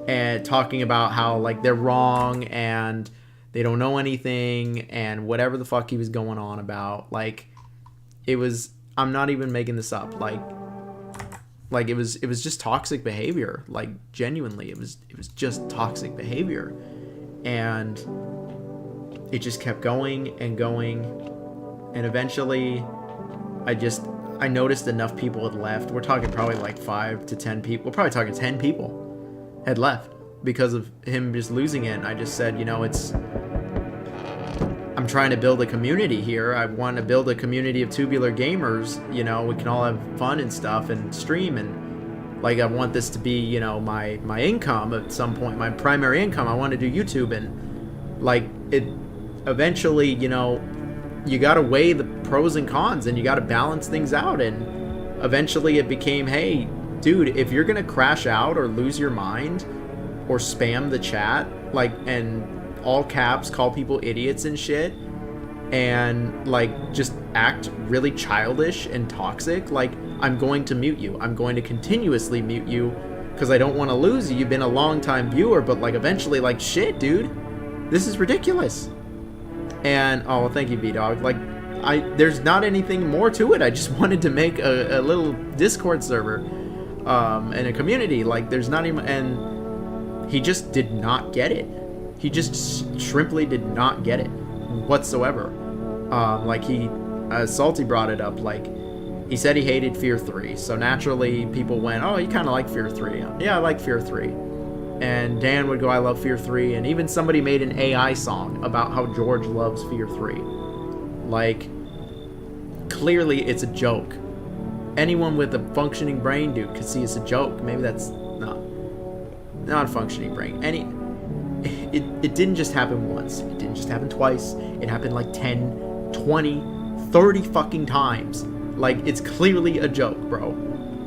and talking about how, like, they're wrong and they don't know anything and whatever the fuck he was going on about. Like, it was, I'm not even making this up. Like it was just toxic behavior. Like, genuinely, it was just toxic behavior. And it just kept going and going. And eventually I noticed enough people had left. We're talking probably like 5 to 10 people. We're probably talking 10 people had left because of him just losing it. And I just said, you know, I'm trying to build a community here. I want to build a community of tubular gamers. You know, we can all have fun and stuff and stream, and like, I want this to be, you know, my income at some point, my primary income. I want to do YouTube, and like, it eventually, you know, you got to weigh the pros and cons and you got to balance things out. And eventually it became, hey, dude, if you're going to crash out or lose your mind or spam the chat, like, and all caps call people idiots and shit, and like just act really childish and toxic, like, I'm going to mute you. I'm going to continuously mute you because I don't want to lose you. You've been a long time viewer, but like, eventually, like, shit, dude, this is ridiculous. And oh, thank you, B-Dog. Like, there's not anything more to it. I just wanted to make a little Discord server and a community. Like, there's not even, and he just did not get it. He just simply did not get it whatsoever. Like, Salty brought it up. Like, he said he hated Fear 3. So naturally, people went, oh, you kind of like Fear 3. Yeah, I like Fear 3. And Dan would go, I love Fear 3. And even somebody made an AI song about how George loves Fear 3. Like, clearly it's a joke. Anyone with a functioning brain, dude, could see it's a joke. Maybe that's not a functioning brain. It didn't just happen once. It didn't just happen twice. It happened like 10, 20, 30 fucking times. Like, it's clearly a joke, bro.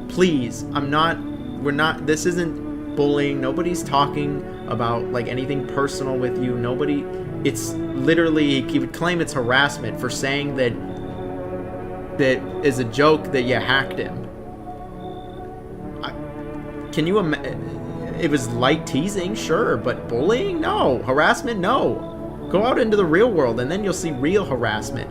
Please, this isn't bullying. Nobody's talking about, like, anything personal with you. Nobody, it's literally, he would claim it's harassment for saying that is a joke that you hacked him. Can you imagine? It was light teasing, sure, but bullying? No. Harassment? No. Go out into the real world and then you'll see real harassment.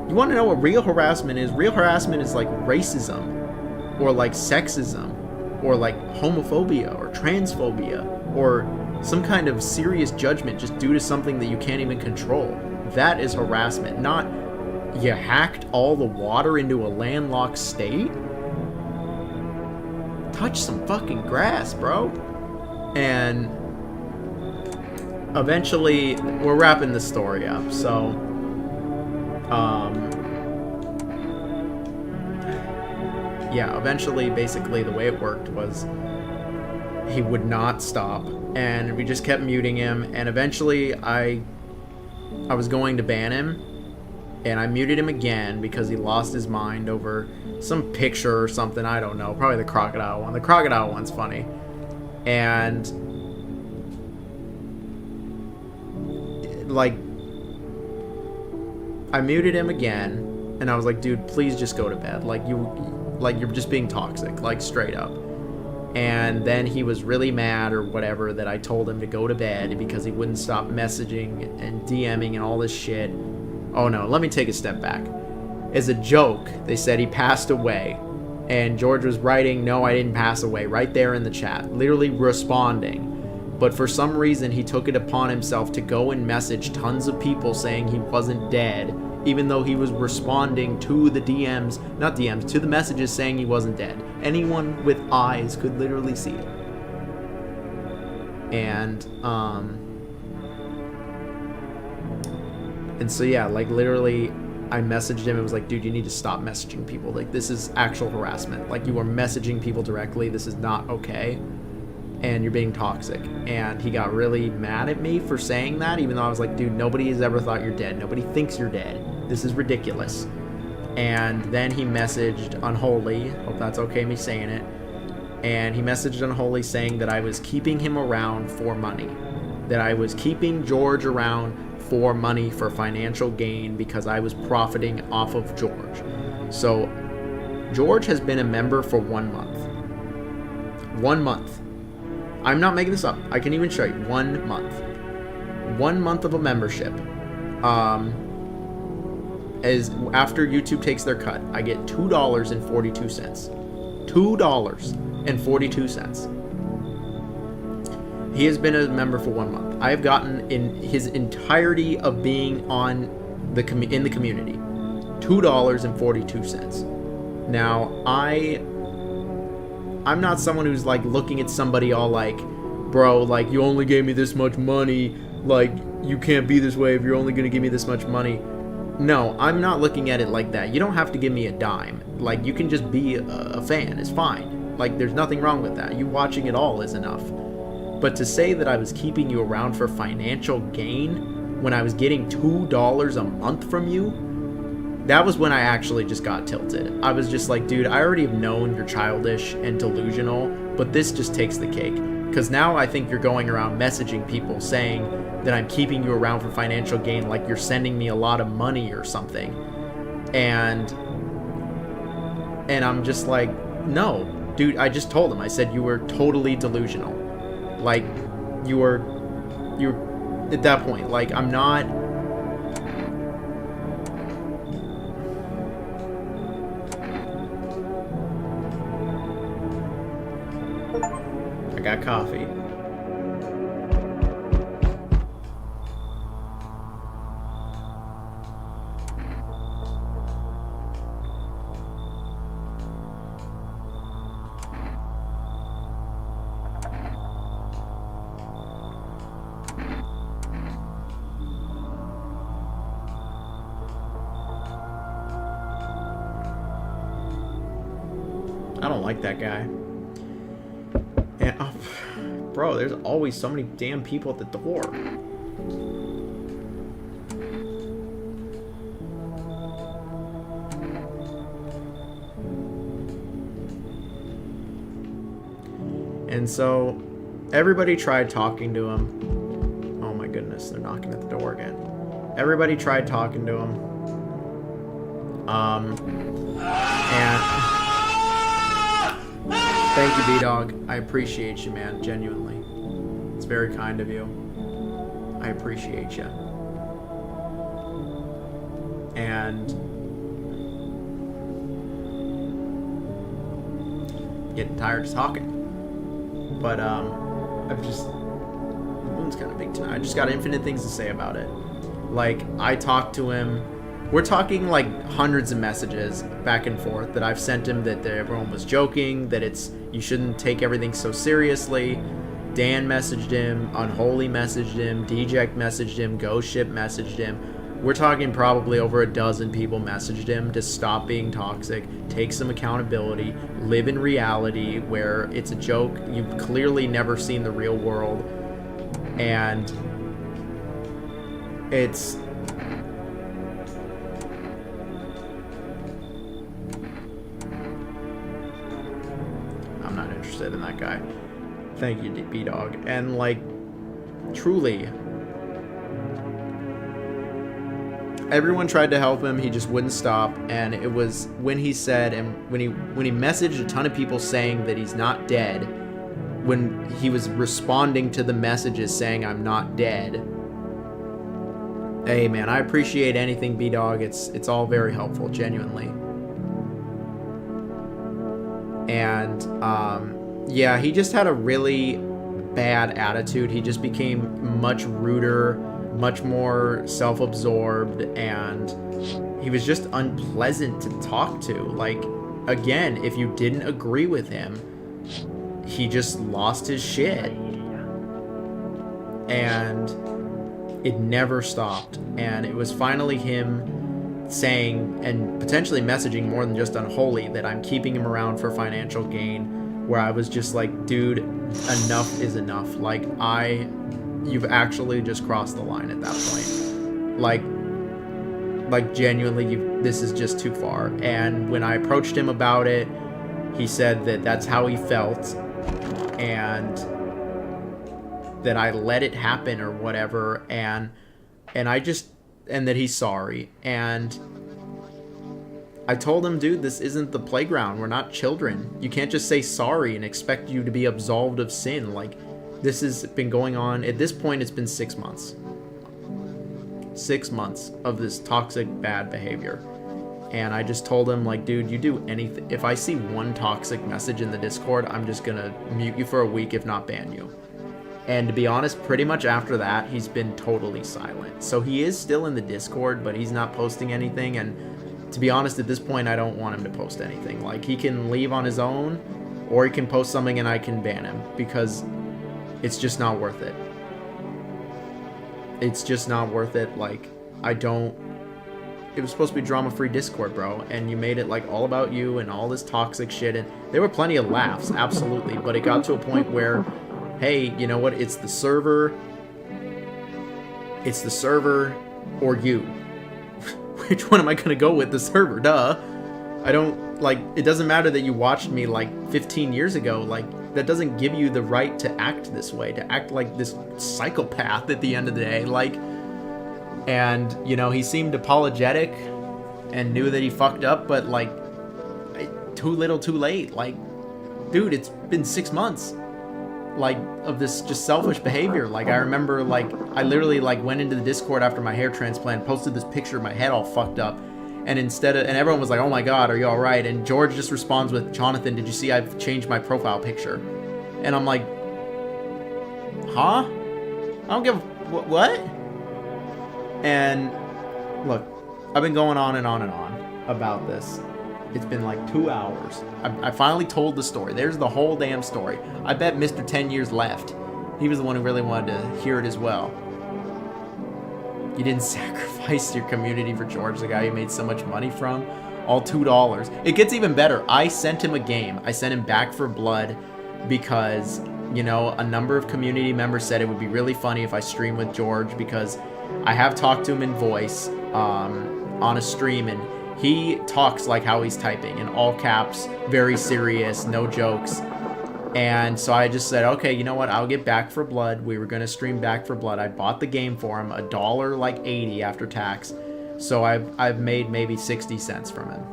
You want to know what real harassment is? Real harassment is like racism, or like sexism, or like homophobia, or transphobia, or some kind of serious judgment just due to something that you can't even control. That is harassment, not you hacked all the water into a landlocked state. Touch some fucking grass, bro. And eventually, we're wrapping the story up. So, yeah, eventually, basically, the way it worked was he would not stop, and we just kept muting him. And eventually, I was going to ban him, and I muted him again because he lost his mind over some picture or something. I don't know. Probably the crocodile one. The crocodile one's funny. And like, I muted him again, and I was like, dude, please just go to bed. Like, you Like, you're just being toxic, like, straight up. And then he was really mad or whatever that I told him to go to bed because he wouldn't stop messaging and DMing and all this shit. Oh no, let me take a step back. As a joke, they said he passed away. And George was writing, no, I didn't pass away, right there in the chat, literally responding. But for some reason, he took it upon himself to go and message tons of people saying he wasn't dead, even though he was responding to the DMs, not DMs, to the messages saying he wasn't dead. Anyone with eyes could literally see it. And so yeah, like literally I messaged him and was like, dude, you need to stop messaging people. Like, this is actual harassment. Like, you are messaging people directly. This is not okay. And you're being toxic. And he got really mad at me for saying that, even though I was like, dude, nobody has ever thought you're dead. Nobody thinks you're dead. This is ridiculous. And then he messaged Unholy. Hope that's okay me saying it. And he messaged Unholy saying that I was keeping him around for money. That I was keeping George around for money, for financial gain, because I was profiting off of George. So George has been a member for 1 month. 1 month. I'm not making this up. I can even show you. 1 month. 1 month of a membership. As after YouTube takes their cut, I get $2.42. $2.42. He has been a member for 1 month. I have gotten in his entirety of being on in the community $2.42. Now, I'm not someone who's like looking at somebody all like, bro, like, you only gave me this much money, like, you can't be this way if you're only gonna give me this much money. No, I'm not looking at it like that. You don't have to give me a dime. Like, you can just be a fan. It's fine. Like, there's nothing wrong with that. You watching it all is enough. But to say that I was keeping you around for financial gain when I was getting $2 a month from you, that was when I actually just got tilted. I was just like, dude, I already have known you're childish and delusional, but this just takes the cake. Because now I think you're going around messaging people saying that I'm keeping you around for financial gain, like you're sending me a lot of money or something. And I'm just like, no, dude, I just told him. I said you were totally delusional. Like, you're at that point, like, I'm not. I got coffee. I don't like that guy. And, oh, bro, there's always so many damn people at the door. And so, everybody tried talking to him. Oh my goodness, they're knocking at the door again. Everybody tried talking to him. And thank you, B-Dog. I appreciate you, man. Genuinely. It's very kind of you. I appreciate you. And getting tired of talking. But I've just, the moon's kind of big tonight. I just got infinite things to say about it. Like, I talked to him. We're talking like hundreds of messages back and forth that I've sent him that everyone was joking, that you shouldn't take everything so seriously. Dan messaged him, Unholy messaged him, Deject messaged him, Ghost Ship messaged him. We're talking probably over a dozen people messaged him to stop being toxic, take some accountability, live in reality where it's a joke. You've clearly never seen the real world. And it's... I'm not interested in that guy. Thank you, B-Dog. And, like, truly, everyone tried to help him. He just wouldn't stop. And it was when he said, and when he messaged a ton of people saying that he's not dead, when he was responding to the messages saying I'm not dead. Hey man, I appreciate anything, B-Dog. It's all very helpful, genuinely. And yeah, he just had a really bad attitude. He just became much ruder, much more self-absorbed, and he was just unpleasant to talk to. Like, again, if you didn't agree with him, he just lost his shit. And it never stopped. And it was finally him saying and potentially messaging more than just unholy that I'm keeping him around for financial gain, where I was just like, dude, enough is enough. Like, you've actually just crossed the line at that point. Like genuinely, this is just too far. And when I approached him about it, he said that that's how he felt, and that I let it happen or whatever, and that he's sorry. And I told him, dude, this isn't the playground. We're not children. You can't just say sorry and expect you to be absolved of sin. Like, this has been going on. At this point, it's been 6 months. 6 months of this toxic, bad behavior. And I just told him, like, dude, you do anything. If I see one toxic message in the Discord, I'm just gonna mute you for a week, if not ban you. And to be honest, pretty much after that, he's been totally silent. So he is still in the Discord, but he's not posting anything. And to be honest, at this point, I don't want him to post anything. Like, he can leave on his own, or he can post something and I can ban him, because it's just not worth it. It's just not worth it. Like, it was supposed to be drama-free Discord, bro, and you made it, like, all about you and all this toxic shit, and there were plenty of laughs, absolutely, but it got to a point where, hey, you know what, it's the server, or you. Which one am I gonna go with? The server, duh. I don't, like, it doesn't matter that you watched me, like, 15 years ago, like, that doesn't give you the right to act this way, to act like this psychopath at the end of the day, like. And, you know, he seemed apologetic and knew that he fucked up, but, like, too little too late. Like, dude, it's been 6 months, like, of this just selfish behavior. Like, I remember, like, I literally, like, went into the Discord after my hair transplant, posted this picture of my head all fucked up, and and everyone was like, oh my god, are you alright? And George just responds with, Jonathan, did you see I've changed my profile picture? And I'm like, huh? I don't give what? And look, I've been going on and on and on about this. It's been like 2 hours. I finally told the story. There's the whole damn story. I bet Mr. 10 Years left. He was the one who really wanted to hear it as well. You didn't sacrifice your community for George, the guy you made so much money from. All $2. It gets even better. I sent him a game. I sent him Back for Blood because, you know, a number of community members said it would be really funny if I stream with George, because I have talked to him in voice on a stream, and he talks like how he's typing, in all caps, very serious, no jokes. And so I just said, okay, you know what, I'll get Back for Blood. We were going to stream Back for Blood. I bought the game for him, $1.80 after tax. So I've made maybe 60 cents from him.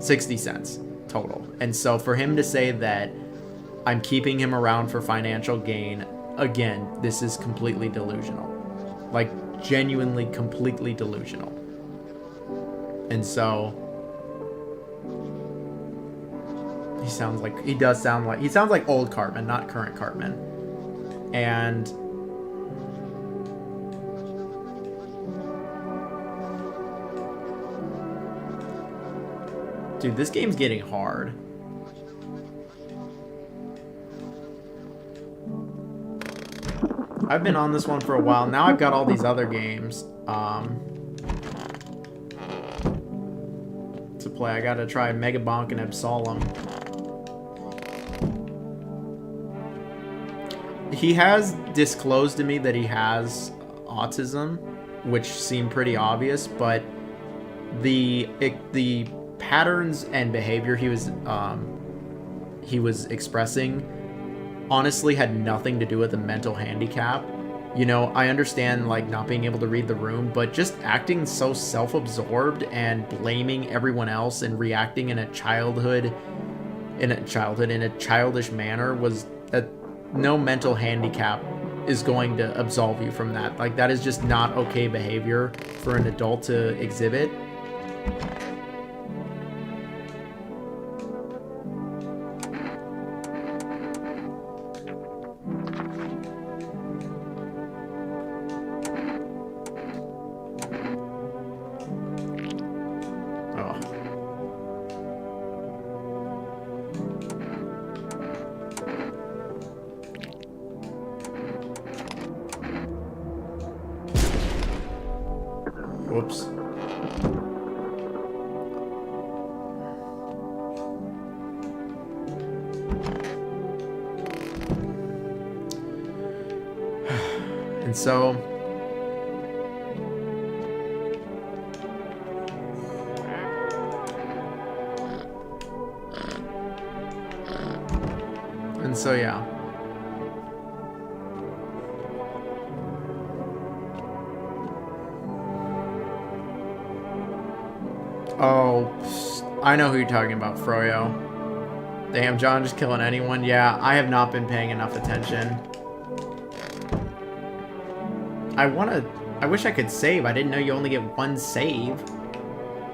60 cents total. And so for him to say that I'm keeping him around for financial gain, again, this is completely delusional. Like, genuinely, completely delusional. And so he sounds like old Cartman, not current Cartman. And dude, this game's getting hard. I've been on this one for a while. Now I've got all these other games to play. I gotta try Mega Bonk and Absolem. He has disclosed to me that he has autism, which seemed pretty obvious, but the patterns and behavior he was expressing honestly had nothing to do with a mental handicap. You know, I understand like not being able to read the room, but just acting so self-absorbed and blaming everyone else and reacting in a childish manner was that no mental handicap is going to absolve you from that. Like, that is just not okay behavior for an adult to exhibit. Whoops. And so yeah. Oh, I know who you're talking about, Froyo. Damn, John just killing anyone. Yeah, I have not been paying enough attention. I wish I could save. I didn't know you only get one save.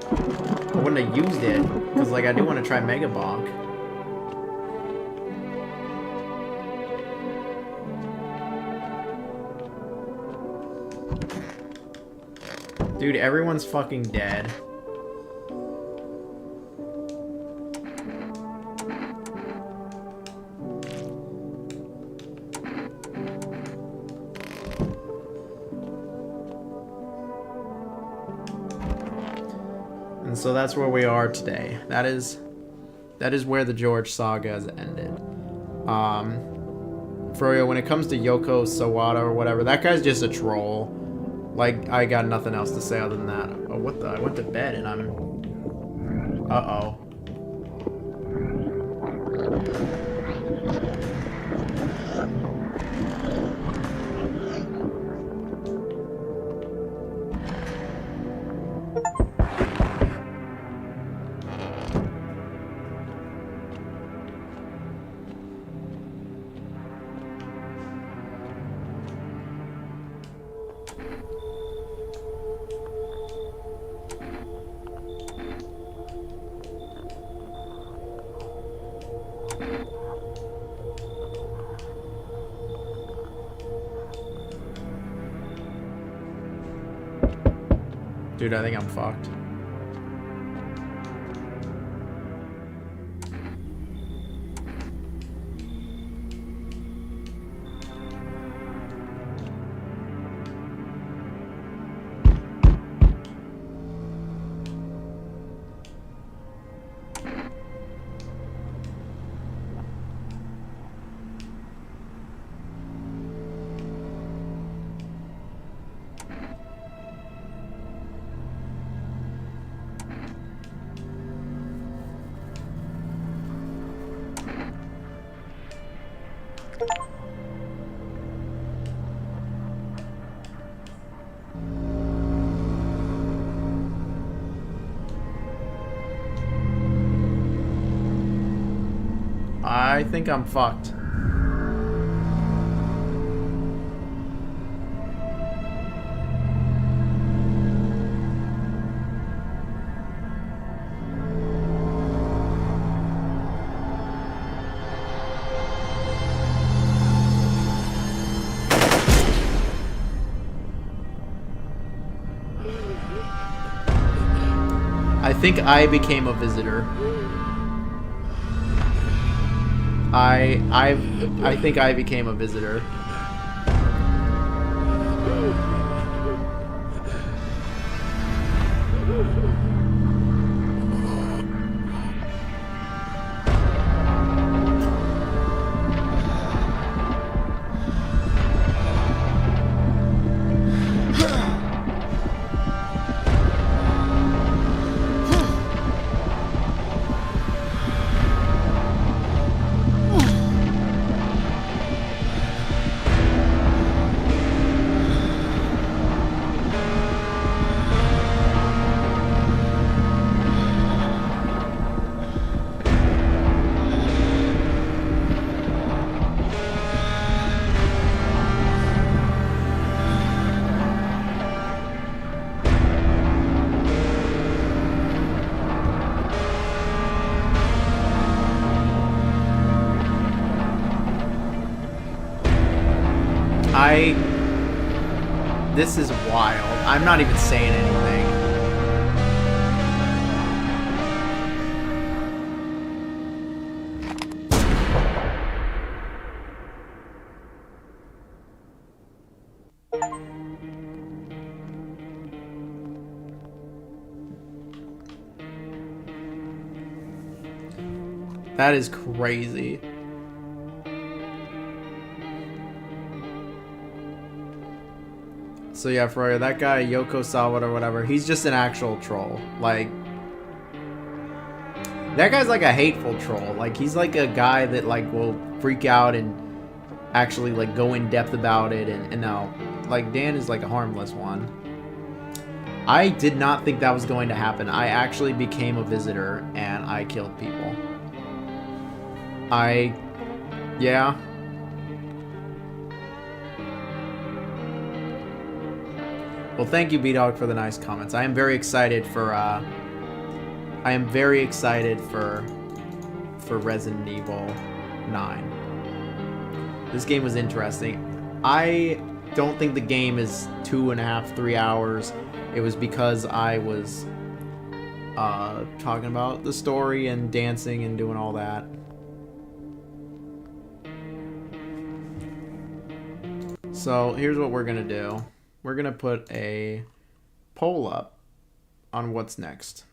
I wouldn't have used it, because, like, I do want to try Mega Bonk. Dude, everyone's fucking dead. And so that's where we are today. That is where the George saga has ended. Froyo, when it comes to Yoko Sawada or whatever, that guy's just a troll. Like, I got nothing else to say other than that. Oh, what the? I went to bed and I'm... Uh-oh. Dude, I think I'm fucked. I think I'm fucked. I think I became a visitor. I think I became a visitor. This is wild. I'm not even saying anything. That is crazy. So yeah, Froyo, that guy, Yoko Sawada or whatever, he's just an actual troll. Like, that guy's like a hateful troll. Like, he's like a guy that like will freak out and actually like go in depth about it. And no, like Dan is like a harmless one. I did not think that was going to happen. I actually became a visitor and I killed people. Yeah. Well, thank you, B-Dog, for the nice comments. I am very excited for Resident Evil 9. This game was interesting. I don't think the game is 2.5, 3 hours. It was because I was talking about the story and dancing and doing all that. So here's what we're gonna do. We're gonna put a poll up on what's next.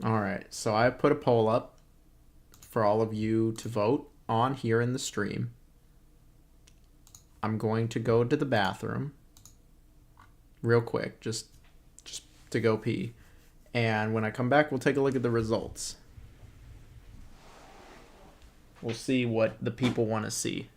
Alright, so I put a poll up for all of you to vote on here in the stream. I'm going to go to the bathroom real quick, just to go pee. And when I come back, we'll take a look at the results. We'll see what the people want to see.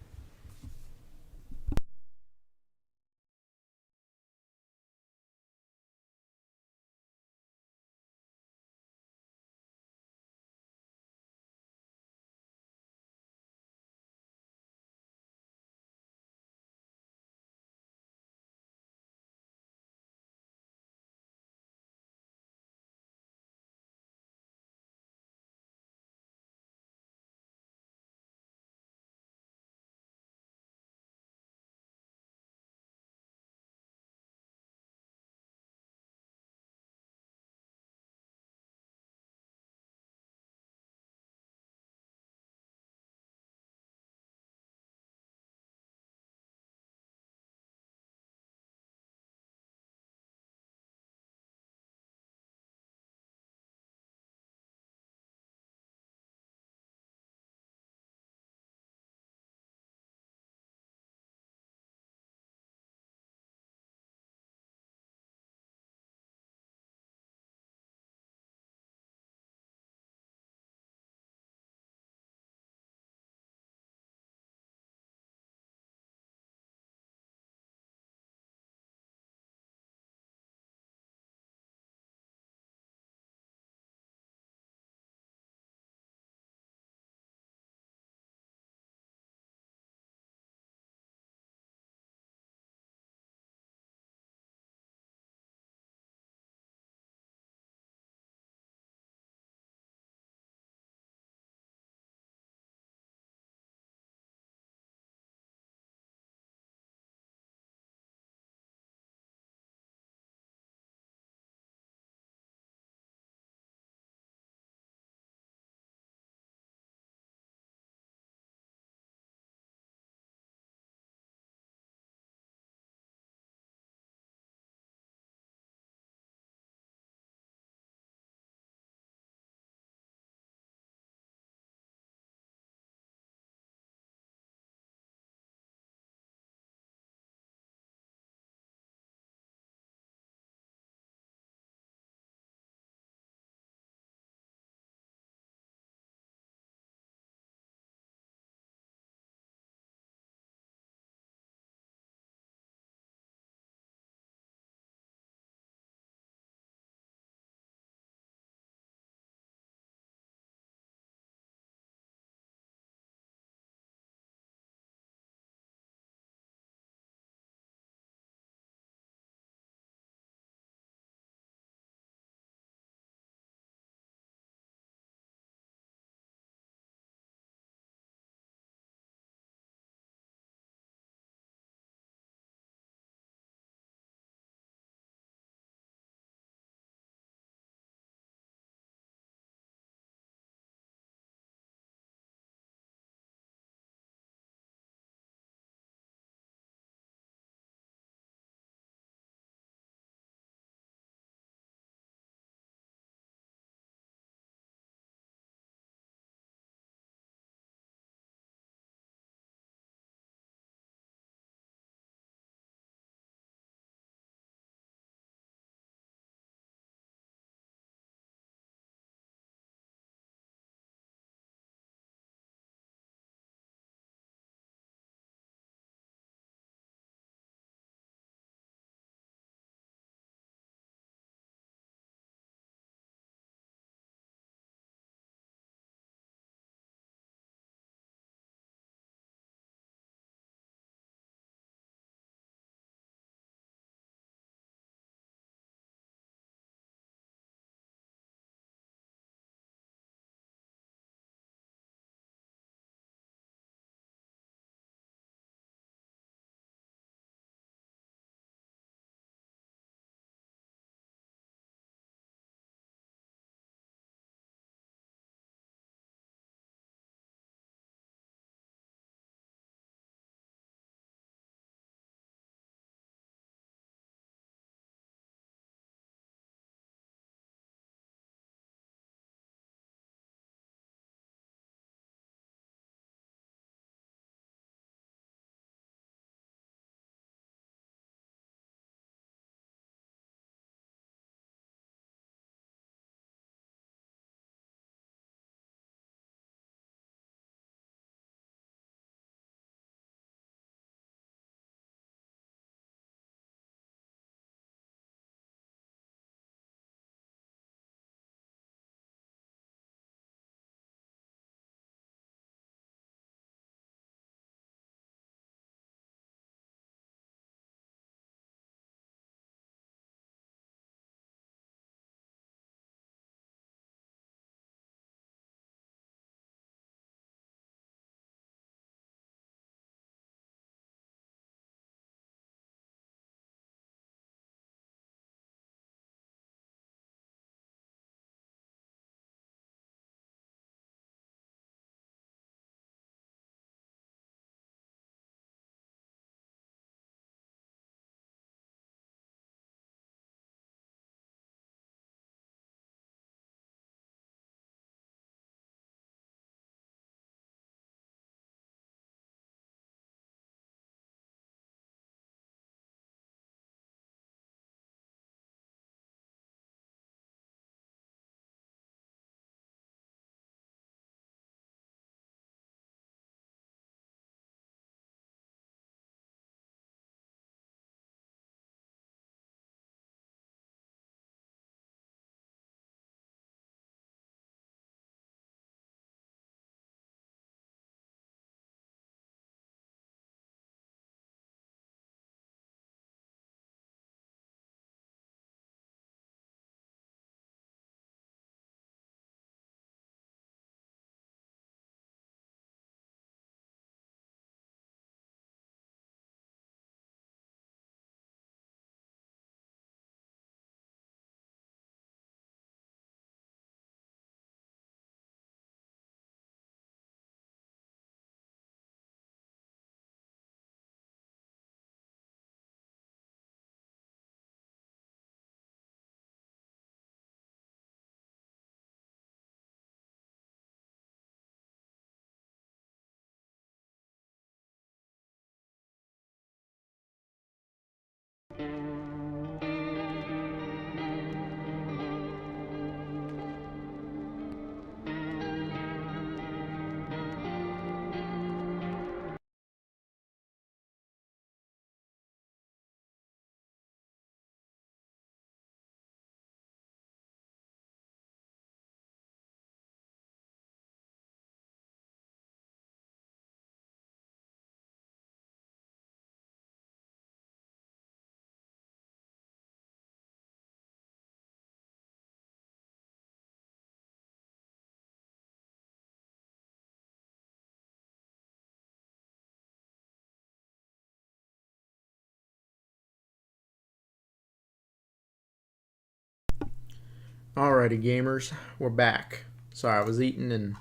Alrighty, gamers, we're back. Sorry, I was eating and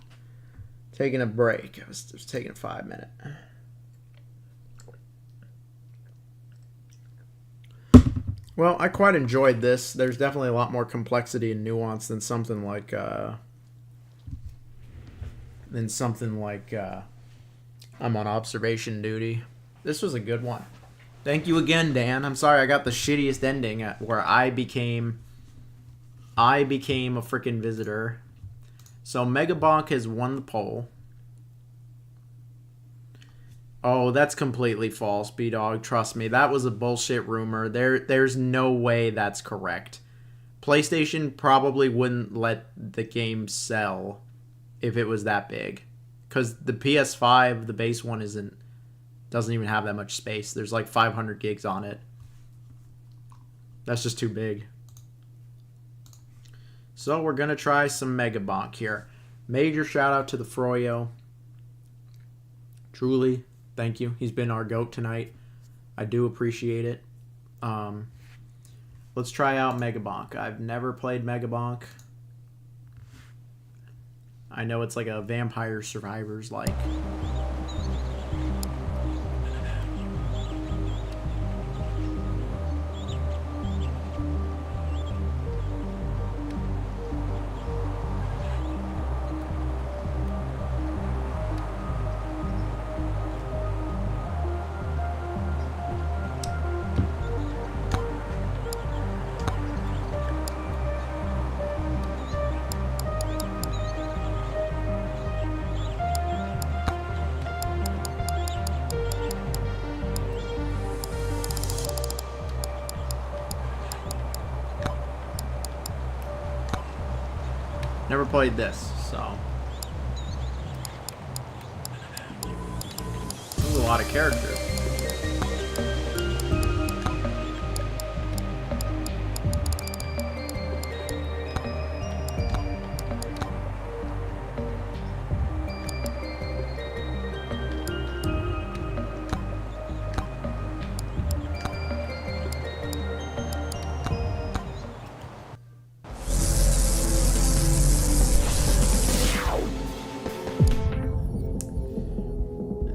taking a break. I was just taking a 5-minute. Well, I quite enjoyed this. There's definitely a lot more complexity and nuance than something like I'm on observation duty. This was a good one. Thank you again, Dan. I'm sorry I got the shittiest ending where I became a freaking visitor. So Megabonk has won the poll. Oh, that's completely false, B-Dog. Trust me, that was a bullshit rumor. There's no way that's correct. PlayStation probably wouldn't let the game sell if it was that big. Because the PS5, the base one, doesn't even have that much space. There's like 500 gigs on it. That's just too big. So we're going to try some Megabonk here. Major shout out to the Froyo. Truly, thank you. He's been our GOAT tonight. I do appreciate it. Let's try out Megabonk. I've never played Megabonk. I know it's like a Vampire Survivors like. Never played this, so. This is a lot of characters.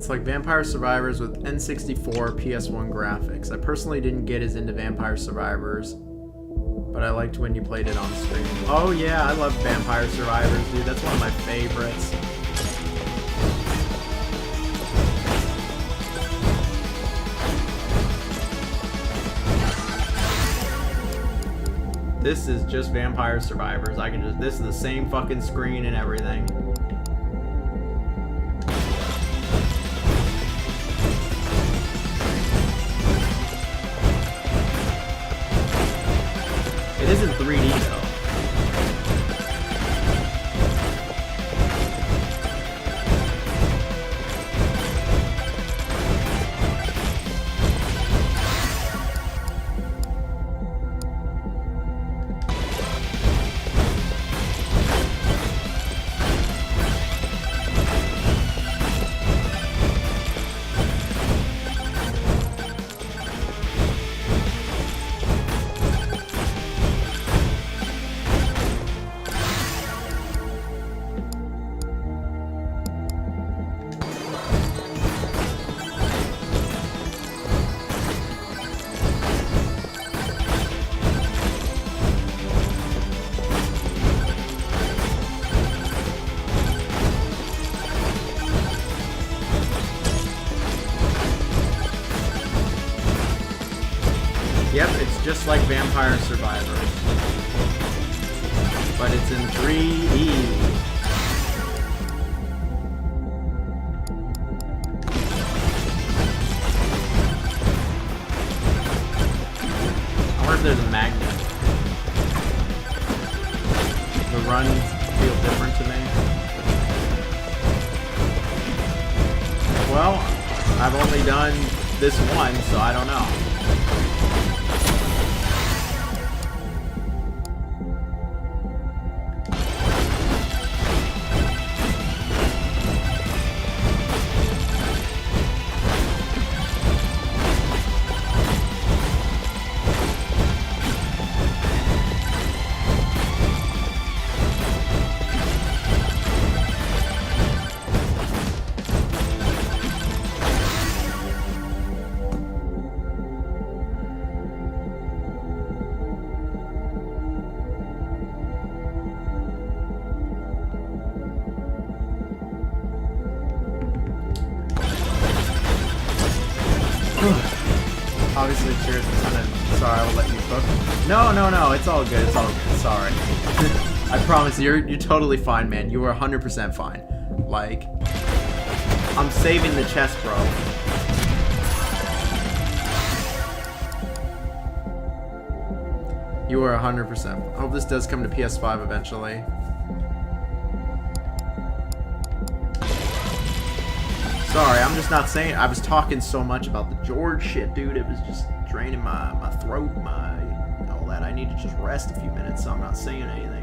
Like Vampire Survivors with N64 PS1 graphics. I personally didn't get as into Vampire Survivors, but I liked when you played it on screen. Oh yeah, I love Vampire Survivors, dude. That's one of my favorites. This is just Vampire Survivors. This is the same fucking screen and everything. It isn't 3D though. Yep, it's just like Vampire Survivors, but it's in 3D. I wonder if there's a magnet. The runs feel different to me. Well, I've only done this one, so I don't know. Obviously, cheers. Sorry, I will let you cook. No, it's all good. It's all good. Sorry. I promise you're totally fine, man. You are 100% fine. Like, I'm saving the chest, bro. You are 100%. I hope this does come to PS5 eventually. Sorry, I'm just not saying. I was talking so much about the George shit, dude. It was just draining my throat, all that. I need to just rest a few minutes, so I'm not saying anything.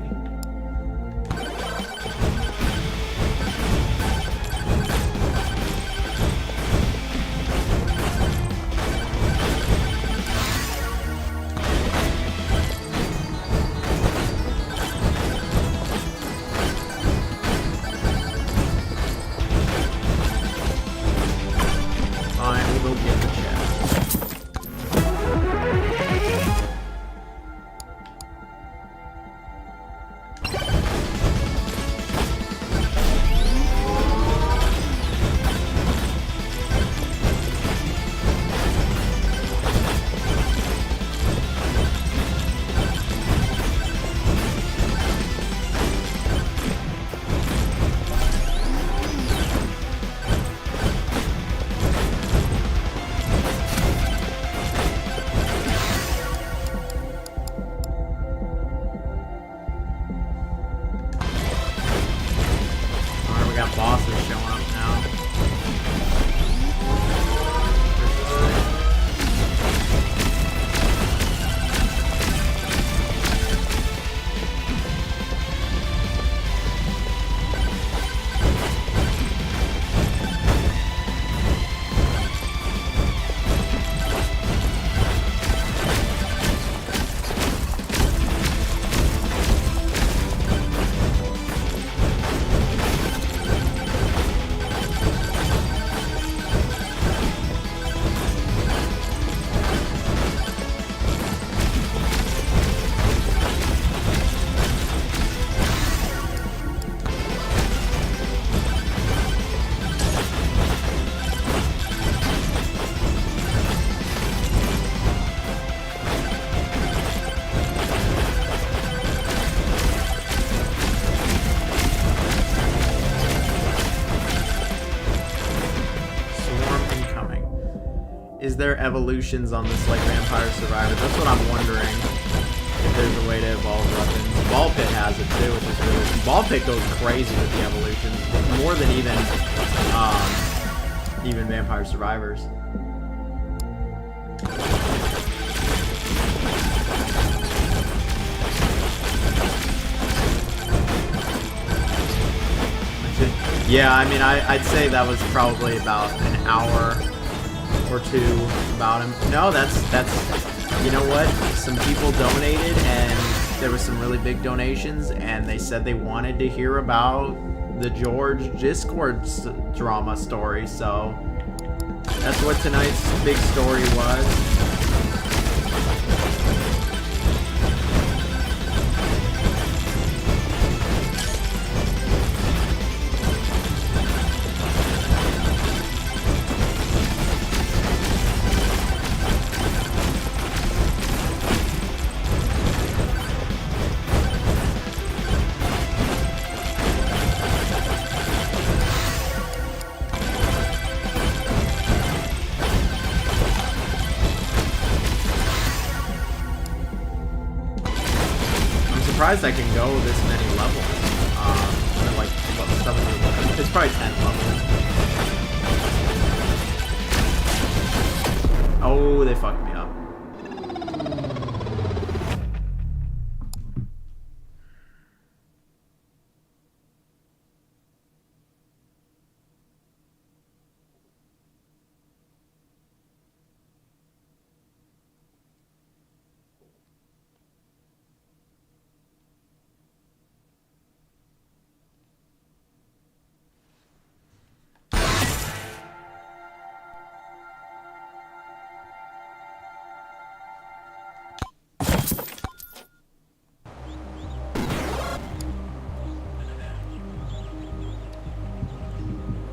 Is there evolutions on this like Vampire Survivor? That's what I'm wondering. If there's a way to evolve weapons. Ball Pit has it too, which is really. Ball Pit goes crazy with the evolutions, more than even Vampire Survivors. Yeah, I mean, I'd say that was probably about an hour or two about him. No, that's you know what? Some people donated, and there were some really big donations, and they said they wanted to hear about the George Discord drama story, so that's what tonight's big story was. Surprised I can go this many levels. Like what stuff? It's probably 10 levels. Oh, they fucked me up.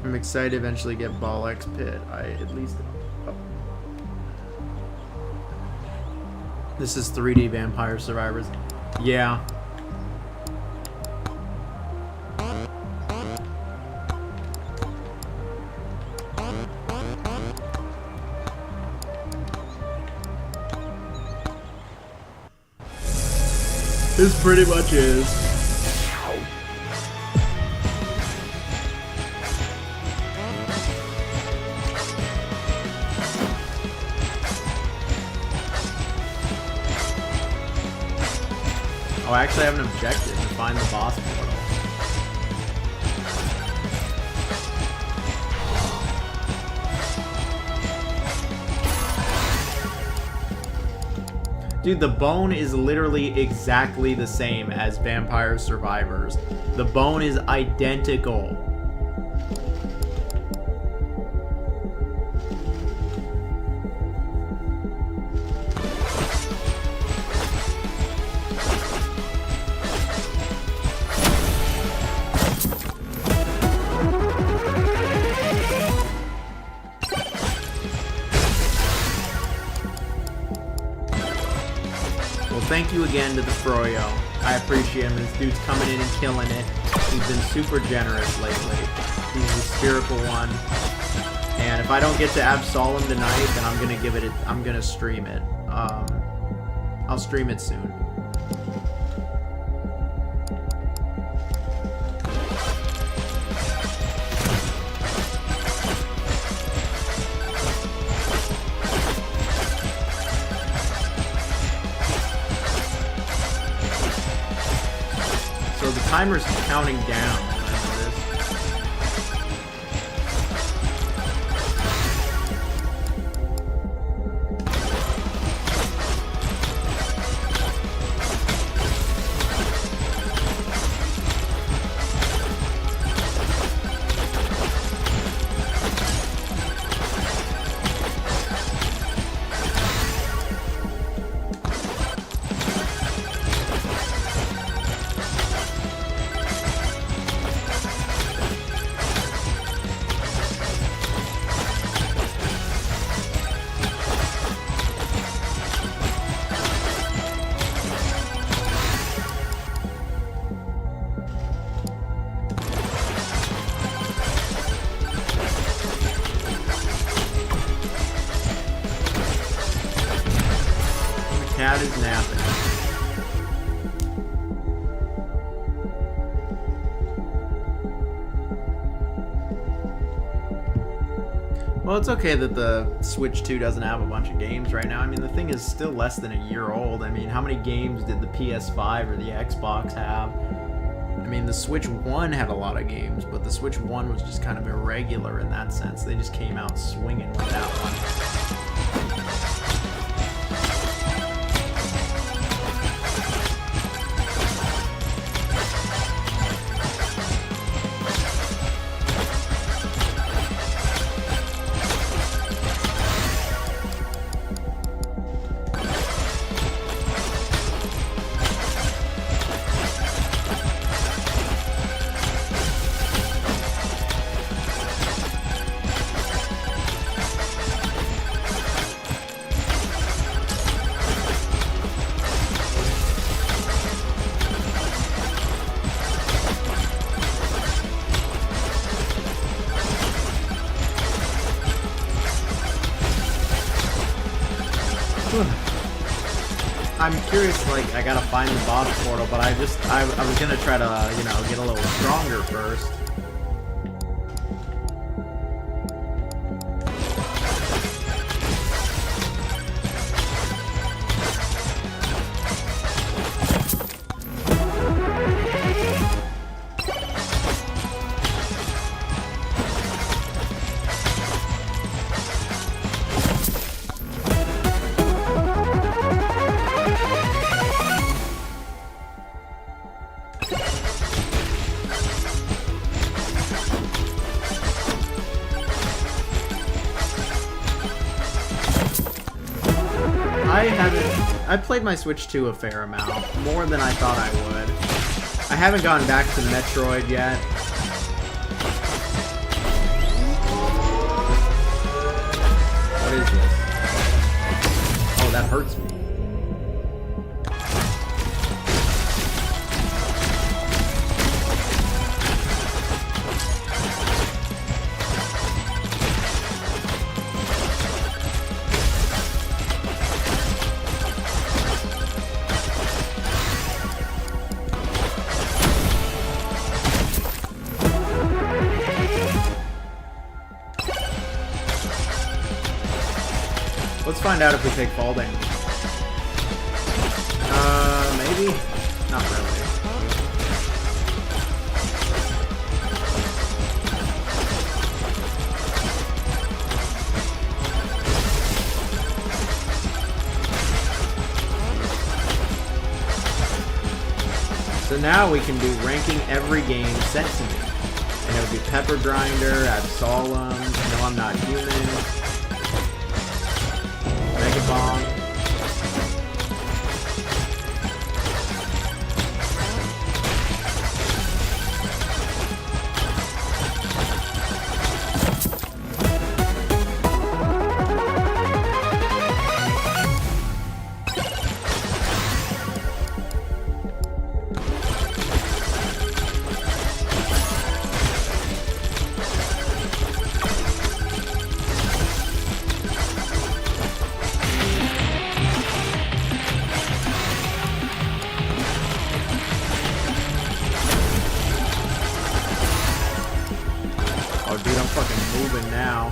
I'm excited to eventually get Ball X Pit. I at least. Oh. This is 3D Vampire Survivors. Yeah. This pretty much is. Oh, I actually have an objective to find the boss portal. Dude, the bone is literally exactly the same as Vampire Survivors. The bone is identical. Thank you again to the Froyo. I appreciate him. This dude's coming in and killing it. He's been super generous lately. He's the spherical one. And if I don't get to Absolem tonight, then I'm gonna stream it. I'll stream it soon. So the timer's counting down. Cat is napping. Well, it's okay that the Switch 2 doesn't have a bunch of games right now. I mean, the thing is still less than a year old. I mean, how many games did the PS5 or the Xbox have? I mean, the Switch 1 had a lot of games, but the Switch 1 was just kind of irregular in that sense. They just came out swinging with that one. I'm curious, like, I gotta find the boss portal, but I was gonna try to, you know, get a little stronger first. I played my Switch 2 a fair amount, more than I thought I would. I haven't gone back to Metroid yet. What is this? Oh, that hurts me. Let's find out if we take fall damage. Maybe? Not really. So now we can do ranking every game sent to me. And it would be Pepper Grinder, Absolum, No I'm Not Human, Mega Bomb. Oh, dude, I'm fucking moving now.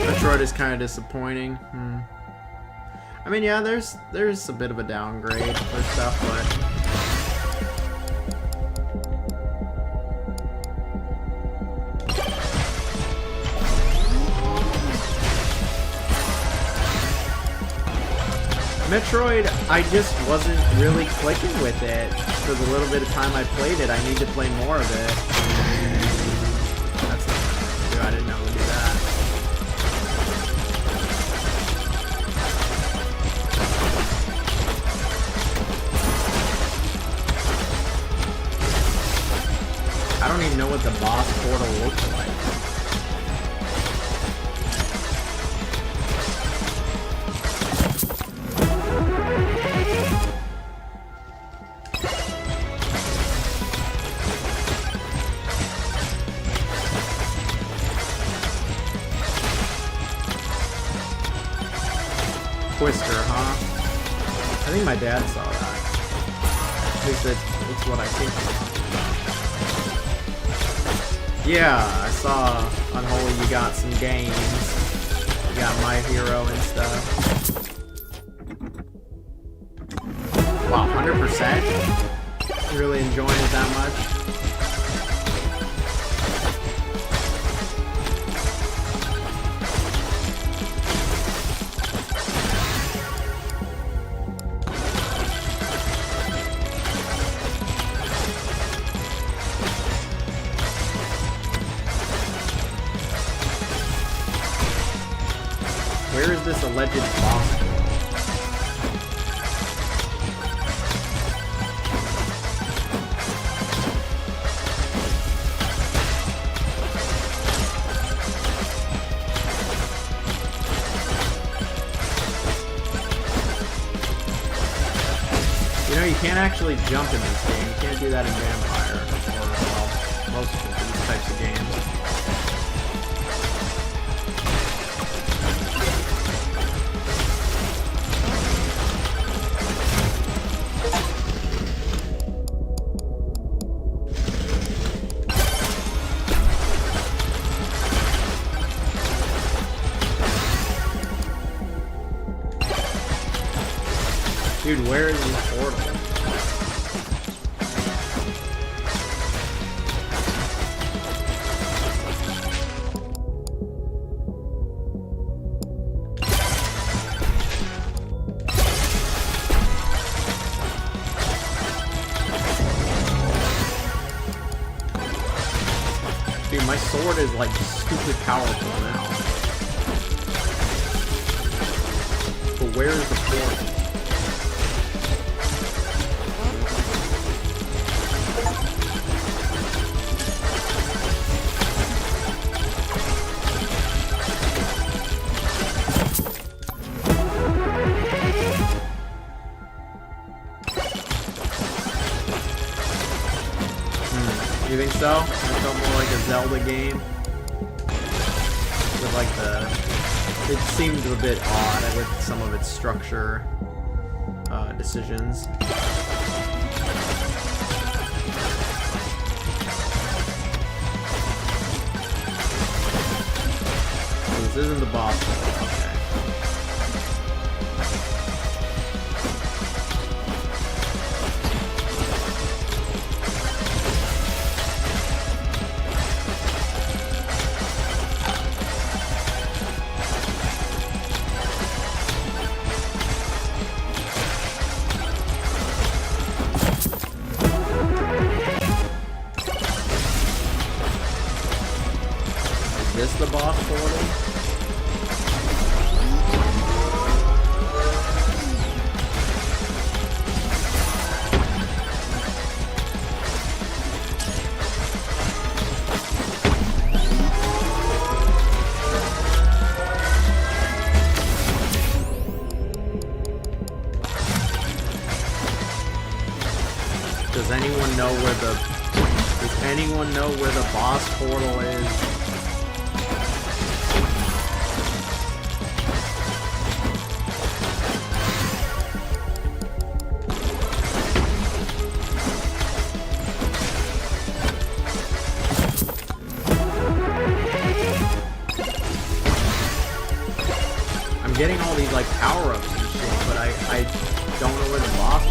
Metroid is kind of disappointing. I mean, yeah, there's a bit of a downgrade for stuff, but Metroid, I just wasn't really clicking with it for the little bit of time I played it. I need to play more of it. That's not what I didn't know to do that. I don't even know what the boss portal looks like. Twister, huh? I think my dad saw that. At least it's what I think. Yeah, I saw Unholy you got some games. You got My Hero and stuff. Wow, 100%? Really enjoying it that much? Where is this alleged boss? You know, you can't actually jump in this game. You can't do that in Vampire, or, well, most of these types of games. Dude, where is this portal? Dude, my sword is like stupid powerful now. But where is the portal? You think so? It felt more like a Zelda game. With like the It seemed a bit odd with some of its structure decisions. This isn't the boss. Okay. Is this the boss portal? Does anyone know where the boss portal is? I'm getting all these like power-ups and shit, but I don't know where the boss is.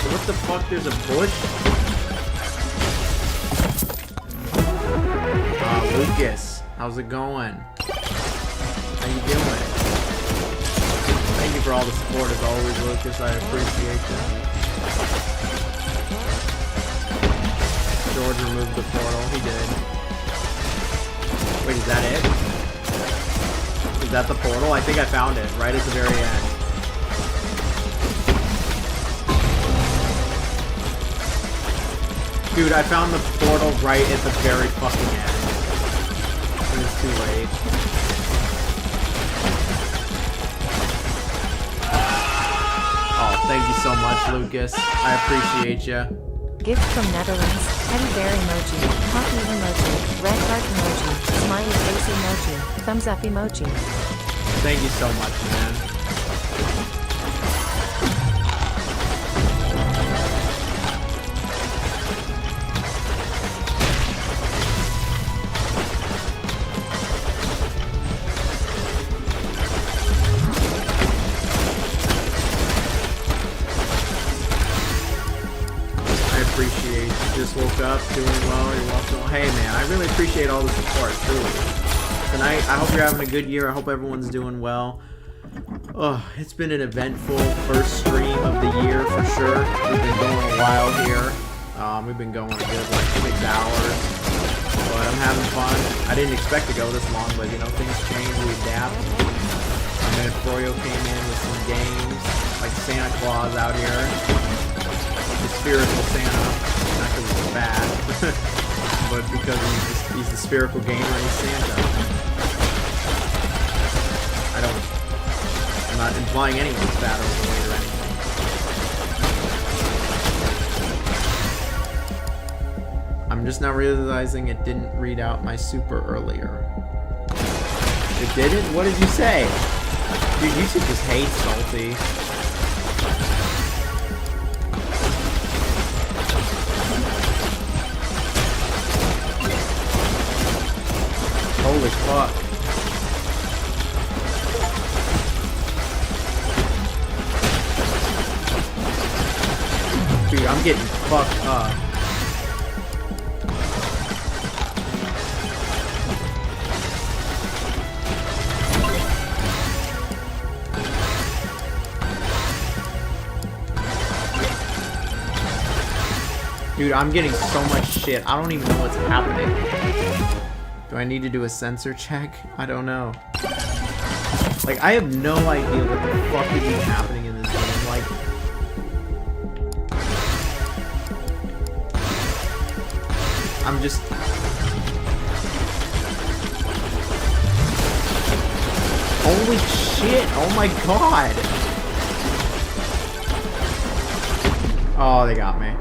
What the fuck? There's a bush? Lucas, how's it going? How you doing? Thank you for all the support as always, Lucas. I appreciate that. George removed the portal. He did. Wait, is that it? Is that the portal? I think I found it right at the very end. Dude, I found the portal right at the very fucking end. It was too late. Oh, thank you so much, Lucas. I appreciate you. Gift from Netherlands, teddy bear emoji, coffee emoji, red heart emoji, smiley face emoji, thumbs up emoji. Thank you so much, man. Appreciate you. Just woke up, doing well. You're welcome. Hey man, I really appreciate all the support, truly. Tonight, I hope you're having a good year. I hope everyone's doing well. Oh, it's been an eventful first stream of the year for sure. We've been going a while here. We've been going a good like 6 hours. But I'm having fun. I didn't expect to go this long, but you know, things change, we adapt. And then Froyo came in with some games, like Santa Claus out here. The spiritual Santa, not because he's bad, but because he's the spherical gamer and he's Santa. I'm not implying anyone's bad or anything. I'm just now realizing it didn't read out my super earlier. It didn't? What did you say? Dude, YouTube just hates Salty. Holy fuck. Dude, I'm getting fucked up. Dude, I'm getting so much shit. I don't even know what's happening. Do I need to do a sensor check? I don't know. Like, I have no idea what the fuck is even happening in this game. Like, I'm just... Holy shit! Oh my god! Oh, they got me.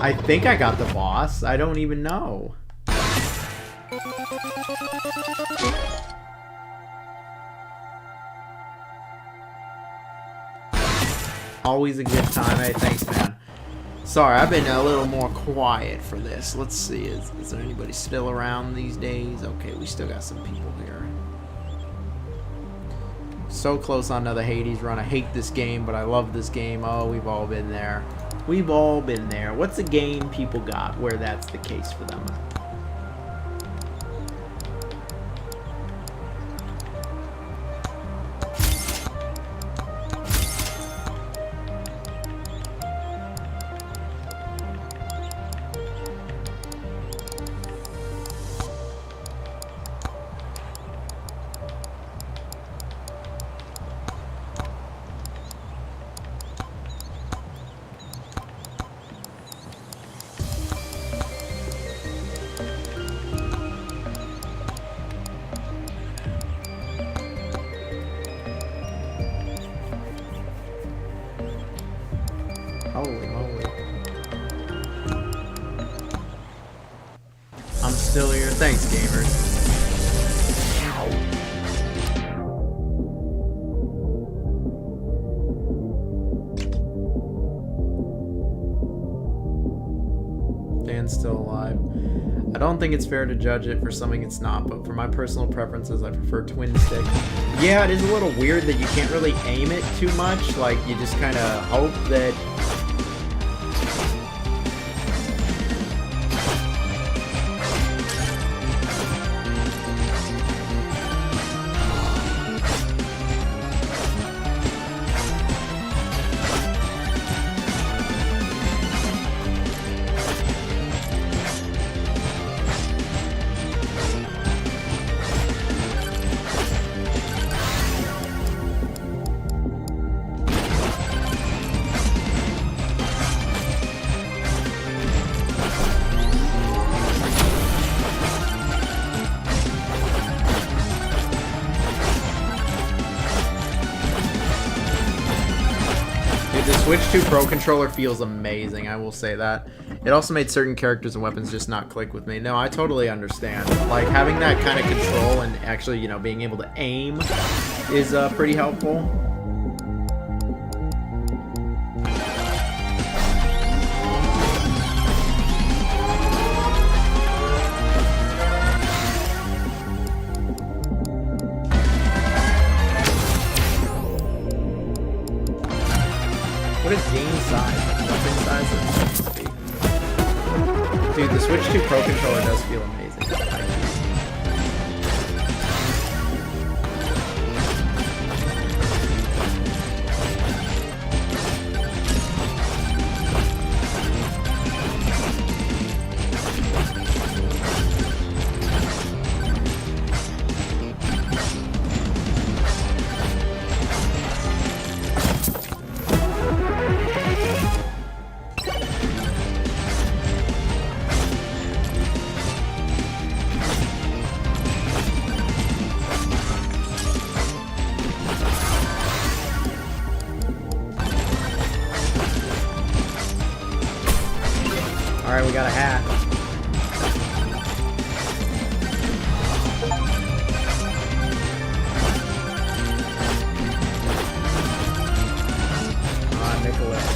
I think I got the boss. I don't even know. Always a good time. Hey, thanks, man. Sorry, I've been a little more quiet for this. Let's see. Is there anybody still around these days? Okay, we still got some people here. So close on another Hades run. I hate this game, but I love this game. Oh, we've all been there. We've all been there. What's a game people got where that's the case for them? Holy moly. I'm still here. Thanks, gamers. Dan's still alive. I don't think it's fair to judge it for something it's not, but for my personal preferences, I prefer twin stick. Yeah, it is a little weird that you can't really aim it too much. Like, you just kind of hope that... The Switch 2 Pro controller feels amazing, I will say that. It also made certain characters and weapons just not click with me. No, I totally understand. Like, having that kind of control and actually, you know, being able to aim is pretty helpful. What is game size? Weapon size is supposed to be. Dude, the Switch 2 Pro controller does feel amazing. Alright, we got a hat. Ah, Nicholas.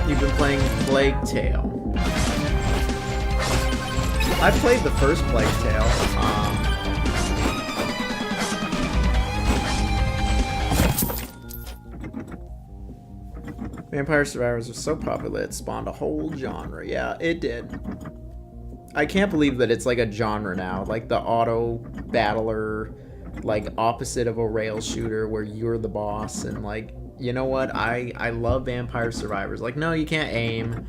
You've been playing Plague Tale. I played the first Plague Tale. Vampire Survivors was so popular it spawned a whole genre. Yeah, it did. I can't believe that it's like a genre now. Like the auto battler, like opposite of a rail shooter where you're the boss. And like, you know what? I love Vampire Survivors. Like, no, you can't aim.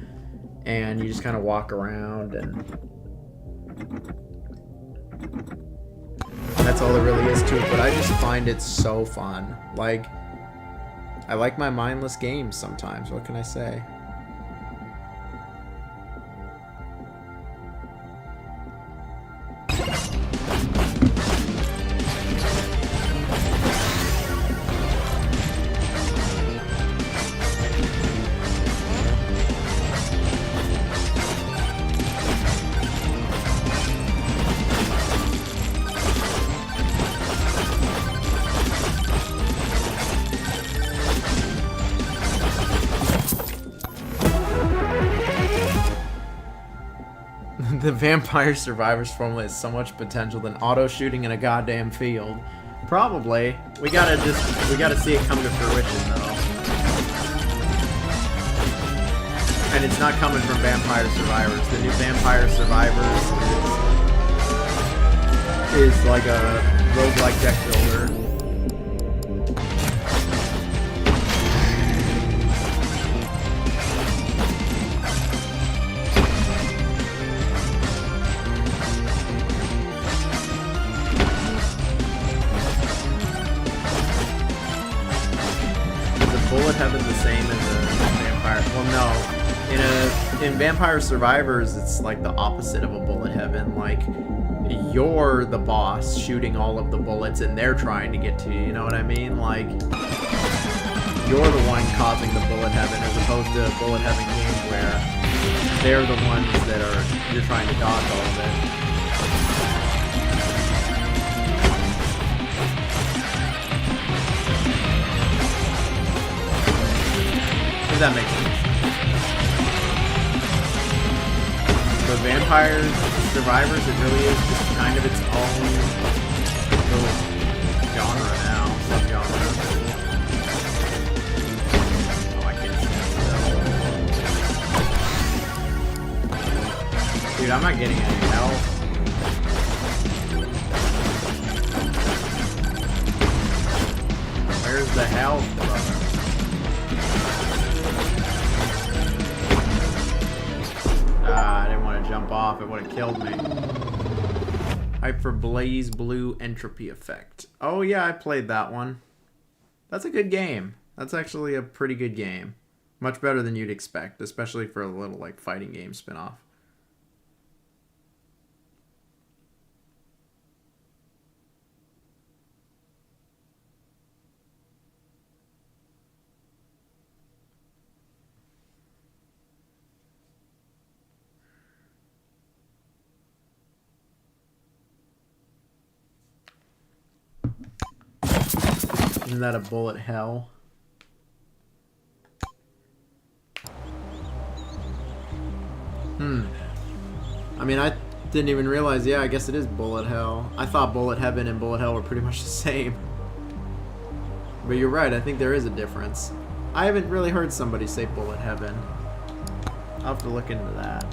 And you just kind of walk around and that's all there really is to it. But I just find it so fun. Like, I like my mindless games sometimes. What can I say? The Vampire Survivors formula has so much potential than auto shooting in a goddamn field. Probably. We gotta see it come to fruition though. And it's not coming from Vampire Survivors. The new Vampire Survivors is like a roguelike deck builder. Bullet Heaven the same as a Vampire? Well, no. In Vampire Survivors, it's like the opposite of a Bullet Heaven. Like, you're the boss shooting all of the bullets and they're trying to get to you, you know what I mean? Like, you're the one causing the Bullet Heaven as opposed to a Bullet Heaven game where they're the ones that you're trying to dodge all of it. If that makes sense. But Vampire Survivors, it really is just kind of its own little genre now, subgenre. Oh, I can't stand it. Dude, I'm not getting any health. Where's the health, brother? I didn't want to jump off, it would have killed me. Hyper Blaze Blue Entropy Effect. Oh yeah, I played that one. That's a good game. That's actually a pretty good game. Much better than you'd expect, especially for a little like fighting game spin-off. Isn't that a bullet hell? I mean, I didn't even realize, yeah, I guess it is bullet hell. I thought bullet heaven and bullet hell were pretty much the same. But you're right, I think there is a difference. I haven't really heard somebody say bullet heaven. I'll have to look into that.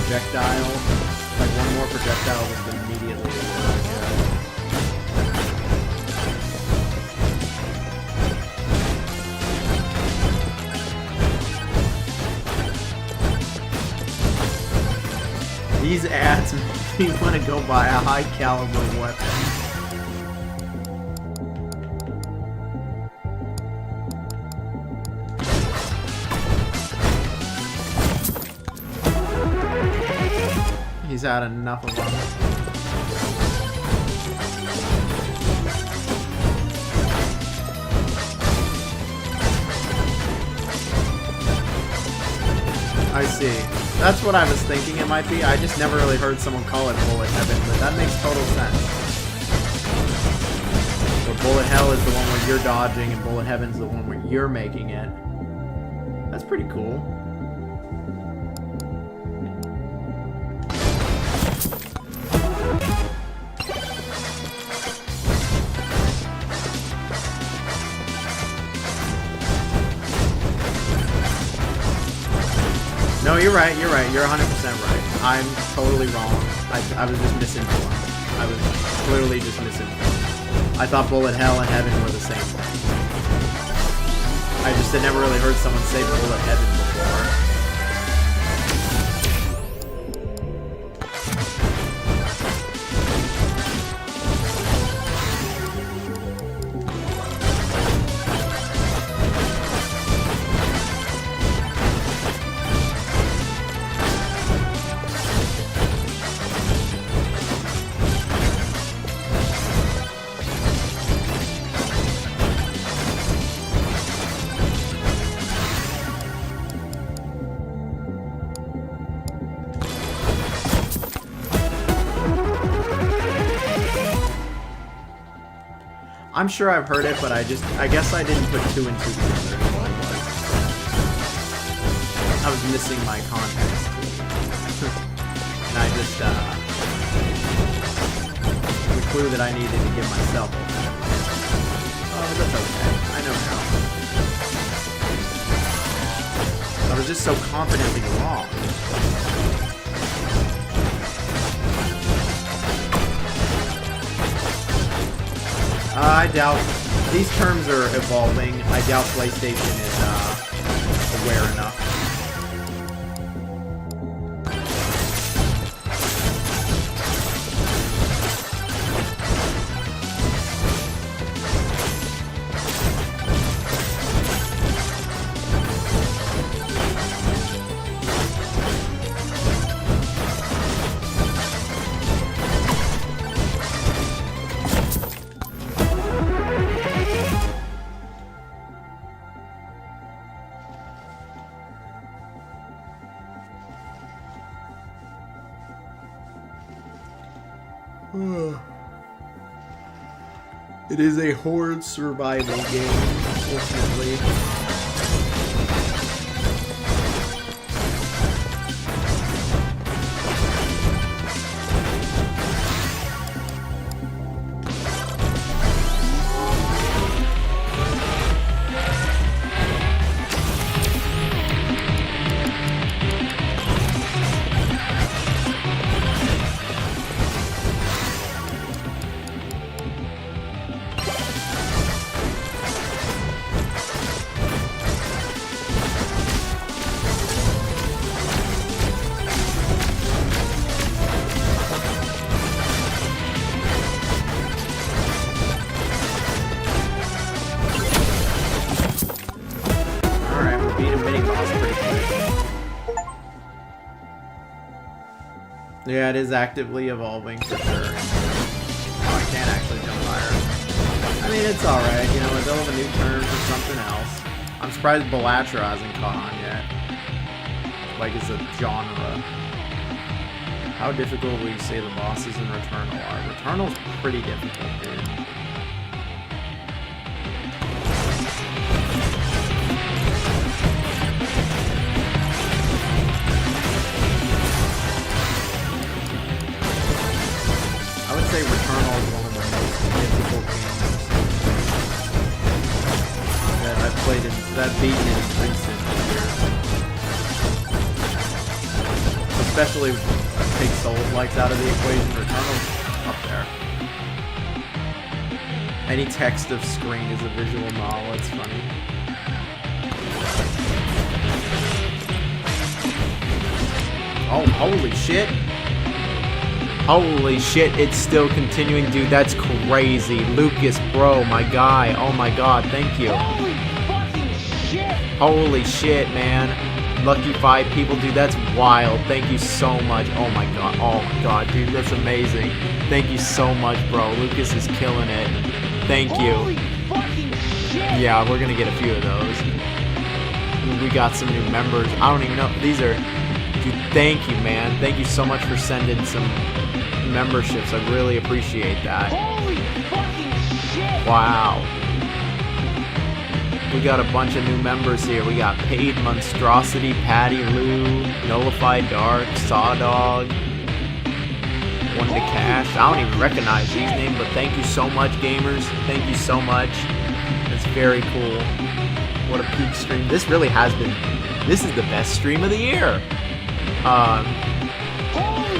Projectile, like one more projectile just immediately. These ads make me want to go buy a high caliber weapon. He's had enough of them. I see. That's what I was thinking it might be. I just never really heard someone call it bullet heaven, but that makes total sense. So bullet hell is the one where you're dodging, and bullet heaven's the one where you're making it. That's pretty cool. No, you're right, you're 100% right. I'm totally wrong. I was just misinformed. I was clearly just misinformed. I thought bullet hell and heaven were the same thing. I just had never really heard someone say bullet heaven before. I'm sure I've heard it, but I guess I didn't put two and two together. I was missing my context. And I just, the clue that I needed to give myself. Oh, that's okay. I know now. I was just so confidently wrong. I doubt these terms are evolving. I doubt PlayStation is aware enough. It is a horde survival game, ultimately. Yeah, it is actively evolving for sure. Oh, I can't actually jump higher. I mean, it's alright, you know, they'll have a new term for something else. I'm surprised Belatra hasn't caught on yet. Like, it's a genre. How difficult will you say the bosses in Returnal are? Returnal's pretty difficult, dude. Returnal is one of the most difficult games that I've played in, that I've beaten in recent years. Especially take Souls-likes out of the equation, Returnal's up there. Any text of screen is a visual novel, it's funny. Oh, holy shit! Holy shit, it's still continuing, dude. That's crazy. Lucas, bro, my guy. Oh my god, thank you. Holy fucking shit! Holy shit, man. Lucky 5 people, dude, that's wild. Thank you so much. Oh my god, dude, that's amazing. Thank you so much, bro. Lucas is killing it. Thank you. Holy fucking shit! Yeah, we're gonna get a few of those. We got some new members. I don't even know. These are... Dude, thank you, man. Thank you so much for sending some memberships. I really appreciate that. Holy fucking shit! Wow. We got a bunch of new members here. We got Paid Monstrosity, Patty Lou, Nullified Dark, Sawdog, One to Cash. I don't even recognize these names, but thank you so much, gamers. Thank you so much. It's very cool. What a peak stream. This really has been... This is the best stream of the year.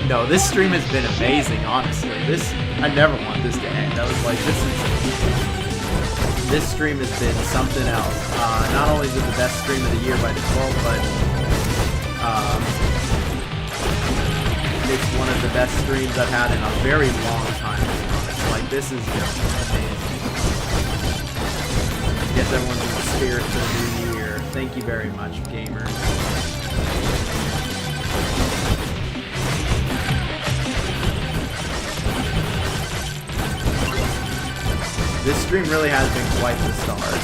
No, this stream has been amazing, honestly. I never want this to end. I was like, this stream has been something else. Not only is it the best stream of the year by default, but it's one of the best streams I've had in a very long time. Like, this is just amazing. Gets everyone in the spirit for the new year. Thank you very much, gamers. This stream really has been quite the start.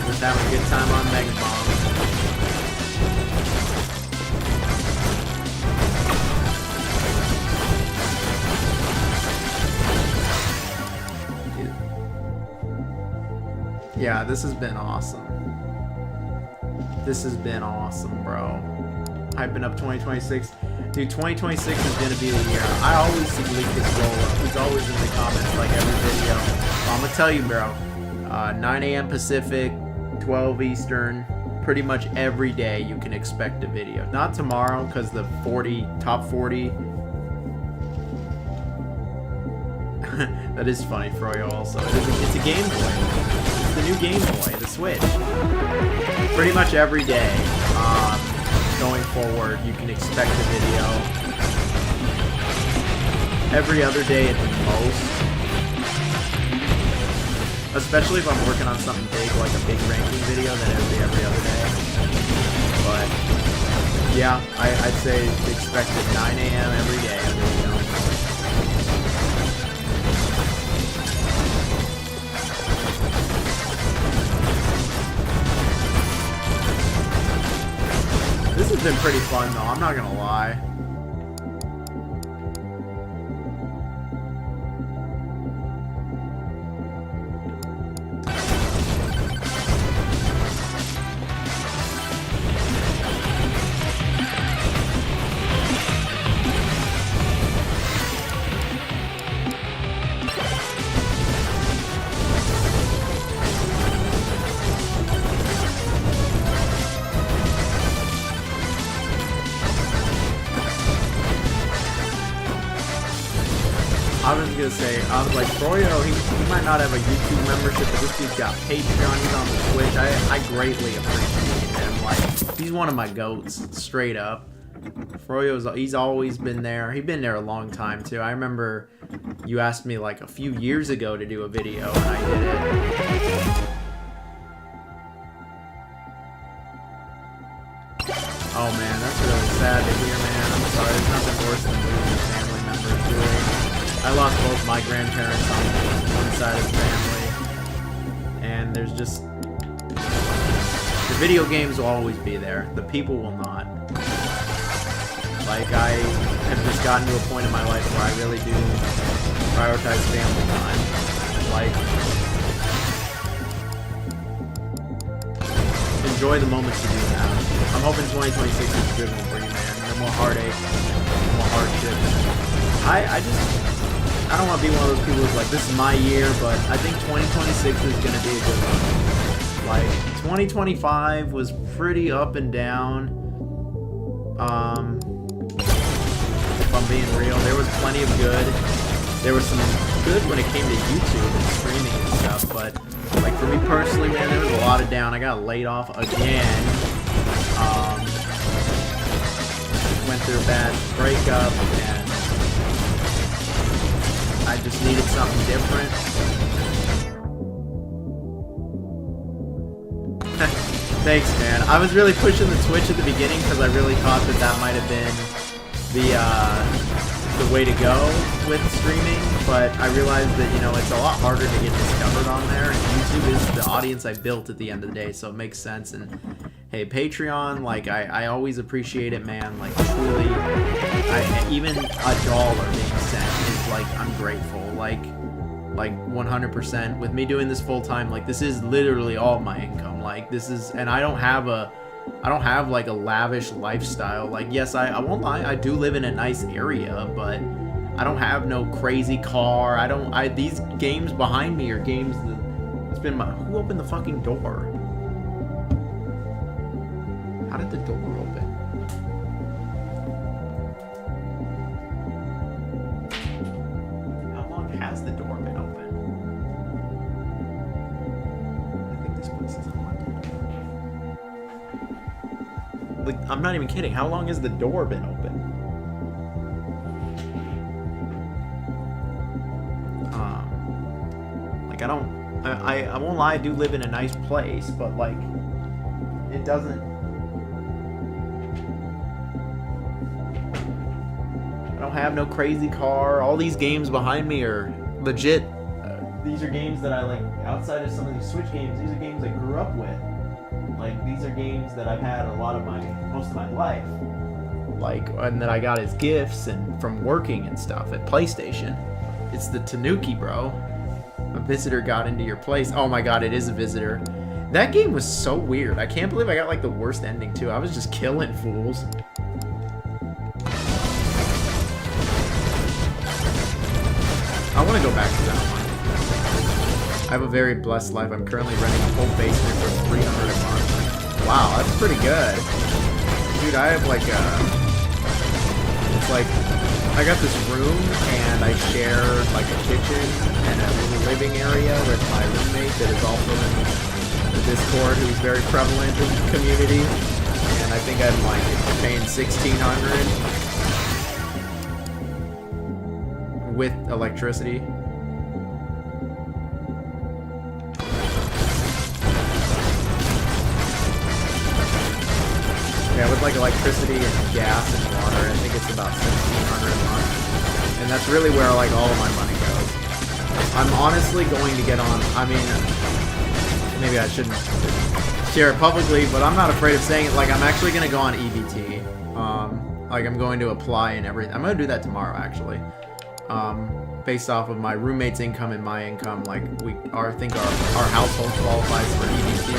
Just having a good time on Mega Bomb. Yeah, this has been awesome. This has been awesome, bro. Hyping up 2026. Dude, 2026 is gonna be the year. I always see Lucas roll up. He's always in the comments like every video. Well, I'm gonna tell you, bro. 9 a.m. Pacific, 12 Eastern. Pretty much every day you can expect a video. Not tomorrow, because the top 40. That is funny, Froyo. Also, it's a Game Boy. It's the new Game Boy, the Switch. Pretty much every day. Going forward, you can expect a video every other day at the most. Especially if I'm working on something big, like a big ranking video, then it'll be every other day. But yeah, I'd say expect at 9 a.m. every day a video. This has been pretty fun though, I'm not gonna lie. I was gonna say, I was like, Froyo, he might not have a YouTube membership, but this dude's got Patreon, he's on the Twitch. I greatly appreciate him. Like, he's one of my goats, straight up. He's always been there. He's been there a long time too. I remember you asked me like a few years ago to do a video, and I did it. Oh man, that's really sad to hear, man. I'm sorry, there's nothing worse than losing a family member, really. I lost both my grandparents on one side of the family, and there's just... The video games will always be there. The people will not. Like, I have just gotten to a point in my life where I really do prioritize family time. Like, enjoy the moments you do have. I'm hoping 2026 is a good one for you, man. No more heartache, no more hardships. I don't want to be one of those people who's like, this is my year, but I think 2026 is going to be a good one. Like, 2025 was pretty up and down. If I'm being real, there was plenty of good. There was some good when it came to YouTube and streaming and stuff, but like for me personally, man, there was a lot of down. I got laid off again. Went through a bad breakup, and I just needed something different. Thanks, man. I was really pushing the Twitch at the beginning because I really thought that that might have been the way to go with streaming, but I realized that, you know, it's a lot harder to get discovered on there, and YouTube is the audience I built at the end of the day, so it makes sense. And hey, Patreon, like, I always appreciate it, man. Like, truly, even $1 being sent is, like, I'm grateful. Like 100%. With me doing this full time, like, this is literally all my income. Like, this is, and I don't have like a lavish lifestyle. Like, yes, I won't lie, I do live in a nice area, but I don't have no crazy car. These games behind me are games that, it's been who opened the fucking door? How did the door open? How long has the door been open? I think this place is haunted. Like, I'm not even kidding. How long has the door been open? Like, I won't lie, I do live in a nice place, but, like, it doesn't... I don't have no crazy car. All these games behind me are legit. These are games that I, like, outside of some of these Switch games, these are games I grew up with. Like, these are games that I've had most of my life. Like, and that I got as gifts and from working and stuff at PlayStation. It's the Tanuki, bro. A visitor got into your place. Oh my god, it is a visitor. That game was so weird. I can't believe I got, like, the worst ending, too. I was just killing fools. I want to go back to that one. I have a very blessed life. I'm currently renting a whole basement for $300 a month. Wow, that's pretty good. Dude, I have like it's like, I got this room and I share like a kitchen and a little living area with my roommate that is also in the Discord, who's very prevalent in the community. And I think I'm like paying $1,600 with electricity. Yeah, with like electricity and gas and water, I think it's about $1,700 a month. And that's really where like all of my money goes. I'm honestly going to get on, I mean, maybe I shouldn't share it publicly, but I'm not afraid of saying it. Like, I'm actually going to go on EBT. Like, I'm going to apply and everything. I'm going to do that tomorrow, actually. Based off of my roommate's income and my income, like, I think our household qualifies for EBT.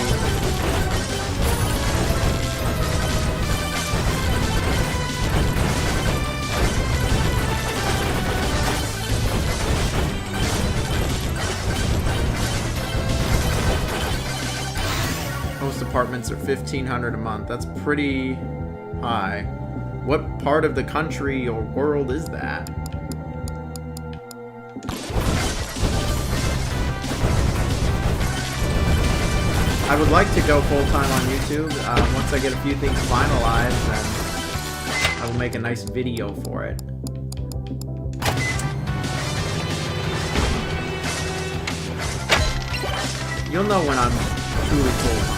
Most apartments are $1,500 a month. That's pretty high. What part of the country or world is that? I would like to go full-time on YouTube. Once I get a few things finalized, then I will make a nice video for it. You'll know when I'm truly full-time.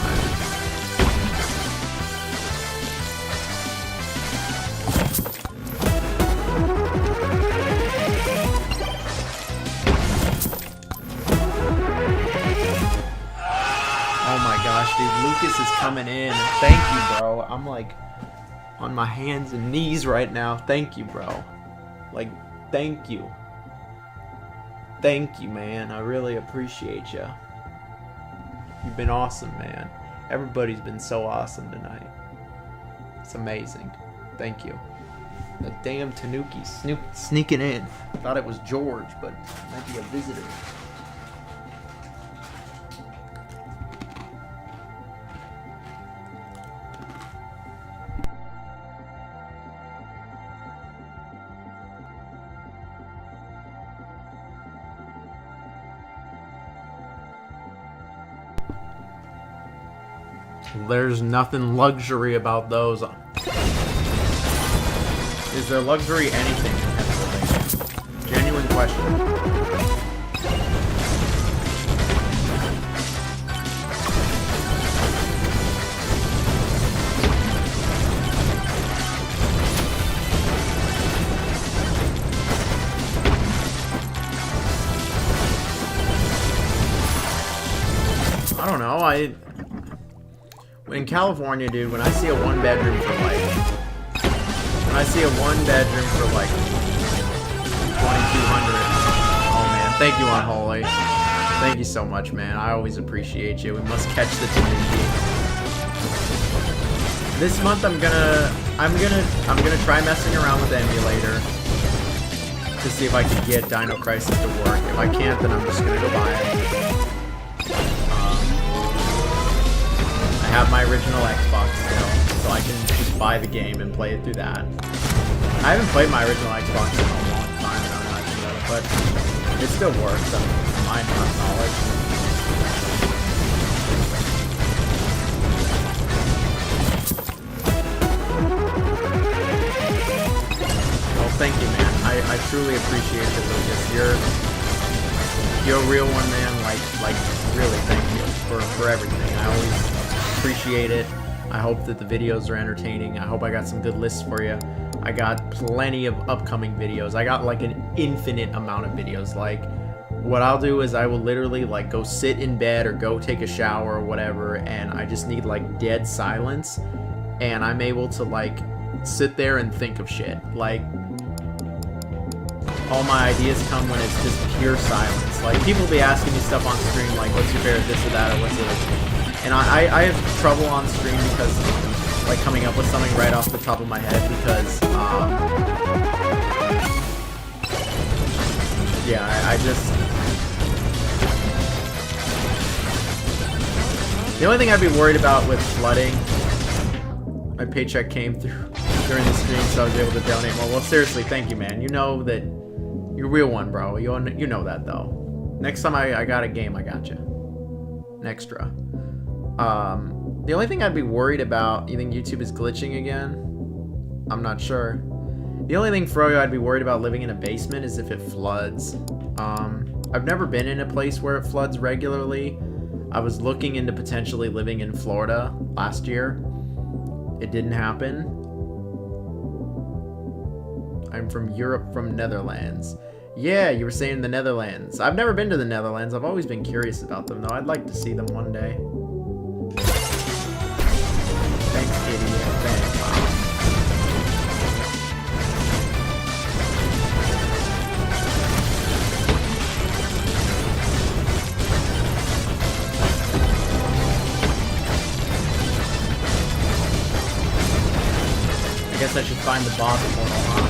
Dude, Lucas is coming in. Thank you, bro. I'm like on my hands and knees right now. Thank you, bro. Like, thank you. Thank you, man. I really appreciate you. You've been awesome, man. Everybody's been so awesome tonight. It's amazing. Thank you. The damn Tanuki sneaking in. Thought it was George, but might be a visitor. There's nothing luxury about those. Is there luxury anything in Pennsylvania? Genuine question. In California, dude, when I see a one bedroom for like, $2,200. Oh man, thank you, Unholy. Thank you so much, man. I always appreciate you. We must catch the Tanuki. This month I'm gonna try messing around with the emulator to see if I can get Dino Crisis to work. If I can't, then I'm just gonna go buy it. I have my original Xbox still, so I can just buy the game and play it through that. I haven't played my original Xbox in a long time, I don't know how to do it, but it still works, to my knowledge. Well, thank you, man. I truly appreciate it, Lucas. You're a real one, man. Like really, thank you for everything. I always appreciate it. I hope that the videos are entertaining. I hope I got some good lists for you. I got plenty of upcoming videos. I got like an infinite amount of videos. Like, what I'll do is I will literally like go sit in bed or go take a shower or whatever, and I just need like dead silence, and I'm able to like sit there and think of shit. Like, all my ideas come when it's just pure silence. Like, people will be asking me stuff on stream, like, what's your favorite this or that, or what's it. And I have trouble on stream because, like, coming up with something right off the top of my head because, yeah, I just... The only thing I'd be worried about with flooding, my paycheck came through during the stream, so I was able to donate more. Well, seriously, thank you, man. You know that you're a real one, bro. You know that, though. Next time I got a game, I got you. An extra. The only thing I'd be worried about, you think YouTube is glitching again? I'm not sure. The only thing, Froyo, I'd be worried about living in a basement is if it floods. I've never been in a place where it floods regularly. I was looking into potentially living in Florida last year. It didn't happen. I'm from Europe, from Netherlands. Yeah, you were saying the Netherlands. I've never been to the Netherlands. I've always been curious about them, though. I'd like to see them one day. Thanks, Kitty. Thanks. I guess I should find the boss portal, huh?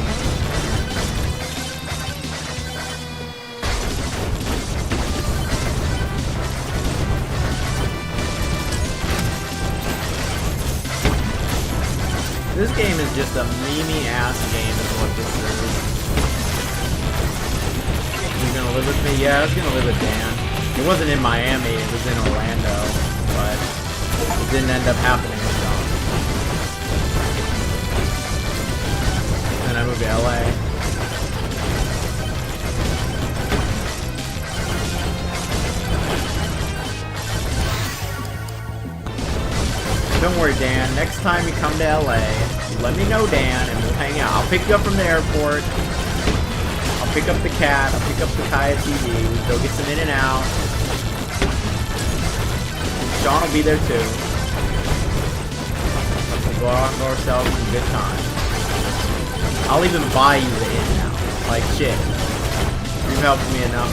This game is just a meme-ass game is what this is. You gonna live with me? Yeah, I was gonna live with Dan. It wasn't in Miami, it was in Orlando, but it didn't end up happening, so. Then I moved to LA. Don't worry, Dan. Next time you come to LA, let me know, Dan, and we'll hang out. I'll pick you up from the airport. I'll pick up the cat. I'll pick up the Kaya TV. Go get some In-N-Out. Sean will be there too. We'll go out and have ourselves some good time. I'll even buy you the In-N-Out. Like, shit. You've helped me enough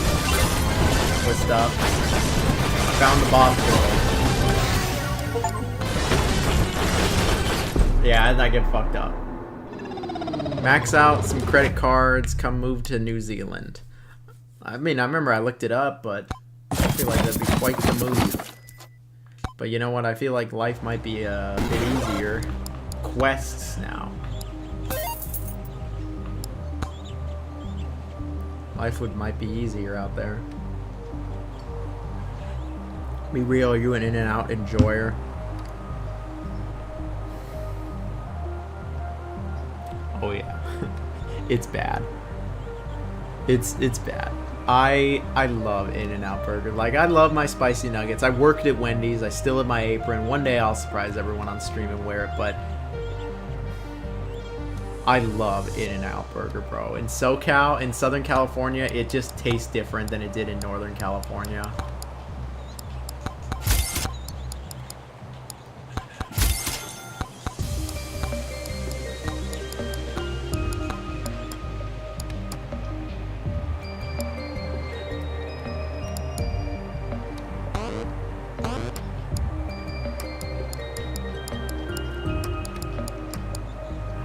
with stuff. I found the boss portal. Yeah, I not get fucked up. Max out some credit cards, come move to New Zealand. I mean, I remember I looked it up, but I feel like that'd be quite the move. But you know what? I feel like life might be a bit easier. Quests now. Life might be easier out there. Be real, are you an In-N-Out enjoyer? Oh yeah, it's bad. It's bad. I love In-N-Out Burger. Like, I love my spicy nuggets. I worked at Wendy's. I still have my apron. One day I'll surprise everyone on stream and wear it, but I love In-N-Out Burger, bro. In SoCal, in Southern California, it just tastes different than it did in Northern California.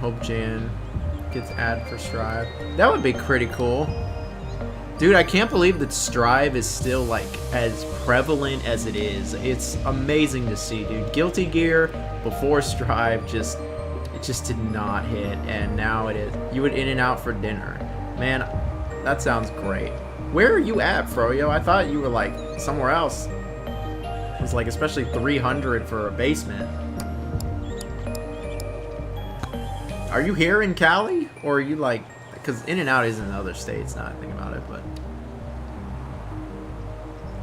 Hope Jan gets added for Strive. That would be pretty cool. Dude, I can't believe that Strive is still, like, as prevalent as it is. It's amazing to see, dude. Guilty Gear before Strive it just did not hit, and now it is. You would in and out for dinner. Man, that sounds great. Where are you at, Froyo? I thought you were, like, somewhere else. It was, like, especially 300 for a basement. Are you here in Cali? Or are you, like... Because in and out is in other states, now I think about it, but...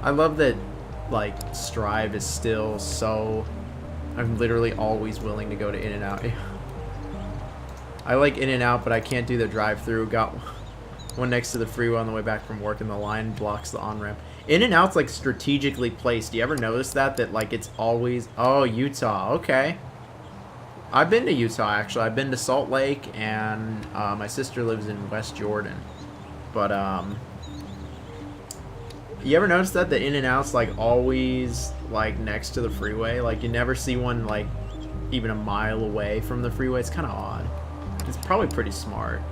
I love that, like, Strive is still so... I'm literally always willing to go to in and out. I like in and out, but I can't do the drive-through. Got one next to the freeway on the way back from work, and the line blocks the on-ramp. In and out's, like, strategically placed. Do you ever notice that? That, like, it's always... Oh, Utah. Okay. I've been to Utah, actually. I've been to Salt Lake, and my sister lives in West Jordan. But, you ever notice that the In-N-Out's, like, always, like, next to the freeway? Like, you never see one, like, even a mile away from the freeway. It's kind of odd. It's probably pretty smart.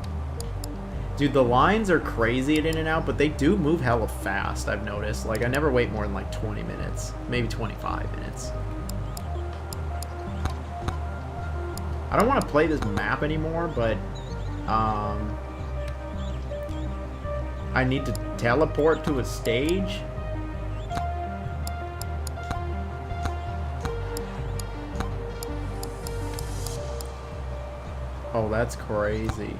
Dude, the lines are crazy at In-N-Out, but they do move hella fast, I've noticed. Like, I never wait more than, like, 20 minutes. Maybe 25 minutes. I don't want to play this map anymore, but I need to teleport to a stage. Oh, that's crazy.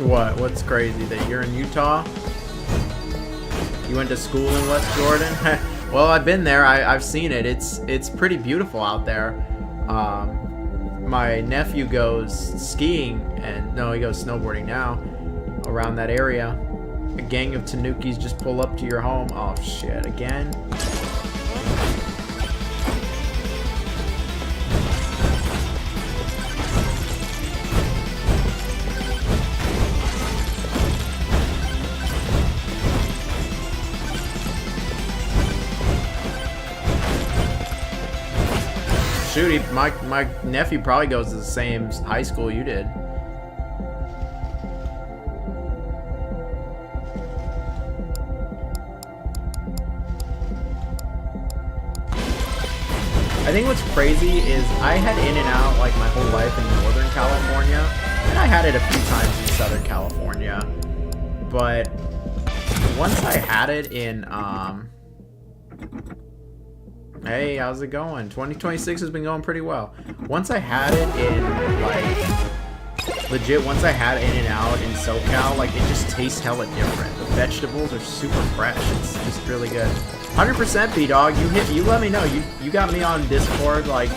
What? What's crazy? That you're in Utah? You went to school in West Jordan? Well, I've been there. I've seen it. It's pretty beautiful out there. My nephew goes skiing, and no, he goes snowboarding now around that area. A gang of Tanukis just pull up to your home. Oh shit! Again. Shoot, my nephew probably goes to the same high school you did. I think what's crazy is I had In-N-Out like my whole life in Northern California, and I had it a few times in Southern California. But once I had it in hey, how's it going? 2026 has been going pretty well. Once I had it in, like, legit, once I had In-N-Out in SoCal, like, it just tastes hella different. The vegetables are super fresh. It's just really good. 100% B-Dog, you let me know. You got me on Discord. Like,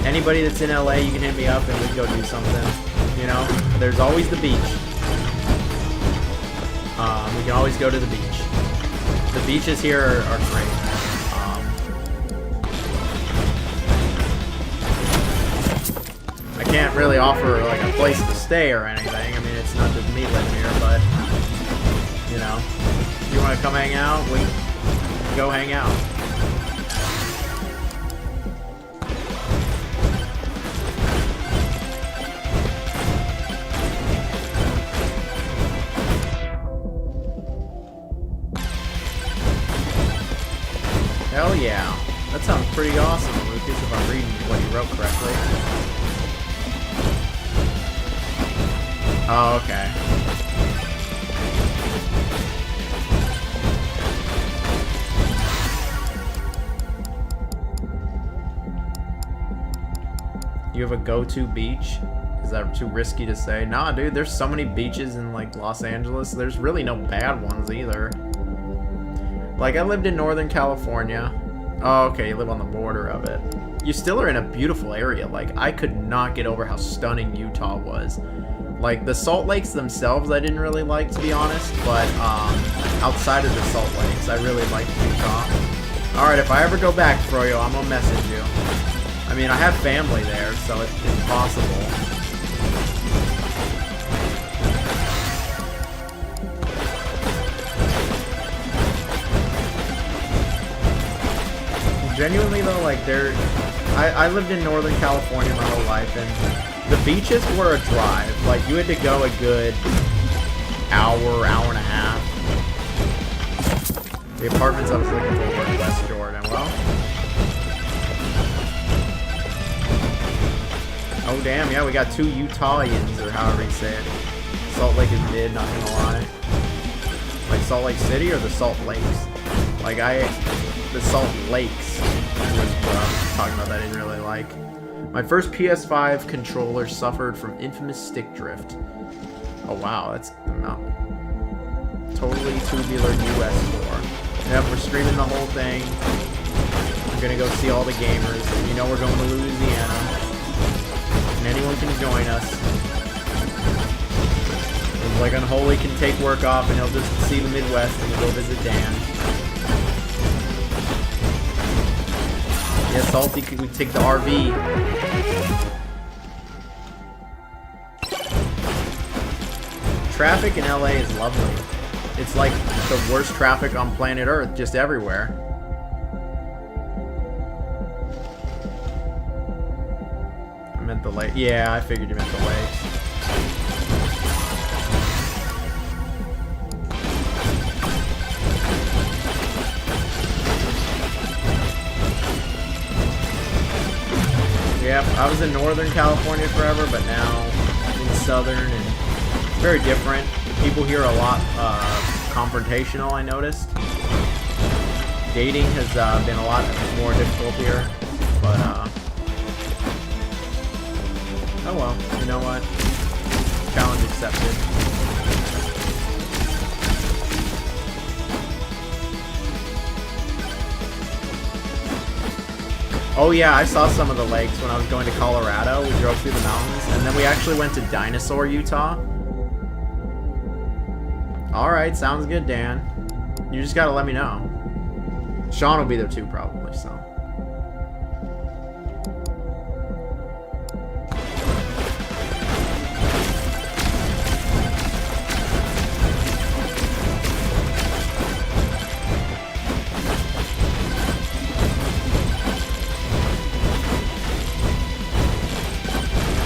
anybody that's in LA, you can hit me up and we can go do something. You know? There's always the beach. We can always go to the beach. The beaches here are great. I can't really offer like a place to stay or anything. I mean, it's not just me living here, but you know, if you want to come hang out, we can go hang out. Hell yeah. That sounds pretty awesome, Lucas, if I'm reading what you wrote correctly. Oh, okay. You have a go-to beach? Is that too risky to say? Nah, dude, there's so many beaches in, like, Los Angeles. There's really no bad ones either. Like, I lived in Northern California. Oh, okay, you live on the border of it. You still are in a beautiful area. Like, I could not get over how stunning Utah was. Like, the Salt Lakes themselves I didn't really like, to be honest, but outside of the Salt Lakes, I really liked Utah. Alright, if I ever go back, Froyo, I'm gonna message you. I mean, I have family there, so it's possible. Genuinely though, like I lived in Northern California my whole life, and the beaches were a drive. Like you had to go a good hour and a half. The apartments I was looking for were in West Jordan. Well, oh damn, yeah, we got 2 Utahians, or however you say it. Salt Lake is mid, not gonna lie. Like Salt Lake City or the Salt Lakes? Like the Salt Lakes was what I was talking about that I didn't really like. My first PS5 controller suffered from infamous stick drift. Oh wow, that's not totally Tubular US store. Yep, we're streaming the whole thing. We're gonna go see all the gamers. You know we're going to Louisiana. And anyone can join us. Like Unholy can take work off and he'll just see the Midwest and go visit Dan. Yeah, Salty, could we take the RV? Traffic in LA is lovely. It's like the worst traffic on planet Earth, just everywhere. I meant the lake. Yeah, I figured you meant the lakes. Yep, I was in Northern California forever, but now in Southern, and it's very different. People here are a lot confrontational, I noticed. Dating has been a lot more difficult here, but oh well, you know what? Challenge accepted. Oh yeah, I saw some of the lakes when I was going to Colorado. We drove through the mountains, and then we actually went to Dinosaur, Utah. Alright, sounds good, Dan. You just gotta let me know. Sean will be there too, probably, so.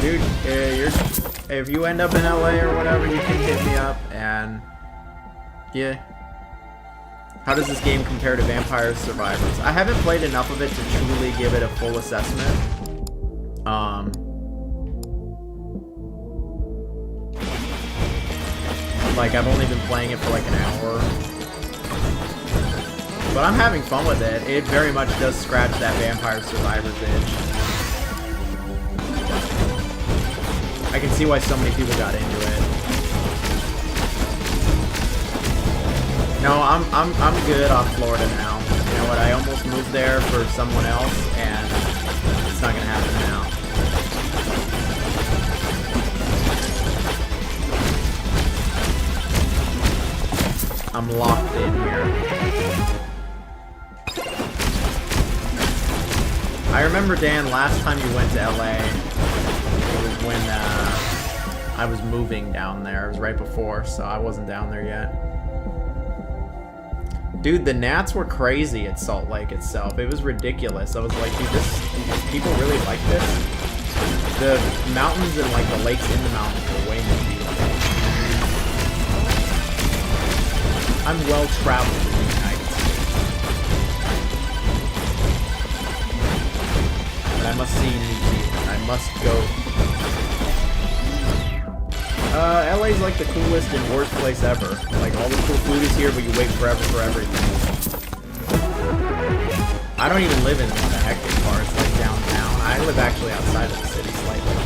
Dude, if you end up in LA or whatever, you can hit me up, and yeah. How does this game compare to Vampire Survivors? I haven't played enough of it to truly give it a full assessment. Like, I've only been playing it for like an hour. But I'm having fun with it. It very much does scratch that Vampire Survivors itch. I can see why so many people got into it. No, I'm good off Florida now. You know what? I almost moved there for someone else, and it's not gonna happen now. I'm locked in here. I remember, Dan, last time you went to LA, it was when I was moving down there. It was right before, so I wasn't down there yet. Dude, the gnats were crazy at Salt Lake itself. It was ridiculous. I was like, dude, these people really like this? The mountains and like the lakes in the mountains are way more beautiful. I'm well traveled in the United States. But I must see New Zealand. I must go. LA's like the coolest and worst place ever. Like, all the cool food is here, but you wait forever for everything. I don't even live in one of the hectic parts, like downtown. I live actually outside of the city slightly.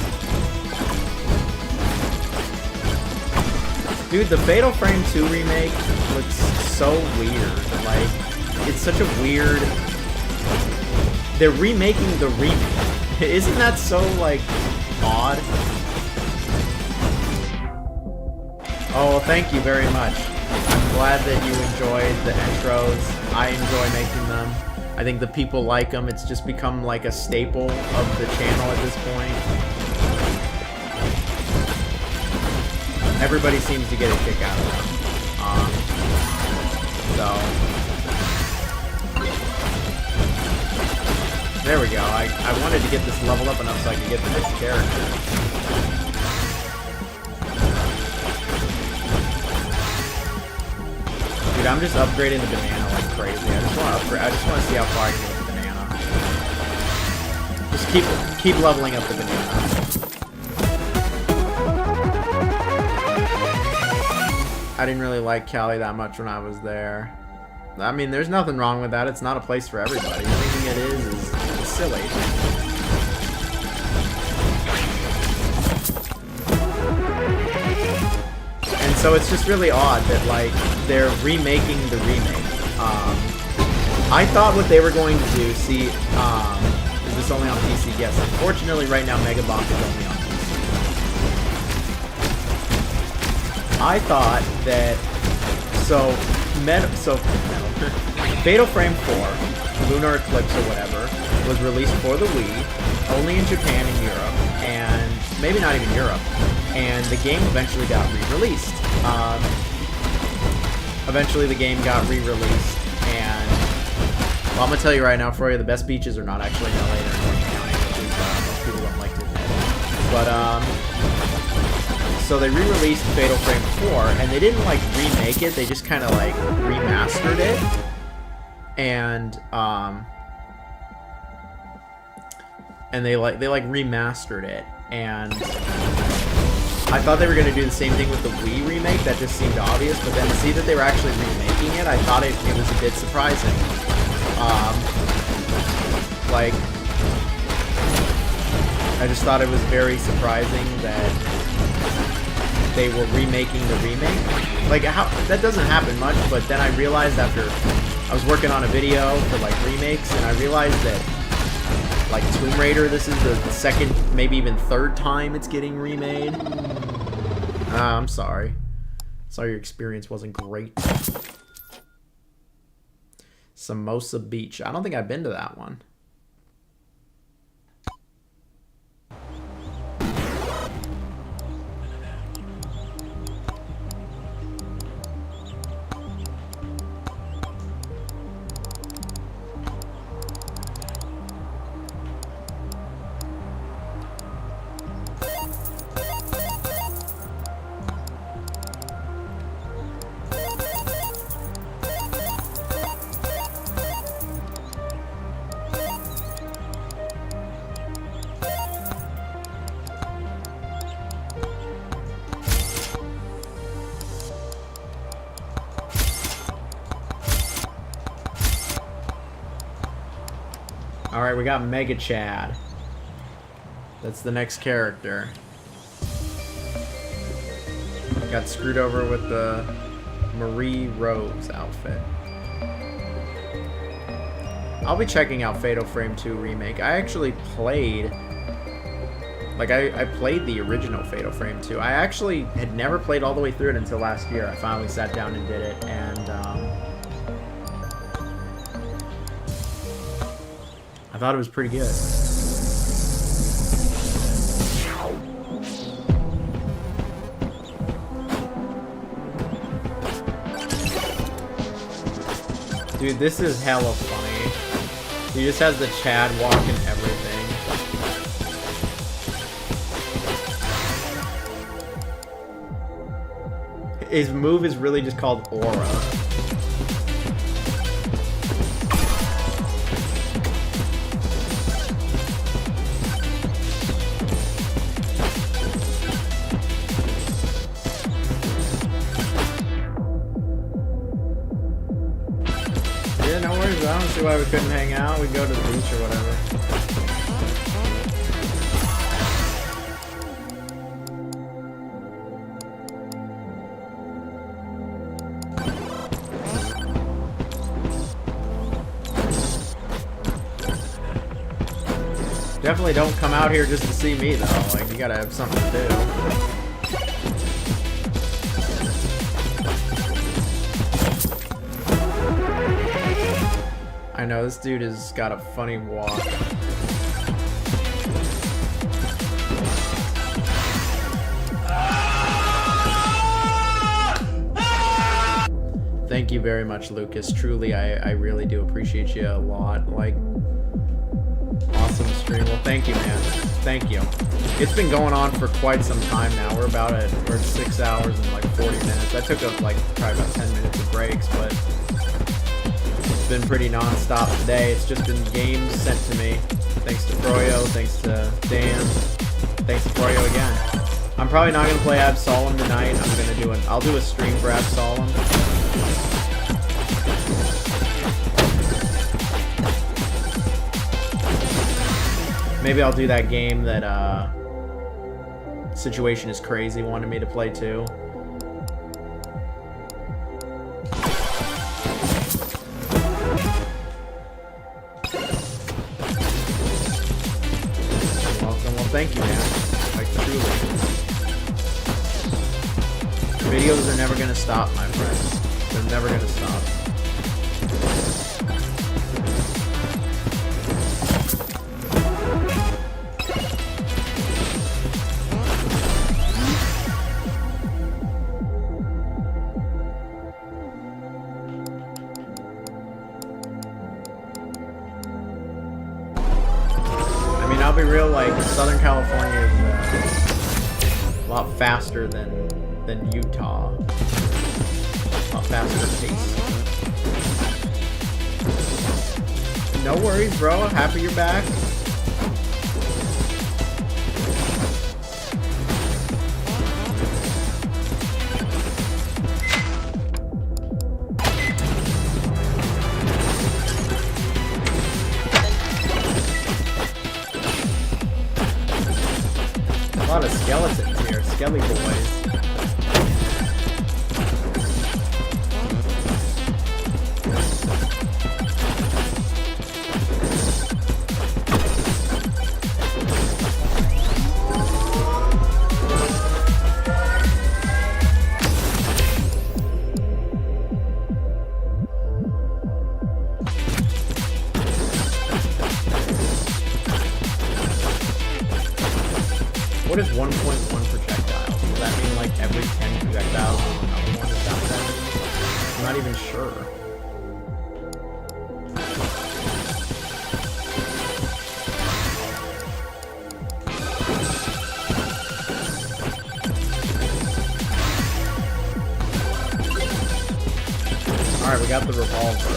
Dude, the Fatal Frame 2 remake looks so weird. Like, it's such a weird... They're remaking the remake. Isn't that so, like, odd? Oh, thank you very much. I'm glad that you enjoyed the intros. I enjoy making them. I think the people like them. It's just become like a staple of the channel at this point. Everybody seems to get a kick out of them. we go. I wanted to get this leveled up enough so I could get the next character. Dude, I'm just upgrading the banana like crazy. I just want to upgrade. I just want to see how far I can get with the banana. Just keep leveling up the banana. I didn't really like Cali that much when I was there. I mean, there's nothing wrong with that. It's not a place for everybody. Thinking it is silly. And so it's just really odd that, like, they're remaking the remake. I thought what they were going to do, see, is this only on PC? Yes. Unfortunately, right now, Mega Bomb is only on PC. I thought that, Fatal Frame 4, Lunar Eclipse or whatever, was released for the Wii, only in Japan and Europe, and maybe not even Europe, and the game eventually got re-released. Eventually the game got re-released, and, well, I'm gonna tell you right now, for you, the best beaches are not actually in LA, they're in Orange County, which is, most people don't like to admit. But, so they re-released Fatal Frame 4, and they didn't, like, remake it, they just kind of, like, remastered it. And they remastered it. And I thought they were going to do the same thing with the Wii remake, that just seemed obvious, but then to see that they were actually remaking it, I thought it was a bit surprising. Like, I just thought it was very surprising that they were remaking the remake. Like, how that doesn't happen much, but then I realized after I was working on a video for, like, remakes, and I realized that, like, Tomb Raider, this is the second, maybe even third time it's getting remade. I'm sorry. Sorry your experience wasn't great. Samosa Beach. I don't think I've been to that one. Alright, we got Mega Chad. That's the next character. Got screwed over with the Marie Rose outfit. I'll be checking out Fatal Frame 2 Remake. I actually played... Like, I played the original Fatal Frame 2. I actually had never played all the way through it until last year. I finally sat down and did it, and, I thought it was pretty good. Dude, this is hella funny. He just has the Chad walking everything. His move is really just called Aura. I don't see why we couldn't hang out. We'd go to the beach or whatever. Definitely don't come out here just to see me, though. Like, you gotta have something to do. I know, this dude has got a funny walk. Thank you very much, Lucas. Truly, I really do appreciate you a lot. Like, Awesome stream. Well, thank you, man. Thank you. It's been going on for quite some time now. We're at 6 hours and like 40 minutes. I took probably about 10 minutes of breaks, but it's been pretty non-stop today. It's just been games sent to me. Thanks to Froyo, thanks to Dan, thanks to Froyo again. I'm probably not gonna play Absolem tonight. I'll do a stream for Absolem. Maybe I'll do that game that Situation is Crazy wanted me to play too. Welcome. Well, thank you, man. Like, truly. Videos are never gonna stop, my friends. They're never gonna stop. I'll be real, like, Southern California is a lot faster than Utah. A lot faster pace. No worries, bro. I'm happy you're back. A lot of skeletons here, skelly boys. What is 1.1 projectiles? Does that mean like every 10 projectiles there's another one? Is that what that means? I'm not even sure. Alright, we got the revolver.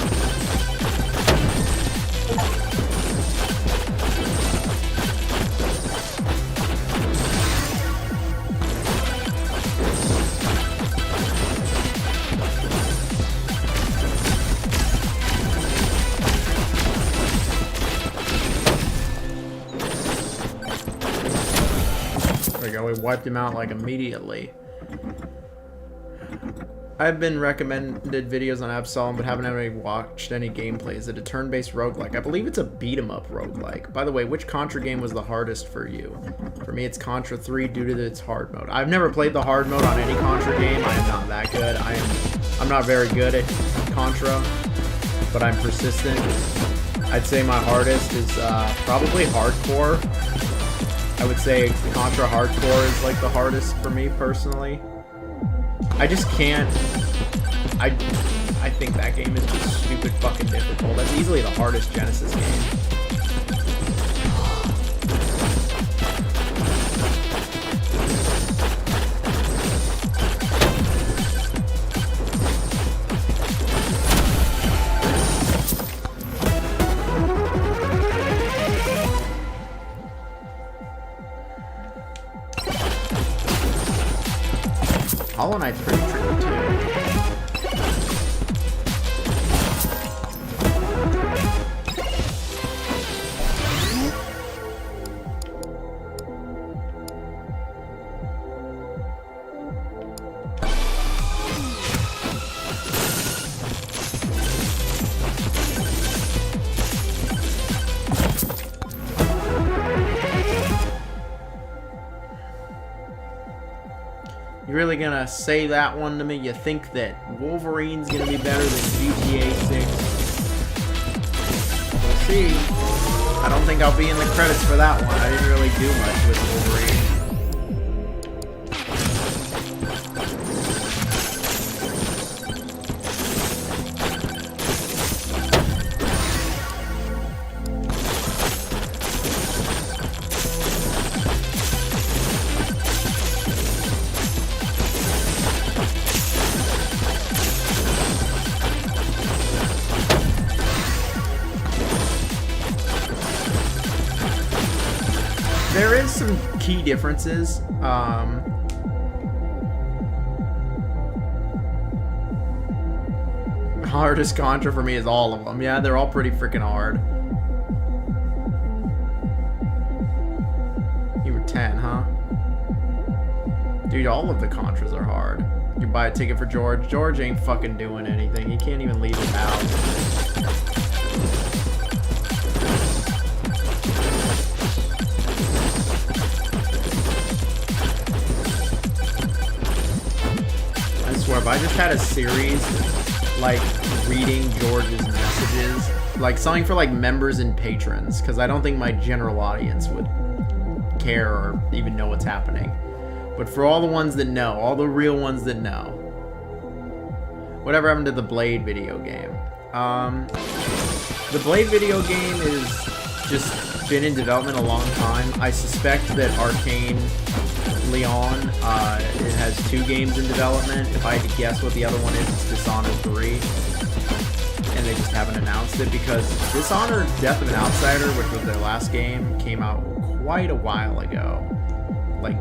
We wiped him out like immediately. I've been recommended videos on Absolem, but haven't ever watched any gameplay. Is it a turn-based roguelike? I believe it's a beat-em-up roguelike. By the way, which Contra game was the hardest for you? For me, it's Contra 3 due to its hard mode. I've never played the hard mode on any Contra game. I am not that good. I'm not very good at Contra, but I'm persistent. I'd say my hardest is probably hardcore. I would say Contra Hardcore is like the hardest for me personally. I just can't. I think that game is just stupid fucking difficult. That's easily the hardest Genesis game. Hollow Knight's pretty tricky too. You really gonna say that one to me? You think that Wolverine's gonna be better than GTA 6? We'll see. I don't think I'll be in the credits for that one. I didn't really do much with Wolverine. there is some key differences. Hardest Contra for me is all of them. Yeah, they're all pretty freaking hard. You were 10, huh? Dude, all of the Contras are hard. You buy a ticket for George. George ain't fucking doing anything. He can't even leave his house. I swear, if I just had a series, like, reading George's messages, like, something for, like, members and patrons, because I don't think my general audience would care or even know what's happening. But for all the ones that know, all the real ones that know. Whatever happened to the Blade video game? The Blade video game is just been in development a long time. I suspect that Arcane Leon, it has 2 games in development. If I had to guess what the other one is, it's Dishonored 3. And they just haven't announced it because Dishonored Death of an Outsider, which was their last game, came out quite a while ago. Like,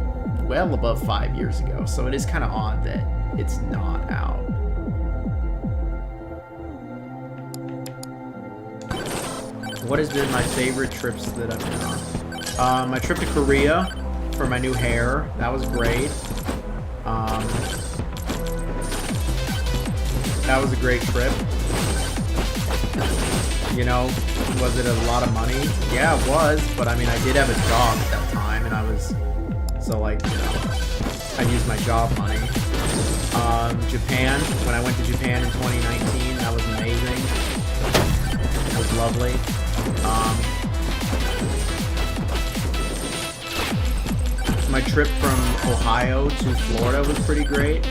well above 5 years ago. So it is kind of odd that it's not out. What has been my favorite trips that I've been on? My trip to Korea for my new hair. That was great. That was a great trip. You know, was it a lot of money? Yeah, it was. But I mean, I did have a job at that time, and I was... So, like, you know, I used my job money. Japan, when I went to Japan in 2019, that was amazing. It was lovely. My trip from Ohio to Florida was pretty great.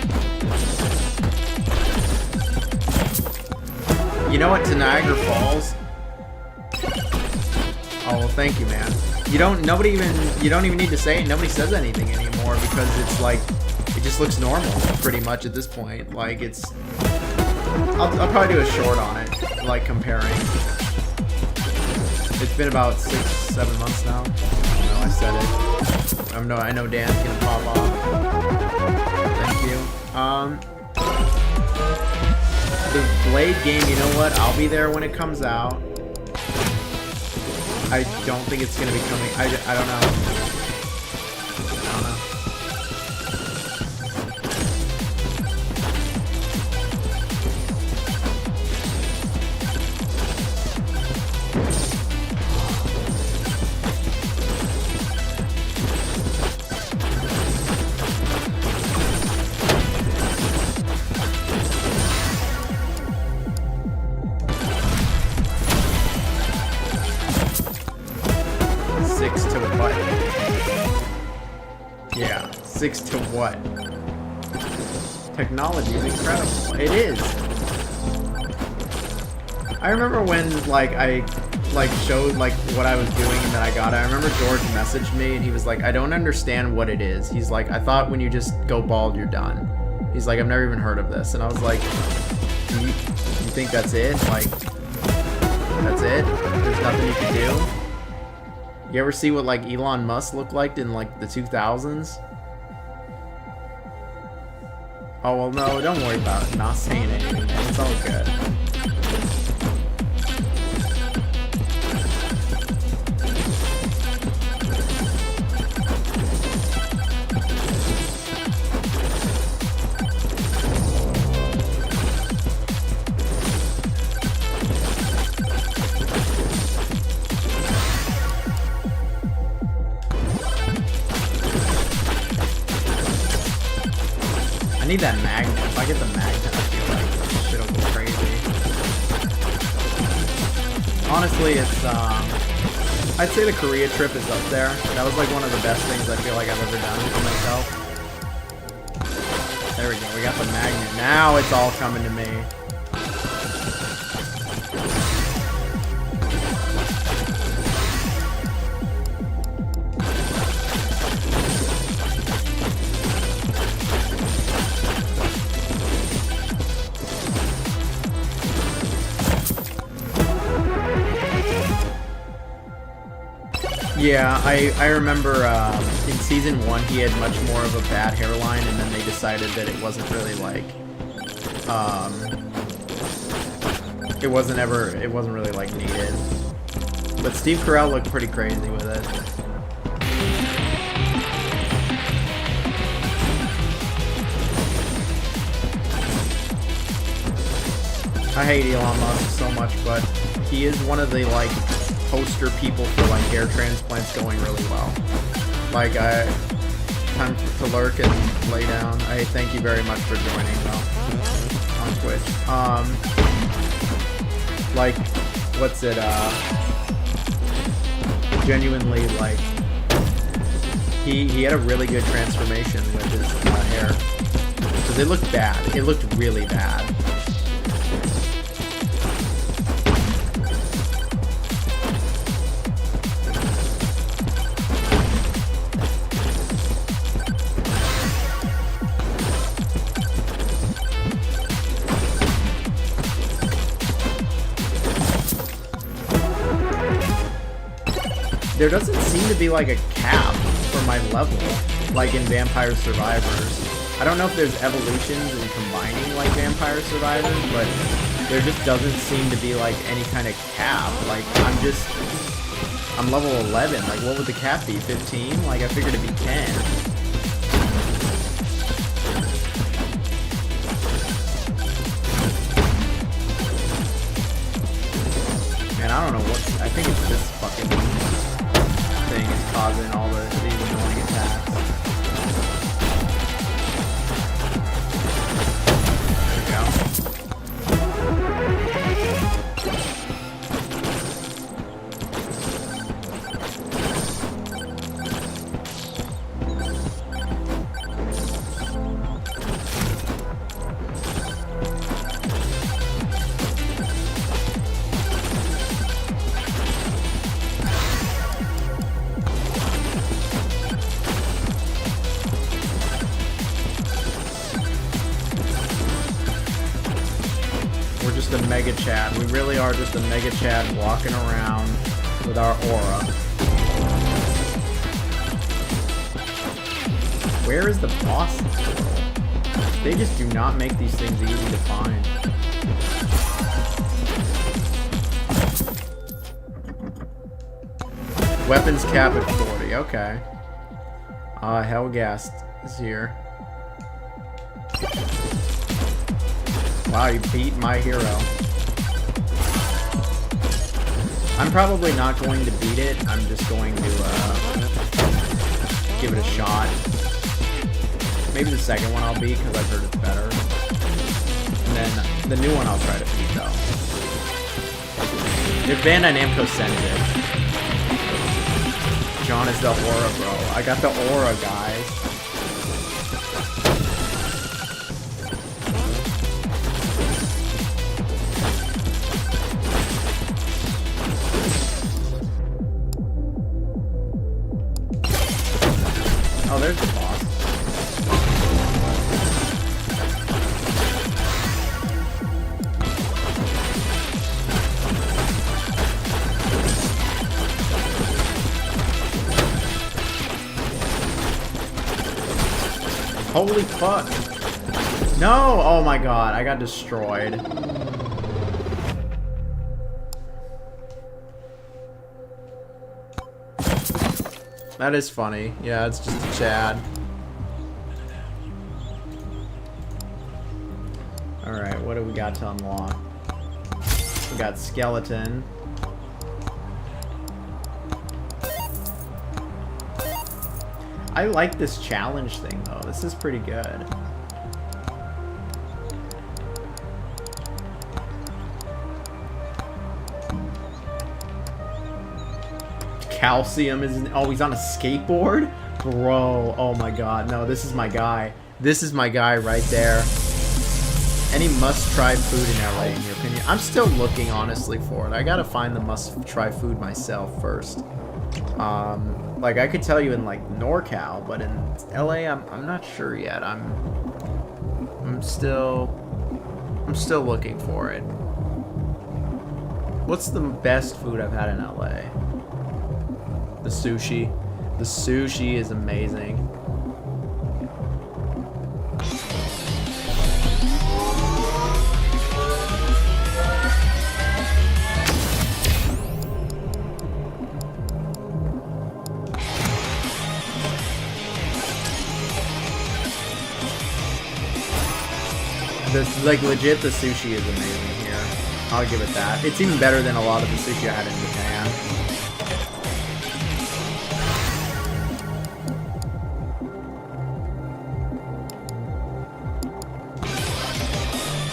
You know what, to Niagara Falls? Oh, well, thank you, man. You don't even need to say it. Nobody says anything anymore because it's like, it just looks normal pretty much at this point. Like, it's, I'll probably do a short on it, like comparing. It's been about 6-7 months now. I know I said it. I know Dan's gonna pop off. Thank you. The Blade game, you know what? I'll be there when it comes out. I don't think it's gonna be coming. I don't know. I don't know. Yeah, 6 to what? Technology is incredible. It is. I remember when, like, I, like, showed, like, what I was doing and that I got it. I remember George messaged me and he was like, I don't understand what it is. He's like, I thought when you just go bald, you're done. He's like, I've never even heard of this. And I was like, you think that's it? Like, that's it? There's nothing you can do? You ever see what, like, Elon Musk looked like in, like, the 2000s? Oh, well, no, don't worry about it. Not saying anything, man. It's all good. I need that magnet. If I get the magnet, I feel like shit'll go crazy. Honestly, it's, I'd say the Korea trip is up there. That was like one of the best things I feel like I've ever done for myself. There we go. We got the magnet. Now it's all coming to me. Yeah, I remember in season 1 he had much more of a bad hairline, and then they decided that it wasn't really like it wasn't really like needed. But Steve Carell looked pretty crazy with it. I hate Elon Musk so much, but he is one of the like poster people for like hair transplants going really well. Like time to lurk and lay down. I thank you very much for joining though on Twitch. Like what's it? Genuinely like he had a really good transformation with his hair. Because it looked bad. It looked really bad. There doesn't seem to be like a cap for my level, like in Vampire Survivors. I don't know if there's evolutions in combining like Vampire Survivors, but there just doesn't seem to be like any kind of cap. Like I'm level 11. Like what would the cap be? 15? Like I figured it'd be 10. Man, I don't know what. I think it's this fucking thing is causing all these annoying attacks. There we go. A mega Chad. We really are just a mega Chad walking around with our aura. Where is the boss portal? They just do not make these things easy to find. Weapons cap at 40. Okay. Hellgast is here. Wow, you beat my hero. I'm probably not going to beat it. I'm just going to give it a shot. Maybe the second one I'll beat because I've heard it's better. And then the new one I'll try to beat though. They're banned on Namco Sensitive. John is the aura, bro. I got the aura, guys. Oh, there's the boss. Holy fuck. No! Oh my god, I got destroyed. That is funny. Yeah, it's just a Chad. Alright, what do we got to unlock? We got Skeleton. I like this challenge thing, though. This is pretty good. Calcium is always on a skateboard? Bro, oh my god. No, this is my guy. This is my guy right there. Any must-try food in LA, in your opinion? I'm still looking, honestly, for it. I gotta find the must-try food myself first. Like, I could tell you in, like, NorCal, but in LA, I'm not sure yet. I'm still looking for it. What's the best food I've had in LA? The sushi. The sushi is amazing. Like legit, the sushi is amazing here. I'll give it that. It's even better than a lot of the sushi I had in Japan.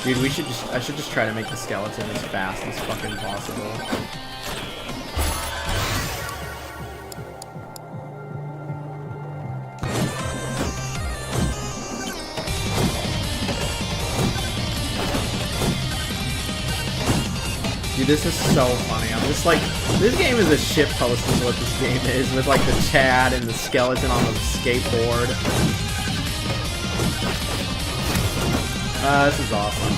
Dude, I should just try to make the skeleton as fast as fucking possible. Dude, this is so funny. I'm just like, this game is a shitpost is what this game is, with like the Chad and the skeleton on the skateboard. This is awesome.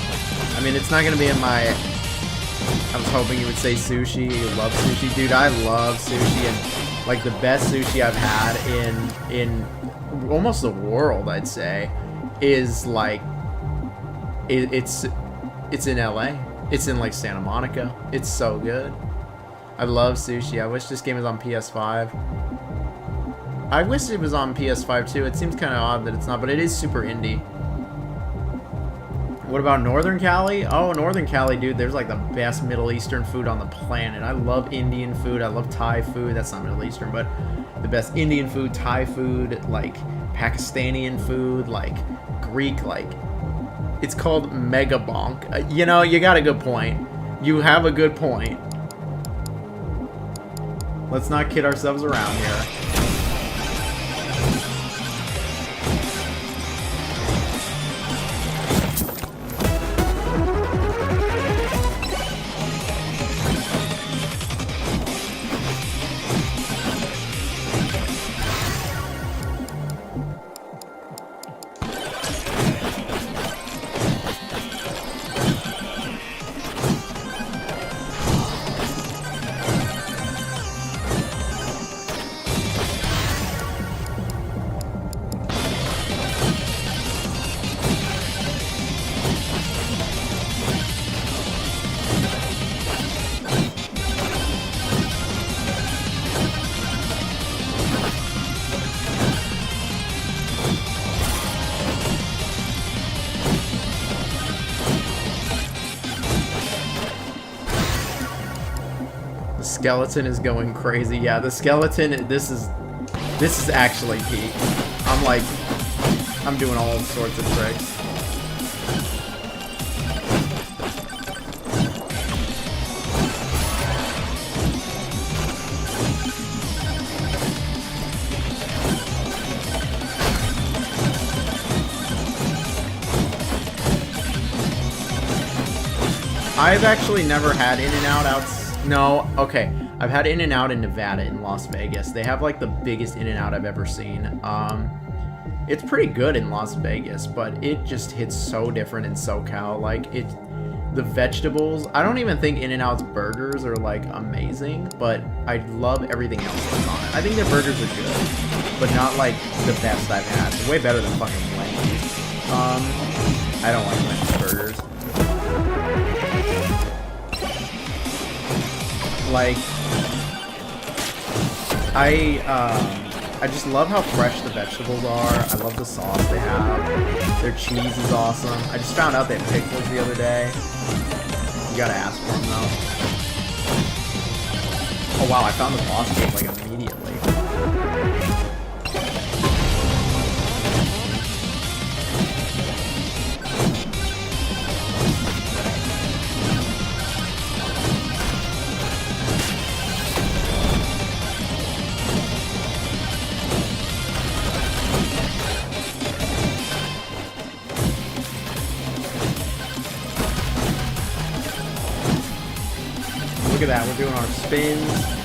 I mean, it's not gonna be in my... I was hoping you would say sushi. You love sushi. Dude, I love sushi, and like the best sushi I've had in almost the world, I'd say, is like, it's in LA. It's in like Santa Monica. It's so good. I love sushi. I wish this game was on PS5. I wish it was on PS5 too. It seems kind of odd that it's not, but it is super indie. What about Northern Cali? Oh, Northern Cali, dude. There's like the best Middle Eastern food on the planet. I love Indian food. I love Thai food. That's not Middle Eastern, but the best Indian food, Thai food, like Pakistani food, like Greek, like... It's called Mega Bonk. You know, you got a good point. You have a good point. Let's not kid ourselves around here. Skeleton is going crazy. Yeah, the skeleton, this is actually peak. I'm doing all sorts of tricks. I've actually never had In-N-Out outside. No, okay. I've had In-N-Out in Nevada, in Las Vegas. They have like the biggest In-N-Out I've ever seen. It's pretty good in Las Vegas, but it just hits so different in SoCal. Like the vegetables. I don't even think In-N-Out's burgers are like amazing, but I love everything else that's on it. I think their burgers are good, but not like the best I've had. They're way better than fucking Wendy's. I don't like Wendy's burgers. Like, I just love how fresh the vegetables are. I love the sauce they have. Their cheese is awesome. I just found out they had pickles the other day. You gotta ask for them though. Oh wow, I found the boss cake like immediately. Look at that, we're doing our spins.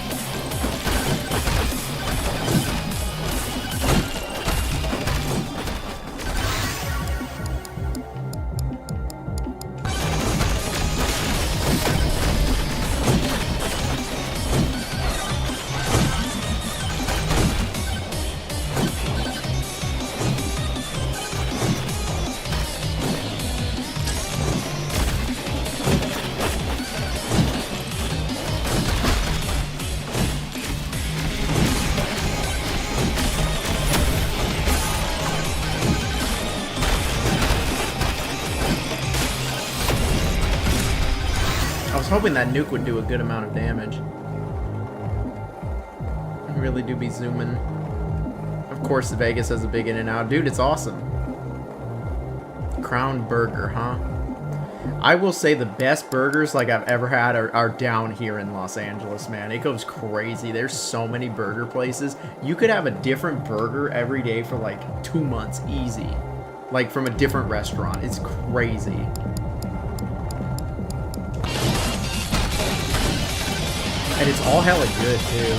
hoping that nuke would do a good amount of damage. I really do be zooming. Of course, Vegas has a big in and out. Dude, it's awesome. Crown Burger, huh? I will say the best burgers like I've ever had are down here in Los Angeles, man. It goes crazy. There's so many burger places. You could have a different burger every day for like 2 months, easy. Like from a different restaurant. It's crazy. And it's all hella good, too.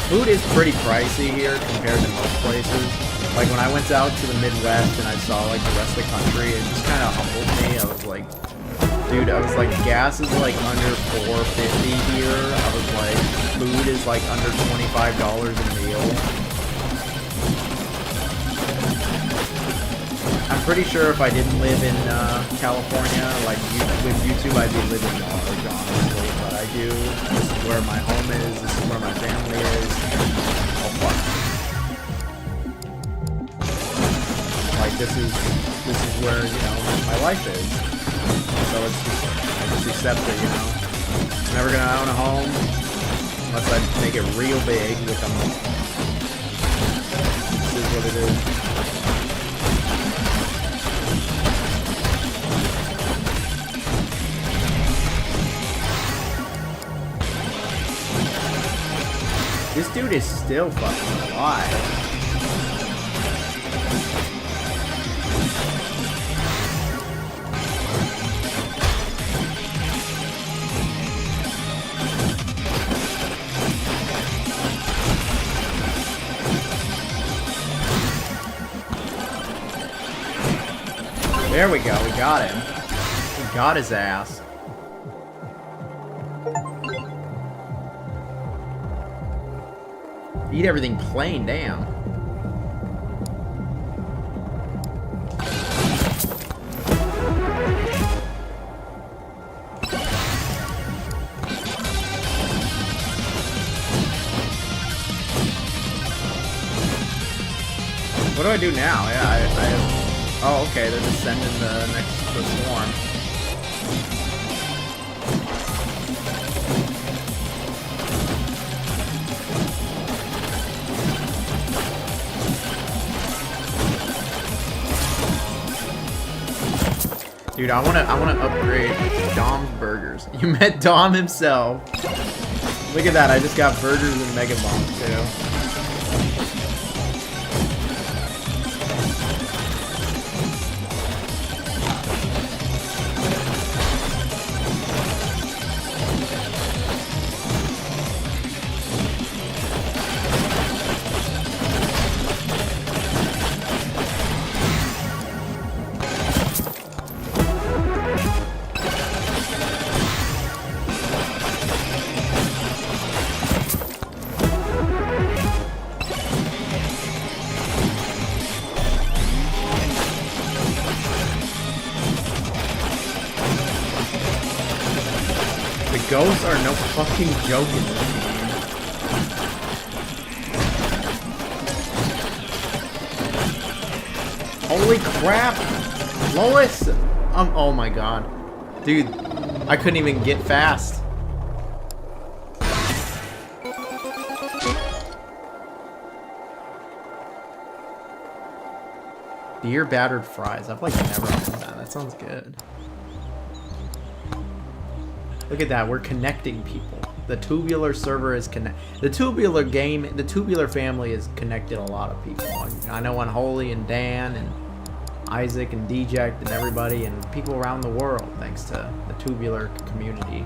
Food is pretty pricey here compared to most places. Like, when I went out to the Midwest and I saw, like, the rest of the country, it just kind of humbled me. I was like, dude, I was like, gas is, like, under $4.50 here. I was like, food is, like, under $25 a meal. I'm pretty sure if I didn't live in California, like, with YouTube, I'd be living large, honestly. But I do. This is where my home is. This is where my family is. Oh, fuck. Like, this is where, you know, my life is. So it's just, I just accept it, you know. I'm never gonna own a home unless I make it real big, which I'm. This is what it is. This dude is still fucking alive. There we go, we got him. We got his ass. Eat everything plain, damn. What do I do now? Yeah, oh, okay, they're just sending the swarm. Dude, I wanna upgrade Dom's burgers. You met Dom himself. Look at that, I just got burgers and Mega Bombs too. Ghosts are no fucking joke in this game. Holy crap! Lois! Oh my god. Dude, I couldn't even get fast. Deer battered fries. I've like never had that. That sounds good. Look at that, we're connecting people. The Tubular server is the Tubular game, the Tubular family has connected a lot of people. I know Unholy and Dan and Isaac and Deject and everybody and people around the world thanks to the Tubular community.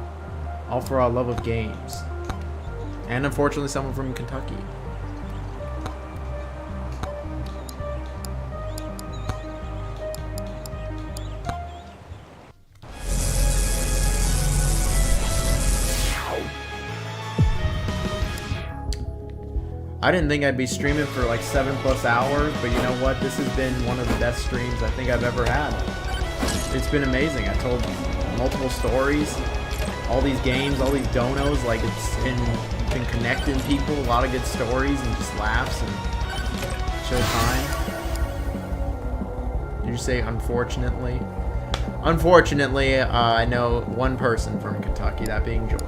All for our love of games. And unfortunately someone from Kentucky. I didn't think I'd be streaming for like 7+ hours, but you know what? This has been one of the best streams I think I've ever had. It's been amazing. I told multiple stories, all these games, all these donos. Like it's been connecting people, a lot of good stories and just laughs and chill time. Did you say unfortunately? Unfortunately, I know one person from Kentucky, that being George.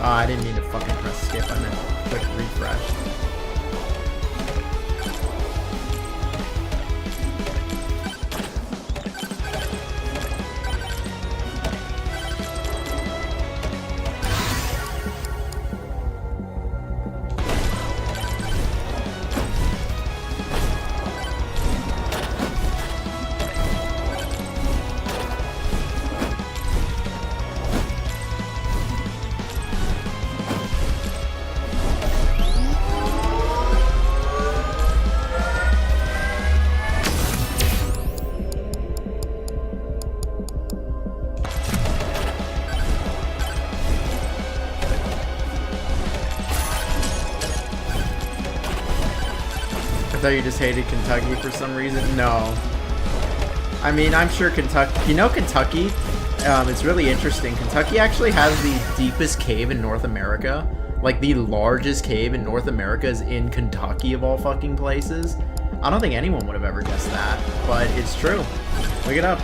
I didn't mean to fucking press skip. I meant click refresh. I thought you just hated Kentucky for some reason. No. I mean, I'm sure Kentucky... You know Kentucky? It's really interesting. Kentucky actually has the deepest cave in North America. Like, the largest cave in North America is in Kentucky, of all fucking places. I don't think anyone would have ever guessed that, but it's true. Look it up.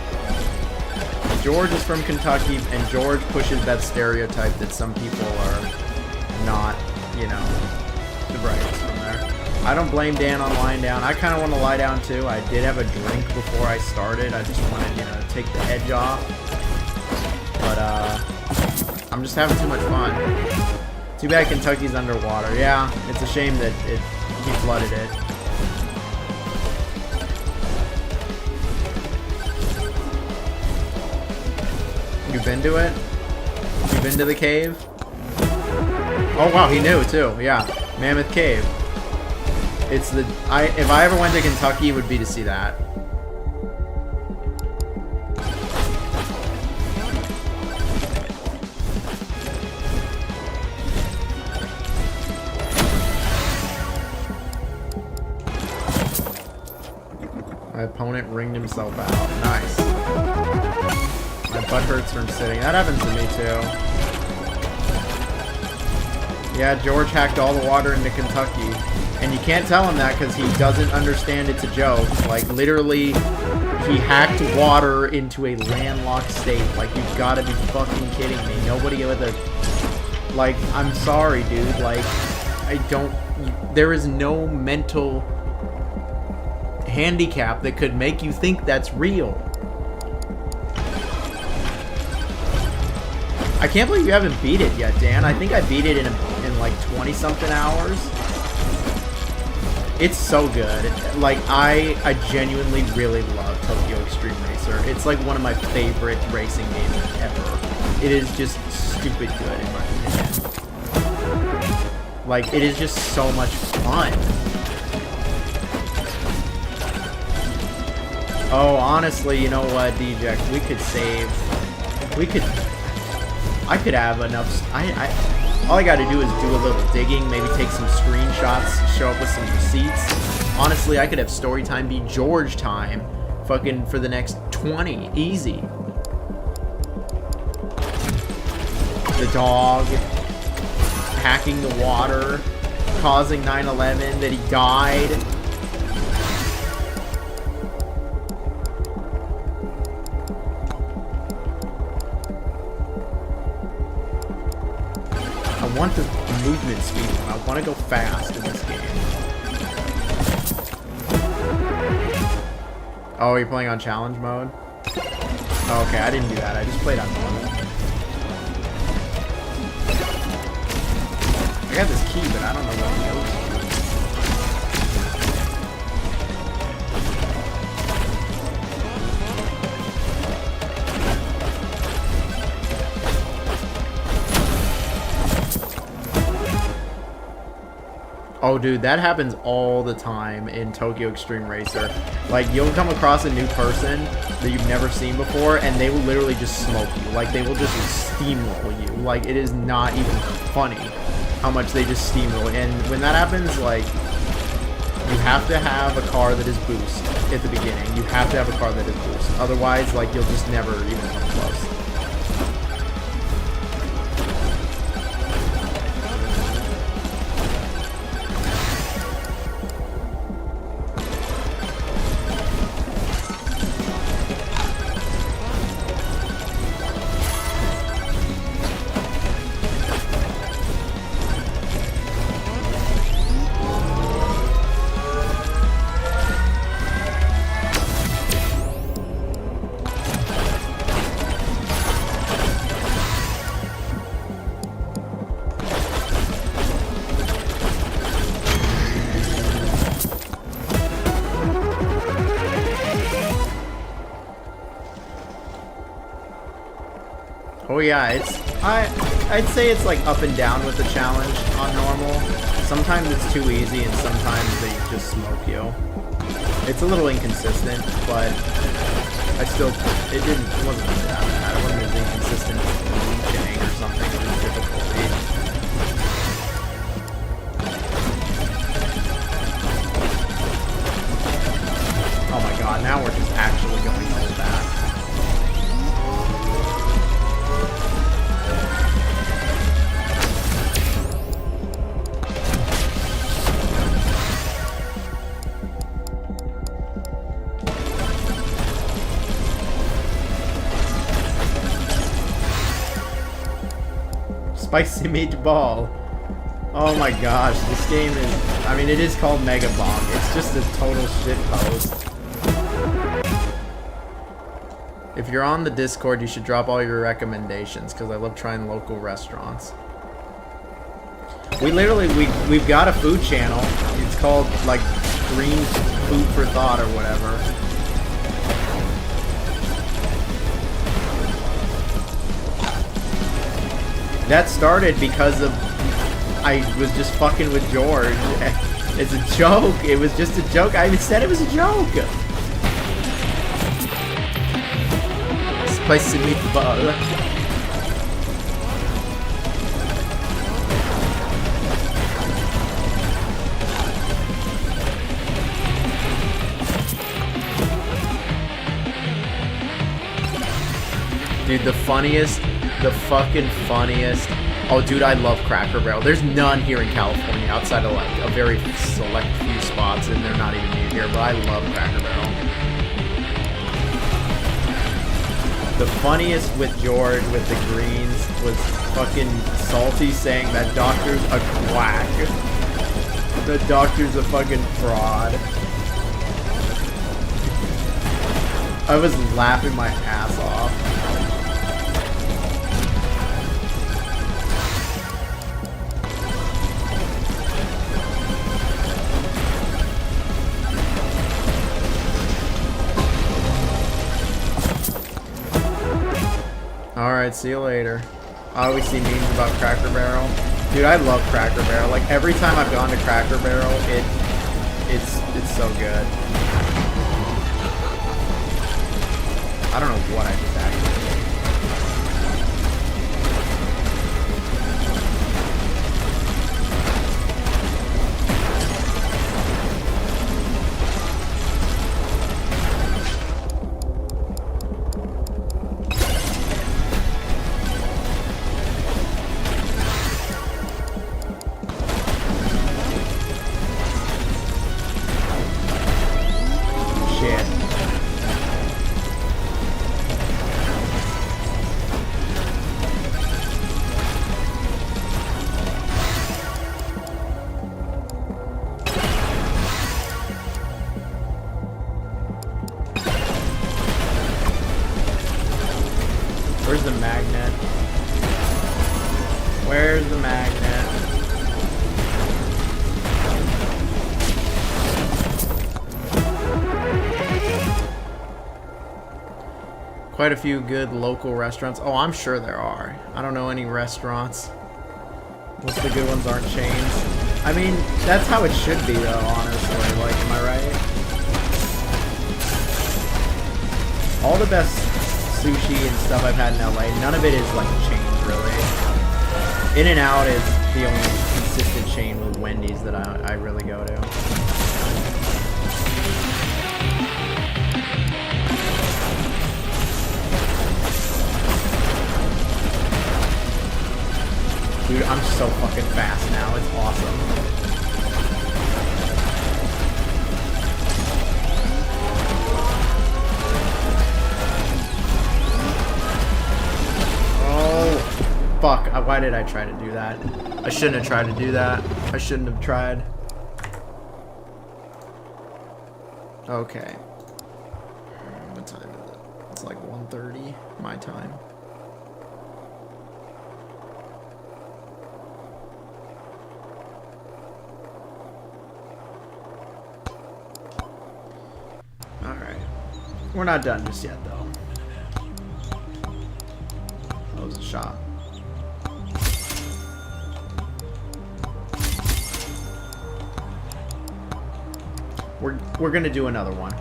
George is from Kentucky, and George pushes that stereotype that some people are not, you know, the brightest from there. I don't blame Dan on lying down. I kind of want to lie down too. I did have a drink before I started. I just wanted, you know, to take the edge off. But, I'm just having too much fun. Too bad Kentucky's underwater. Yeah, it's a shame that he flooded it. You've been to it? You've been to the cave? Oh wow, he knew too. Yeah, Mammoth Cave. It's the if I ever went to Kentucky, it would be to see that. My opponent ringed himself out. Nice. My butt hurts from sitting. That happens to me too. Yeah, George hacked all the water into Kentucky. And you can't tell him that because he doesn't understand it's a joke. Like, literally, he hacked water into a landlocked state. Like, you've got to be fucking kidding me. Nobody with a... Like, I'm sorry, dude. Like, I don't... There is no mental handicap that could make you think that's real. I can't believe you haven't beat it yet, Dan. I think I beat it in like 20-something hours. It's so good. Like, I genuinely really love Tokyo Extreme Racer. It's like one of my favorite racing games ever. It is just stupid good in my opinion. Like, it is just so much fun. Oh, honestly, you know what, DJ? We could save. I could have enough. All I gotta do is do a little digging, maybe take some screenshots, show up with some receipts. Honestly, I could have story time be George time, fucking for the next 20, easy. The dog, hacking the water, causing 9/11, that he died. I want the movement speed. I want to go fast in this game. Oh, you're playing on challenge mode? Oh, okay, I didn't do that. I just played on normal. I got this key, but I don't know what it goes to. Oh, dude, that happens all the time in Tokyo Extreme Racer. Like, you'll come across a new person that you've never seen before, and they will literally just smoke you. Like, they will just steamroll you. Like, it is not even funny how much they just steamroll. And when that happens, like, you have to have a car that is boost at the beginning. You have to have a car that is boost. Otherwise, like, you'll just never even come close. Oh yeah, I'd say it's like up and down with the challenge on normal. Sometimes it's too easy and sometimes they just smoke you. It's a little inconsistent, but it wasn't that bad. It wasn't as inconsistent as Chain or something in difficulty. Oh my god, now we're just actually going all that. Spicy meatball. Oh my gosh, this game is... I mean, it is called Mega Bomb. It's just a total shit post. If you're on the Discord, you should drop all your recommendations, because I love trying local restaurants. We've got a food channel. It's called, like, Green Food for Thought or whatever. That started because of I was just fucking with George. It's a joke. It was just a joke. I even said it was a joke. Spicy meatball. Dude, the fucking funniest. Oh, dude, I love Cracker Barrel. There's none here in California outside of like a very select few spots, and they're not even near here. But I love Cracker Barrel. The funniest with George with the greens was fucking Salty saying that doctor's a quack. The doctor's a fucking fraud. I was laughing my ass off. Alright, see you later. I always see memes about Cracker Barrel. Dude, I love Cracker Barrel. Like, every time I've gone to Cracker Barrel, it's so good. I don't know what I just actually did. Where's the magnet? Where's the magnet? Quite a few good local restaurants. Oh, I'm sure there are. I don't know any restaurants. Most of the good ones aren't chains. I mean, that's how it should be though, honestly. Like, am I right? All the best sushi and stuff I've had in LA, none of it is like chains really. In-N-Out is the only consistent chain with Wendy's that I really go to. Dude, I'm so fucking fast now, it's awesome. Fuck, why did I try to do that? I shouldn't have tried to do that. I shouldn't have tried. Okay. What time is it? It's like 1:30 my time. Alright. We're not done just yet, though. That was a shot. We're gonna do another one.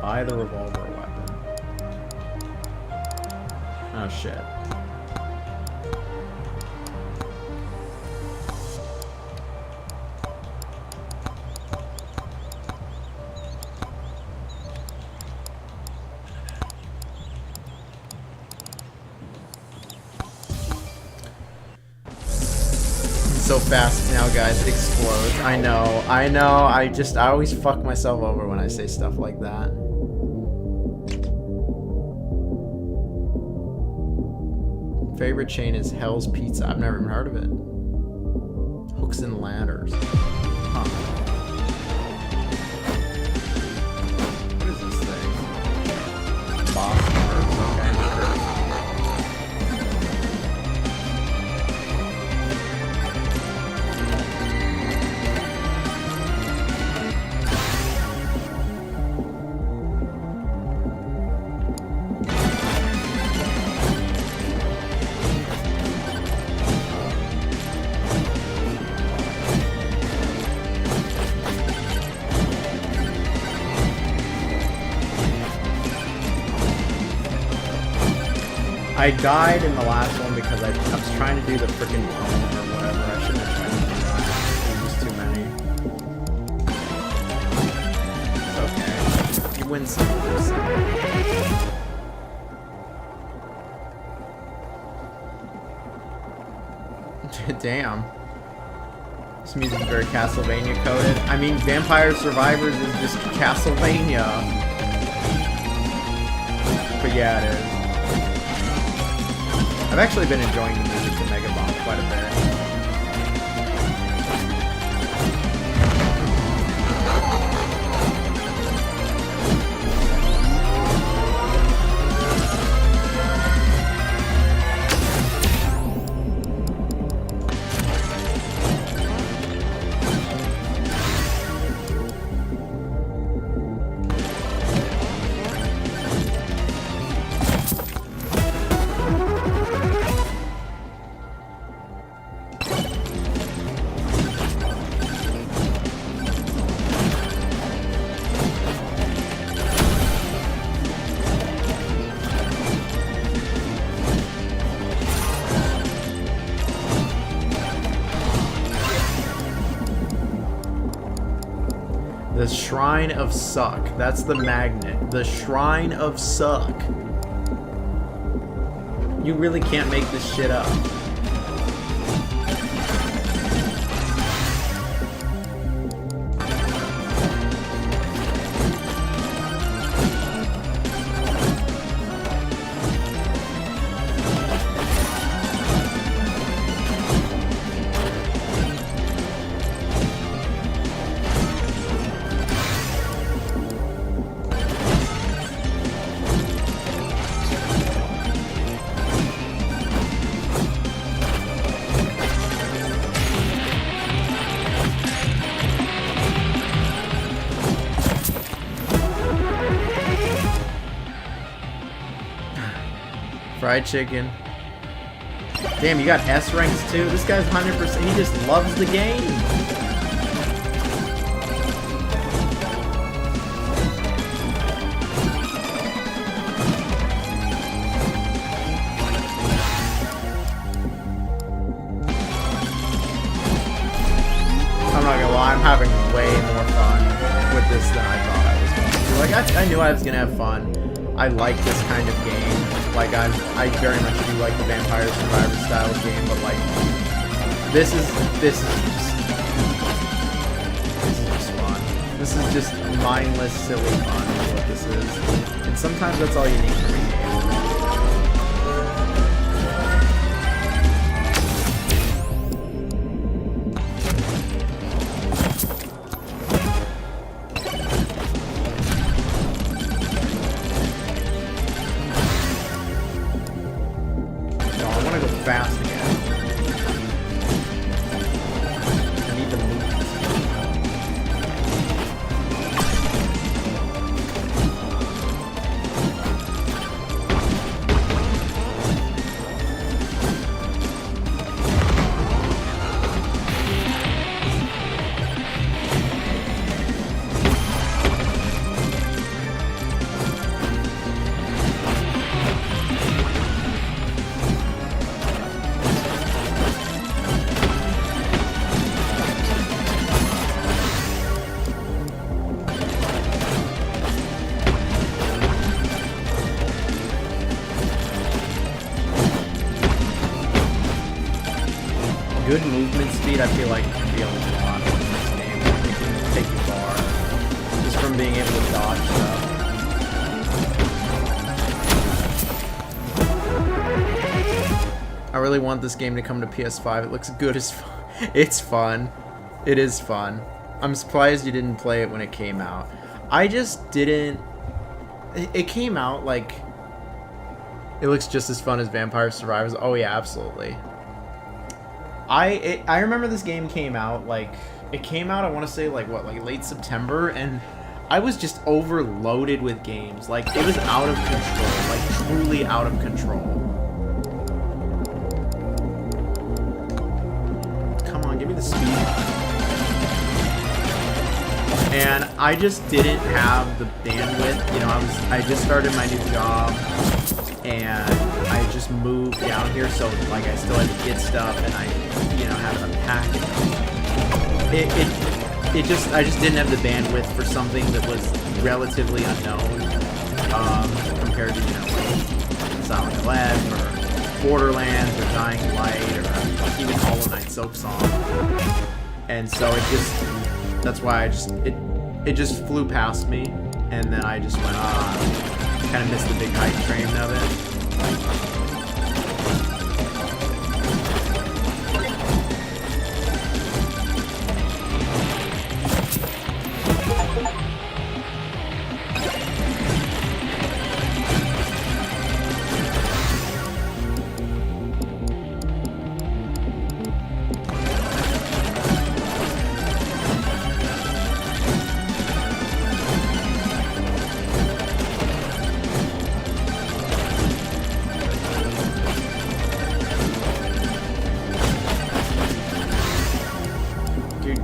Buy the revolver weapon. Oh shit. So fast now, guys, it explodes. I know, I always fuck myself over when I say stuff like that. Favorite chain is Hell's Pizza. I've never even heard of it. Hooks and Ladders. Huh. What is this thing? Boss Nerds. Okay. I died in the last one because I was trying to do the freaking bone or whatever. I shouldn't have tried to do that. There's just too many. It's okay. You win some, lose some. Damn. This music is very Castlevania coded. I mean, Vampire Survivors is just Castlevania. But yeah, it is. I've actually been enjoying the music for Mega Bomb quite a bit. The Shrine of Suck. That's the magnet. The Shrine of Suck. You really can't make this shit up. Fried chicken. Damn, you got S ranks too? This guy's 100%. He just loves the game. I'm not gonna lie, I'm having way more fun with this than I thought I was going to. Like, I knew I was gonna have fun. I like this kind of game. Like, I very much do like the Vampire Survivor style game, but like, this is just fun. This is just mindless, silly fun is what this is. And sometimes that's all you need from a game. Fast again. good movement speed, I feel like can be a lot in this game. It can take you far. Just from being able to dodge stuff. I really want this game to come to PS5. It looks good as fun. It's fun. It is fun. I'm surprised you didn't play it when it came out. I just didn't... It came out like... It looks just as fun as Vampire Survivors. Oh yeah, absolutely. I remember this game came out, like... It came out, I want to say, like, what, like late September? And I was just overloaded with games. Like, it was out of control. Like, truly out of control. Give me the speed. And I just didn't have the bandwidth. You know, I just started my new job and I just moved down here, so like I still had to get stuff and I, you know, had to unpack it. I just didn't have the bandwidth for something that was relatively unknown compared to, you know, like Silent Hill or Borderlands or Dying Light or even Hollow Knight Silksong. And so that's why it just flew past me, and then I just went, kind of missed the big hype train of it.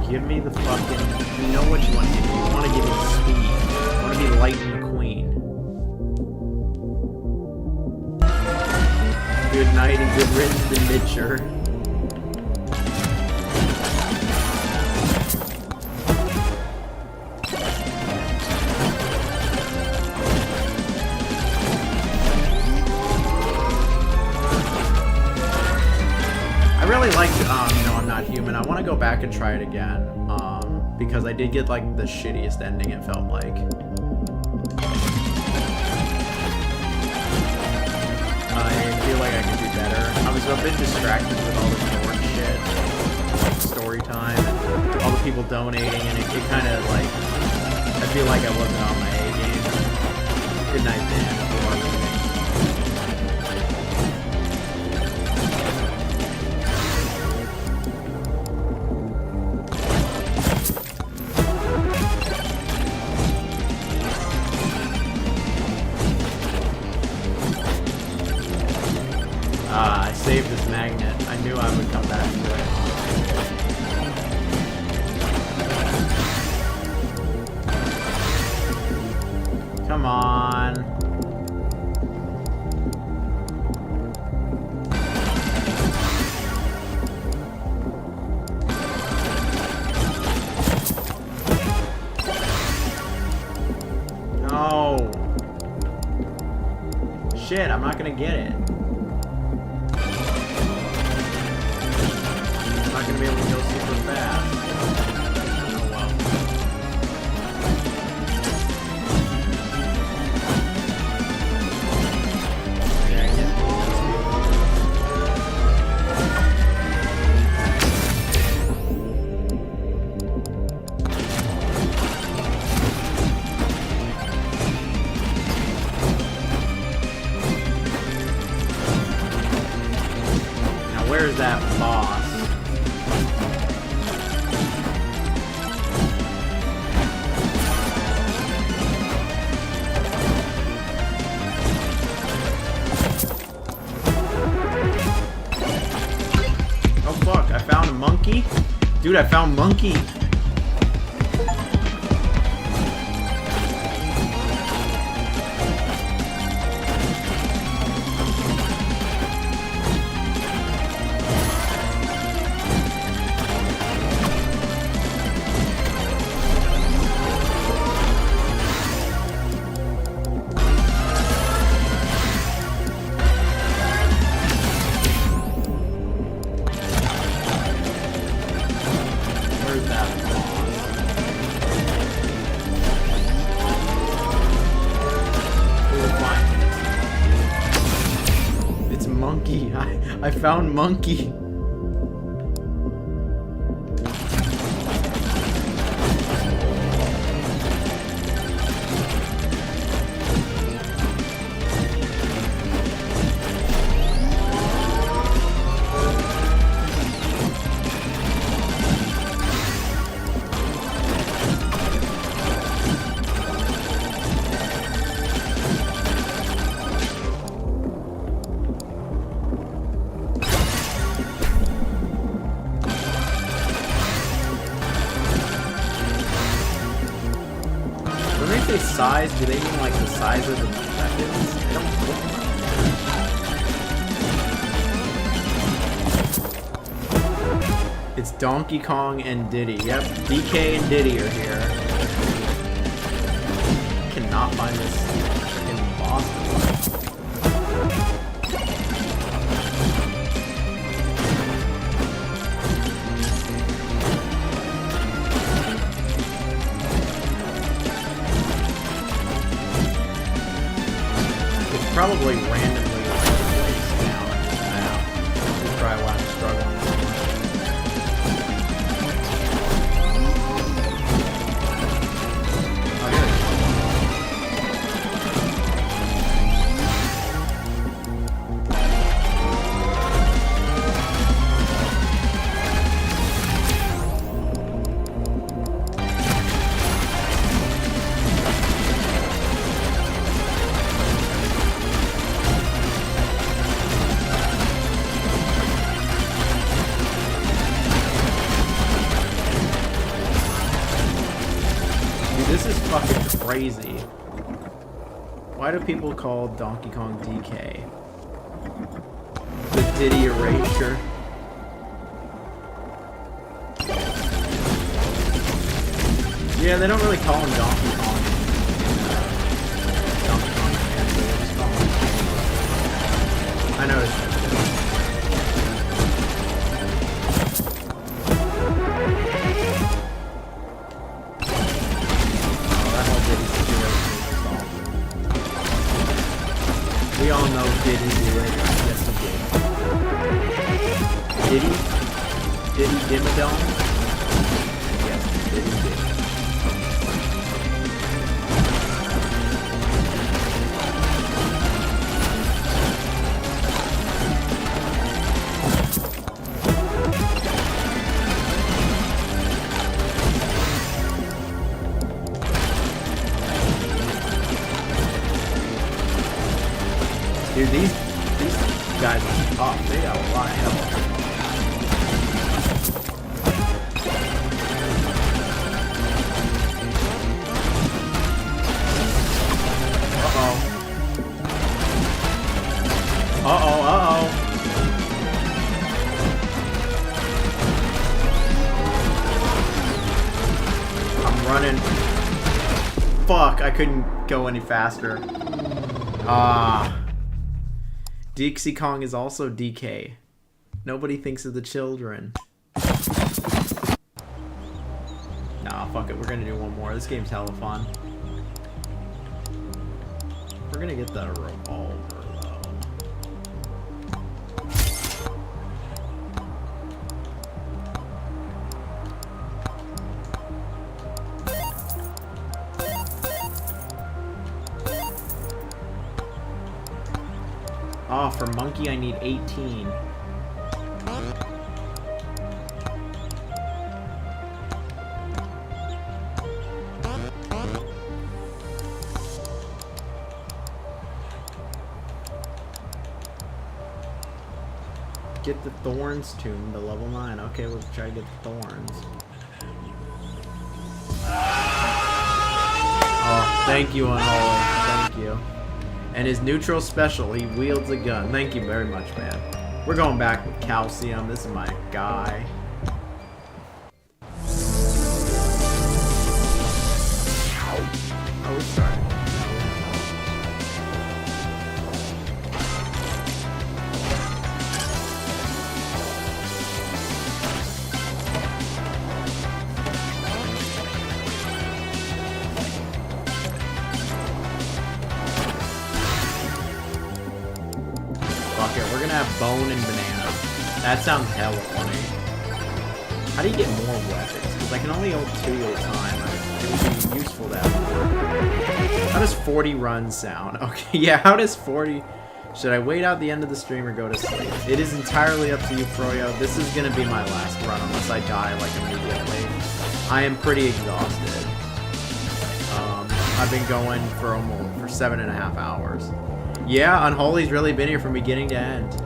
Give me the fucking... You know what you want to give me. You want to give me speed. You want to be Lightning Queen. Good night and good riddance to Midger. I really liked, No, I'm Not Human. I want to go back and try it again, because I did get, like, the shittiest ending, it felt like. I feel like I could do better. I was a bit distracted with all the short shit, like story time, and all the people donating, and it kind of, like, I feel like I wasn't on my A game. Good night, Dan. I saved this magnet. I knew I would come back to it. Come on. No. Shit, I'm not gonna get it. I'm not gonna be able to go super fast. Oh well. Yeah, I get Now where's that boss? I found a monkey. Dude, I found monkey. Monkey. I found Monkey. Size? Do they mean like the size of the weapons? They don't look like. It's Donkey Kong and Diddy. Yep, DK and Diddy are here. I cannot find this freaking boss. Probably randomly placed now. That's probably why I'm struggling so much. Oh, here it is. This is fucking crazy. Why do people call Donkey Kong DK? The Diddy Erasure. Yeah, they don't really call him Donkey Kong. Donkey Kong fans, they just call him. I noticed that. We all know Diddy do it. Yes, he did. Diddy? Diddy Dimmadome? Yes, Diddy did. Dude, these guys are tough. They got a lot of health. Uh-oh. Uh-oh, uh-oh. I'm running. Fuck, I couldn't go any faster. Ah. Dixie Kong is also DK. Nobody thinks of the children. Nah, fuck it. We're gonna do one more. This game's hella fun. We're gonna get the revolver, though. Oh, for Monkey, I need 18. Get the Thorns tomb to level 9. Okay, we'll try to get the Thorns. Oh, thank you, Unholy. Thank you. And his neutral special, he wields a gun. Thank you very much, man. We're going back with Calcium. This is my guy. Oh, sorry. Fuck it, we're gonna have bone and banana. That sounds hella funny. How do you get more weapons? Because I can only hold 2 at a time. It would be useful to have more. How does 40 runs sound? Okay, yeah, how does 40... Should I wait out the end of the stream or go to sleep? It is entirely up to you, Froyo. This is gonna be my last run unless I die, like, immediately. I am pretty exhausted. I've been going for 7.5 hours. Yeah, Unholy's really been here from beginning to end.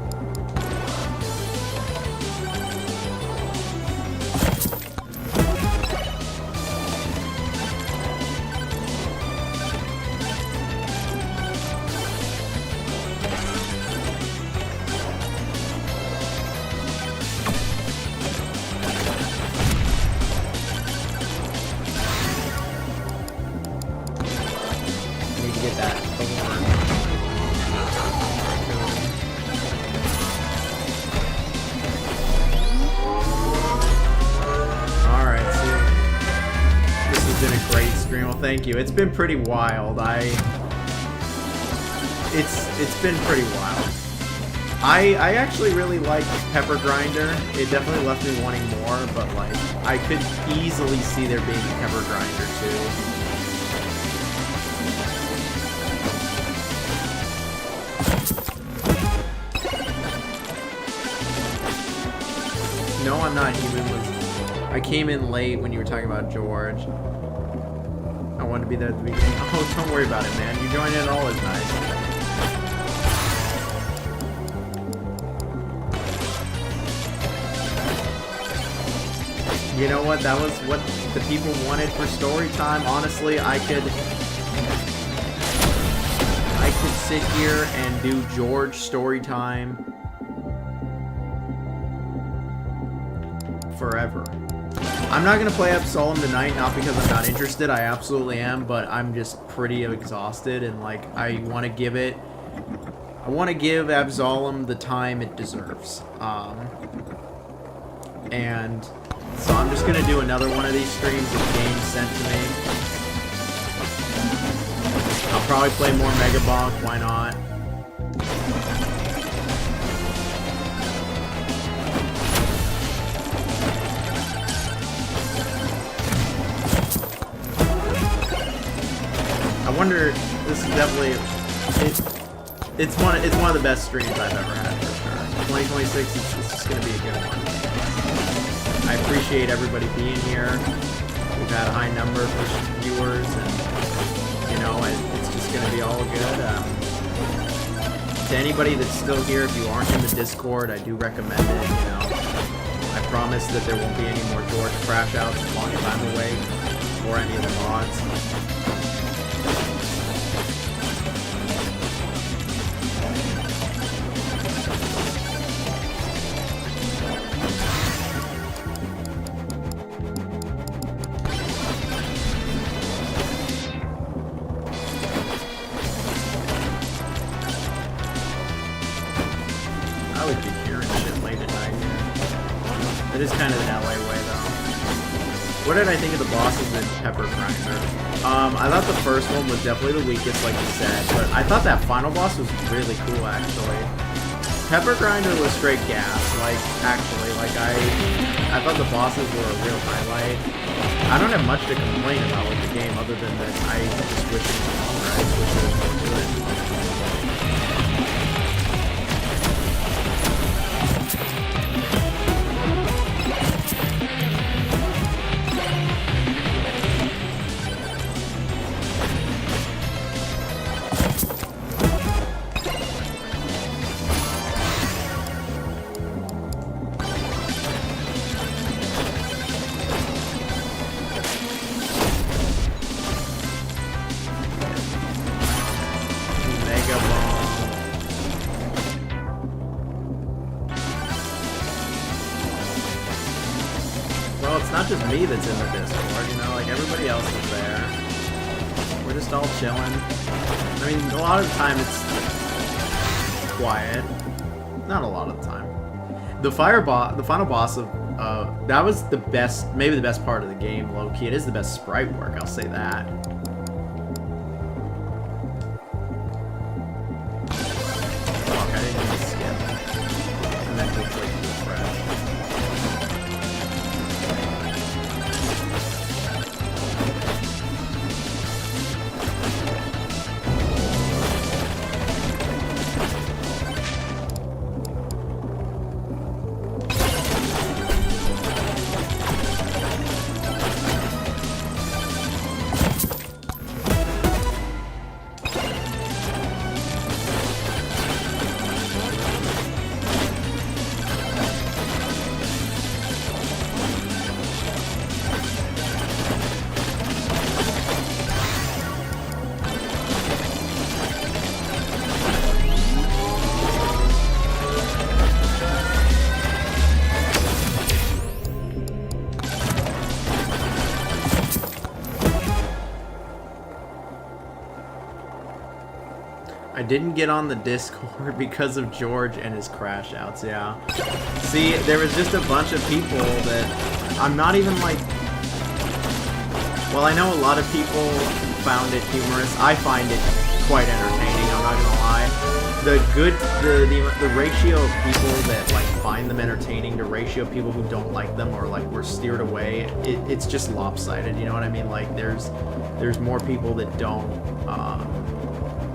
Thank you. It's been pretty wild. It's been pretty wild. I actually really like Pepper Grinder. It definitely left me wanting more, but like I could easily see there being a Pepper Grinder too. No, I'm not human. I came in late when you were talking about George. I wanted to be there at the beginning. Oh, don't worry about it, man. You join in all is nice. You know what? That was what the people wanted for story time. Honestly, I could sit here and do George story time forever. I'm not going to play Absolem tonight, not because I'm not interested, I absolutely am, but I'm just pretty exhausted, and like, I want to give Absolem the time it deserves. And so I'm just going to do another one of these streams of games sent to me. I'll probably play more Mega Bonk, why not? I wonder. This is definitely it's one of the best streams I've ever had for sure. 2026 it's just gonna be a good one. I appreciate everybody being here. We've had a high number of viewers, and you know it's just gonna be all good. To anybody that's still here, if you aren't in the Discord, I do recommend it. You know, I promise that there won't be any more George crash outs as long as I'm awake, or any of the mods. It is kind of an LA way, though. What did I think of the bosses in Pepper Grinder? I thought the first one was definitely the weakest, like you said, but I thought that final boss was really cool, actually. Pepper Grinder was straight gas, like, actually. Like, I thought the bosses were a real highlight. I don't have much to complain about with the game, other than that I just wish it was longer. I just wish there was more to it. Not just me that's in the Discord, you know, like everybody else is there. We're just all chilling. I mean, a lot of the time it's quiet. Not a lot of the time. The final boss of that was the best, maybe the best part of the game, low key. It is the best sprite work, I'll say that. Fuck, I didn't even skip. I didn't get on the Discord because of George and his crash outs, yeah. See, there was just a bunch of people that I'm not even like... Well, I know a lot of people found it humorous. I find it quite entertaining, I'm not gonna lie. The ratio of people that like find them entertaining, the ratio of people who don't like them or like were steered away, it's just lopsided, you know what I mean? Like there's more people that don't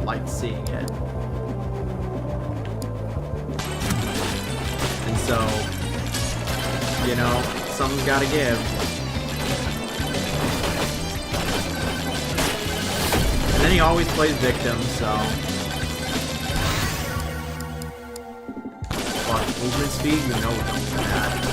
like seeing it. And so, you know, something's gotta give. And then he always plays victim, so... Fuck, movement speed? You know we're going for that.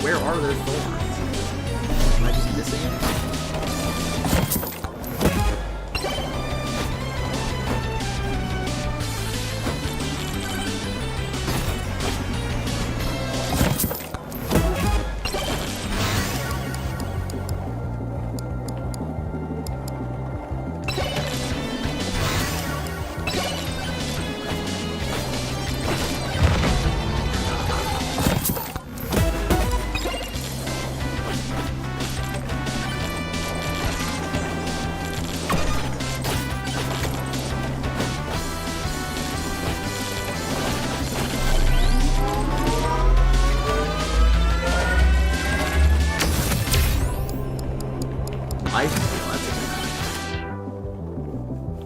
Where are their thorns? Am I just missing it?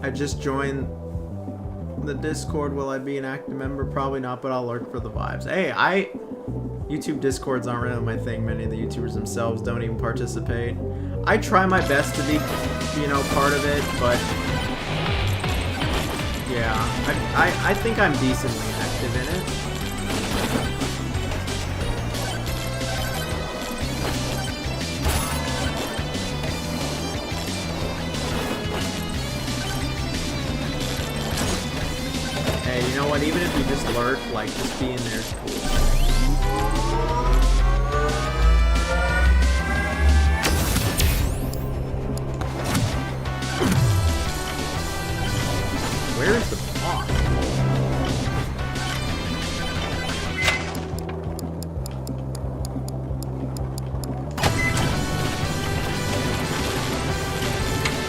I just joined the Discord. Will I be an active member? Probably not, but I'll lurk for the vibes. Hey, YouTube Discords aren't really my thing. Many of the YouTubers themselves don't even participate. I try my best to be, you know, part of it, but yeah, I think I'm decently active in it. Hey, you know what? Even if you just lurk, like, just being there is cool. Where is the boss?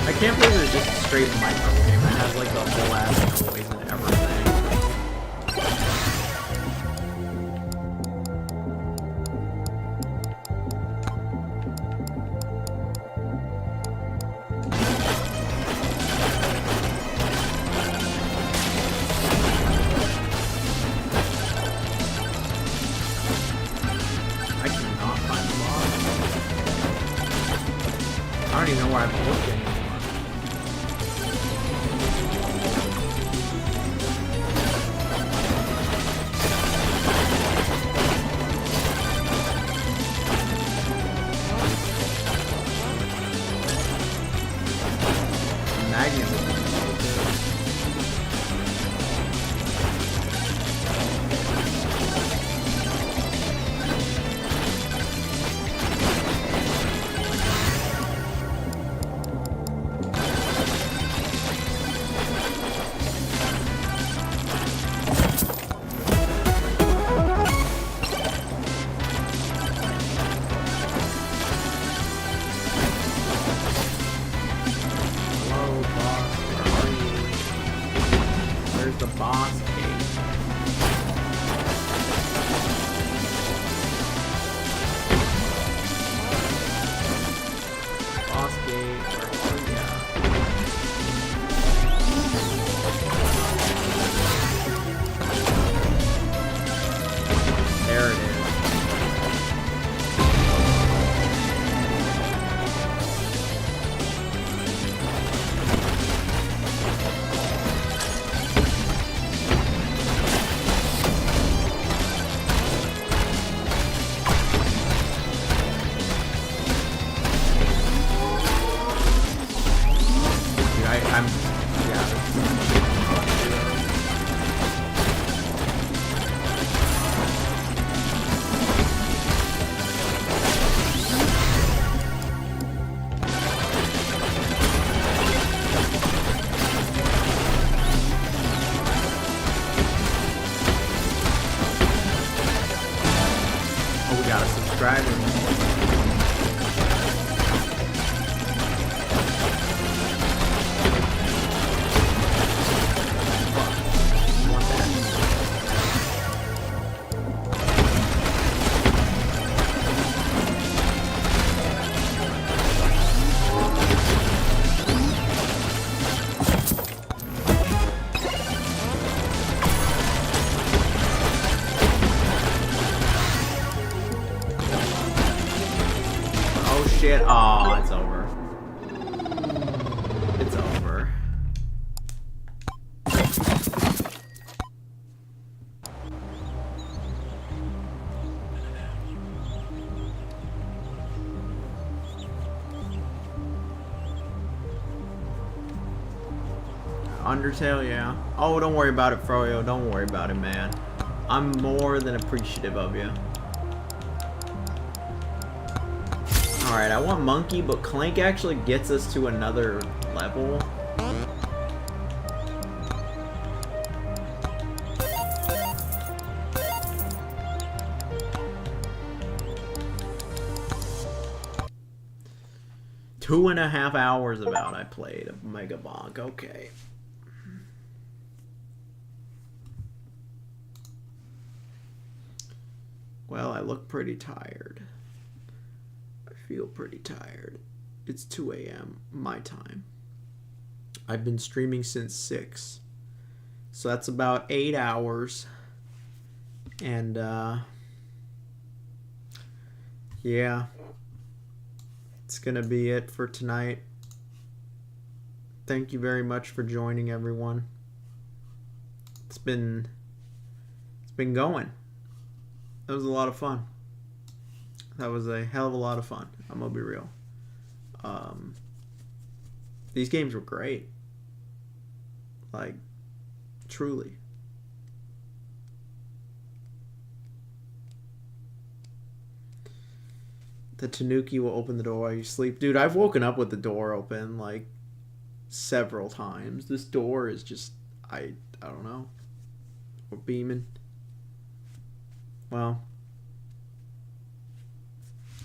I can't believe it's just a straight micro game that has, like, the whole ass noise and everything. I don't even know where I've looked anymore. Magnum. Oh shit. Oh, it's over. It's over. Undertale, yeah. Oh, don't worry about it, Froyo. Don't worry about it, man. I'm more than appreciative of you. Alright, I want Monkey, but Clank actually gets us to another level. Two and a half hours about I played a Mega Bonk. Okay. Well, I look pretty tired. I feel pretty tired. It's 2 a.m. my time. I've been streaming since 6. So that's about 8 hours. And, yeah. It's gonna be it for tonight. Thank you very much for joining, everyone. It's been going. That was a lot of fun. That was a hell of a lot of fun. I'm gonna be real. These games were great. Like, truly. The Tanuki will open the door while you sleep. Dude, I've woken up with the door open, like, several times. This door is just, I don't know. We're beaming. Well,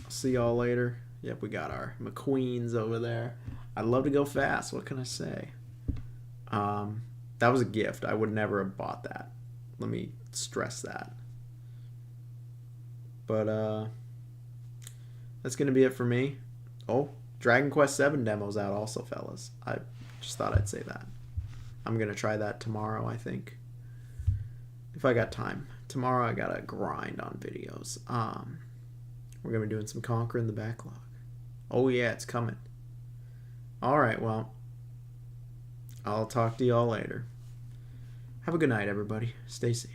I'll see y'all later. Yep, we got our McQueens over there. I'd love to go fast. What can I say? That was a gift. I would never have bought that. Let me stress that. But, that's going to be it for me. Oh, Dragon Quest VII demo's out also, fellas. I just thought I'd say that. I'm going to try that tomorrow, I think. If I got time. Tomorrow I got to grind on videos. We're going to be doing some Conquering the Backlog. Oh, yeah, it's coming. All right, well, I'll talk to y'all later. Have a good night, everybody. Stay safe.